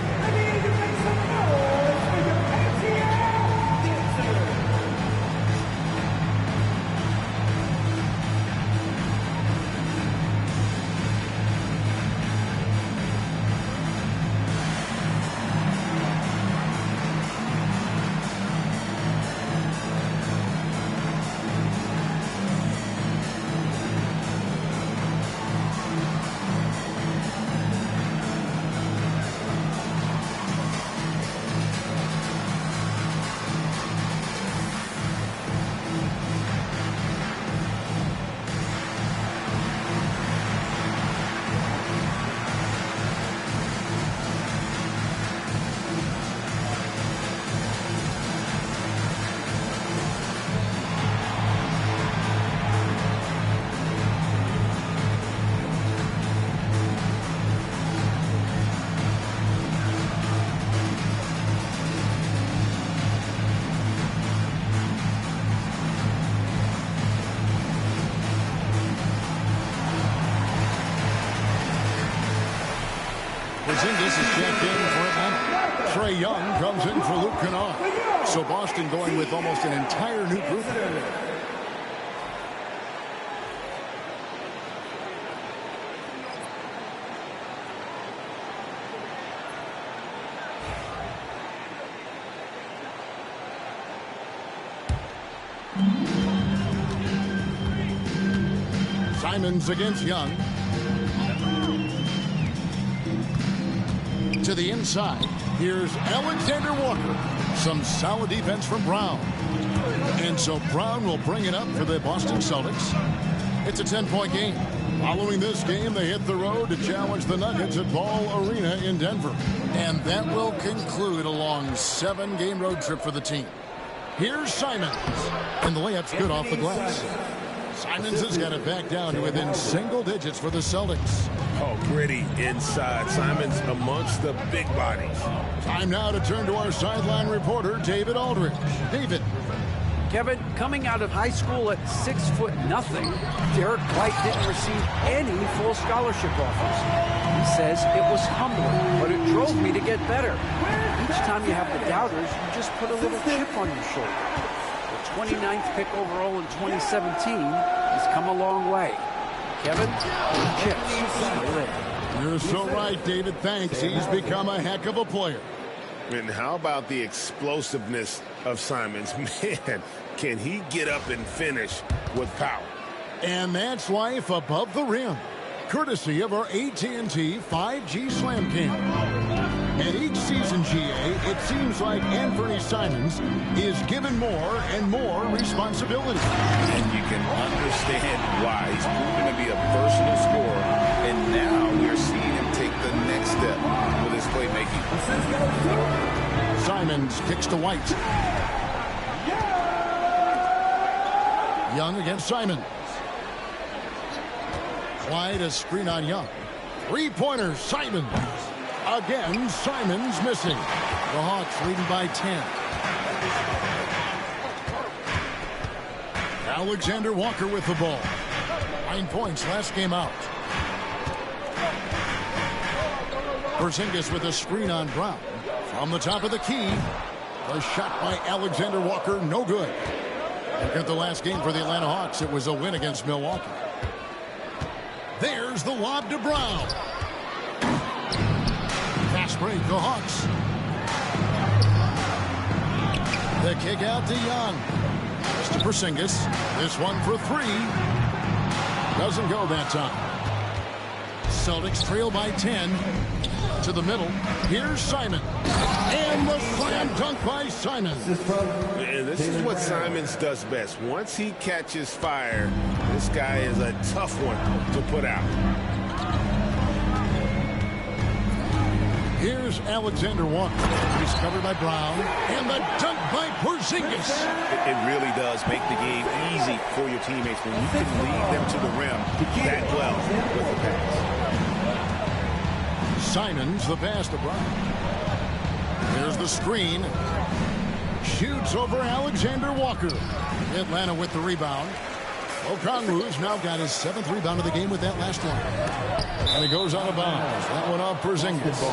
Porzingis is checked in for Atlanta. Trae Young comes in for Luke Kennard. So Boston going with almost an entire new group. Simons against Young. To the inside. Here's Alexander Walker. Some solid defense from Brown. And so Brown will bring it up for the Boston Celtics. It's a 10-point game. Following this game, they hit the road to challenge the Nuggets at Ball Arena in Denver. And that will conclude a long 7-game road trip for the team. Here's Simons. And the layup's good off the glass. Simons has got it back down to within single digits for the Celtics. Oh, gritty inside. Simons amongst the big bodies. Time now to turn to our sideline reporter, David Aldridge. David. Kevin, coming out of high school at 6'0", Derek White didn't receive any full scholarship offers. He says it was humbling, but it drove me to get better. Each time you have the doubters, you just put a little chip on your shoulder. The 29th pick overall in 2017 has come a long way. Kevin, the chips still there. You're so right, David. Thanks. He's become a heck of a player. And how about the explosiveness of Simons? Man, can he get up and finish with power? And that's life above the rim, courtesy of our AT&T 5G Slam Cam. And each season, GA, it seems like Anthony Simons is given more and more responsibility. And you can understand why. He's proven to be a versatile scorer, and now we're seeing him take the next step with his playmaking. Simons kicks to White. Young against Simons. White, a screen on Young. Three-pointer, Simons. Again, Simons missing. The Hawks leading by 10. Alexander Walker with the ball. 9 points last game out. Porzingis with a screen on Brown. From the top of the key. A shot by Alexander Walker, no good. Look at the last game for the Atlanta Hawks. It was a win against Milwaukee. There's the lob to Brown. Fast break, the Hawks. The kick out to Young. To Porzingis. This one for three. Doesn't go that time. Celtics trail by 10. To the middle. Here's Simon. And the slam dunk by Simons. Man, this is what Simons does best. Once he catches fire, this guy is a tough one to put out. Here's Alexander Walker. He's covered by Brown. And the dunk by Porzingis. It really does make the game easy for your teammates when you can lead them to the rim that well with the pass. Simons, the pass to Brown. There's the screen. Shoots over Alexander Walker. Atlanta with the rebound. Okongwu's now got his 7th rebound of the game with that last one. And he goes out of bounds. That one off Porzingis.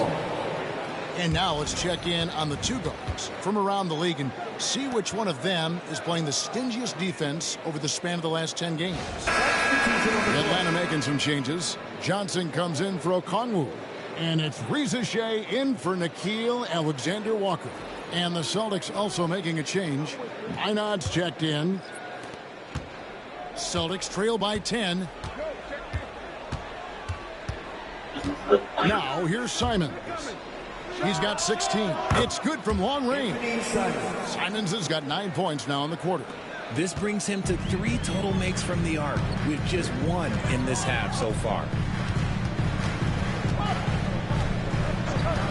And now let's check in on the two guards from around the league and see which one of them is playing the stingiest defense over the span of the last 10 games. Atlanta making some changes. Johnson comes in for Okongwu. And it's Reza Shea in for Nickeil Alexander-Walker. And the Celtics also making a change. Einad's checked in. Celtics trail by 10. Now here's Simons. He's got 16. It's good from long range. Simons has got 9 points now in the quarter. This brings him to 3 total makes from the arc, with just 1 in this half so far.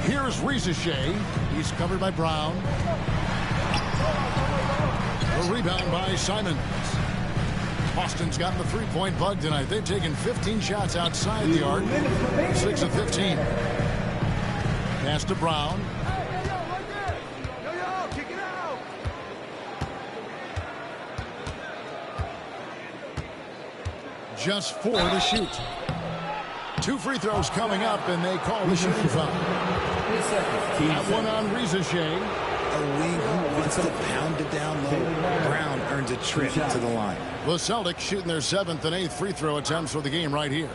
Here's Reza Shea. He's covered by Brown. A rebound by Simons. Boston's gotten the three-point bug tonight. They've taken 15 shots outside the arc. 6 of 15. Pass to Brown. Just 4 to shoot. 2 free throws coming up, and they call the shooting foul. That one on Rizachet. A wing who wants to pound it down low. Brown earns a trip to the line. The Celtics shooting their 7th and 8th free throw attempts for the game right here.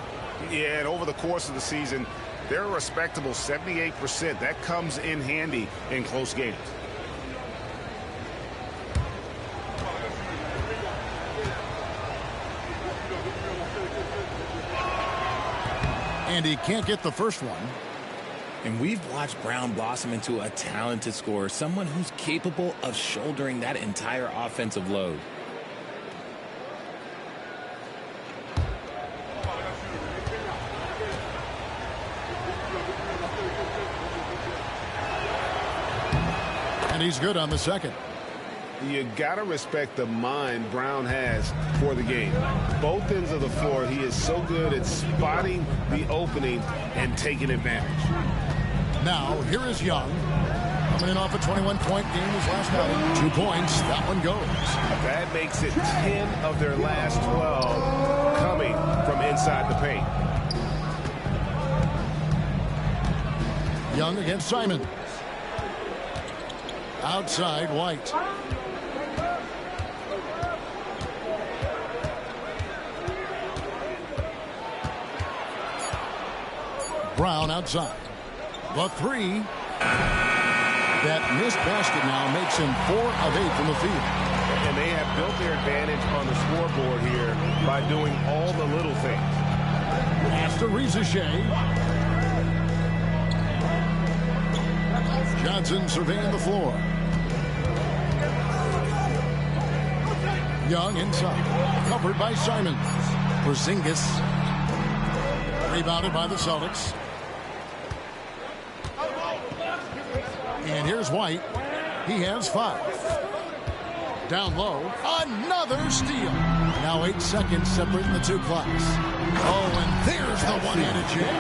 Yeah, and over the course of the season, they're a respectable 78%. That comes in handy in close games. And he can't get the first one. And we've watched Brown blossom into a talented scorer, someone who's capable of shouldering that entire offensive load. And he's good on the second. You got to respect the mind Brown has for the game. Both ends of the floor, he is so good at spotting the opening and taking advantage. Now, here is Young. Coming in off a 21-point game his last night. 2 points. That one goes. That makes it 10 of their last 12 coming from inside the paint. Young against Simon. Outside, White. Brown outside. The 3. That missed basket now makes him 4 of 8 from the field. And they have built their advantage on the scoreboard here by doing all the little things. Pass to Rizachet. Johnson surveying the floor. Young inside. Covered by Simons. Porzingis. Rebounded by the Celtics. And here's White. He has 5. Down low. Another steal. Now 8 seconds separating the 2 clocks. Oh, and there's the one-handed jam.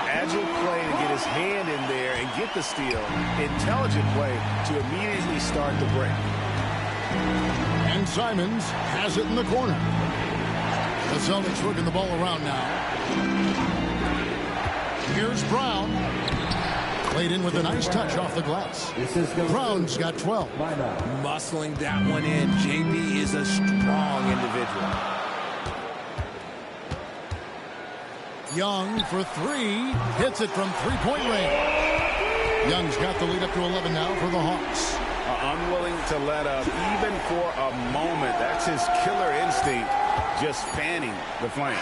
Agile play to get his hand in there and get the steal. Intelligent play to immediately start the break. And Simons has it in the corner. The Celtics working the ball around now. Here's Brown. Played in with a nice touch off the glass. Brown's got 12. Muscling that one in. JB is a strong individual. Young for 3. Hits it from 3-point range. Young's got the lead up to 11 now for the Hawks. Unwilling to let up even for a moment. That's his killer instinct, just fanning the flame.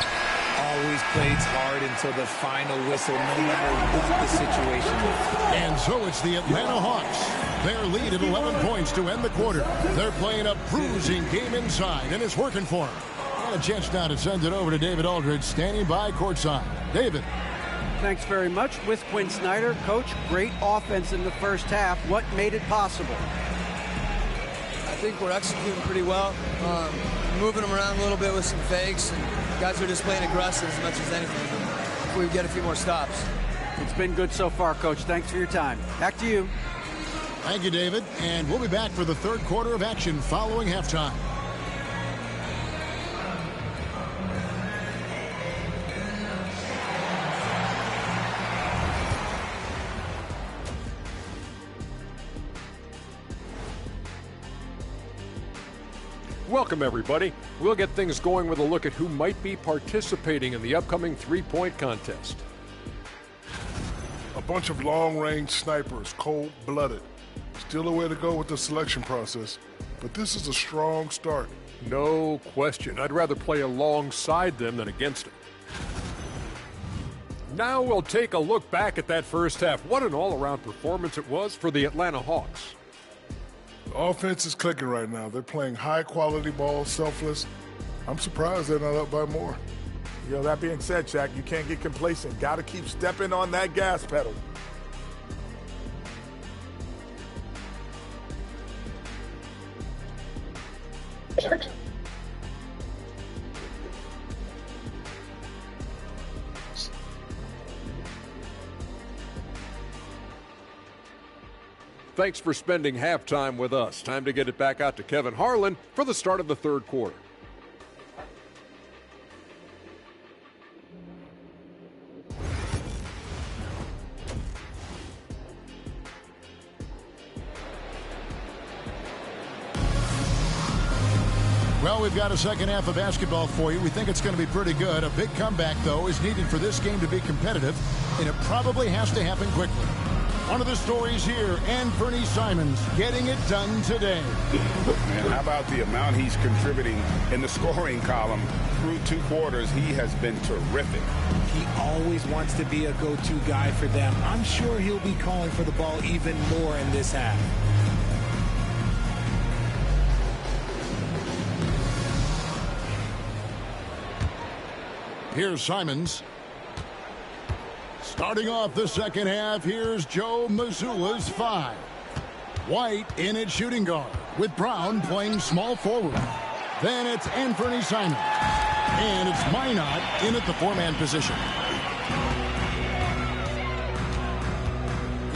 Always plays hard until the final whistle, no matter what the situation is. And so it's the Atlanta Hawks. Their lead at 11 points to end the quarter. They're playing a bruising game inside, and it's working for them. And a chance now to send it over to David Aldridge, standing by courtside. David. Thanks very much. With Quinn Snyder, Coach, great offense in the first half. What made it possible? I think we're executing pretty well. Moving them around a little bit with some fakes, and guys are just playing aggressive as much as anything. If we get a few more stops. It's been good so far, Coach. Thanks for your time. Back to you. Thank you, David. And we'll be back for the third quarter of action following halftime. Welcome, everybody. We'll get things going with a look at who might be participating in the upcoming three-point contest. A bunch of long-range snipers, cold-blooded. Still a way to go with the selection process, but this is a strong start. No question. I'd rather play alongside them than against them. Now we'll take a look back at that first half. What an all-around performance it was for the Atlanta Hawks. The offense is clicking right now. They're playing high-quality ball, selfless. I'm surprised they're not up by more. You know, that being said, Shaq, you can't get complacent. Got to keep stepping on that gas pedal. Thanks for spending halftime with us. Time to get it back out to Kevin Harlan for the start of the third quarter. Well, we've got a second half of basketball for you. We think it's going to be pretty good. A big comeback, though, is needed for this game to be competitive, and it probably has to happen quickly. One of the stories here, Anthony Simons getting it done today. Man, how about the amount he's contributing in the scoring column through 2 quarters? He has been terrific. He always wants to be a go-to guy for them. I'm sure he'll be calling for the ball even more in this half. Here's Simons. Starting off the second half, here's Joe Mazzulla's 5. White in at shooting guard, with Brown playing small forward. Then it's Anthony Simons. And it's Minot in at the 4-man position.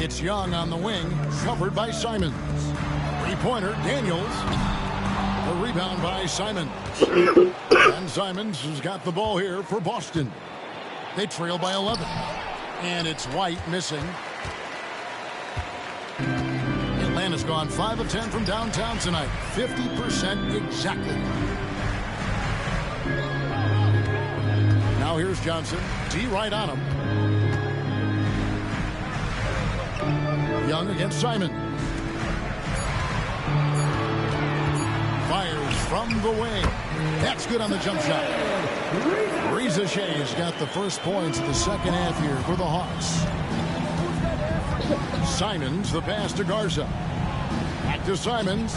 It's Young on the wing, covered by Simons. 3-pointer, Daniels. The rebound by Simons. And Simons has got the ball here for Boston. They trail by 11. And it's White missing. Atlanta's gone 5 of 10 from downtown tonight. 50% exactly. Now here's Johnson. D right on him. Young against Simon. Fires from the wing. That's good on the jump shot. Reza Shea's got the first points of the second half here for the Hawks. Simons, the pass to Garza. Back to Simons.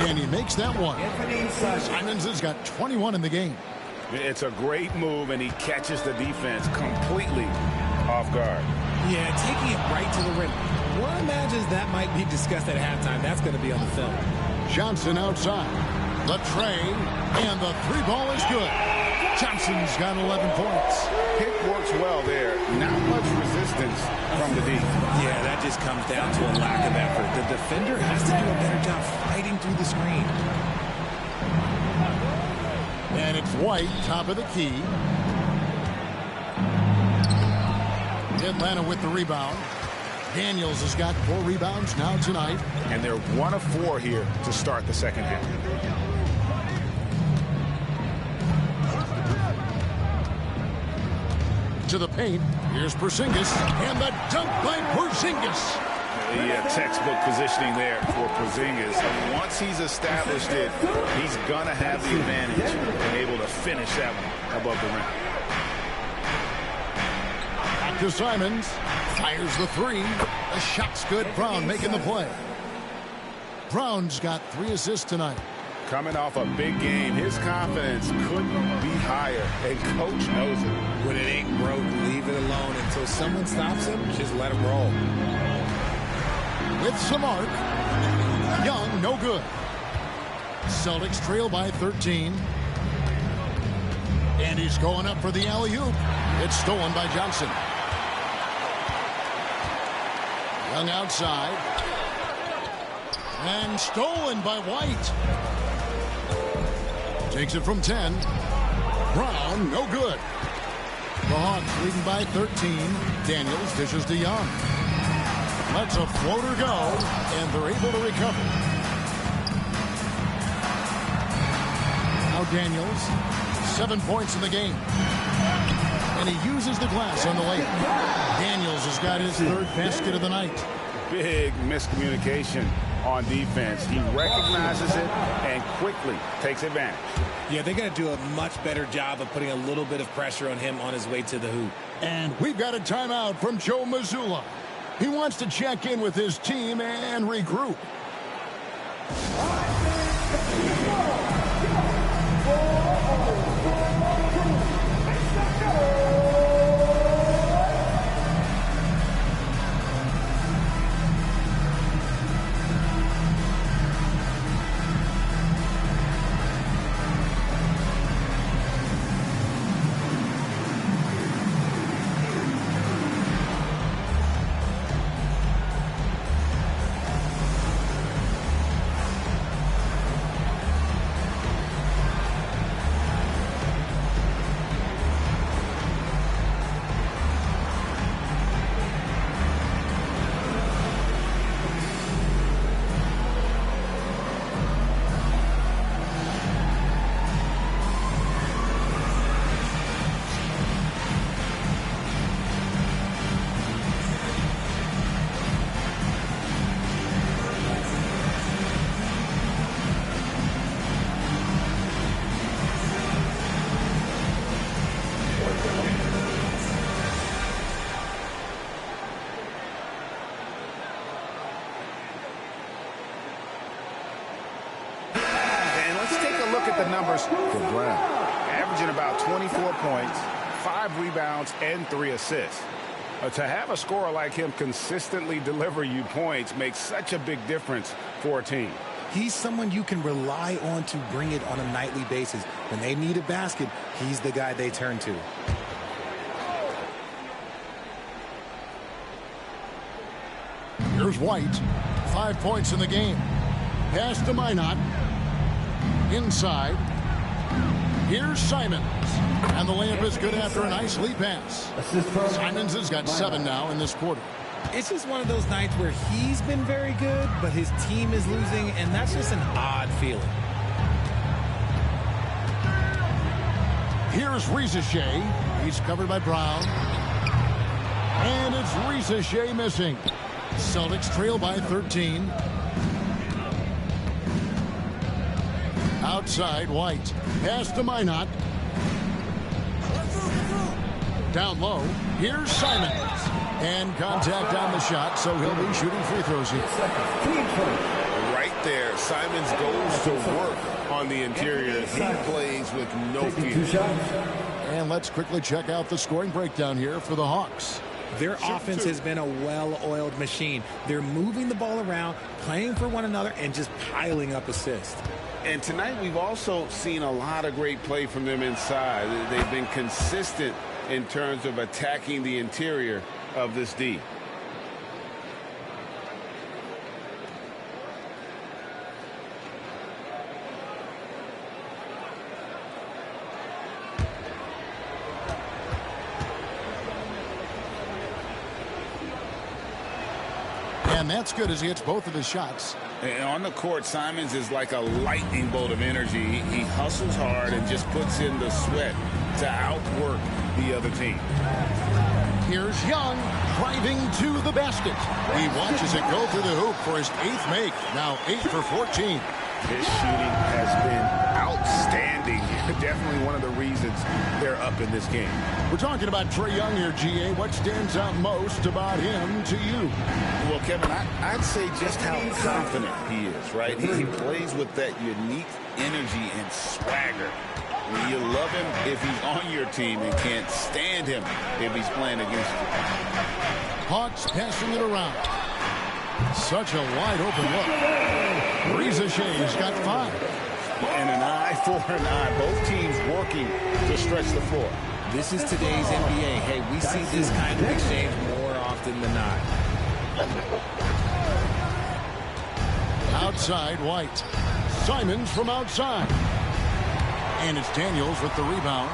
And he makes that one. Simons has got 21 in the game. It's a great move, and he catches the defense completely off guard. Yeah, taking it right to the rim. One imagines that might be discussed at halftime. That's going to be on the film. Johnson outside. The tray, and the 3 ball is good. Johnson's got 11 points. Pick works well there. Not much resistance from the D. Yeah, that just comes down to a lack of effort. The defender has to do a better job fighting through the screen. And it's White, top of the key. Atlanta with the rebound. Daniels has got 4 rebounds now tonight. And they're 1 of 4 here to start the second half. To the paint. Here's Porzingis. And the dunk by Porzingis. Yeah, textbook positioning there for Porzingis. Once he's established it, he's going to have the advantage and able to finish that one above the rim. Back to Simons. Fires the 3. The shot's good. Brown making the play. Brown's got 3 assists tonight. Coming off a big game, his confidence couldn't be higher, and coach knows it. When it ain't broke, leave it alone until someone stops him. Just let him roll. With some arc. Young, no good. Celtics trail by 13. And he's going up for the alley-oop. It's stolen by Johnson. Young outside. And stolen by White. Takes it from 10. Brown, no good. The Hawks leading by 13. Daniels dishes to Young. Lets a floater go, and they're able to recover. Now Daniels, 7 points in the game. And he uses the glass on the layup. Daniels has got his 3rd basket of the night. Big miscommunication on defense. He recognizes it and quickly takes advantage. Yeah, they're going to do a much better job of putting a little bit of pressure on him on his way to the hoop. And we've got a timeout from Joe Mazzulla. He wants to check in with his team and regroup. the numbers for Brown. Averaging about 24 points, 5 rebounds, and 3 assists. To have a scorer like him consistently deliver you points makes such a big difference for a team. He's someone you can rely on to bring it on a nightly basis. When they need a basket, he's the guy they turn to. Here's White. 5 points in the game. Pass to Minot. Inside. Here's Simons. And the layup is good after a nice lead pass. Simons has got 7 now in this quarter. It's just one of those nights where he's been very good, but his team is losing, and that's just an odd feeling. Here's Reza Shea. He's covered by Brown. And it's Reza Shea missing. Celtics trail by 13. Outside, White. Pass to Minot. Down low. Here's Simons. And contact on the shot, so he'll be shooting free throws here. Right there, Simons goes to work on the interior. He plays with no fear. And let's quickly check out the scoring breakdown here for the Hawks. Their offense has been a well-oiled machine. They're moving the ball around, playing for one another, and just piling up assists. And tonight we've also seen a lot of great play from them inside. They've been consistent in terms of attacking the interior of this D. And that's good as he hits both of his shots. And on the court, Simons is like a lightning bolt of energy. He hustles hard and just puts in the sweat to outwork the other team. Here's Young driving to the basket. He watches it go through the hoop for his 8th make. Now 8 for 14. His shooting has been outstanding. Definitely one of the reasons they're up in this game. We're talking about Trae Young here, GA. What stands out most about him to you? Well, Kevin, I'd say just how confident he is, right? He plays with that unique energy and swagger. You love him if he's on your team and can't stand him if he's playing against you. Hawks passing it around. Such a wide open look. Reza Shea's got 5. And an eye for an eye. Both teams working to stretch the floor. This is today's NBA. Hey, we see this kind of exchange more often than not. Outside, White. Simons from outside. And it's Daniels with the rebound.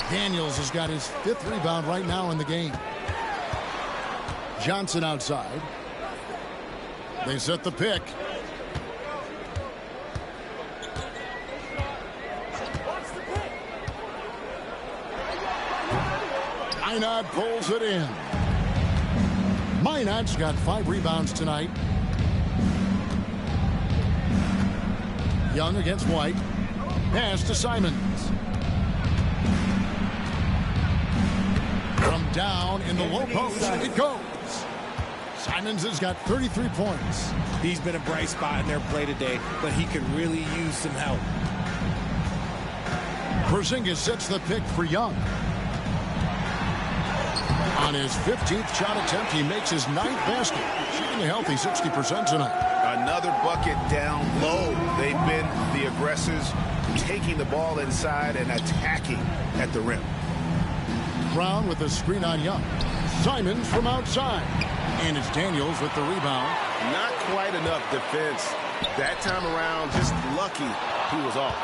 Daniels has got his 5th rebound right now in the game. Johnson outside. They set the pick. Minot pulls it in. Minot's got 5 rebounds tonight. Young against White. Pass to Simons. From down in the low post, it goes. Simons has got 33 points. He's been a bright spot in their play today, but he could really use some help. Porzingis sets the pick for Young. On his 15th shot attempt, he makes his 9th basket. Shooting a healthy 60% tonight. Another bucket down low. They've been the aggressors, taking the ball inside and attacking at the rim. Brown with a screen on Young. Simons from outside. And it's Daniels with the rebound. Not quite enough defense. That time around, just lucky he was off.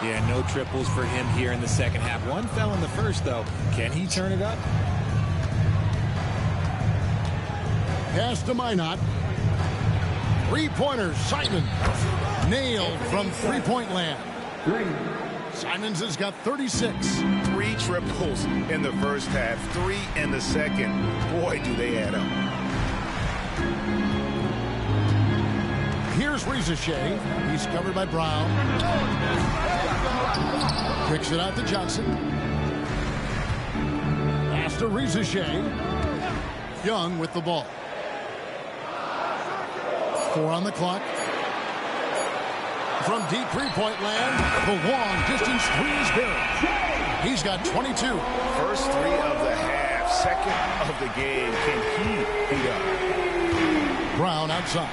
Yeah, no triples for him here in the second half. One fell in the first, though. Can he turn it up? Pass to Minot. 3-pointers. Simons nailed from 3-point land. Simons has got 36. 3 triples in the first half, 3 in the second. Boy, do they add up. Here's Reza Shea. He's covered by Brown. Kicks it out to Johnson. Pass to Reza Shea. Young with the ball. 4 on the clock. From deep three-point land, the long-distance three is good. He's got 22. First three of the half, second of the game. Can he beat up? Brown outside.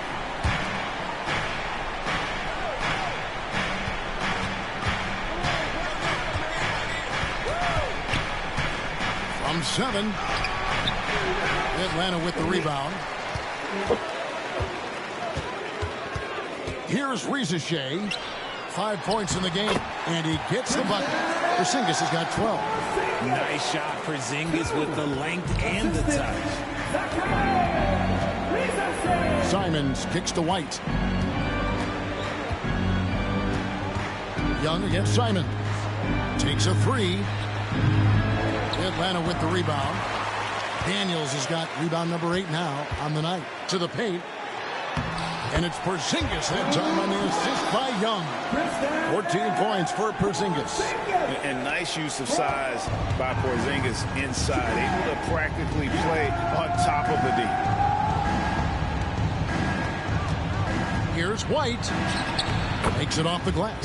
From 7. Atlanta with the rebound. Here's Rizachet. 5 points in the game, and he gets the bucket. Porzingis has got 12. Nice shot, Porzingis with the length and the touch. Simons kicks to White. Young against Simons. Takes a 3. Atlanta with the rebound. Daniels has got rebound number 8 now on the night. To the paint. And it's Porzingis that time on the assist by Young. 14 points for Porzingis. And nice use of size by Porzingis inside. Able to practically play on top of the D. Here's White. Makes it off the glass.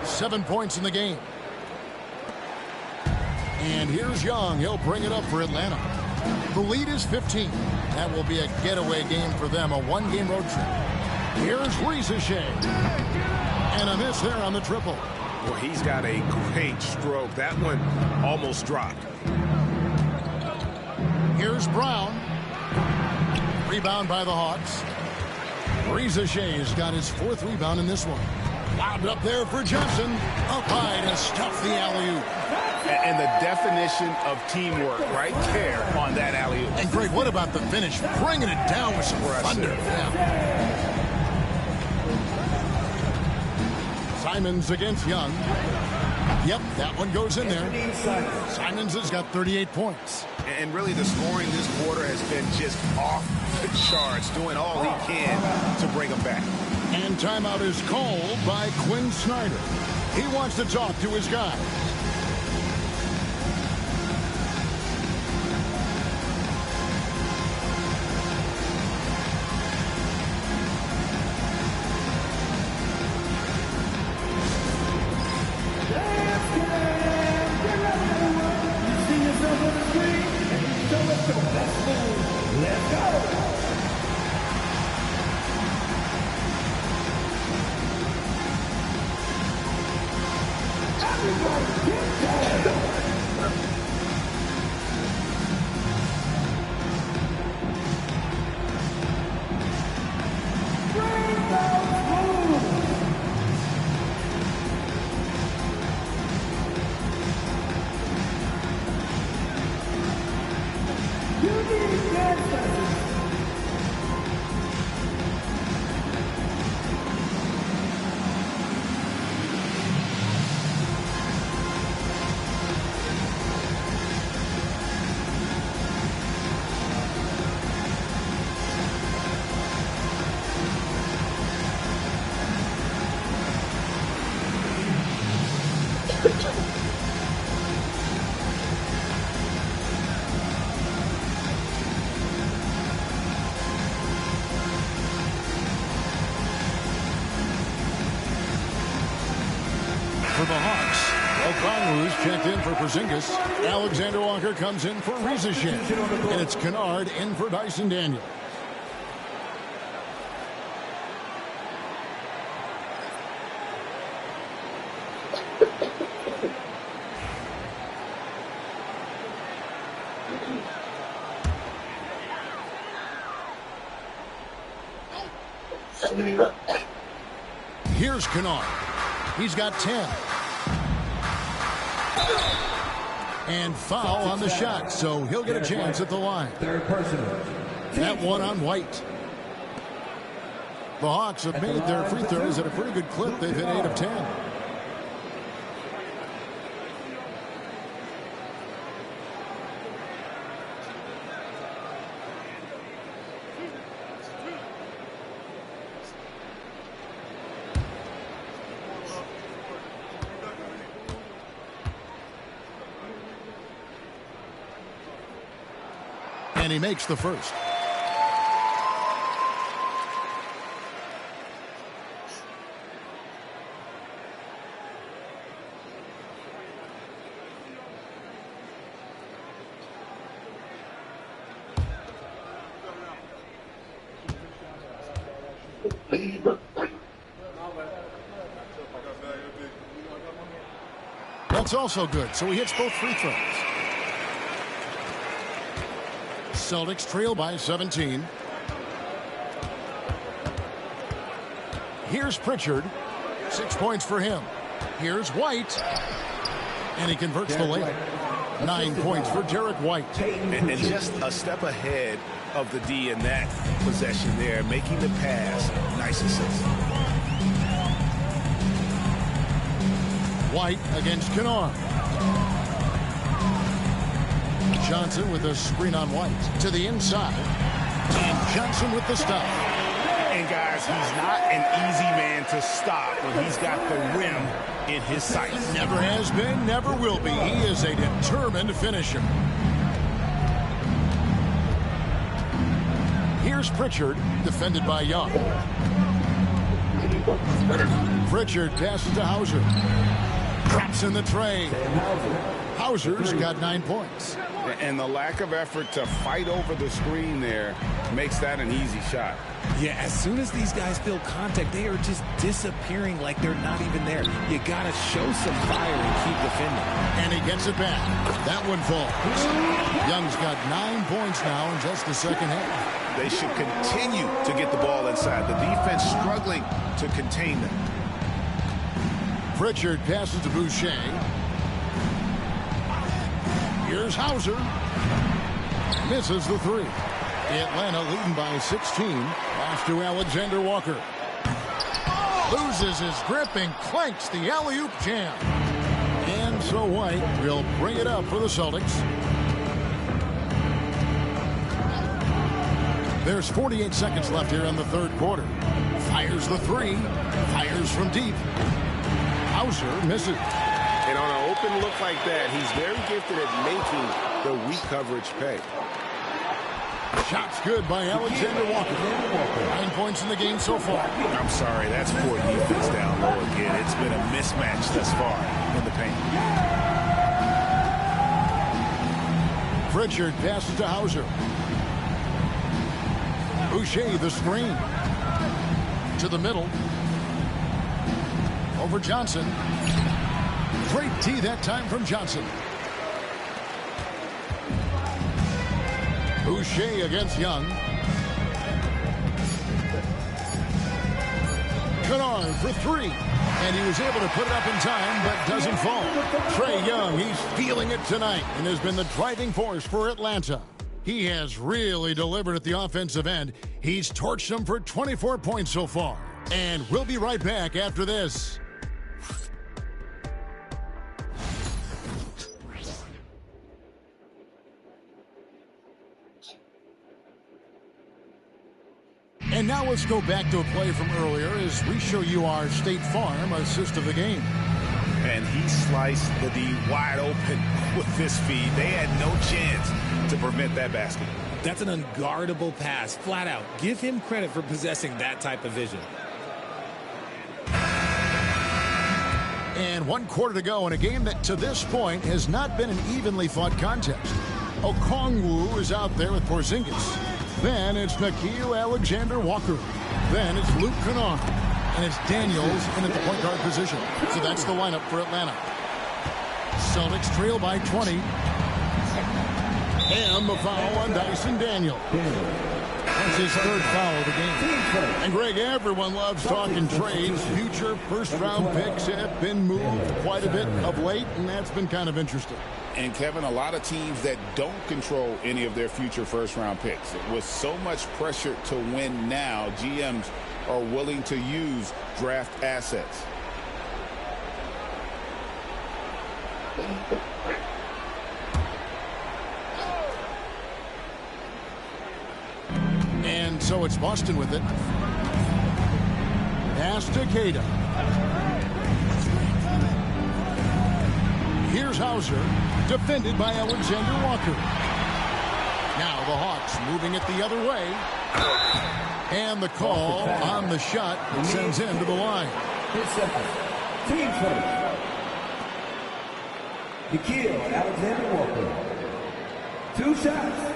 7 points in the game. And here's Young. He'll bring it up for Atlanta. The lead is 15. That will be a getaway game for them, a one-game road trip. Here's Rizachet. And a miss there on the triple. Well, he's got a great stroke. That one almost dropped. Here's Brown. Rebound by the Hawks. Rizachet has got his 4th rebound in this one. Lobbed up there for Johnson. Up high to stuff the alley-oop. And the definition of teamwork right there on that alley-oop. And Greg, what about the finish? Bringing it down with some thunder. Yeah. Simons against Young. Yep, that one goes in there. Simons has got 38 points. And really the scoring this quarter has been just off the charts, doing all he can to bring them back. And timeout is called by Quinn Snyder. He wants to talk to his guy. For the Hawks, Okongwu's checked in for Porzingis. Alexander Walker comes in for Rizachet. And it's Kennard in for Dyson Daniel. Here's Kennard. He's got 10. And foul on the shot, so he'll get a chance at the line. That one on White. The Hawks have made their free throws at a pretty good clip. They've hit 8 of 10. And he makes the first. That's also good, so he hits both free throws. Celtics trail by 17. Here's Pritchard. 6 points for him. Here's White. And he converts the layup. 9 points for Derek White. And just a step ahead of the D in that possession there, making the pass. Nice assist. White against Kennard. Johnson with a screen on White. To the inside. And Johnson with the stop. And guys, he's not an easy man to stop when he's got the rim in his sights. Never has been, never will be. He is a determined finisher. Here's Pritchard, defended by Young. Pritchard passes to Hauser. Drops in the tray. Hauser's got 9 points. And the lack of effort to fight over the screen there makes that an easy shot. Yeah, as soon as these guys feel contact, they are just disappearing like they're not even there. You got to show some fire and keep defending. And he gets it back. That one falls. Young's got 9 points now in just the second half. They should continue to get the ball inside. The defense struggling to contain them. Pritchard passes to Boucher. Here's Hauser. Misses the three. Atlanta leading by 16. Pass to Alexander Walker. Loses his grip and clanks the alley-oop jam. And so White will bring it up for the Celtics. There's 48 seconds left here in the third quarter. Fires the three. Fires from deep. Hauser misses. And on an open look like that, he's very gifted at making the weak coverage pay. Shots good by Alexander Walker. 9 points in the game so far. I'm sorry, that's poor defense down low again. It's been a mismatch thus far in the paint. Pritchard passes to Hauser. Boucher the screen. To the middle. Over Johnson. Great tee that time from Johnson. Boucher against Young. Kennard for three. And he was able to put it up in time, but doesn't fall. Trae Young, he's feeling it tonight and has been the driving force for Atlanta. He has really delivered at the offensive end. He's torched them for 24 points so far. And we'll be right back after this. And now let's go back to a play from earlier as we show you our State Farm assist of the game. And he sliced the D wide open with this feed. They had no chance to prevent that basket. That's an unguardable pass, flat out. Give him credit for possessing that type of vision. And 1 quarter to go in a game that to this point has not been an evenly fought contest. Okongwu is out there with Porzingis. Then it's Nickeil Alexander-Walker. Then it's Luke Kennard. And it's Daniels in at the point guard position. So that's the lineup for Atlanta. Celtics trail by 20. And the foul on Dyson Daniel. That's his third foul of the game. And Greg, everyone loves talking trades. Future first-round picks have been moved quite a bit of late, and that's been kind of interesting. And, Kevin, a lot of teams that don't control any of their future first-round picks. With so much pressure to win now, GMs are willing to use draft assets. And so it's Boston with it. Pass to Queta. Here's Hauser, defended by Alexander Walker. Now the Hawks moving it the other way. And the call on the shot sends him to the line. His second. Team first. Nickeil Alexander Walker. 2 shots.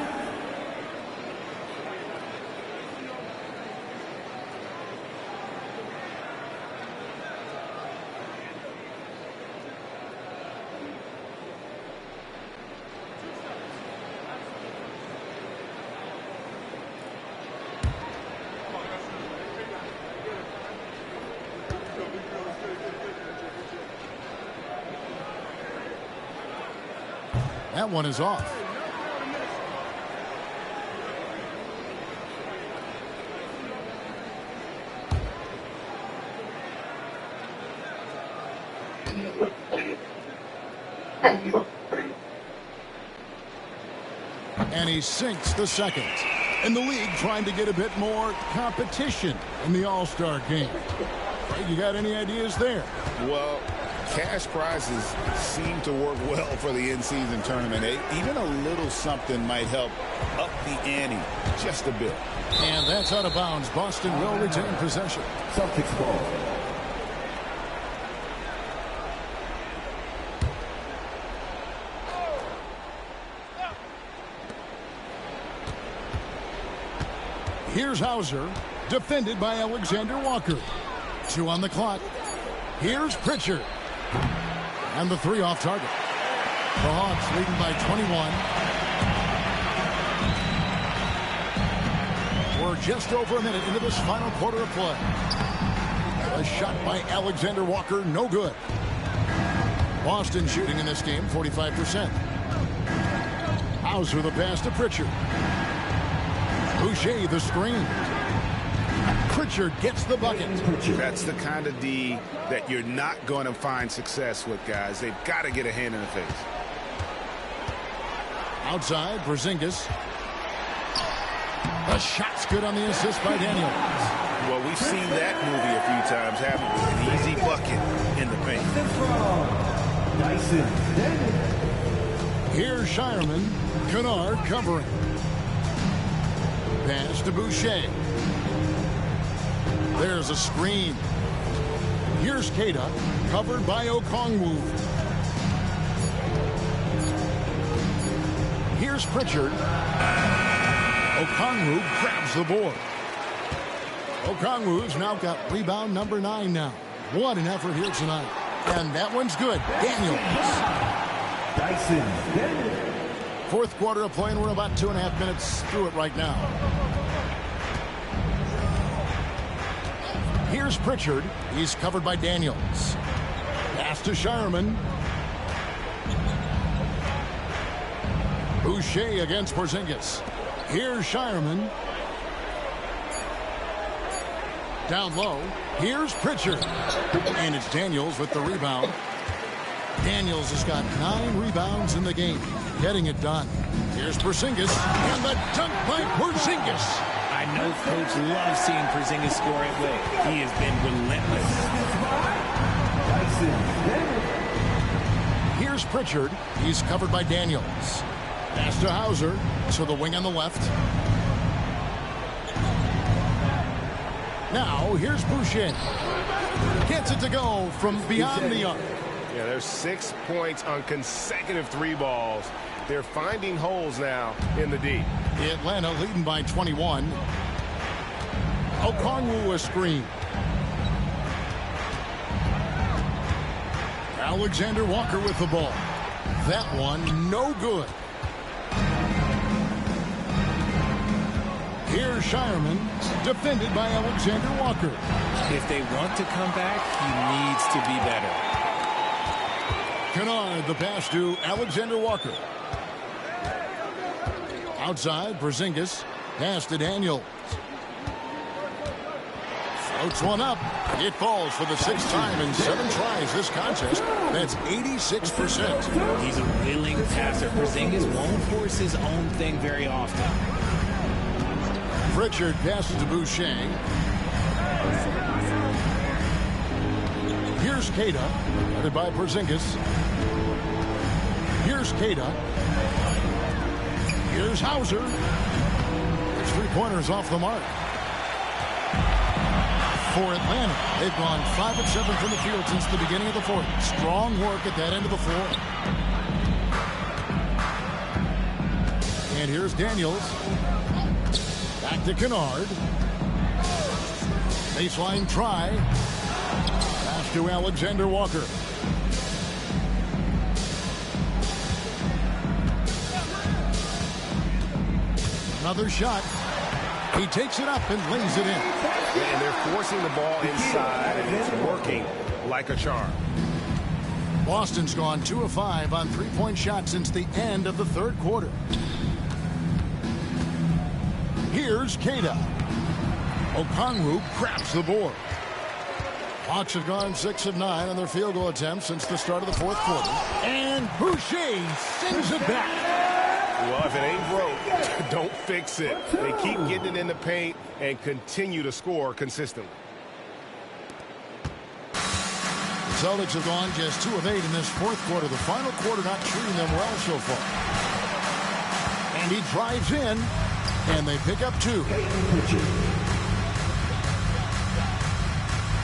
That one is off. And he sinks the second. And the league trying to get a bit more competition in the All-Star game. You got any ideas there? Well, cash prizes seem to work well for the in-season tournament. Even a little something might help up the ante just a bit. And that's out of bounds. Boston will retain possession. Celtics ball. Here's Hauser, defended by Alexander Walker. 2 on the clock. Here's Pritchard. And the 3 off target. The Hawks leading by 21. We're just over a minute into this final quarter of play. A shot by Alexander Walker, no good. Boston shooting in this game, 45%. Hauser the pass to Pritchard. Boucher the screen. Pritchard gets the bucket. That's the kind of D that you're not going to find success with, guys. They've got to get a hand in the face. Outside, Porzingis. The shot's good on the assist by Daniels. Well, we've seen that movie a few times, haven't we? An easy bucket in the paint. Here's Shireman. Kennard covering. Pass to Boucher. There's a screen. Here's Keita, covered by Okongwu. Here's Pritchard. Okongwu grabs the board. Okongwu's now got rebound number 9 now. What an effort here tonight. And that one's good. Daniels. Fourth quarter of play, and we're about 2.5 minutes through it right now. Here's Pritchard. He's covered by Daniels. Pass to Shireman. Boucher against Porzingis. Here's Shireman. Down low. Here's Pritchard. And it's Daniels with the rebound. Daniels has got 9 rebounds in the game. Getting it done. Here's Porzingis. And the dunk by Porzingis. I know Coach loves seeing Porzingis score at will. He has been relentless. Here's Pritchard. He's covered by Daniels. Pass to Hauser. To the wing on the left. Now, here's Boucher. Gets it to go from beyond the arc. Yeah, there's 6 points on consecutive 3 balls. They're finding holes now in the D. Atlanta leading by 21. Okongwu a screen. Alexander Walker with the ball. That one no good. Here's Shireman, defended by Alexander Walker. If they want to come back, he needs to be better. Kennard the pass to Alexander Walker. Outside, Porzingis. Pass to Daniels. Floats one up. It falls for the 6th time in 7 tries this contest. That's 86%. He's a willing passer. Porzingis won't force his own thing very often. Pritchard passes to Boucher. Here's Keita, guarded by Porzingis. Here's Keita. Here's Hauser. There's 3-pointers off the mark. For Atlanta, they've gone 5 of 7 from the field since the beginning of the fourth. Strong work at that end of the floor. And here's Daniels. Back to Kennard. Baseline try. Pass to Alexander Walker. Another shot. He takes it up and lays it in. And they're forcing the ball inside, and it's working like a charm. Boston's gone 2 of 5 on three-point shots since the end of the third quarter. Here's Keita. Okongwu grabs the board. Hawks have gone 6 of 9 on their field goal attempts since the start of the fourth quarter. And Boucher sends it back. Well, if it ain't broke, don't fix it. They keep getting it in the paint and continue to score consistently. The Celtics have gone just 2 of 8 in this fourth quarter. The final quarter not treating them well so far. And he drives in, and they pick up 2.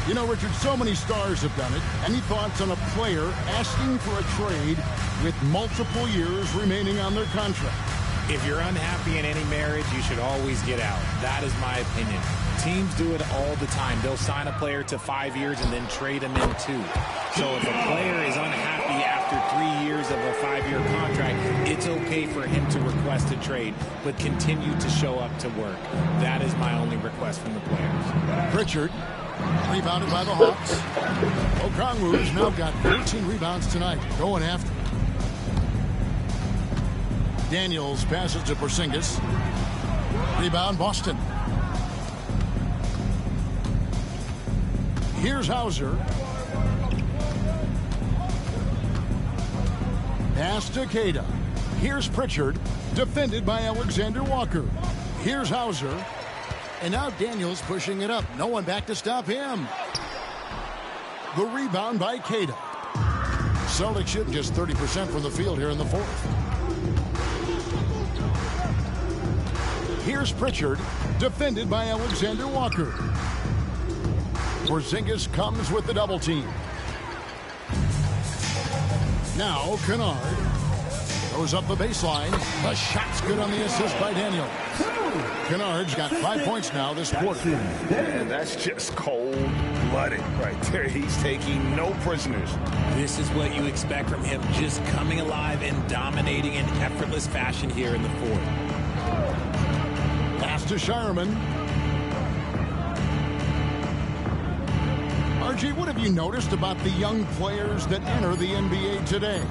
You know, Richard, so many stars have done it. Any thoughts on a player asking for a trade with multiple years remaining on their contract? If you're unhappy in any marriage, you should always get out. That is my opinion. Teams do it all the time. They'll sign a player to 5 years and then trade him in 2. So if a player is unhappy after 3 years of a 5-year contract, it's okay for him to request a trade, but continue to show up to work. That is my only request from the players. Pritchard, rebounded by the Hawks. Okongwu's now got 13 rebounds tonight, going after. Daniels passes to Porzingis. Rebound, Boston. Here's Hauser. Pass to Keita. Here's Pritchard, defended by Alexander Walker. Here's Hauser. And now Daniels pushing it up. No one back to stop him. The rebound by Keita. Celtics shoot just 30% from the field here in the fourth. Here's Pritchard, defended by Alexander Walker. Porzingis comes with the double team. Now Kennard goes up the baseline. The shot's good on the assist by Daniel. Kennard's got 5 points now this quarter. And that's just cold-blooded right there. He's taking no prisoners. This is what you expect from him, just coming alive and dominating in effortless fashion here in the fourth. Pass to Shireman. RG, what have you noticed about the young players that enter the NBA today?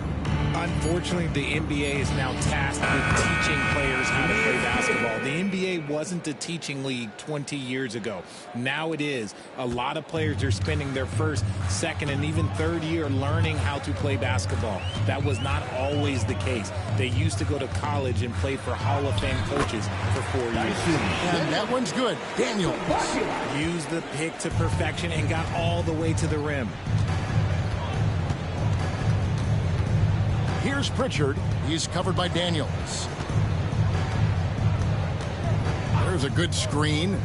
Unfortunately, the NBA is now tasked with teaching players how to play basketball. The NBA wasn't a teaching league 20 years ago. Now it is. A lot of players are spending their first, second, and even third year learning how to play basketball. That was not always the case. They used to go to college and play for Hall of Fame coaches for 4 years. And that one's good. Daniel used the pick to perfection and got all the way to the rim. Here's Pritchard. He's covered by Daniels. There's a good screen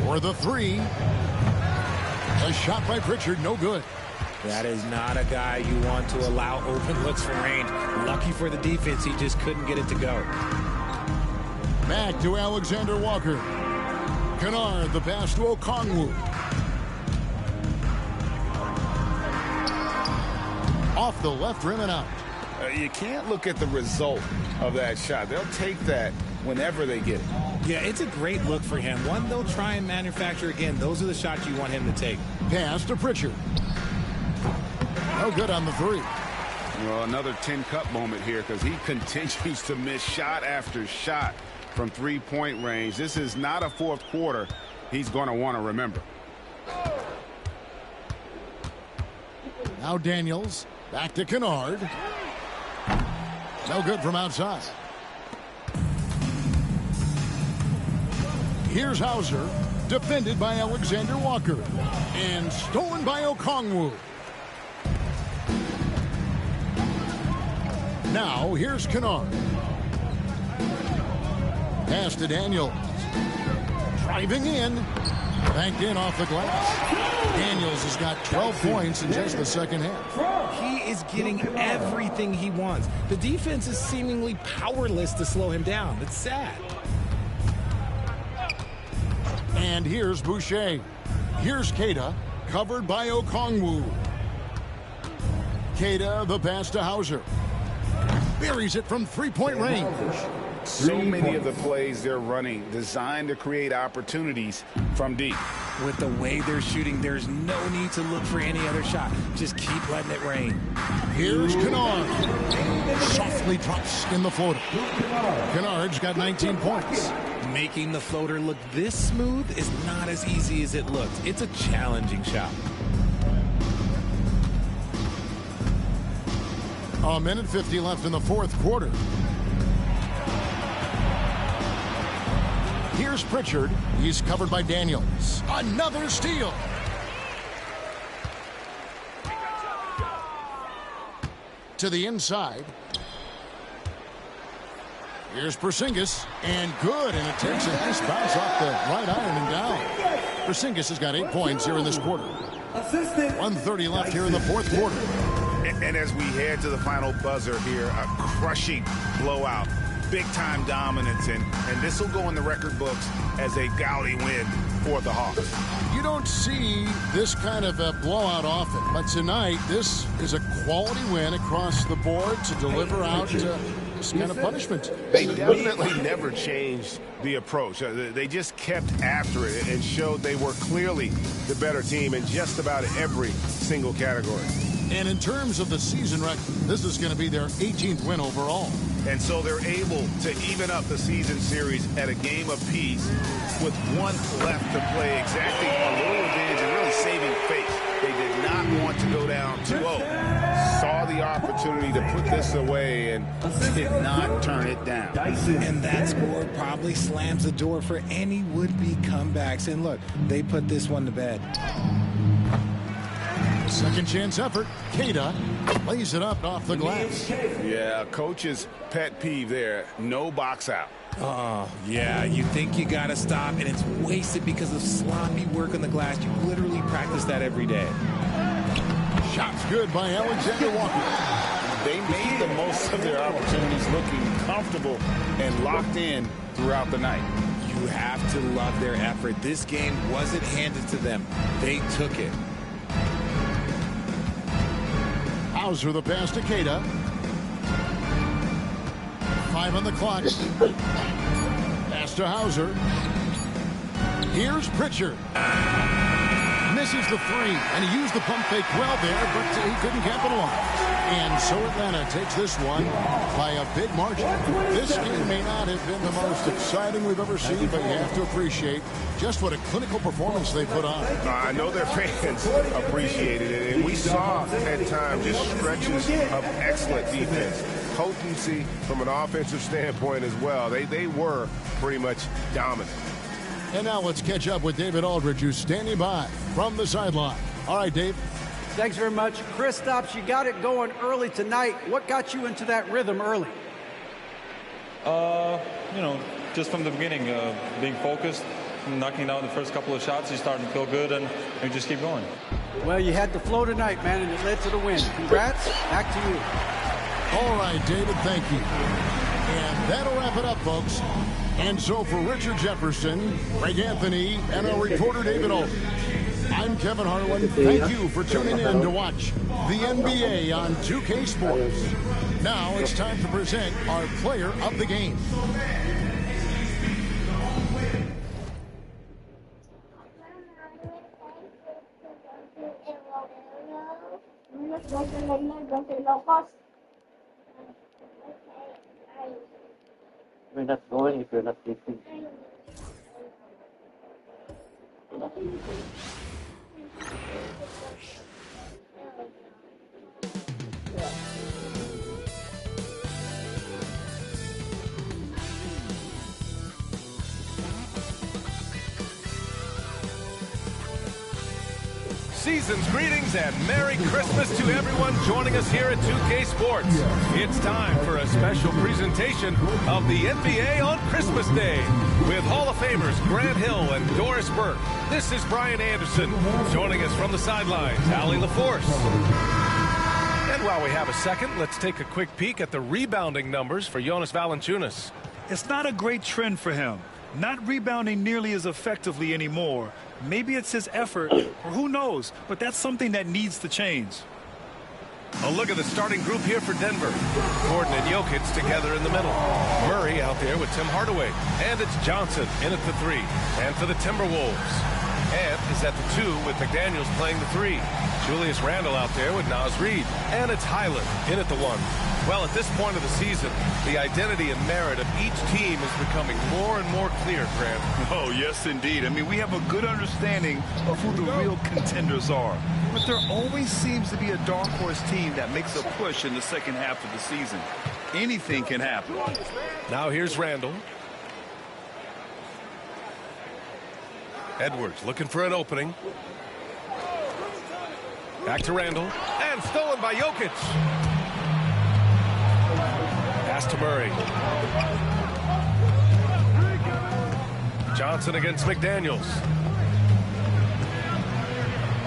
for the 3. A shot by Pritchard, no good. That is not a guy you want to allow open looks from range. Lucky for the defense, he just couldn't get it to go. Back to Alexander Walker. Kennard, the pass to Okongwu. Off the left rim and out. You can't look at the result of that shot. They'll take that whenever they get it. Yeah, it's a great look for him. One they'll try and manufacture again. Those are the shots you want him to take. Pass to Pritchard. No good on the 3. Well, another 10-cup moment here because he continues to miss shot after shot from three-point range. This is not a fourth quarter he's going to want to remember. Now Daniels. Back to Kennard. No good from outside. Here's Hauser, defended by Alexander Walker, and stolen by Okongwu. Now here's Kennard. Pass to Daniels. Driving in. Banked in off the glass. Daniels has got 12 points in just the second half. He is getting everything he wants. The defense is seemingly powerless to slow him down. It's sad. And here's Boucher. Here's Keita, covered by Okongwu. Keita, the pass to Hauser. Buries it from three-point range. So many of the plays they're running designed to create opportunities from deep. With the way they're shooting, there's no need to look for any other shot. Just keep letting it rain. Here's Kennard. Softly drops in the floater. Kennard's got 19 points. Making the floater look this smooth is not as easy as it looked. It's a challenging shot. A minute 50 left in the fourth quarter. Here's Pritchard. He's covered by Daniels. Another steal. To the inside. Here's Porzingis. And good. And it takes a nice bounce off the right iron and down. Porzingis has got 8 points here in this quarter. 1:30 left here in the fourth quarter. And as we head to the final buzzer here, a crushing blowout. Big-time dominance, and this will go in the record books as a gaudy win for the Hawks. You don't see this kind of a blowout often, but tonight this is a quality win across the board to deliver out this kind of punishment. They definitely never changed the approach. They just kept after it and showed they were clearly the better team in just about every single category. And in terms of the season record, this is going to be their 18th win overall. And so they're able to even up the season series at a game apiece with one left to play, exacting a little revenge and really saving face. They did not want to go down 2-0. Saw the opportunity to put this away and did not turn it down. And that score probably slams the door for any would-be comebacks. And look, they put this one to bed. Second chance effort. Queta lays it up off the glass. Yeah, coach's pet peeve there. No box out. Oh, yeah, you think you got to stop, and it's wasted because of sloppy work on the glass. You literally practice that every day. Shots good by Alexander Walker. They made the most of their opportunities, looking comfortable and locked in throughout the night. You have to love their effort. This game wasn't handed to them. They took it. Hauser the pass to Queta. 5 on the clock. Pass to Hauser. Here's Pritchard. Misses the three, and he used the pump fake well there, but he couldn't capitalize. And so Atlanta takes this one by a big margin. This game may not have been the most exciting we've ever seen, but you have to appreciate just what a clinical performance they put on. I know their fans appreciated it, and we saw at times just stretches of excellent defense. Potency from an offensive standpoint as well. They were pretty much dominant. And now let's catch up with David Aldridge, who's standing by from the sideline. All right, Dave. Thanks very much. Kristaps, you got it going early tonight. What got you into that rhythm early? Just from the beginning, being focused, knocking down the first couple of shots, you starting to feel good, and you just keep going. Well, you had the flow tonight, man, and it led to the win. Congrats. Back to you. All right, David, thank you. And that'll wrap it up, folks. And so for Richard Jefferson, Greg Anthony, and our reporter David Aldridge, I'm Kevin Harlan. Thank you for tuning in to watch the NBA on 2K Sports. Now it's time to present our player of the game. We're not going if you're not taking. Season's greetings and Merry Christmas to everyone joining us here at 2K Sports. It's time for a special presentation of the NBA on Christmas Day with Hall of Famers Grant Hill and Doris Burke. This is Brian Anderson. Joining us from the sidelines, Allie LaForce. And while we have a second, let's take a quick peek at the rebounding numbers for Jonas Valanciunas. It's not a great trend for him. Not rebounding nearly as effectively anymore. Maybe it's his effort, or who knows, but that's something that needs to change. A look at the starting group here for Denver. Gordon and Jokic together in the middle. Murray out there with Tim Hardaway. And it's Johnson in at the 3. And for the Timberwolves, Ant is at the 2 with McDaniels playing the 3. Julius Randle out there with Naz Reid. And it's Highland in at the 1. Well, at this point of the season, the identity and merit of each team is becoming more and more clear, Grant. Oh, yes, indeed. I mean, we have a good understanding of who the real contenders are. But there always seems to be a dark horse team that makes a push in the second half of the season. Anything can happen. Now here's Randle. Edwards looking for an opening. Back to Randle. And stolen by Jokic. Pass to Murray. Johnson against McDaniels.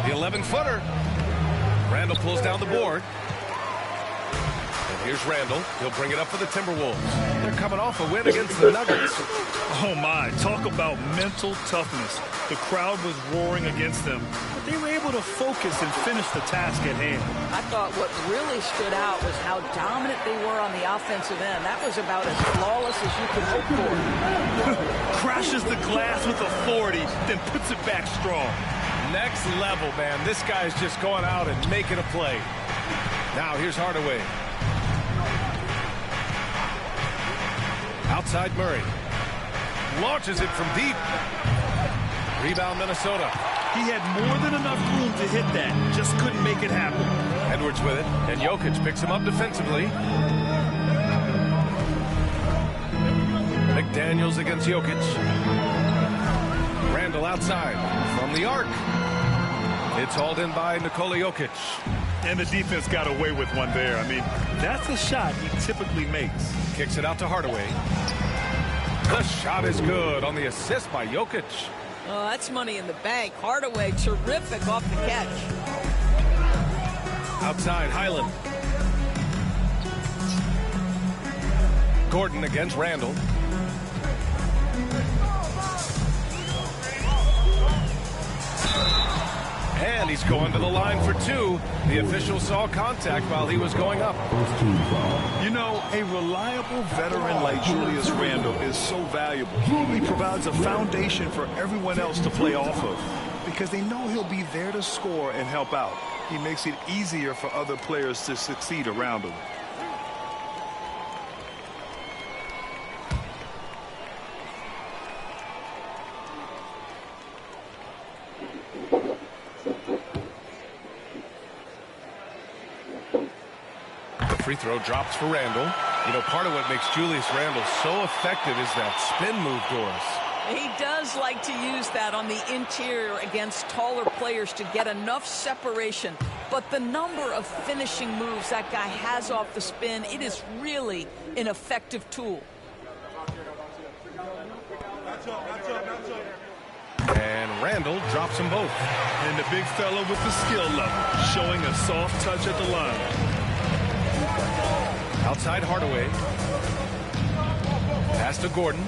The 11-footer. Randle pulls down the board. And here's Randle. He'll bring it up for the Timberwolves. They're coming off a win against the Nuggets. Oh, my. Talk about mental toughness. The crowd was roaring against them, but they were able to focus and finish the task at hand. I thought what really stood out was how dominant they were on the offensive end. That was about as flawless as you could hope for. Crashes the glass with authority, then puts it back strong. Next level, man. This guy's just going out and making a play. Now here's Hardaway. Outside Murray. Launches it from deep. Rebound Minnesota. He had more than enough room to hit that. Just couldn't make it happen. Edwards with it. And Jokic picks him up defensively. McDaniels against Jokic. Randle outside from the arc. It's hauled in by Nikola Jokic. And the defense got away with one there. I mean, that's a shot he typically makes. Kicks it out to Hardaway. The shot is good on the assist by Jokic. Oh, that's money in the bank. Hardaway, terrific off the catch. Outside, Highland. Gordon against Randle. And he's going to the line for 2. The official saw contact while he was going up. You know, a reliable veteran like Julius Randle is so valuable. He provides a foundation for everyone else to play off of because they know he'll be there to score and help out. He makes it easier for other players to succeed around him. Free throw drops for Randle. You know, part of what makes Julius Randle so effective is that spin move, Doris. He does like to use that on the interior against taller players to get enough separation. But the number of finishing moves that guy has off the spin, it is really an effective tool. And Randle drops them both. And the big fella with the skill level, showing a soft touch at the line. Outside Hardaway. Pass to Gordon.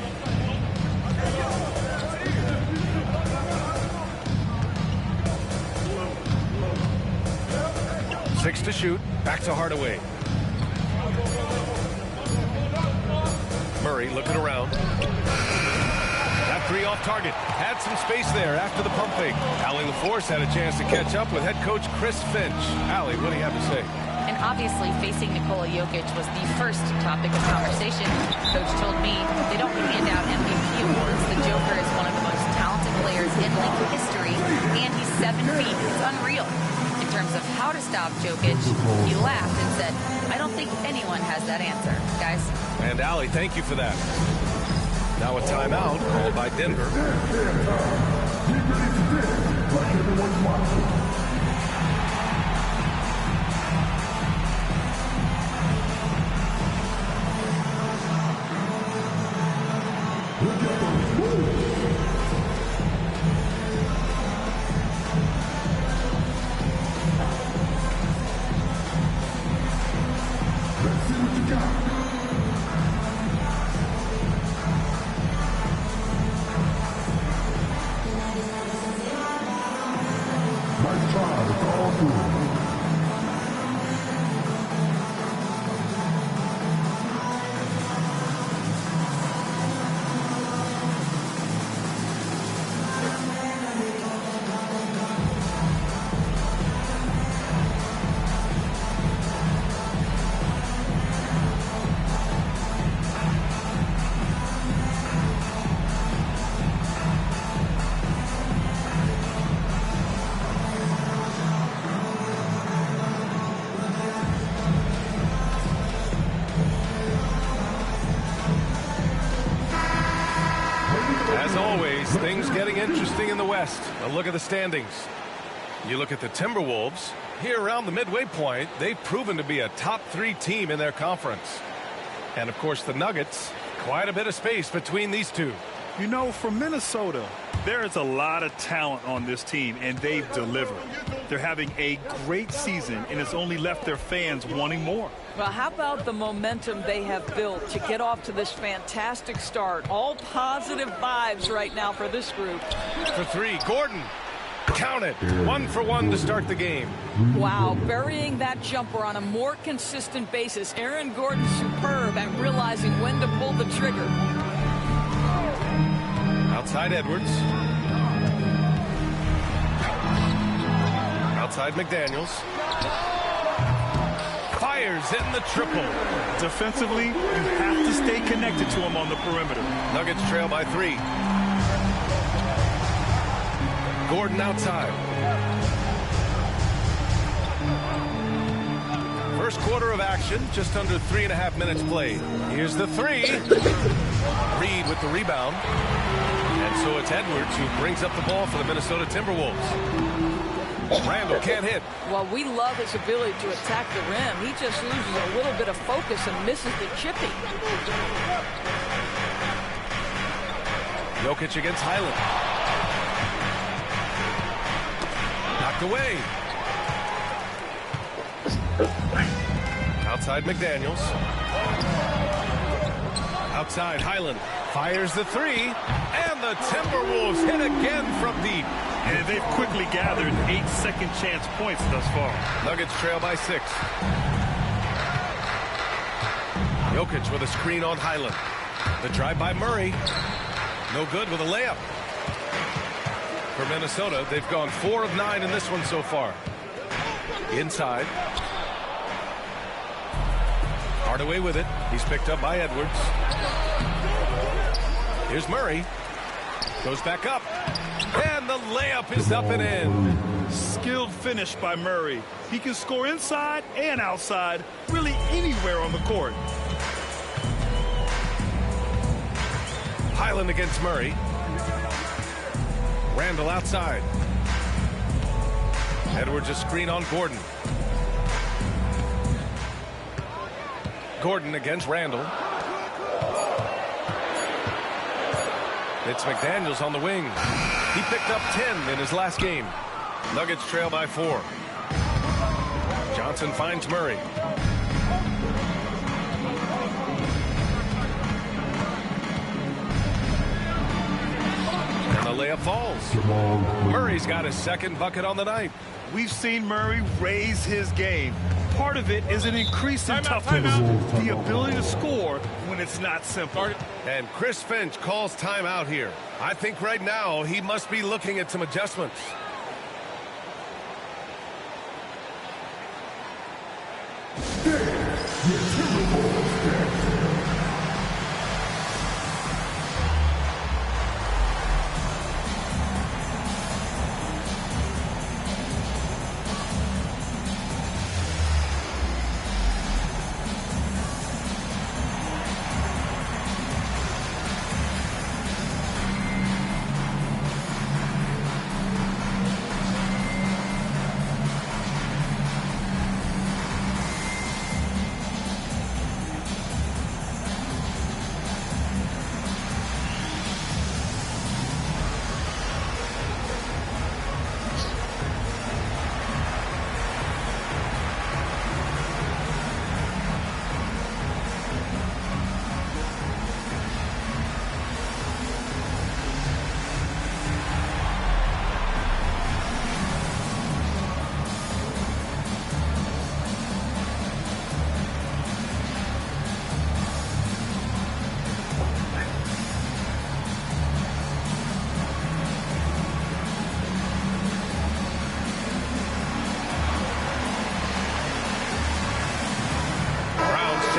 Six to shoot. Back to Hardaway. Murray looking around. That 3 off target. Had some space there after the pump fake. Allie LaForce had a chance to catch up with head coach Chris Finch. Allie, what do you have to say? And obviously, facing Nikola Jokic was the first topic of conversation. Coach told me they don't hand out MVP awards. The Joker is one of the most talented players in league history, and he's 7 feet. It's unreal. In terms of how to stop Jokic, he laughed and said, I don't think anyone has that answer, guys. And Allie, thank you for that. Now a timeout called by Denver. boys, things getting interesting in the West. A look at the standings. You look at the Timberwolves. Here around the midway point, they've proven to be a top 3 team in their conference. And, of course, the Nuggets, quite a bit of space between these two. You know, for Minnesota, there is a lot of talent on this team, and they've delivered. They're having a great season, and it's only left their fans wanting more. Well, how about the momentum they have built to get off to this fantastic start? All positive vibes right now for this group. For 3, Gordon. Count it. 1 for 1 to start the game. Wow, burying that jumper on a more consistent basis. Aaron Gordon's superb at realizing when to pull the trigger. Outside Edwards. Outside McDaniels. Fires in the triple. Defensively, you have to stay connected to him on the perimeter. Nuggets trail by 3. Gordon outside. First quarter of action, just under 3.5 minutes played. Here's the 3. Reed with the rebound. And so it's Edwards who brings up the ball for the Minnesota Timberwolves. Randall can't hit. Well, we love his ability to attack the rim. He just loses a little bit of focus and misses the chippy. Jokic against Highland. Knocked away. Outside McDaniels. Outside Highland. Fires the 3. And the Timberwolves hit again from deep. And they've quickly gathered 8 second chance points thus far. Nuggets trail by 6. Jokic with a screen on Highland. The drive by Murray. No good with a layup. For Minnesota, they've gone 4 of 9 in this one so far. Inside. Hardaway with it. He's picked up by Edwards. Here's Murray. Goes back up. And the layup is up and in. Skilled finish by Murray. He can score inside and outside, really anywhere on the court. Highland against Murray. Randall outside. Edwards a screen on Gordon. Gordon against Randall. It's McDaniels on the wing. He picked up 10 in his last game. Nuggets trail by 4. Johnson finds Murray. And the layup falls. Murray's got his second bucket on the night. We've seen Murray raise his game. Part of it is an increase in toughness, the ability to score when it's not simple. And Chris Finch calls timeout here. I think right now he must be looking at some adjustments.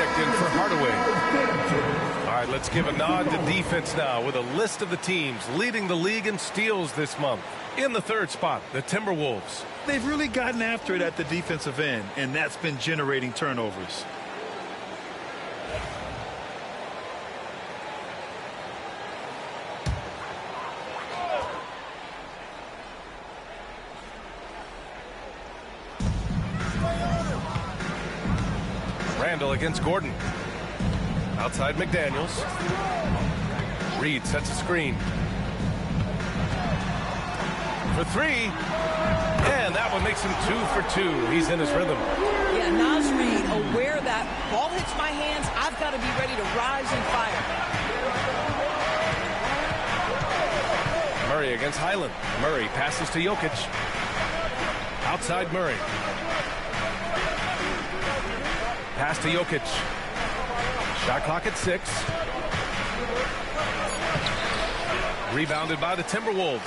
In for Hardaway. All right, let's give a nod to defense now with a list of the teams leading the league in steals this month. In the third spot, the Timberwolves. They've really gotten after it at the defensive end, and that's been generating turnovers. Randall against Gordon. Outside McDaniels. Reed sets a screen. For three. And that one makes him 2 for 2. He's in his rhythm. Yeah, Naz Reid aware that ball hits my hands, I've got to be ready to rise and fire. Murray against Highland. Murray passes to Jokic. Outside Murray. Pass to Jokic. Shot clock at 6. Rebounded by the Timberwolves.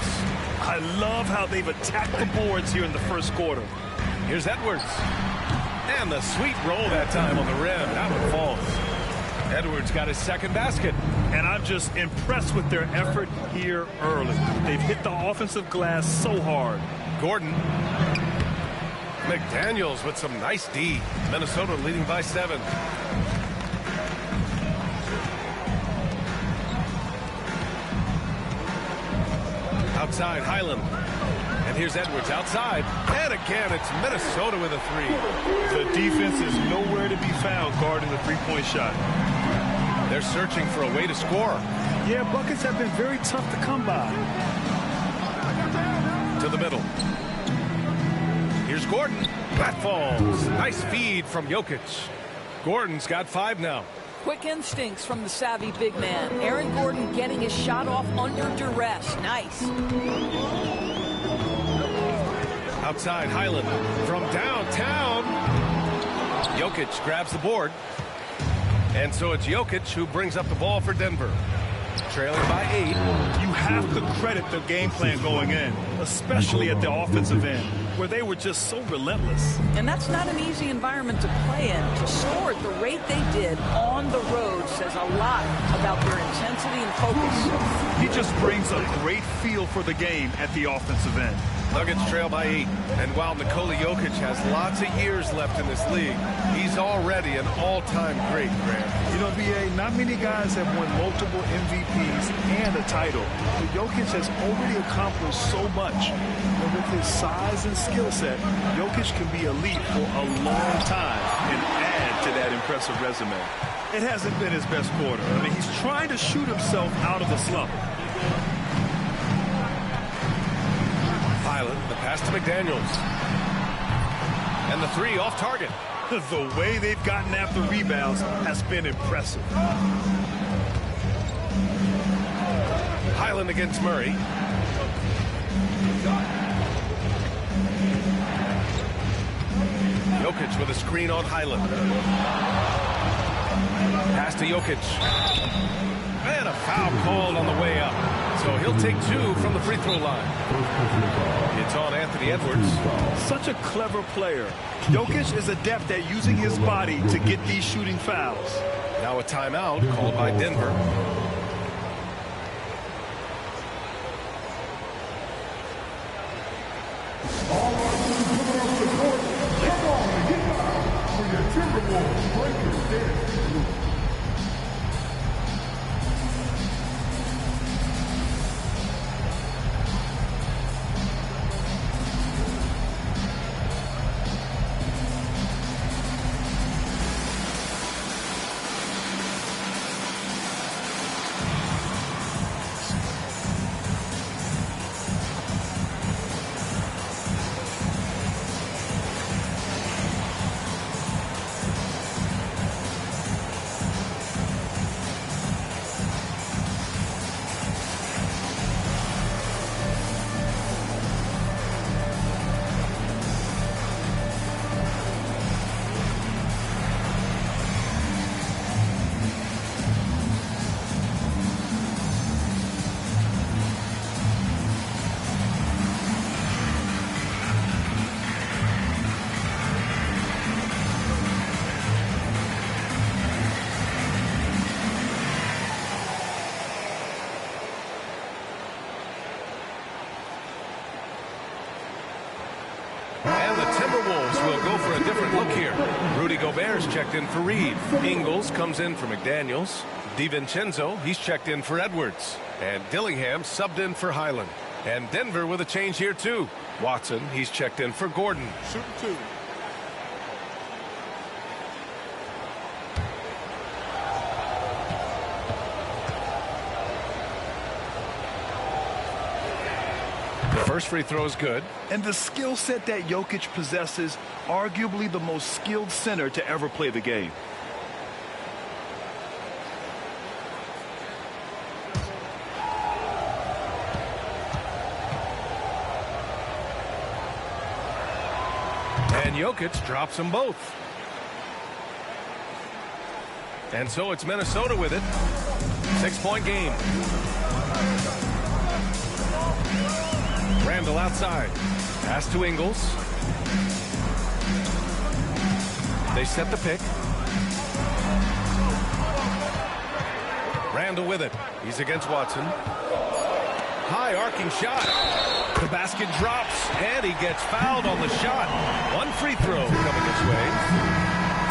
I love how they've attacked the boards here in the first quarter. Here's Edwards. And the sweet roll that time on the rim. That one falls. Edwards got his second basket. And I'm just impressed with their effort here early. They've hit the offensive glass so hard. Gordon. McDaniels with some nice D. Minnesota leading by 7. Outside Highland. And here's Edwards outside. And again, it's Minnesota with a 3. The defense is nowhere to be found guarding the three-point shot. They're searching for a way to score. Yeah, buckets have been very tough to come by. To the middle. Here's Gordon. That falls. Nice feed from Jokic. Gordon's got 5 now. Quick instincts from the savvy big man. Aaron Gordon getting his shot off under duress. Nice. Outside Highland from downtown. Jokic grabs the board. And so it's Jokic who brings up the ball for Denver. Trailing by 8. You have to credit the game plan going in, especially at the offensive end, where they were just so relentless. And that's not an easy environment to play in. To score at the rate they did on the road says a lot about their intensity and focus. He just brings a great feel for the game at the offensive end. Nuggets trail by 8. And while Nikola Jokic has lots of years left in this league, he's already an all-time great, Grant. You know, B.A., not many guys have won multiple MVPs and a title. But Jokic has already accomplished so much. And with his size and skill set, Jokic can be elite for a long time and add to that impressive resume. It hasn't been his best quarter. I mean, he's trying to shoot himself out of the slump. Highland, the pass to McDaniels. And the 3 off target. The way they've gotten after rebounds has been impressive. Highland against Murray. Jokic with a screen on Highland. Pass to Jokic. And a foul called on the way up. So he'll take 2 from the free throw line. It's on Anthony Edwards. Such a clever player. Jokic is adept at using his body to get these shooting fouls. Now a timeout called by Denver. All our teams coming off the court. Come on, get down for your Timberwolves Breakers dance group. Timberwolves will go for a different look here. Rudy Gobert's checked in for Reed. Ingles comes in for McDaniels. DiVincenzo, he's checked in for Edwards. And Dillingham subbed in for Highland. And Denver with a change here too. Watson, he's checked in for Gordon. Shooting 2. First free throw is good. And the skill set that Jokic possesses, arguably the most skilled center to ever play the game. And Jokic drops them both. And so it's Minnesota with it. 6-point game. Randall outside. Pass to Ingles. They set the pick. Randall with it. He's against Watson. High arcing shot. The basket drops, and he gets fouled on the shot. One free throw coming his way.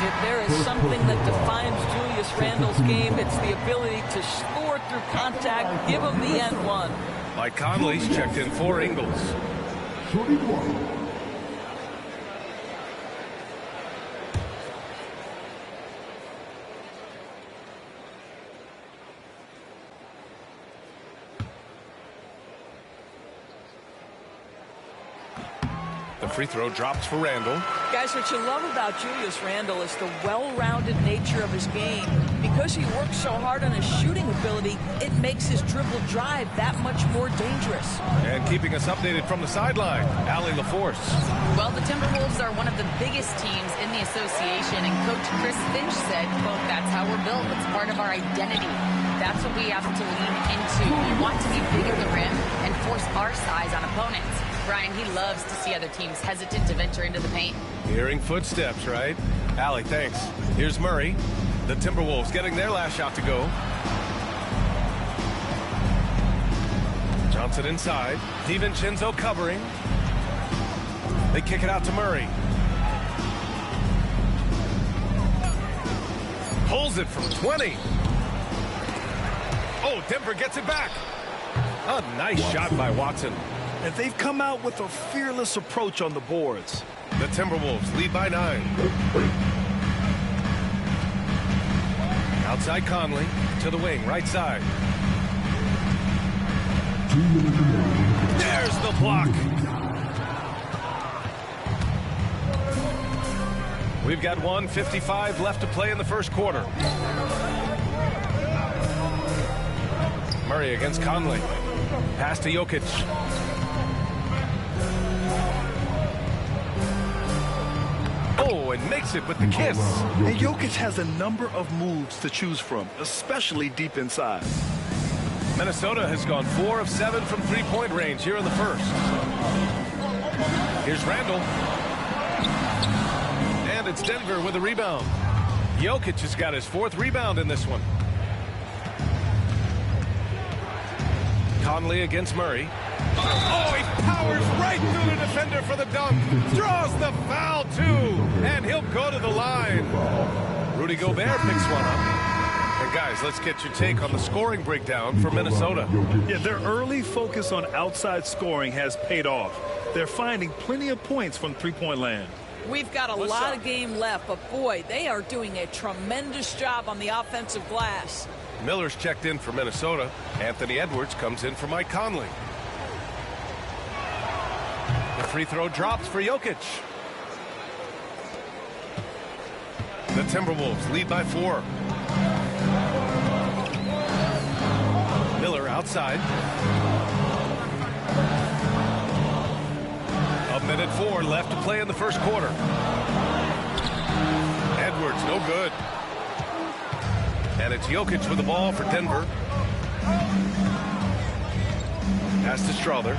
If there is something that defines Julius Randle's game, it's the ability to score through contact, give him the end one. Mike Conley's checked in for Ingles. The free throw drops for Randle. Guys, what you love about Julius Randle is the well-rounded nature of his game. Because he works so hard on his shooting ability, it makes his dribble drive that much more dangerous. And keeping us updated from the sideline, Allie LaForce. Well, the Timberwolves are one of the biggest teams in the association, and Coach Chris Finch said, quote, "That's how we're built. It's part of our identity. That's what we have to lean into. We want to be big at the rim and force our size on opponents." Brian, he loves to see other teams hesitant to venture into the paint. Hearing footsteps, right? Allie, thanks. Here's Murray. The Timberwolves getting their last shot to go. Johnson inside. DiVincenzo covering. They kick it out to Murray. Pulls it from 20. Oh, Denver gets it back. A nice shot by Watson. And they've come out with a fearless approach on the boards. The Timberwolves lead by 9. Outside Conley to the wing, right side. There's the block. We've got 1:55 left to play in the first quarter. Murray against Conley. Pass to Jokic. Oh, and makes it with the kiss. And Jokic has a number of moves to choose from, especially deep inside. Minnesota has gone 4 of 7 from three-point range here in the first. Here's Randall. And it's Denver with a rebound. Jokic has got his 4th rebound in this one. Conley against Murray. Oh, he powers right through the defender for the dunk. Draws the foul, too. And he'll go to the line. Rudy Gobert picks one up. And, guys, let's get your take on the scoring breakdown for Minnesota. Yeah, their early focus on outside scoring has paid off. They're finding plenty of points from three-point land. We've got a lot of game left, but, boy, they are doing a tremendous job on the offensive glass. Miller's checked in for Minnesota. Anthony Edwards comes in for Mike Conley. The free throw drops for Jokic. The Timberwolves lead by 4. Miller outside. 1:04 left to play in the first quarter. Edwards, no good. And it's Jokic with the ball for Denver. Pass to Strother.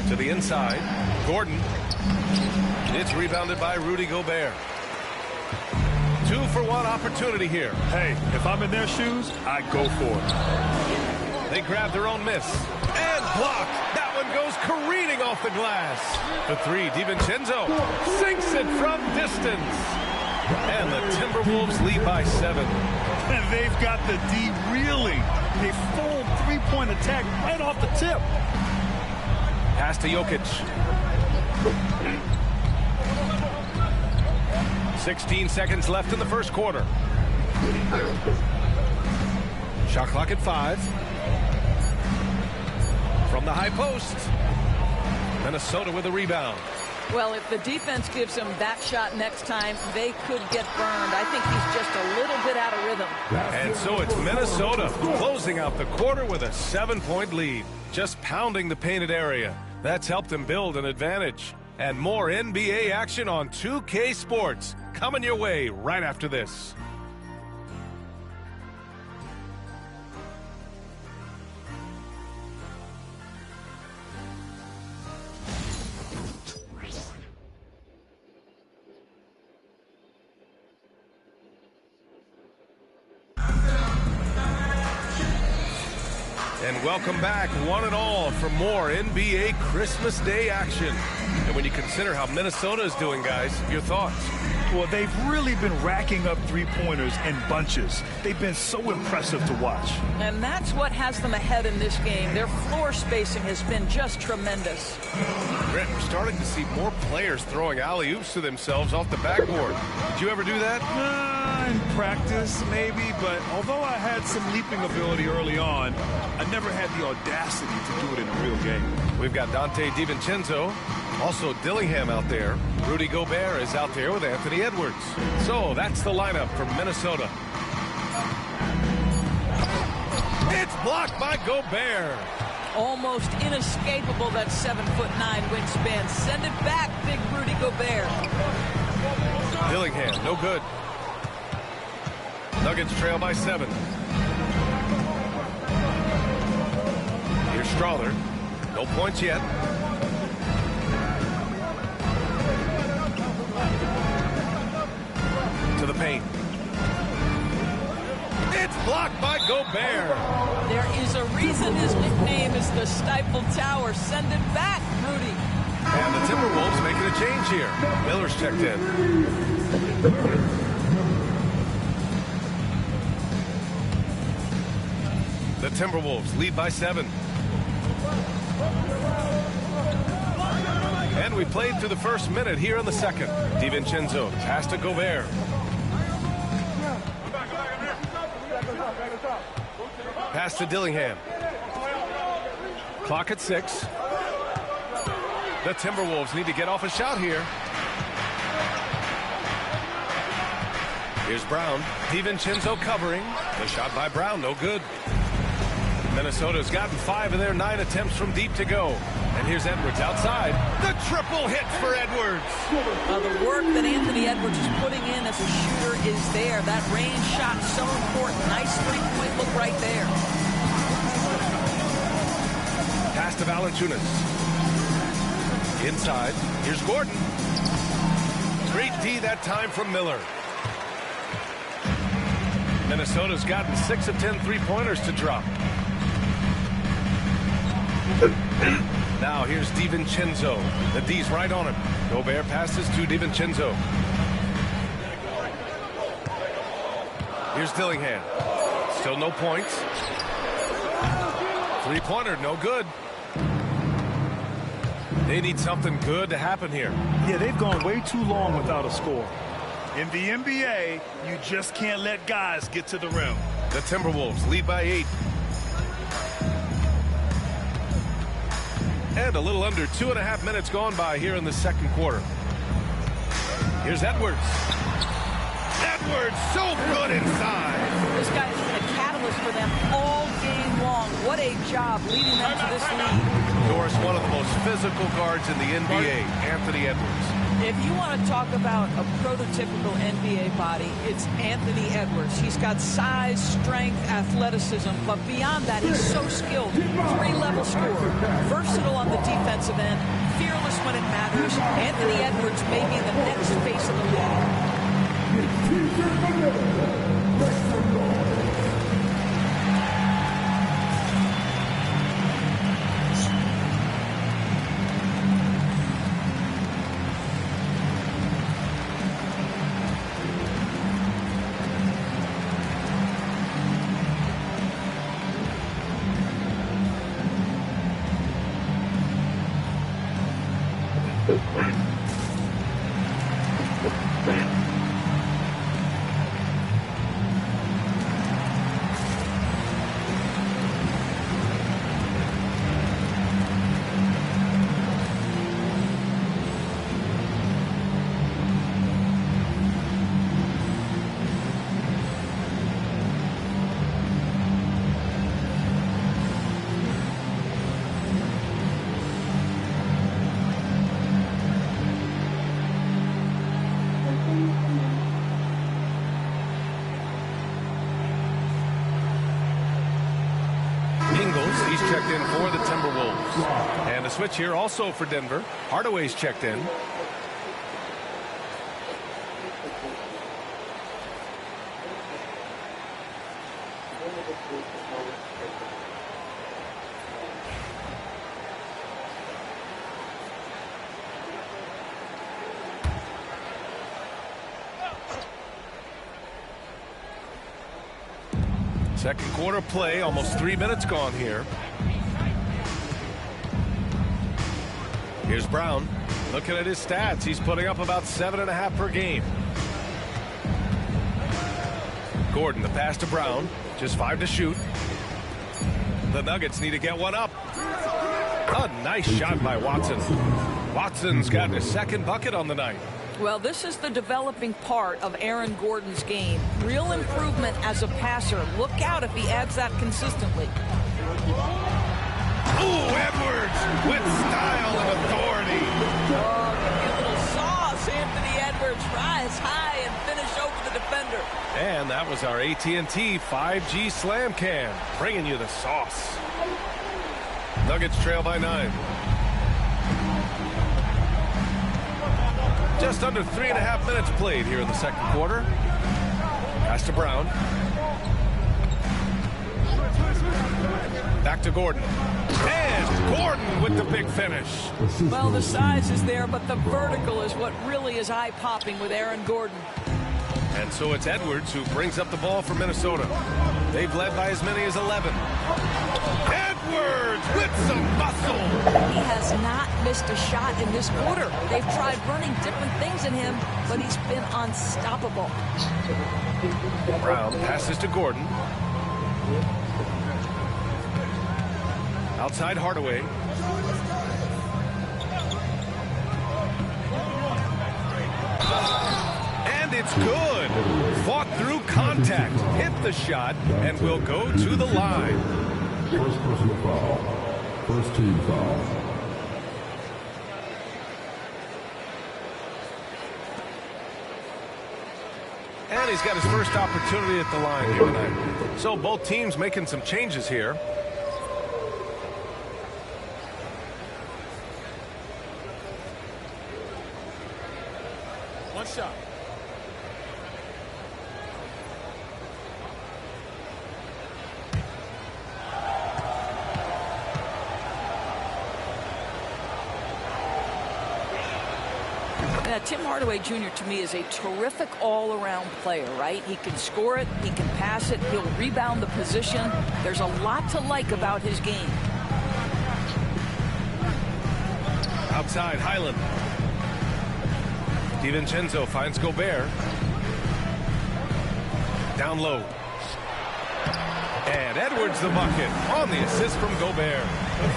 To the inside. Gordon. It's rebounded by Rudy Gobert. 2-for-1 opportunity here. Hey, if I'm in their shoes, I go for it. They grab their own miss. And blocked. That one goes careening off the glass. The 3, DiVincenzo sinks it from distance. And the Timberwolves lead by 7. And they've got the D reeling. A full three-point attack right off the tip. Pass to Jokic. 16 seconds left in the first quarter. Shot clock at 5. from the high post. Minnesota with a rebound. Well, if the defense gives him that shot next time, they could get burned. I think he's just a little bit out of rhythm. And so it's Minnesota closing out the quarter with a 7-point lead. Just pounding the painted area. That's helped them build an advantage. And more NBA action on 2K Sports. Coming your way right after this. And welcome back, one and all, for more NBA Christmas Day action. And when you consider how Minnesota is doing, guys, your thoughts? Well, they've really been racking up three-pointers in bunches. They've been so impressive to watch. And that's what has them ahead in this game. Their floor spacing has been just tremendous. Brett, we're starting to see more players throwing alley-oops to themselves off the backboard. Did you ever do that? In practice, maybe, but although I had some leaping ability early on, I never had the audacity to do it in a real game. We've got Dante DiVincenzo, also Dillingham out there. Rudy Gobert is out there with Anthony Edwards. So that's the lineup for Minnesota. It's blocked by Gobert. Almost inescapable, that 7'9" wingspan. Send it back, big Rudy Gobert. Dillingham, no good. Nuggets trail by 7. Here's Strawther. No points yet. To the paint. It's blocked by Gobert. There is a reason his nickname is the Stifle Tower. Send it back, Rudy. And the Timberwolves making a change here. Miller's checked in. The Timberwolves lead by 7. And we played through the first minute here in the second. DiVincenzo pass to Gobert. Pass to Dillingham. Clock at 6. The Timberwolves need to get off a shot here. Here's Brown. DiVincenzo covering. The shot by Brown, no good. Minnesota's gotten 5 of their 9 attempts from deep to go. And here's Edwards outside. The triple hit for Edwards. The work that Anthony Edwards is putting in as a shooter is there. That range shot so important. Nice three-point look right there. Pass to Valanciunas. Inside. Here's Gordon. Great D that time from Miller. Minnesota's gotten 6 of 10 three-pointers to drop. Now here's DiVincenzo. The D's right on him. Gobert passes to DiVincenzo. Here's Dillingham. Still no points. Three-pointer, no good. They need something good to happen here. Yeah, they've gone way too long without a score. In the NBA, you just can't let guys get to the rim. The Timberwolves lead by 8. And a little under 2.5 minutes gone by here in the second quarter. Here's Edwards. Edwards, so good inside. This guy has been a catalyst for them all game long. What a job leading them to this lead. Of course, one of the most physical guards in the NBA, Anthony Edwards. If you want to talk about a prototypical NBA body, it's Anthony Edwards. He's got size, strength, athleticism, but beyond that, he's so skilled. 3-level scorer, versatile on the defensive end, fearless when it matters. Anthony Edwards may be the next face of the league. He's checked in for the Timberwolves. And a switch here also for Denver. Hardaway's checked in. Second quarter play, almost 3 minutes gone here. Here's Brown. Looking at his stats, he's putting up about 7.5 per game. Gordon, the pass to Brown. Just 5 to shoot. The Nuggets need to get one up. A nice shot by Watson. Watson's got his second bucket on the night. Well, this is the developing part of Aaron Gordon's game. Real improvement as a passer. Look out if he adds that consistently. Ooh, Edwards with style and authority. Oh, give me a little sauce, Anthony Edwards. Rise high and finish over the defender. And that was our AT&T 5G Slam Cam, bringing you the sauce. Nuggets trail by 9. Just under 3.5 minutes played here in the second quarter. Pass to Brown. Back to Gordon. And Gordon with the big finish. Well, the size is there, but the vertical is what really is eye-popping with Aaron Gordon. And so it's Edwards who brings up the ball for Minnesota. They've led by as many as 11. Edwards with some muscle. He has not missed a shot in this quarter. They've tried running different things in him, but he's been unstoppable. Brown passes to Gordon. Outside Hardaway. And it's good. Fought through contact. Hit the shot and will go to the line. First personal foul. First team foul. And he's got his first opportunity at the line here tonight. So both teams making some changes here. One shot. Now, Tim Hardaway Jr. to me is a terrific all-around player, right? He can score it, he can pass it, he'll rebound the position. There's a lot to like about his game. Outside, Highland. DiVincenzo finds Gobert. Down low. And Edwards the bucket on the assist from Gobert.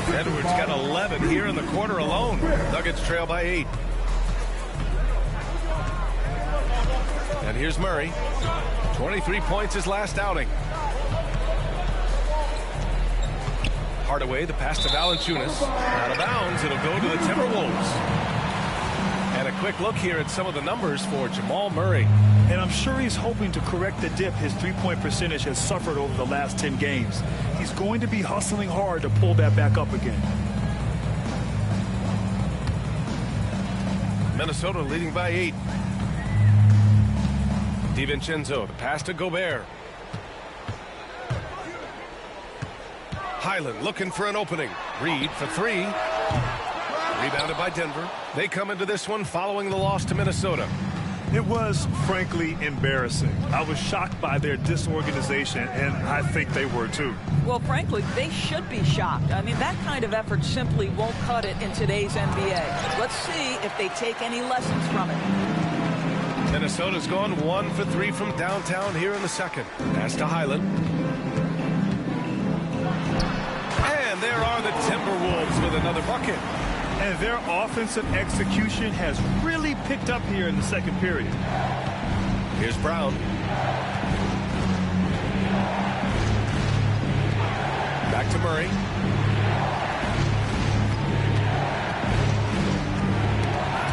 Edwards got 11 here in the quarter alone. Nuggets trail by 8. And here's Murray. 23 points his last outing. Hardaway, the pass to Valanciunas. Out of bounds, it'll go to the Timberwolves. And a quick look here at some of the numbers for Jamal Murray. And I'm sure he's hoping to correct the dip his three-point percentage has suffered over the last 10 games. He's going to be hustling hard to pull that back up again. Minnesota leading by 8. DiVincenzo, the pass to Gobert. Highland looking for an opening. Reed for 3. Rebounded by Denver. They come into this one following the loss to Minnesota. It was, frankly, embarrassing. I was shocked by their disorganization, and I think they were too. Well, frankly, they should be shocked. I mean, that kind of effort simply won't cut it in today's NBA. Let's see if they take any lessons from it. Minnesota's gone 1 for 3 from downtown here in the second. Pass to Highland. And there are the Timberwolves with another bucket. And their offensive execution has really picked up here in the second period. Here's Brown. Back to Murray.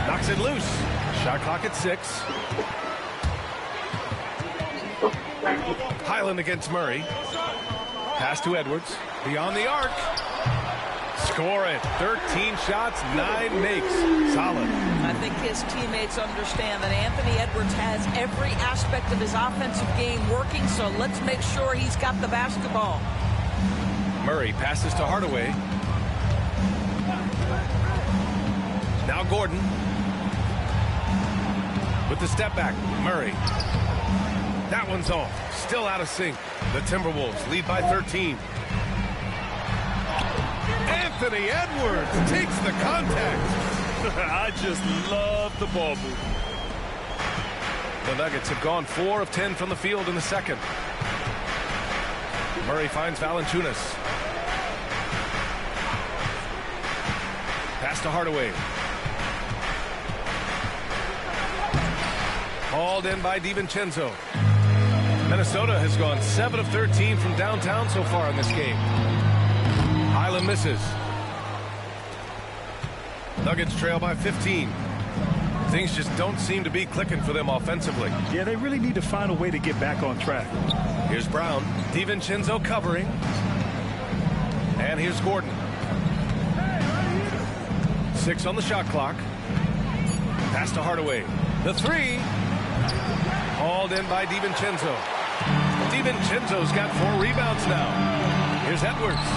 Knocks it loose. Shot clock at 6. Highland against Murray. Pass to Edwards. Beyond the arc. Score it. 13 shots, 9 makes. Solid. I think his teammates understand that Anthony Edwards has every aspect of his offensive game working, so let's make sure he's got the basketball. Murray passes to Hardaway. Now Gordon. With the step back, Murray. That one's off. Still out of sync. The Timberwolves lead by 13. Anthony Edwards takes the contact. I just love the ball move. The Nuggets have gone 4 of 10 from the field in the second. Murray finds Valanciunas. Pass to Hardaway. Hauled in by DiVincenzo. Minnesota has gone 7 of 13 from downtown so far in this game. Highland misses. Nuggets trail by 15. Things just don't seem to be clicking for them offensively. Yeah, they really need to find a way to get back on track. Here's Brown. DiVincenzo covering. And here's Gordon. 6 on the shot clock. Pass to Hardaway. The 3. Hauled in by DiVincenzo. DiVincenzo's got 4 rebounds now. Here's Edwards.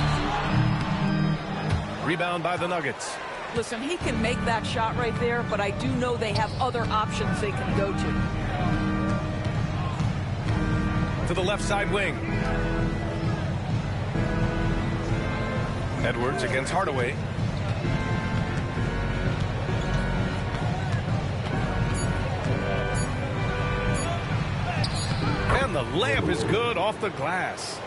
Rebound by the Nuggets. Listen, he can make that shot right there, but I do know they have other options they can go to. To the left side wing. Edwards against Hardaway. And the layup is good off the glass.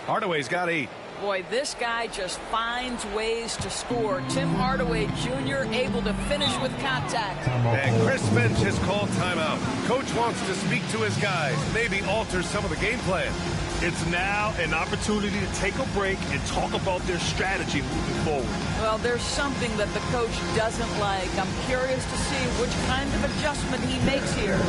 Hardaway's got 8. Boy, this guy just finds ways to score. Tim Hardaway Jr. able to finish with contact. And Chris Finch has called timeout. Coach wants to speak to his guys, maybe alter some of the game plan. It's now an opportunity to take a break and talk about their strategy moving forward. Well, there's something that the coach doesn't like. I'm curious to see which kind of adjustment he makes here.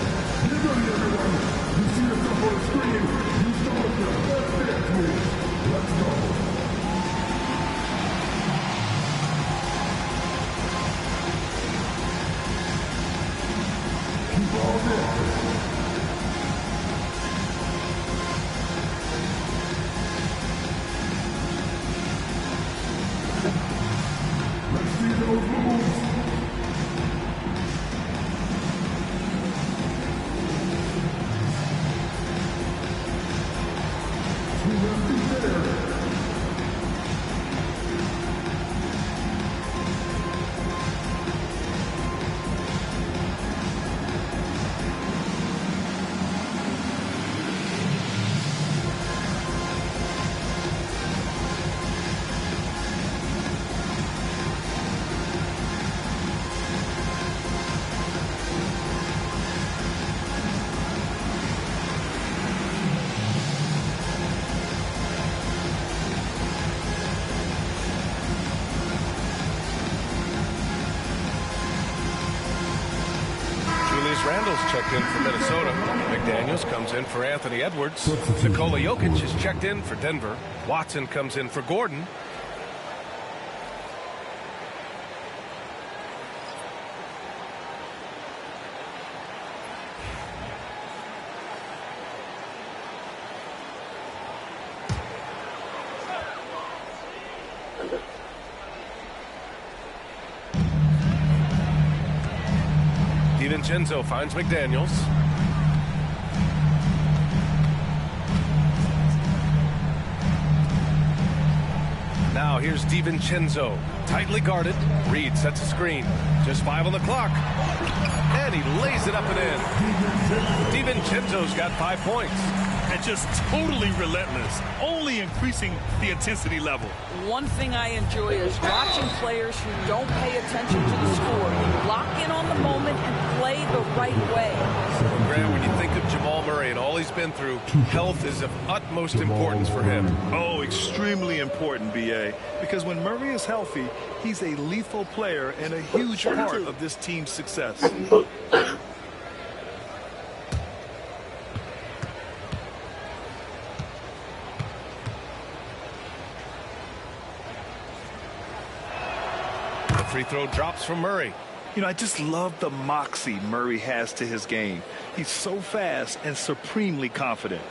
Randall's checked in for Minnesota. McDaniels comes in for Anthony Edwards. Nikola Jokic is checked in for Denver. Watson comes in for Gordon. DiVincenzo finds McDaniels. Now here's DiVincenzo. Tightly guarded. Reed sets a screen. Just 5 on the clock. And he lays it up and in. DiVincenzo's got 5 points. And just totally relentless, only increasing the intensity level. One thing I enjoy is watching players who don't pay attention to the score, lock in on the moment and play the right way. Graham, when you think of Jamal Murray and all he's been through, health is of utmost importance for him. Oh, extremely important, B.A., because when Murray is healthy, he's a lethal player and a huge part of this team's success. free throw drops from Murray. You know, I just love the moxie Murray has to his game. He's so fast and supremely confident.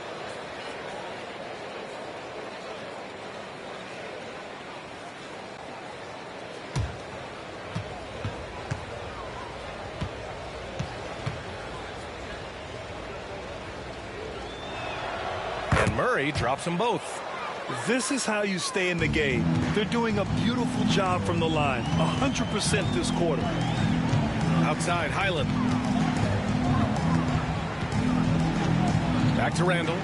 And Murray drops them both. This is how you stay in the game. They're doing a beautiful job from the line. 100% this quarter. Outside, Highland. Back to Randall.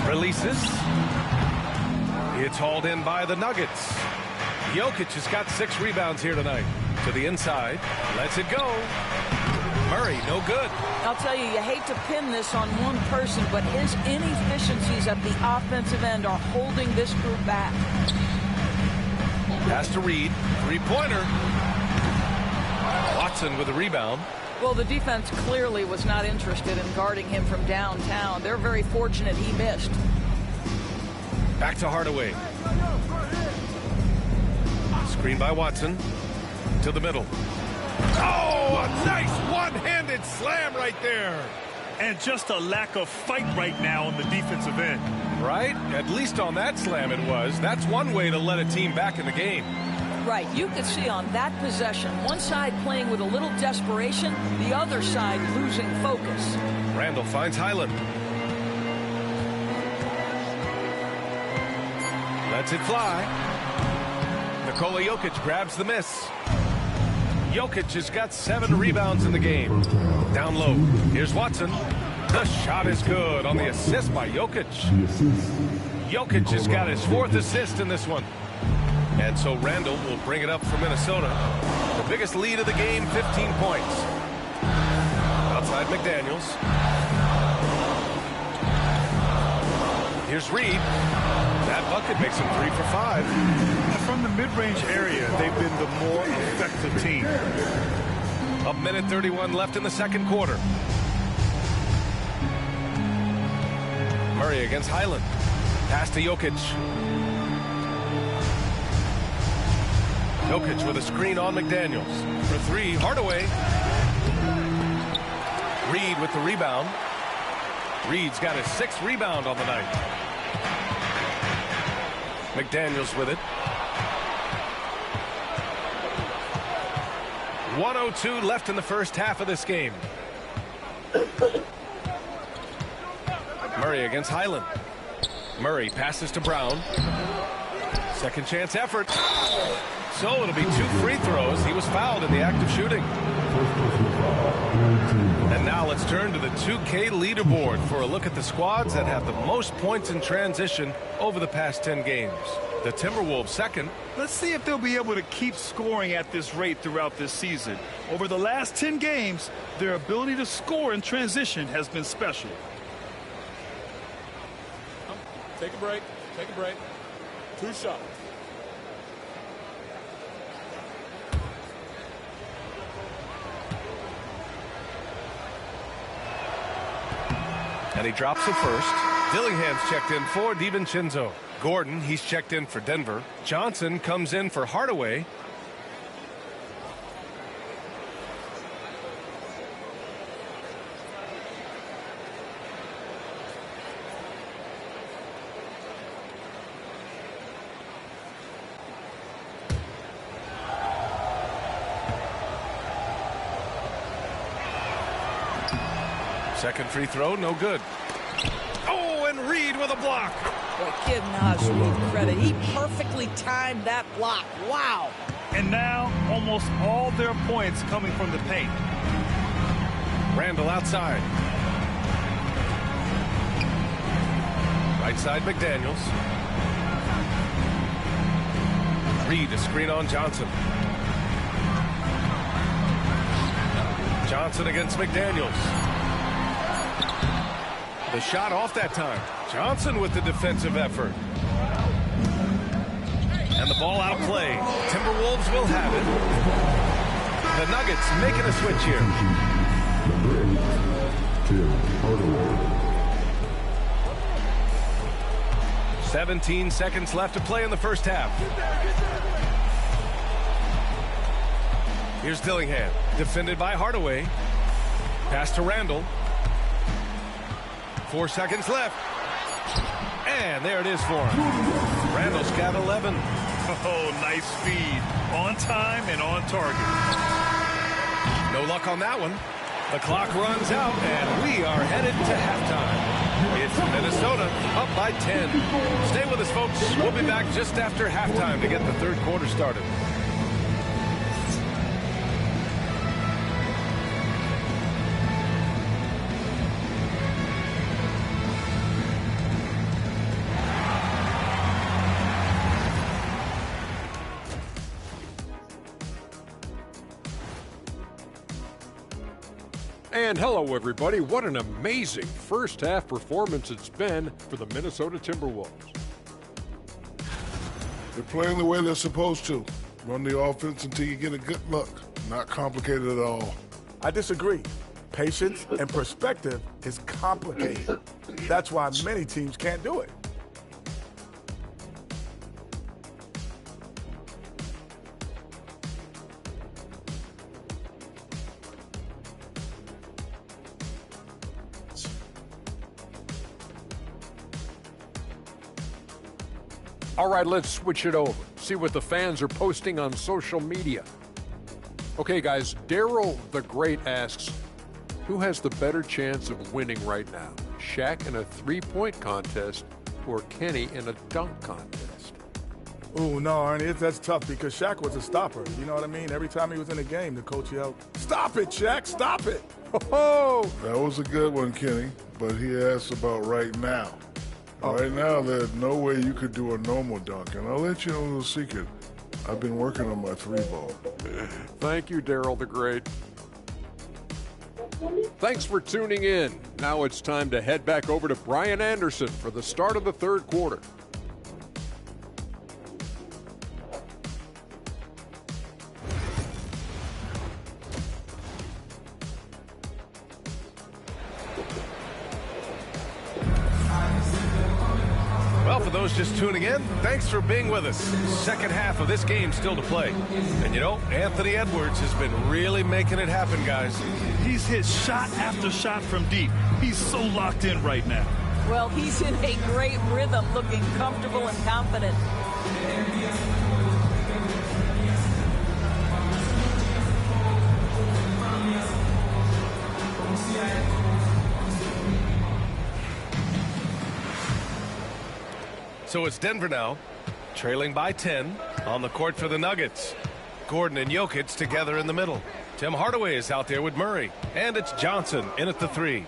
Releases. It's hauled in by the Nuggets. Jokic has got 6 rebounds here tonight. To the inside. Lets it go. Murray, no good. I'll tell you, you hate to pin this on one person, but his inefficiencies at the offensive end are holding this group back. Pass to Reed. Three-pointer. Watson with a rebound. Well, the defense clearly was not interested in guarding him from downtown. They're very fortunate he missed. Back to Hardaway. Screen by Watson. To the middle. Oh, a nice one-handed slam right there. And just a lack of fight right now on the defensive end. Right? At least on that slam it was. That's one way to let a team back in the game. Right. You could see on that possession, one side playing with a little desperation, the other side losing focus. Randall finds Highland. Lets it fly. Nikola Jokic grabs the miss. Jokic has got 7 rebounds in the game. Down low. Here's Watson. The shot is good on the assist by Jokic. Jokic has got his 4th assist in this one. And so Randall will bring it up for Minnesota. The biggest lead of the game, 15 points. Outside McDaniels. Here's Reed. That bucket makes him 3 for 5. From the mid-range area, they've been the more effective team. A minute 31 left in the second quarter. Murray against Highland. Pass to Jokic. Jokic with a screen on McDaniels. For 3, Hardaway. Reed with the rebound. Reed's got his 6th rebound on the night. McDaniels with it. 1:02 left in the first half of this game. Murray against Highland. Murray passes to Brown. Second chance effort. So it'll be 2 free throws. He was fouled in the act of shooting. And now let's turn to the 2K leaderboard for a look at the squads that have the most points in transition over the past 10 games. The Timberwolves second. Let's see if they'll be able to keep scoring at this rate throughout this season. Over the last 10 games, their ability to score in transition has been special. Take a break. Take a break. 2 shots. And he drops the first. Dillingham's checked in for DiVincenzo. Gordon, he's checked in for Denver. Johnson comes in for Hardaway. Second free throw, no good. Oh, and Reed with a block. Boy, give Naz credit. He perfectly timed that block. Wow. And now, almost all their points coming from the paint. Randall outside. Right side, McDaniels. Reed, a screen on Johnson. Johnson against McDaniels. The shot off that time. Johnson with the defensive effort. And the ball out of play. Timberwolves will have it. The Nuggets making a switch here. 17 seconds left to play in the first half. Here's Dillingham, defended by Hardaway. Pass to Randall. 4 seconds left. And there it is for him. Randall's got 11. Oh, nice speed. On time and on target. No luck on that one. The clock runs out, and we are headed to halftime. It's Minnesota up by 10. Stay with us, folks. We'll be back just after halftime to get the third quarter started. And hello, everybody. What an amazing first half performance it's been for the Minnesota Timberwolves. They're playing the way they're supposed to. Run the offense until you get a good look. Not complicated at all. I disagree. Patience and perspective is complicated. That's why many teams can't do it. All right, let's switch it over. See what the fans are posting on social media. Okay, guys, Daryl the Great asks, who has the better chance of winning right now? Shaq in a three-point contest or Kenny in a dunk contest? Oh, no, Ernie, that's tough because Shaq was a stopper. You know what I mean? Every time he was in a game, the coach yelled, "Stop it, Shaq, stop it." Oh, that was a good one, Kenny, but he asked about right now. Right now, there's no way you could do a normal dunk, and I'll let you know a little secret. I've been working on my three ball. Thank you, Daryl the Great. Thanks for tuning in. Now it's time to head back over to Brian Anderson for the start of the third quarter. Well, for those just tuning in, thanks for being with us. Second half of this game still to play. And you know, Anthony Edwards has been really making it happen, guys. He's hit shot after shot from deep. He's so locked in right now. Well, he's in a great rhythm, looking comfortable and confident. So it's Denver now, trailing by 10 on the court for the Nuggets. Gordon and Jokic together in the middle. Tim Hardaway is out there with Murray, and it's Johnson in at the three.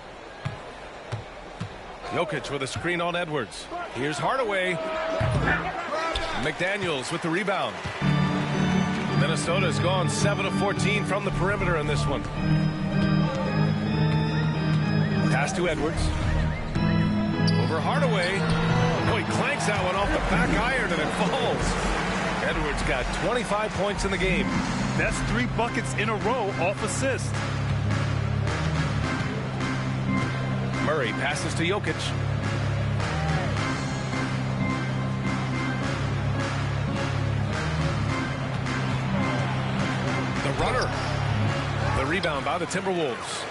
Jokic with a screen on Edwards. Here's Hardaway. McDaniels with the rebound. Minnesota's gone 7 of 14 from the perimeter in this one. Pass to Edwards. Over Hardaway. Oh, he clanks that one off the back iron and it falls. Edwards got 25 points in the game. That's 3 buckets in a row off assist. Murray passes to Jokic. The runner. The rebound by the Timberwolves.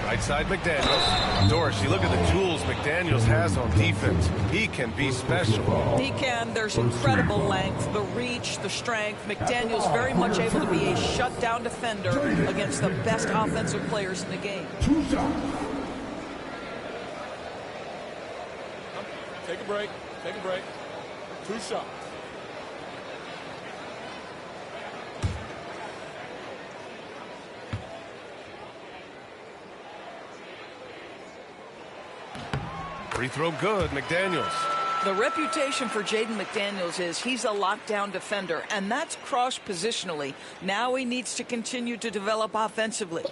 Right side, McDaniels. Doris, you look at the tools McDaniels has on defense. He can be special. He can. There's incredible length, the reach, the strength. McDaniels very much able to be a shutdown defender against the best offensive players in the game. Take a break. Take a break. 2 shots. Free throw good, McDaniels. The reputation for Jaden McDaniels is he's a lockdown defender, and that's cross-positionally. Now he needs to continue to develop offensively.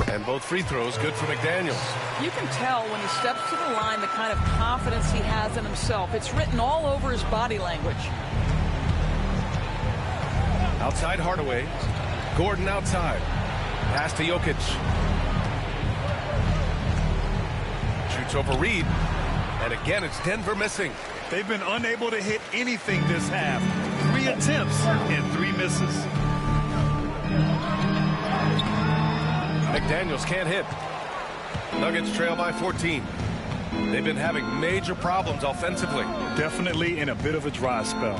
And And both free throws good for McDaniels. You can tell when he steps to the line the kind of confidence he has in himself. It's written all over his body language. Outside Hardaway. Gordon outside. Pass to Jokic. Shoots over Reed. And again, it's Denver missing. They've been unable to hit anything this half. 3 attempts and 3 misses. McDaniels can't hit. Nuggets trail by 14. They've been having major problems offensively. Definitely in a bit of a dry spell.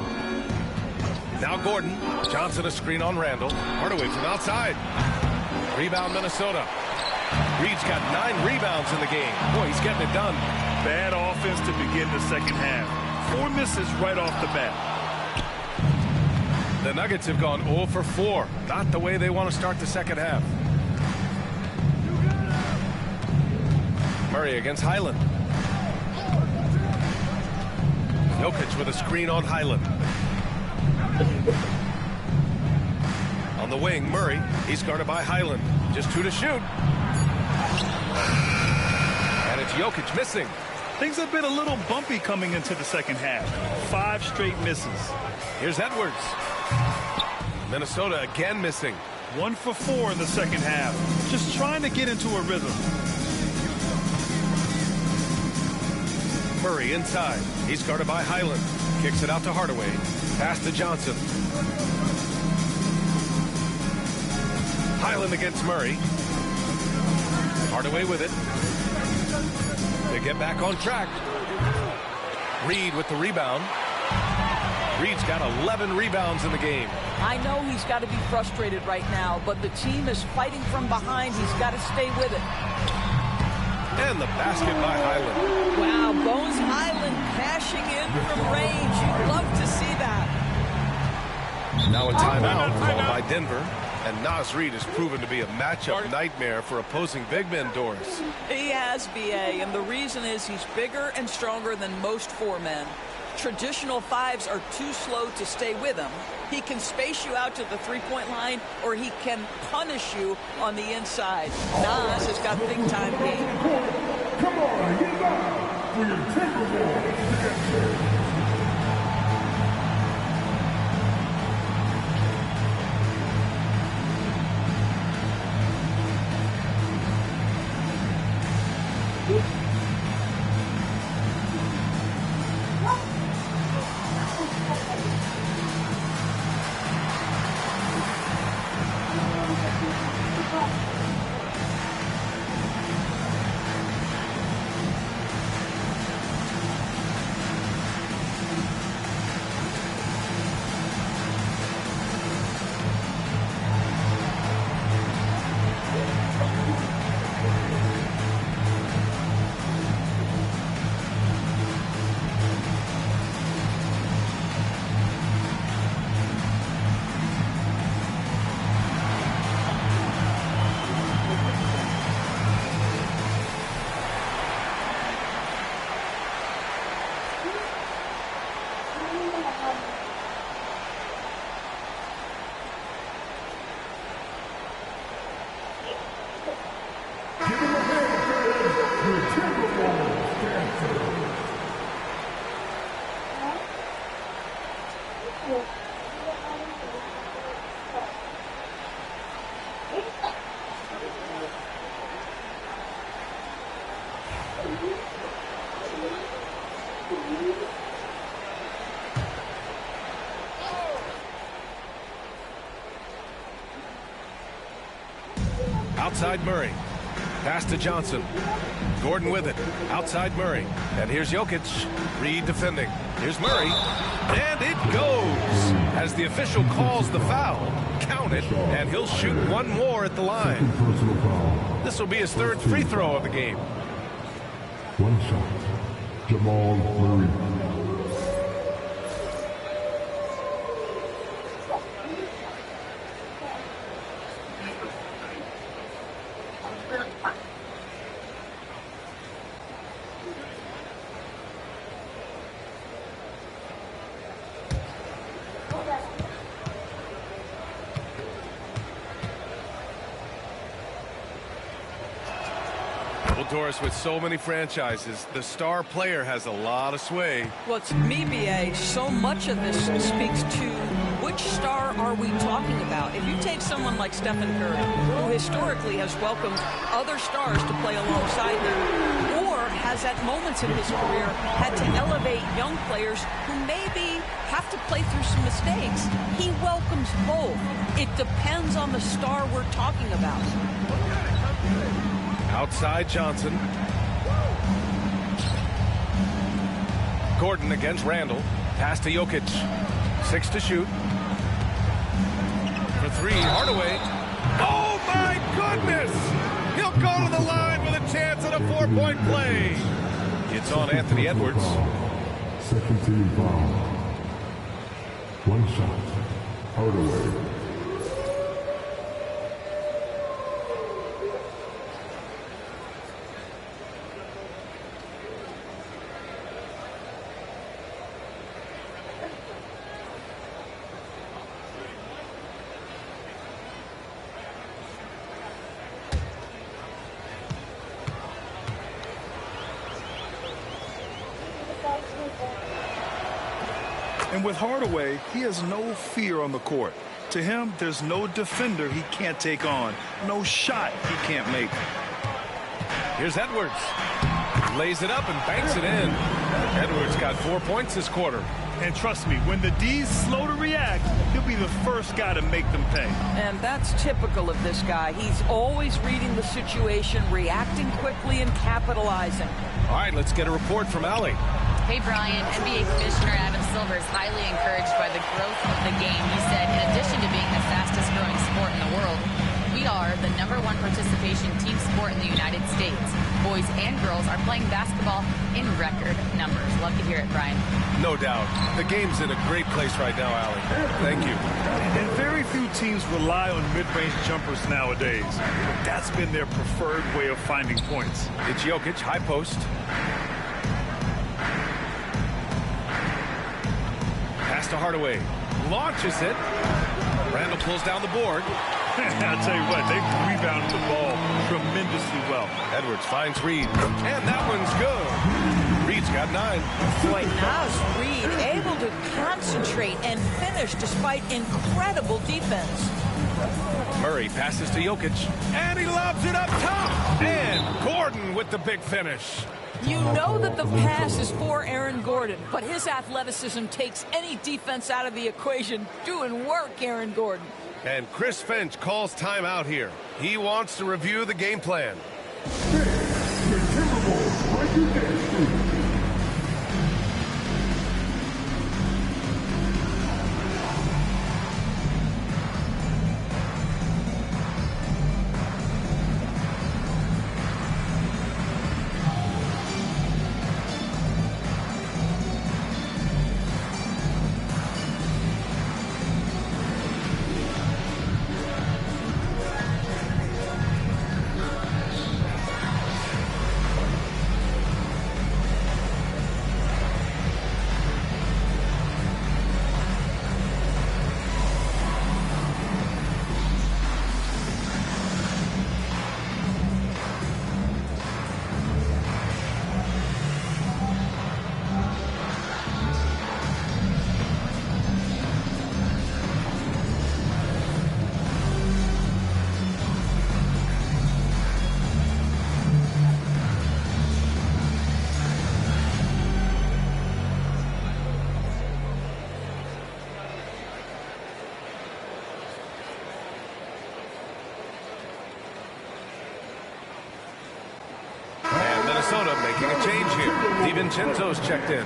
Now Gordon. Johnson a screen on Randall. Hardaway from outside. Rebound Minnesota. Reed's got 9 rebounds in the game. Boy, he's getting it done. Bad offense to begin the second half. 4 misses right off the bat. The Nuggets have gone 0 for 4. Not the way they want to start the second half. Murray against Highland. Jokic with a screen on Highland. On the wing, Murray. He's guarded by Highland. Just 2 to shoot. And it's Jokic missing. Things have been a little bumpy coming into the second half. 5 straight misses. Here's Edwards. Minnesota again missing. 1 for 4 in the second half. Just trying to get into a rhythm. Murray inside. He's guarded by Highland. Kicks it out to Hardaway. Pass to Johnson. Highland against Murray. Hardaway with it. They get back on track. Reed with the rebound. Reed's got 11 rebounds in the game. I know he's got to be frustrated right now, but the team is fighting from behind. He's got to stay with it. And the basket by Highland. Wow, Bones Highland cashing in from range. You'd love to see that. Now a timeout called by Denver. And Naz Reid has proven to be a matchup nightmare for opposing big men, Doris. He has, BA, and the reason is he's bigger and stronger than most 4 men. Traditional 5s are too slow to stay with him. He can space you out to the 3-point line, or he can punish you on the inside. Naz has got big-time game. Come on, get back for your Timberwolves. Outside Murray. Pass to Johnson. Gordon with it. Outside Murray. And here's Jokic. Reed defending. Here's Murray. And it goes. As the official calls the foul, count it, and he'll shoot 1 more at the line. This will be his 3rd free throw of the game. 1 shot. Jamal Murray. Doris, with so many franchises, the star player has a lot of sway. Well, it's me, B.A. So much of this speaks to which star are we talking about. If you take someone like Stephen Curry, who historically has welcomed other stars to play alongside him, or has at moments in his career had to elevate young players who maybe have to play through some mistakes, he welcomes both. It depends on the star we're talking about. Outside Johnson. Gordon against Randall. Pass to Jokic. 6 to shoot. For 3, Hardaway. Oh my goodness! He'll go to the line with a chance at a 4-point play. It's on Anthony Edwards. Second team foul. 1 shot. Hardaway. And with Hardaway, he has no fear on the court. To him, there's no defender he can't take on, no shot he can't make. Here's Edwards. Lays it up and banks it in. Edwards got 4 points this quarter. And trust me, when the D's slow to react, he'll be the first guy to make them pay. And that's typical of this guy. He's always reading the situation, reacting quickly, and capitalizing. All right, let's get a report from Allie. Hey, Brian, NBA Commissioner Adam Silver is highly encouraged by the growth of the game. He said, in addition to being the fastest growing sport in the world, we are the #1 participation team sport in the United States. Boys and girls are playing basketball in record numbers. Love to hear it, Brian. No doubt. The game's in a great place right now, Allie. Thank you. And very few teams rely on mid-range jumpers nowadays. But that's been their preferred way of finding points. It's Jokic, high post. Pass to Hardaway. Launches it. Randall pulls down the board. I'll tell you what, they rebounded the ball tremendously well. Edwards finds Reed. And that one's good. Reed's got 9. Boy, now's Reed able to concentrate and finish despite incredible defense. Murray passes to Jokic. And he lobs it up top. And Gordon with the big finish. You know that the pass is for Aaron Gordon, but his athleticism takes any defense out of the equation. Doing work, Aaron Gordon. And Chris Finch calls timeout here. He wants to review the game plan. The Timberwolves break your dance. Minnesota making a change here. DiVincenzo's checked in.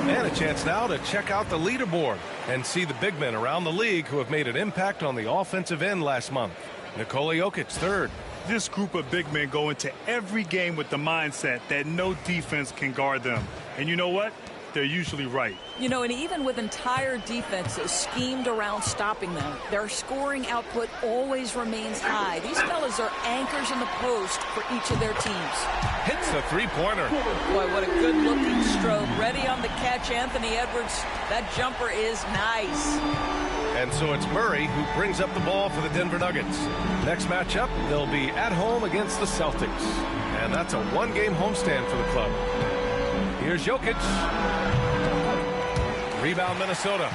And a chance now to check out the leaderboard and see the big men around the league who have made an impact on the offensive end last month. Nikola Jokic, 3rd. This group of big men go into every game with the mindset that no defense can guard them. And you know what? they're usually right. You know, and even with entire defenses schemed around stopping them, their scoring output always remains high. These fellas are anchors in the post for each of their teams. Hits the three-pointer. Boy, what a good-looking stroke. Ready on the catch, Anthony Edwards. That jumper is nice. And so it's Murray who brings up the ball for the Denver Nuggets. Next matchup, they'll be at home against the Celtics. And that's a one-game homestand for the club. Here's Jokic. Rebound, Minnesota.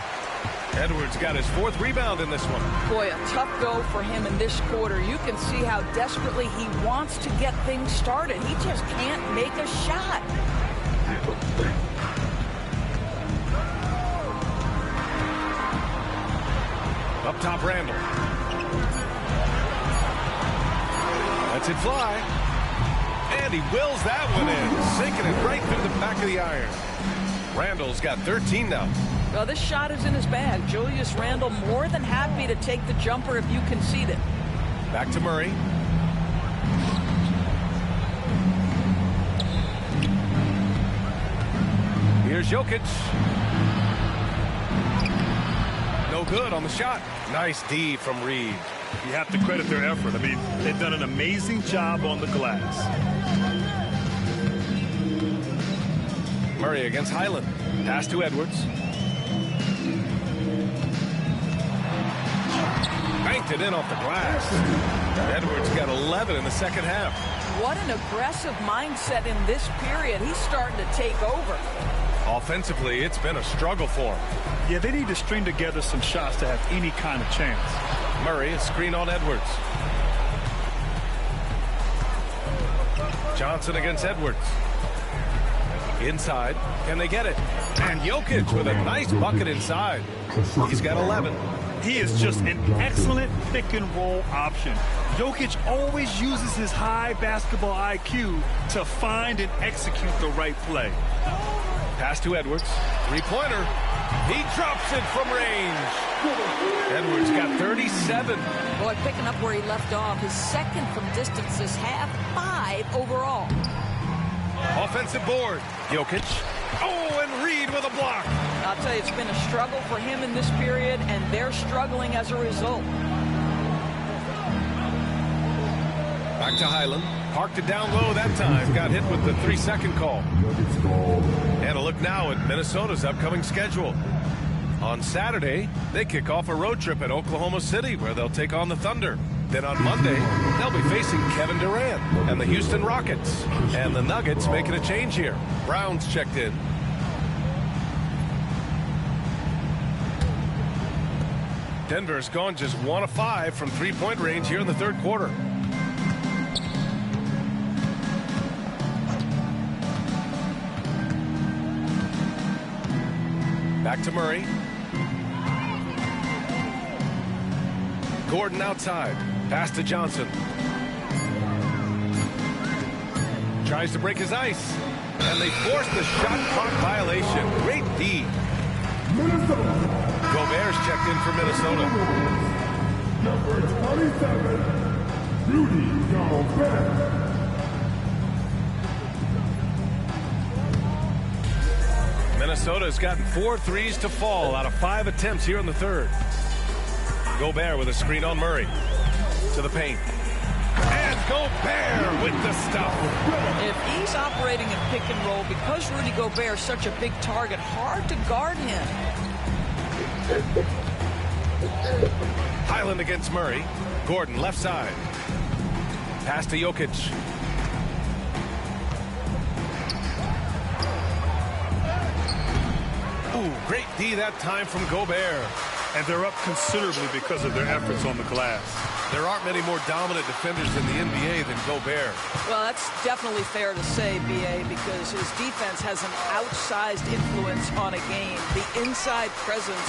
Edwards got his 4th rebound in this one. Boy, a tough go for him in this quarter. You can see how desperately he wants to get things started. He just can't make a shot. Up top, Randall. Lets it fly. And he wills that one in, sinking it right through the back of the iron. Randall's got 13 now. Well, this shot is in his bag. Julius Randle more than happy to take the jumper if you concede it. Back to Murray. Here's Jokic. No good on the shot. Nice D from Reed. You have to credit their effort. I mean, they've done an amazing job on the glass. Murray against Highland. Pass to Edwards. Banked it in off the glass. Edwards got 11 in the second half. What an aggressive mindset in this period. He's starting to take over. Offensively, it's been a struggle for him. Yeah, they need to string together some shots to have any kind of chance. Murray, a screen on Edwards. Johnson against Edwards. Inside. Can they get it? And Jokic with a nice bucket inside. He's got 11. He is just an excellent pick-and-roll option. Jokic always uses his high basketball IQ to find and execute the right play. Pass to Edwards. Three-pointer. He drops it from range. Edwards got 37. Boy, picking up where he left off. His second from distance this half, 5 overall. Offensive board. Jokic. Oh, and Reed with a block. I'll tell you, it's been a struggle for him in this period, and they're struggling as a result. Back to Highland. Parked it down low that time. Got hit with the 3-second call. And a look now at Minnesota's upcoming schedule. On Saturday, they kick off a road trip at Oklahoma City where they'll take on the Thunder. Then on Monday, they'll be facing Kevin Durant and the Houston Rockets. And the Nuggets making a change here. Brown's checked in. Denver's gone just 1 of 5 from three-point range here in the third quarter. Back to Murray. Gordon outside. Pass to Johnson. Tries to break his ice. And they force the shot clock violation. Great D. Gobert's checked in for Minnesota. Number 27, Rudy Gobert. Minnesota's gotten 4 threes to fall out of 5 attempts here in the third. Gobert with a screen on Murray. To the paint. And Gobert with the stuff. If he's operating in pick and roll, because Rudy Gobert is such a big target, hard to guard him. Highland against Murray. Gordon left side. Pass to Jokic. Ooh, great D that time from Gobert. And they're up considerably because of their efforts on the glass. There aren't many more dominant defenders in the NBA than Gobert. Well, that's definitely fair to say, B.A., because his defense has an outsized influence on a game. The inside presence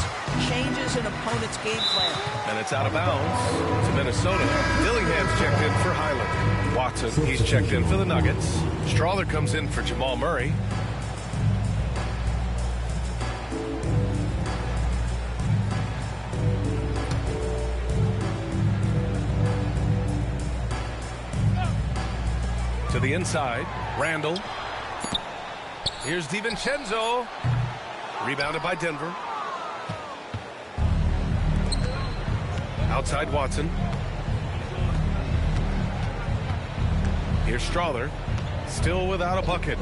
changes an opponent's game plan. And it's out of bounds to Minnesota. Dillingham's checked in for Highland. Watson, he's checked in for the Nuggets. Strawther comes in for Jamal Murray. To the inside, Randall. Here's DiVincenzo. Rebounded by Denver. Outside Watson. Here's Strawther. Still without a bucket.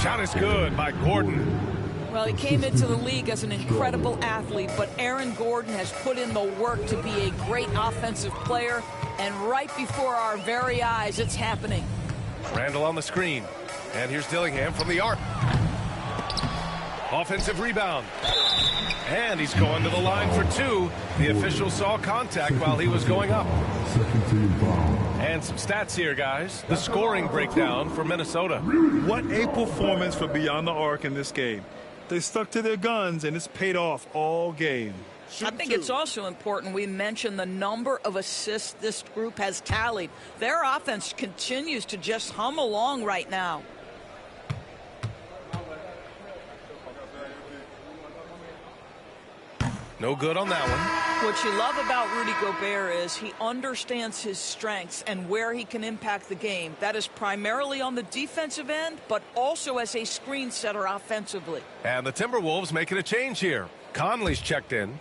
Shot is good by Gordon. Well, he came into the league as an incredible athlete, but Aaron Gordon has put in the work to be a great offensive player, and right before our very eyes, it's happening. Randall on the screen, and here's Dillingham from the arc. Offensive rebound, and he's going to the line for two. The official saw contact while he was going up. And some stats here, guys. The scoring breakdown for Minnesota. What a performance for Beyond the Arc in this game. They stuck to their guns, and it's paid off all game. I think it's also important we mention the number of assists this group has tallied. Their offense continues to just hum along right now. No good on that one. What you love about Rudy Gobert is he understands his strengths and where he can impact the game. That is primarily on the defensive end, but also as a screen setter offensively. And the Timberwolves making a change here. Conley's checked in.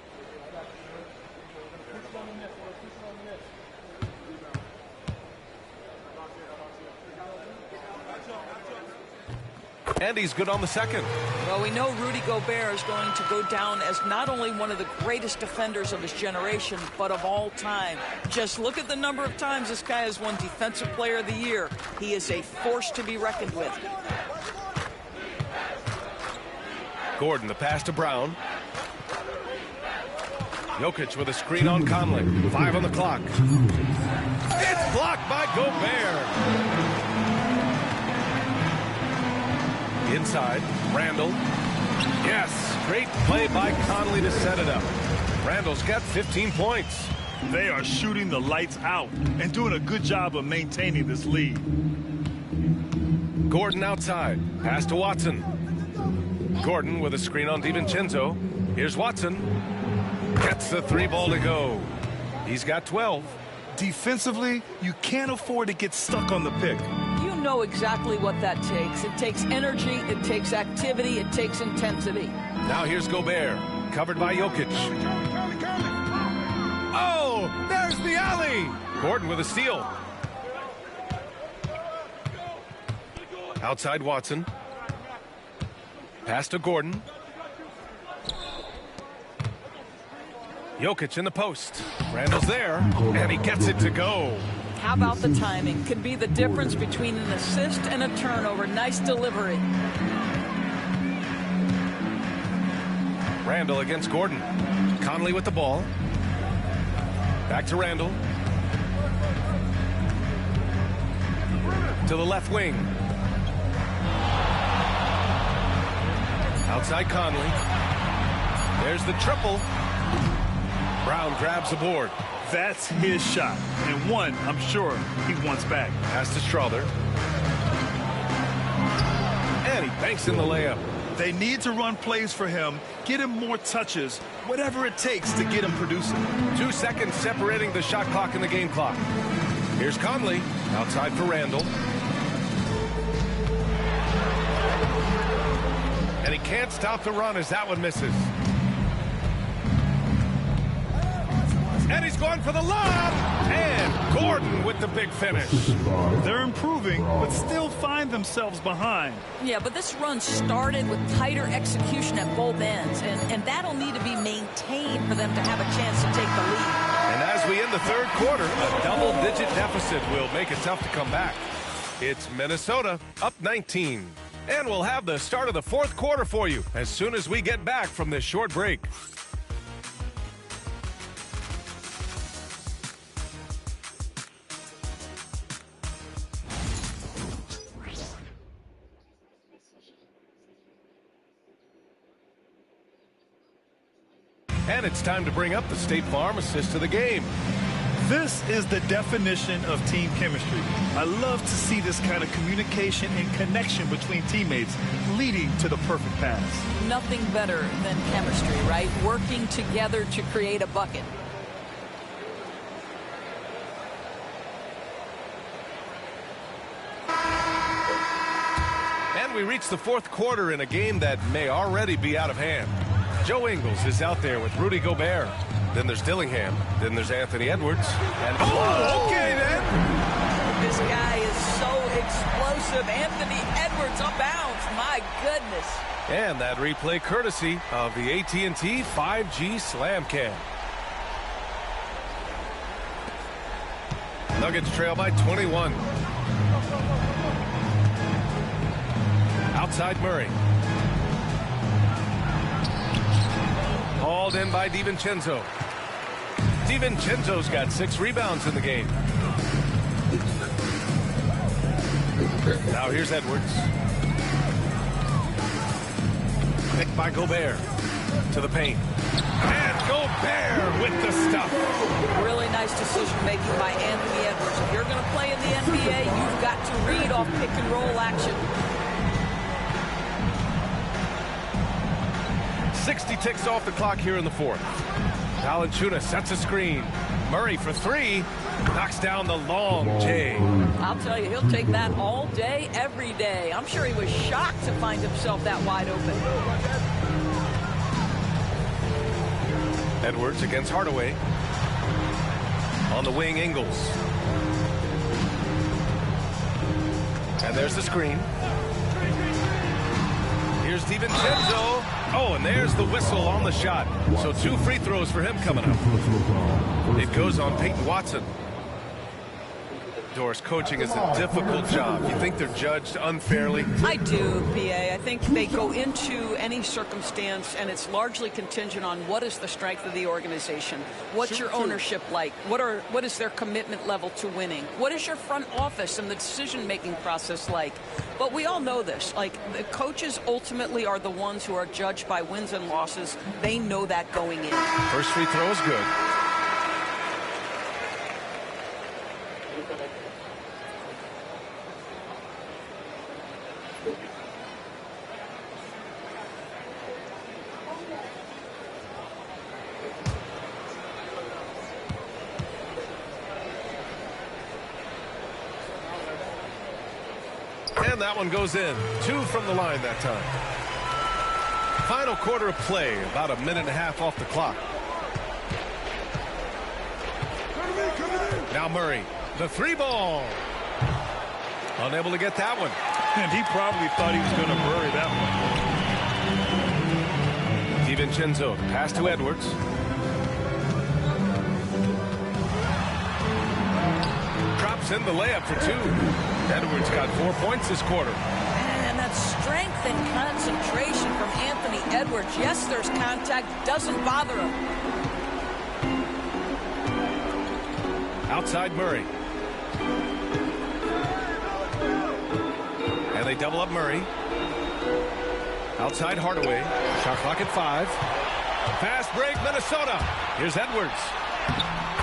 And he's good on the second. Well, we know Rudy Gobert is going to go down as not only one of the greatest defenders of his generation, but of all time. Just look at the number of times this guy has won Defensive Player of the Year. He is a force to be reckoned with. Gordon, the pass to Brown. Jokic with a screen on Conley. 5 on the clock. It's blocked by Gobert. Inside, Randall. Yes, great play by Conley to set it up. Randall's got 15 points. They are shooting the lights out and doing a good job of maintaining this lead. Gordon outside. Pass to Watson. Gordon with a screen on DiVincenzo. Here's Watson. Gets the 3 ball to go. He's got 12. Defensively, you can't afford to get stuck on the pick. You know exactly what that takes. It takes energy, it takes activity, it takes intensity. Now here's Gobert, covered by Jokic. Oh, there's the alley. Gordon with a steal. Outside Watson. Pass to Gordon. Jokic in the post. Randall's there, and he gets it to go. How about the timing? Can be the difference between an assist and a turnover. Nice delivery. Randall against Gordon. Conley with the ball. Back to Randall. To the left wing. Outside Conley. There's the triple. Brown grabs the board. That's his shot, and one I'm sure he wants back. Pass to Strawther. And he banks in the layup. They need to run plays for him, get him more touches, whatever it takes to get him producing. 2 seconds separating the shot clock and the game clock. Here's Conley, outside for Randall. And he can't stop the run as that one misses. And he's going for the lob. And Gordon with the big finish. They're improving, but still find themselves behind. Yeah, but this run started with tighter execution at both ends, and that'll need to be maintained for them to have a chance to take the lead. And as we end the third quarter, a double-digit deficit will make it tough to come back. It's Minnesota up 19. And we'll have the start of the fourth quarter for you as soon as we get back from this short break. And it's time to bring up the State Farm assist of the game. This is the definition of team chemistry. I love to see this kind of communication and connection between teammates leading to the perfect pass. Nothing better than chemistry, right? Working together to create a bucket. And we reach the fourth quarter in a game that may already be out of hand. Joe Ingles is out there with Rudy Gobert. Then there's Dillingham. Then there's Anthony Edwards. And okay then. This guy is so explosive. Anthony Edwards up bounds. My goodness. And that replay courtesy of the AT&T 5G Slam Cam. Nuggets trail by 21. Outside Murray. Hauled in by DiVincenzo. DiVincenzo's got 6 rebounds in the game. Now here's Edwards. Picked by Gobert. To the paint. And Gobert with the stuff. Really nice decision making by Anthony Edwards. If you're going to play in the NBA, you've got to read off pick and roll action. 60 ticks off the clock here in the fourth. Valanciunas sets a screen. Murray for 3. Knocks down the long J. I'll tell you, he'll take that all day, every day. I'm sure he was shocked to find himself that wide open. Edwards against Hardaway. On the wing, Ingles. And there's the screen. Here's DiVincenzo. Oh, and there's the whistle on the shot. So 2 free throws for him coming up. It goes on Peyton Watson. Doris, coaching is a difficult job. You think they're judged unfairly? I do, PA. I think they go into any circumstance, and it's largely contingent on what is the strength of the organization. What's your ownership like? What is their commitment level to winning? What is your front office and the decision-making process like? But we all know this. Like, the coaches ultimately are the ones who are judged by wins and losses. They know that going in. First free throw is good. And that one goes in. 2 from the line that time. Final quarter of play, about a minute and a half off the clock. Now Murray, the 3 ball. Unable to get that one. And he probably thought he was going to bury that one. DiVincenzo, pass to Edwards. Drops in the layup for 2. Edwards got 4 points this quarter. And that strength and concentration from Anthony Edwards. Yes, there's contact. Doesn't bother him. Outside Murray. And they double up Murray. Outside Hardaway. Shot clock at 5. Fast break, Minnesota. Here's Edwards.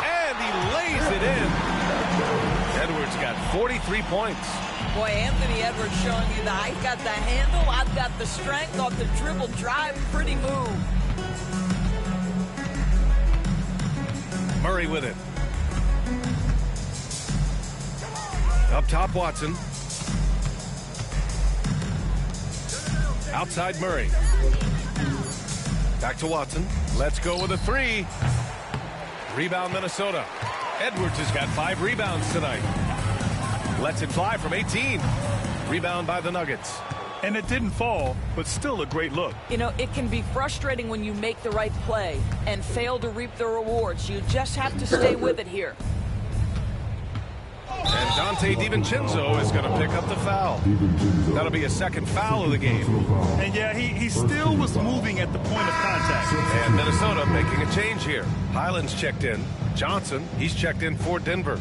And he lays it in. Edwards got 43 points. Boy, Anthony Edwards showing you that I've got the handle, I've got the strength off the dribble drive. Pretty move. Murray with it. Up top, Watson. Outside Murray. Back to Watson. Let's go with a 3. Rebound Minnesota. Edwards has got 5 rebounds tonight. Lets it fly from 18. Rebound by the Nuggets. And it didn't fall, but still a great look. You know, it can be frustrating when you make the right play and fail to reap the rewards. You just have to stay with it here. And Dante DiVincenzo is going to pick up the foul. That'll be a second foul of the game. And yeah, he still was moving at the point of contact. And Minnesota making a change here. Highland's checked in. Johnson, he's checked in for Denver.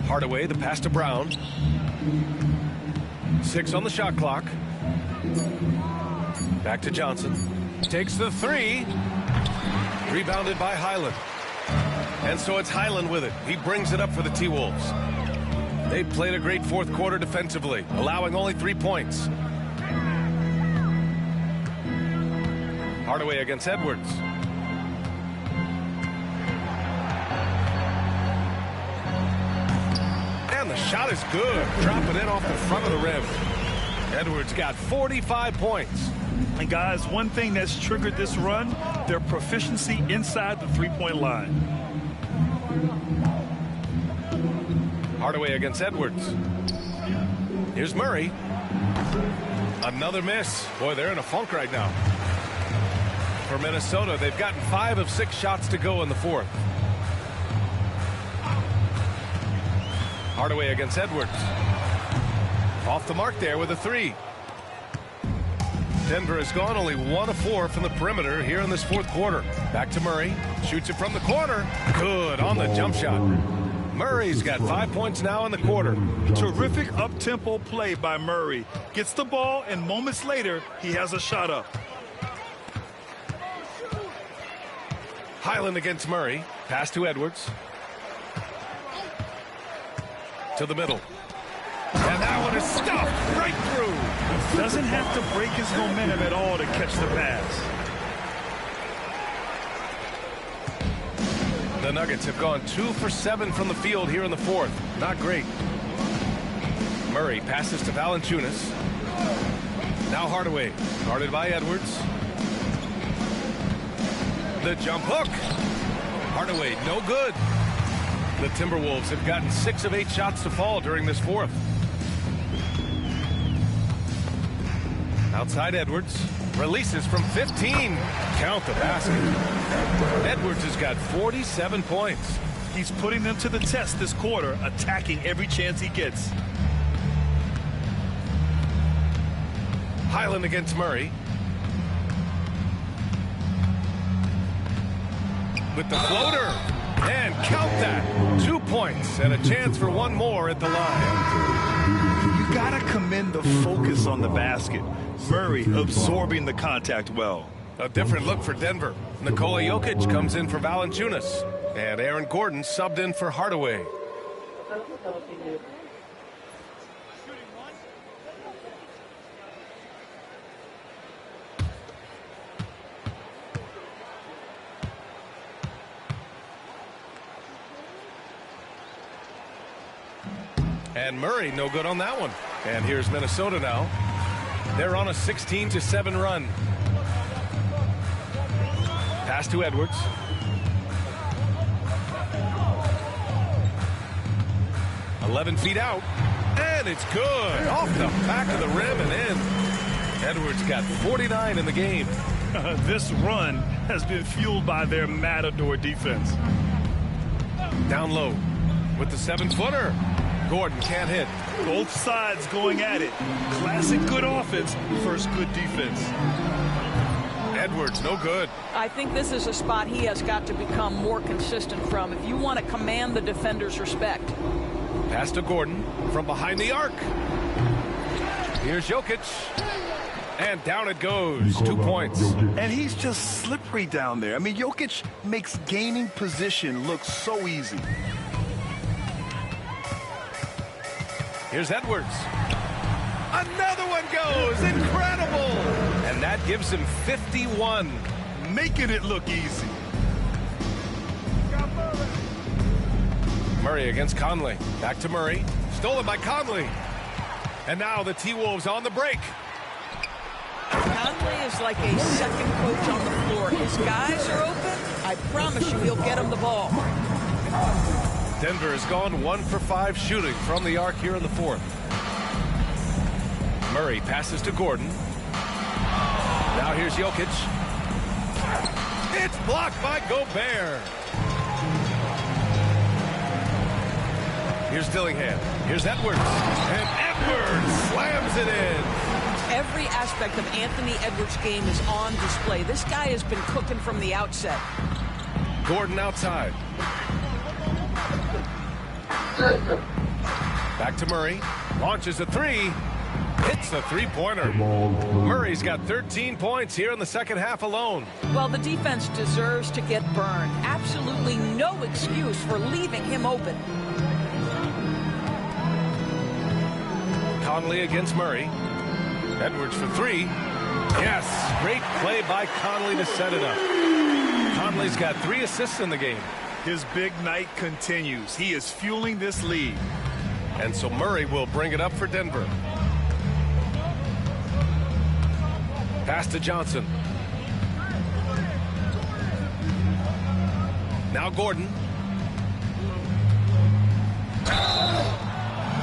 Hardaway, the pass to Brown. 6 on the shot clock. Back to Johnson. Takes the 3. Rebounded by Highland. And so it's Highland with it. He brings it up for the T-Wolves. They played a great fourth quarter defensively, allowing only 3 points. Hardaway against Edwards. And the shot is good. Dropping in off the front of the rim. Edwards got 45 points. And guys, one thing that's triggered this run, their proficiency inside the three-point line. Hardaway against Edwards. Here's Murray. Another miss. Boy, they're in a funk right now. For Minnesota, they've gotten 5 of 6 shots to go in the fourth. Hardaway against Edwards. Off the mark there with a 3. Denver has gone only 1 of 4 from the perimeter here in this fourth quarter. Back to Murray. Shoots it from the corner. Good on the jump shot. Murray's got 5 points now in the quarter. Terrific up-tempo play by Murray. Gets the ball, and moments later, he has a shot up. Highland against Murray. Pass to Edwards. To the middle. And that one is stuffed right through. Doesn't have to break his momentum at all to catch the pass. The Nuggets have gone 2 for 7 from the field here in the fourth. Not great. Murray passes to Valanciunas. Now Hardaway. Guarded by Edwards. The jump hook. Hardaway, no good. The Timberwolves have gotten 6 of 8 shots to fall during this fourth. Outside Edwards. Releases from 15. Count the basket. Edwards has got 47 points. He's putting them to the test this quarter, attacking every chance he gets. Highland against Murray. With the floater. And count that. 2 points and a chance for one more at the line. You gotta commend the focus on the basket. Murray absorbing the contact well. A different look for Denver. Nikola Jokic comes in for Valanciunas. And Aaron Gordon subbed in for Hardaway. And Murray, no good on that one. And here's Minnesota now. They're on a 16-7 run. Pass to Edwards. "11 feet out. And it's good. Off the back of the rim and in. Edwards got 49 in the game. This run has been fueled by their Matador defense. Down low with the 7-footer. Gordon can't hit. Both sides going at it. Classic good offense versus good defense. Edwards, no good. I think this is a spot he has got to become more consistent from if you want to command the defender's respect. Pass to Gordon from behind the arc. Here's Jokic. And down it goes. 2 points. And he's just slippery down there. I mean, Jokic makes gaining position look so easy. Here's Edwards. Another one goes. Incredible. And that gives him 51. Making it look easy. Murray against Conley. Back to Murray. Stolen by Conley. And now the T-Wolves on the break. Conley is like a second coach on the floor. His guys are open. I promise you he'll get them the ball. Denver has gone 1 for 5 shooting from the arc here in the fourth. Murray passes to Gordon. Now here's Jokic. It's blocked by Gobert. Here's Dillingham. Here's Edwards. And Edwards slams it in. Every aspect of Anthony Edwards' game is on display. This guy has been cooking from the outset. Gordon outside. Back to Murray. Launches a 3. Hits the 3-pointer. Murray's got 13 points here in the second half alone. Well, the defense deserves to get burned. Absolutely no excuse for leaving him open. Conley against Murray. Edwards for 3. Yes, great play by Conley to set it up. Conley's got 3 assists in the game. His big night continues. He is fueling this lead. And so Murray will bring it up for Denver. Pass to Johnson. Now Gordon.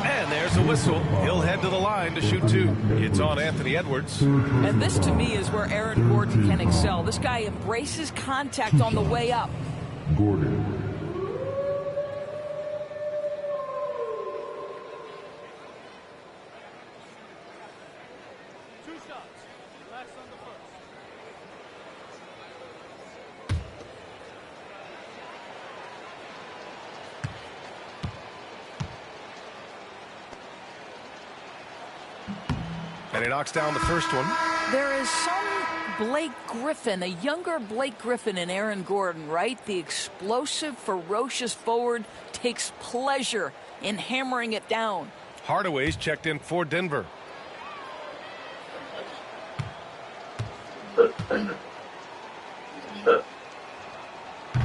And there's a whistle. He'll head to the line to shoot 2. It's on Anthony Edwards. And this, to me, is where Aaron Gordon can excel. This guy embraces contact on the way up. Gordon. And he knocks down the first one. There is some Blake Griffin, a younger Blake Griffin in Aaron Gordon, right? The explosive, ferocious forward takes pleasure in hammering it down. Hardaway's checked in for Denver.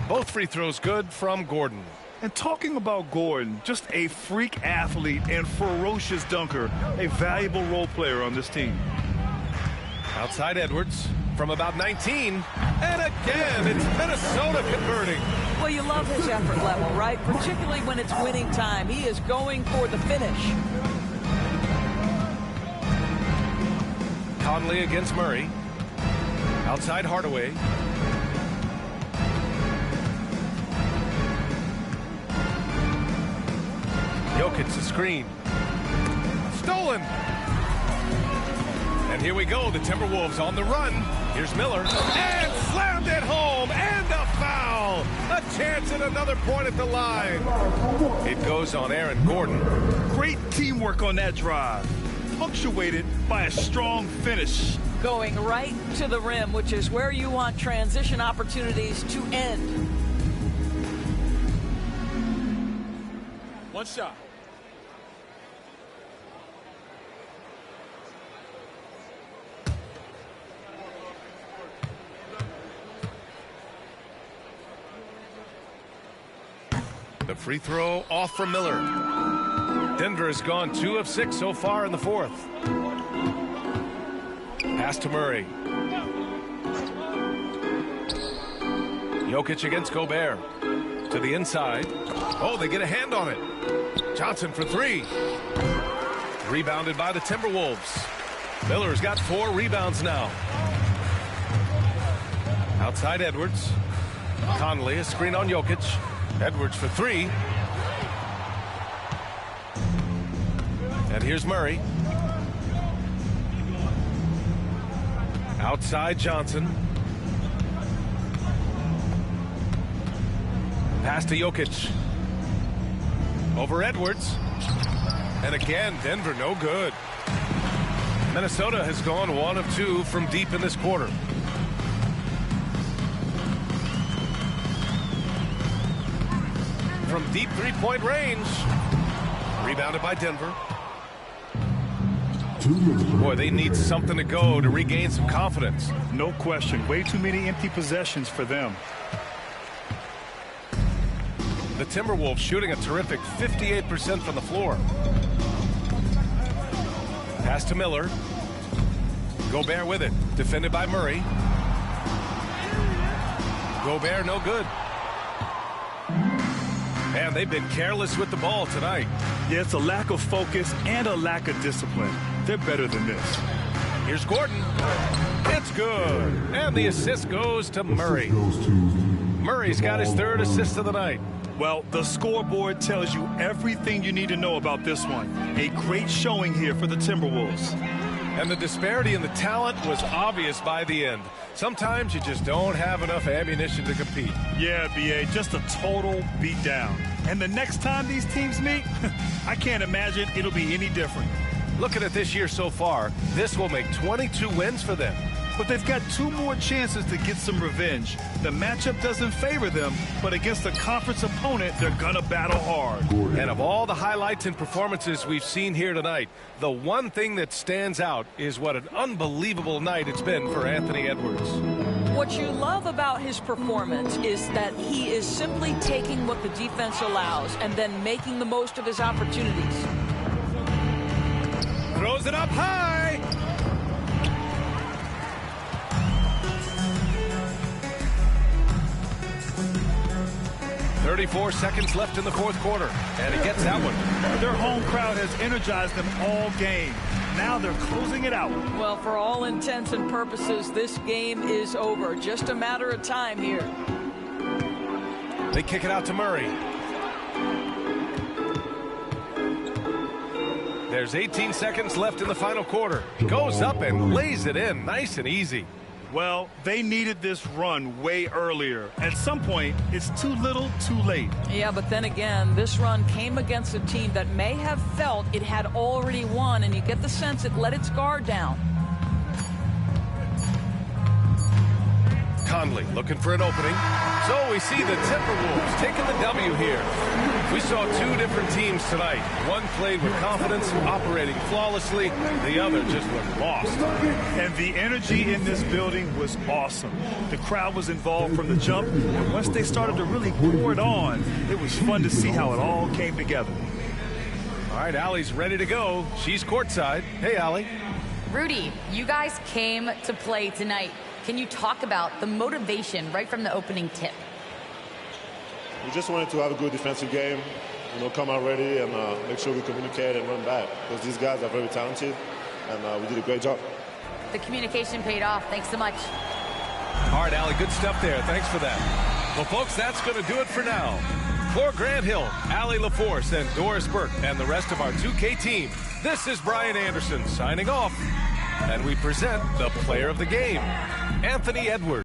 Both free throws good from Gordon. And talking about Gordon, just a freak athlete and ferocious dunker, a valuable role player on this team. Outside Edwards from about 19. And again, it's Minnesota converting. Well, you love his effort level, right? Particularly when it's winning time. He is going for the finish. Conley against Murray. Outside Hardaway. Jokic the screen. Stolen. And here we go. The Timberwolves on the run. Here's Miller. And slammed it home. And a foul. A chance at another point at the line. It goes on Aaron Gordon. Great teamwork on that drive. Punctuated by a strong finish. Going right to the rim, which is where you want transition opportunities to end. One shot. The free throw off from Miller. Denver has gone 2 of 6 so far in the 4th. Pass to Murray. Jokic against Gobert. To the inside. Oh, they get a hand on it. Johnson for 3. Rebounded by the Timberwolves. Miller's got 4 rebounds now. Outside Edwards. Conley, a screen on Jokic. Edwards for 3. And here's Murray. Outside Johnson. Pass to Jokic. Over Edwards. And again, Denver no good. Minnesota has gone 1 of 2 from deep in this quarter. From deep 3-point range. Rebounded by Denver. Boy, they need something to go to regain some confidence. No question. Way too many empty possessions for them. The Timberwolves shooting a terrific 58% from the floor. Pass to Miller. Gobert with it. Defended by Murray. Gobert no good. Man, they've been careless with the ball tonight. Yeah, it's a lack of focus and a lack of discipline. They're better than this. Here's Gordon. It's good. And the assist goes to Murray. Murray's got his 3rd assist of the night. Well, the scoreboard tells you everything you need to know about this one. A great showing here for the Timberwolves. And the disparity in the talent was obvious by the end. Sometimes you just don't have enough ammunition to compete. Yeah, B.A., just a total beatdown. And the next time these teams meet, I can't imagine it'll be any different. Looking at this year so far, this will make 22 wins for them. but they've got 2 more chances to get some revenge. The matchup doesn't favor them, but against a conference opponent, they're gonna battle hard. And of all the highlights and performances we've seen here tonight, the one thing that stands out is what an unbelievable night it's been for Anthony Edwards. What you love about his performance is that he is simply taking what the defense allows and then making the most of his opportunities. Throws it up high. "34 seconds left in the fourth quarter, and he gets that one." Their home crowd has energized them all game. Now they're closing it out. Well, for all intents and purposes, this game is over. Just a matter of time here. They kick it out to Murray. There's 18 seconds left in the final quarter. Goes up and lays it in, nice and easy. Well, they needed this run way earlier. At some point, it's too little, too late. Yeah, but then again, this run came against a team that may have felt it had already won, and you get the sense it let its guard down. Conley looking for an opening. So we see the Timberwolves taking the W here. We saw 2 different teams tonight. One played with confidence, operating flawlessly. The other just looked lost. And the energy in this building was awesome. The crowd was involved from the jump, and once they started to really pour it on, it was fun to see how it all came together. All right, Allie's ready to go. She's courtside. Hey, Allie. Rudy, you guys came to play tonight. Can you talk about the motivation right from the opening tip? We just wanted to have a good defensive game, come out ready and make sure we communicate and run back, because these guys are very talented, and we did a great job. The communication paid off. Thanks so much. All right, Allie, good stuff there. Thanks for that. Well, folks, that's going to do it for now. For Grant Hill, Allie LaForce, and Doris Burke, and the rest of our 2K team, this is Brian Anderson signing off. And we present the player of the game, Anthony Edwards.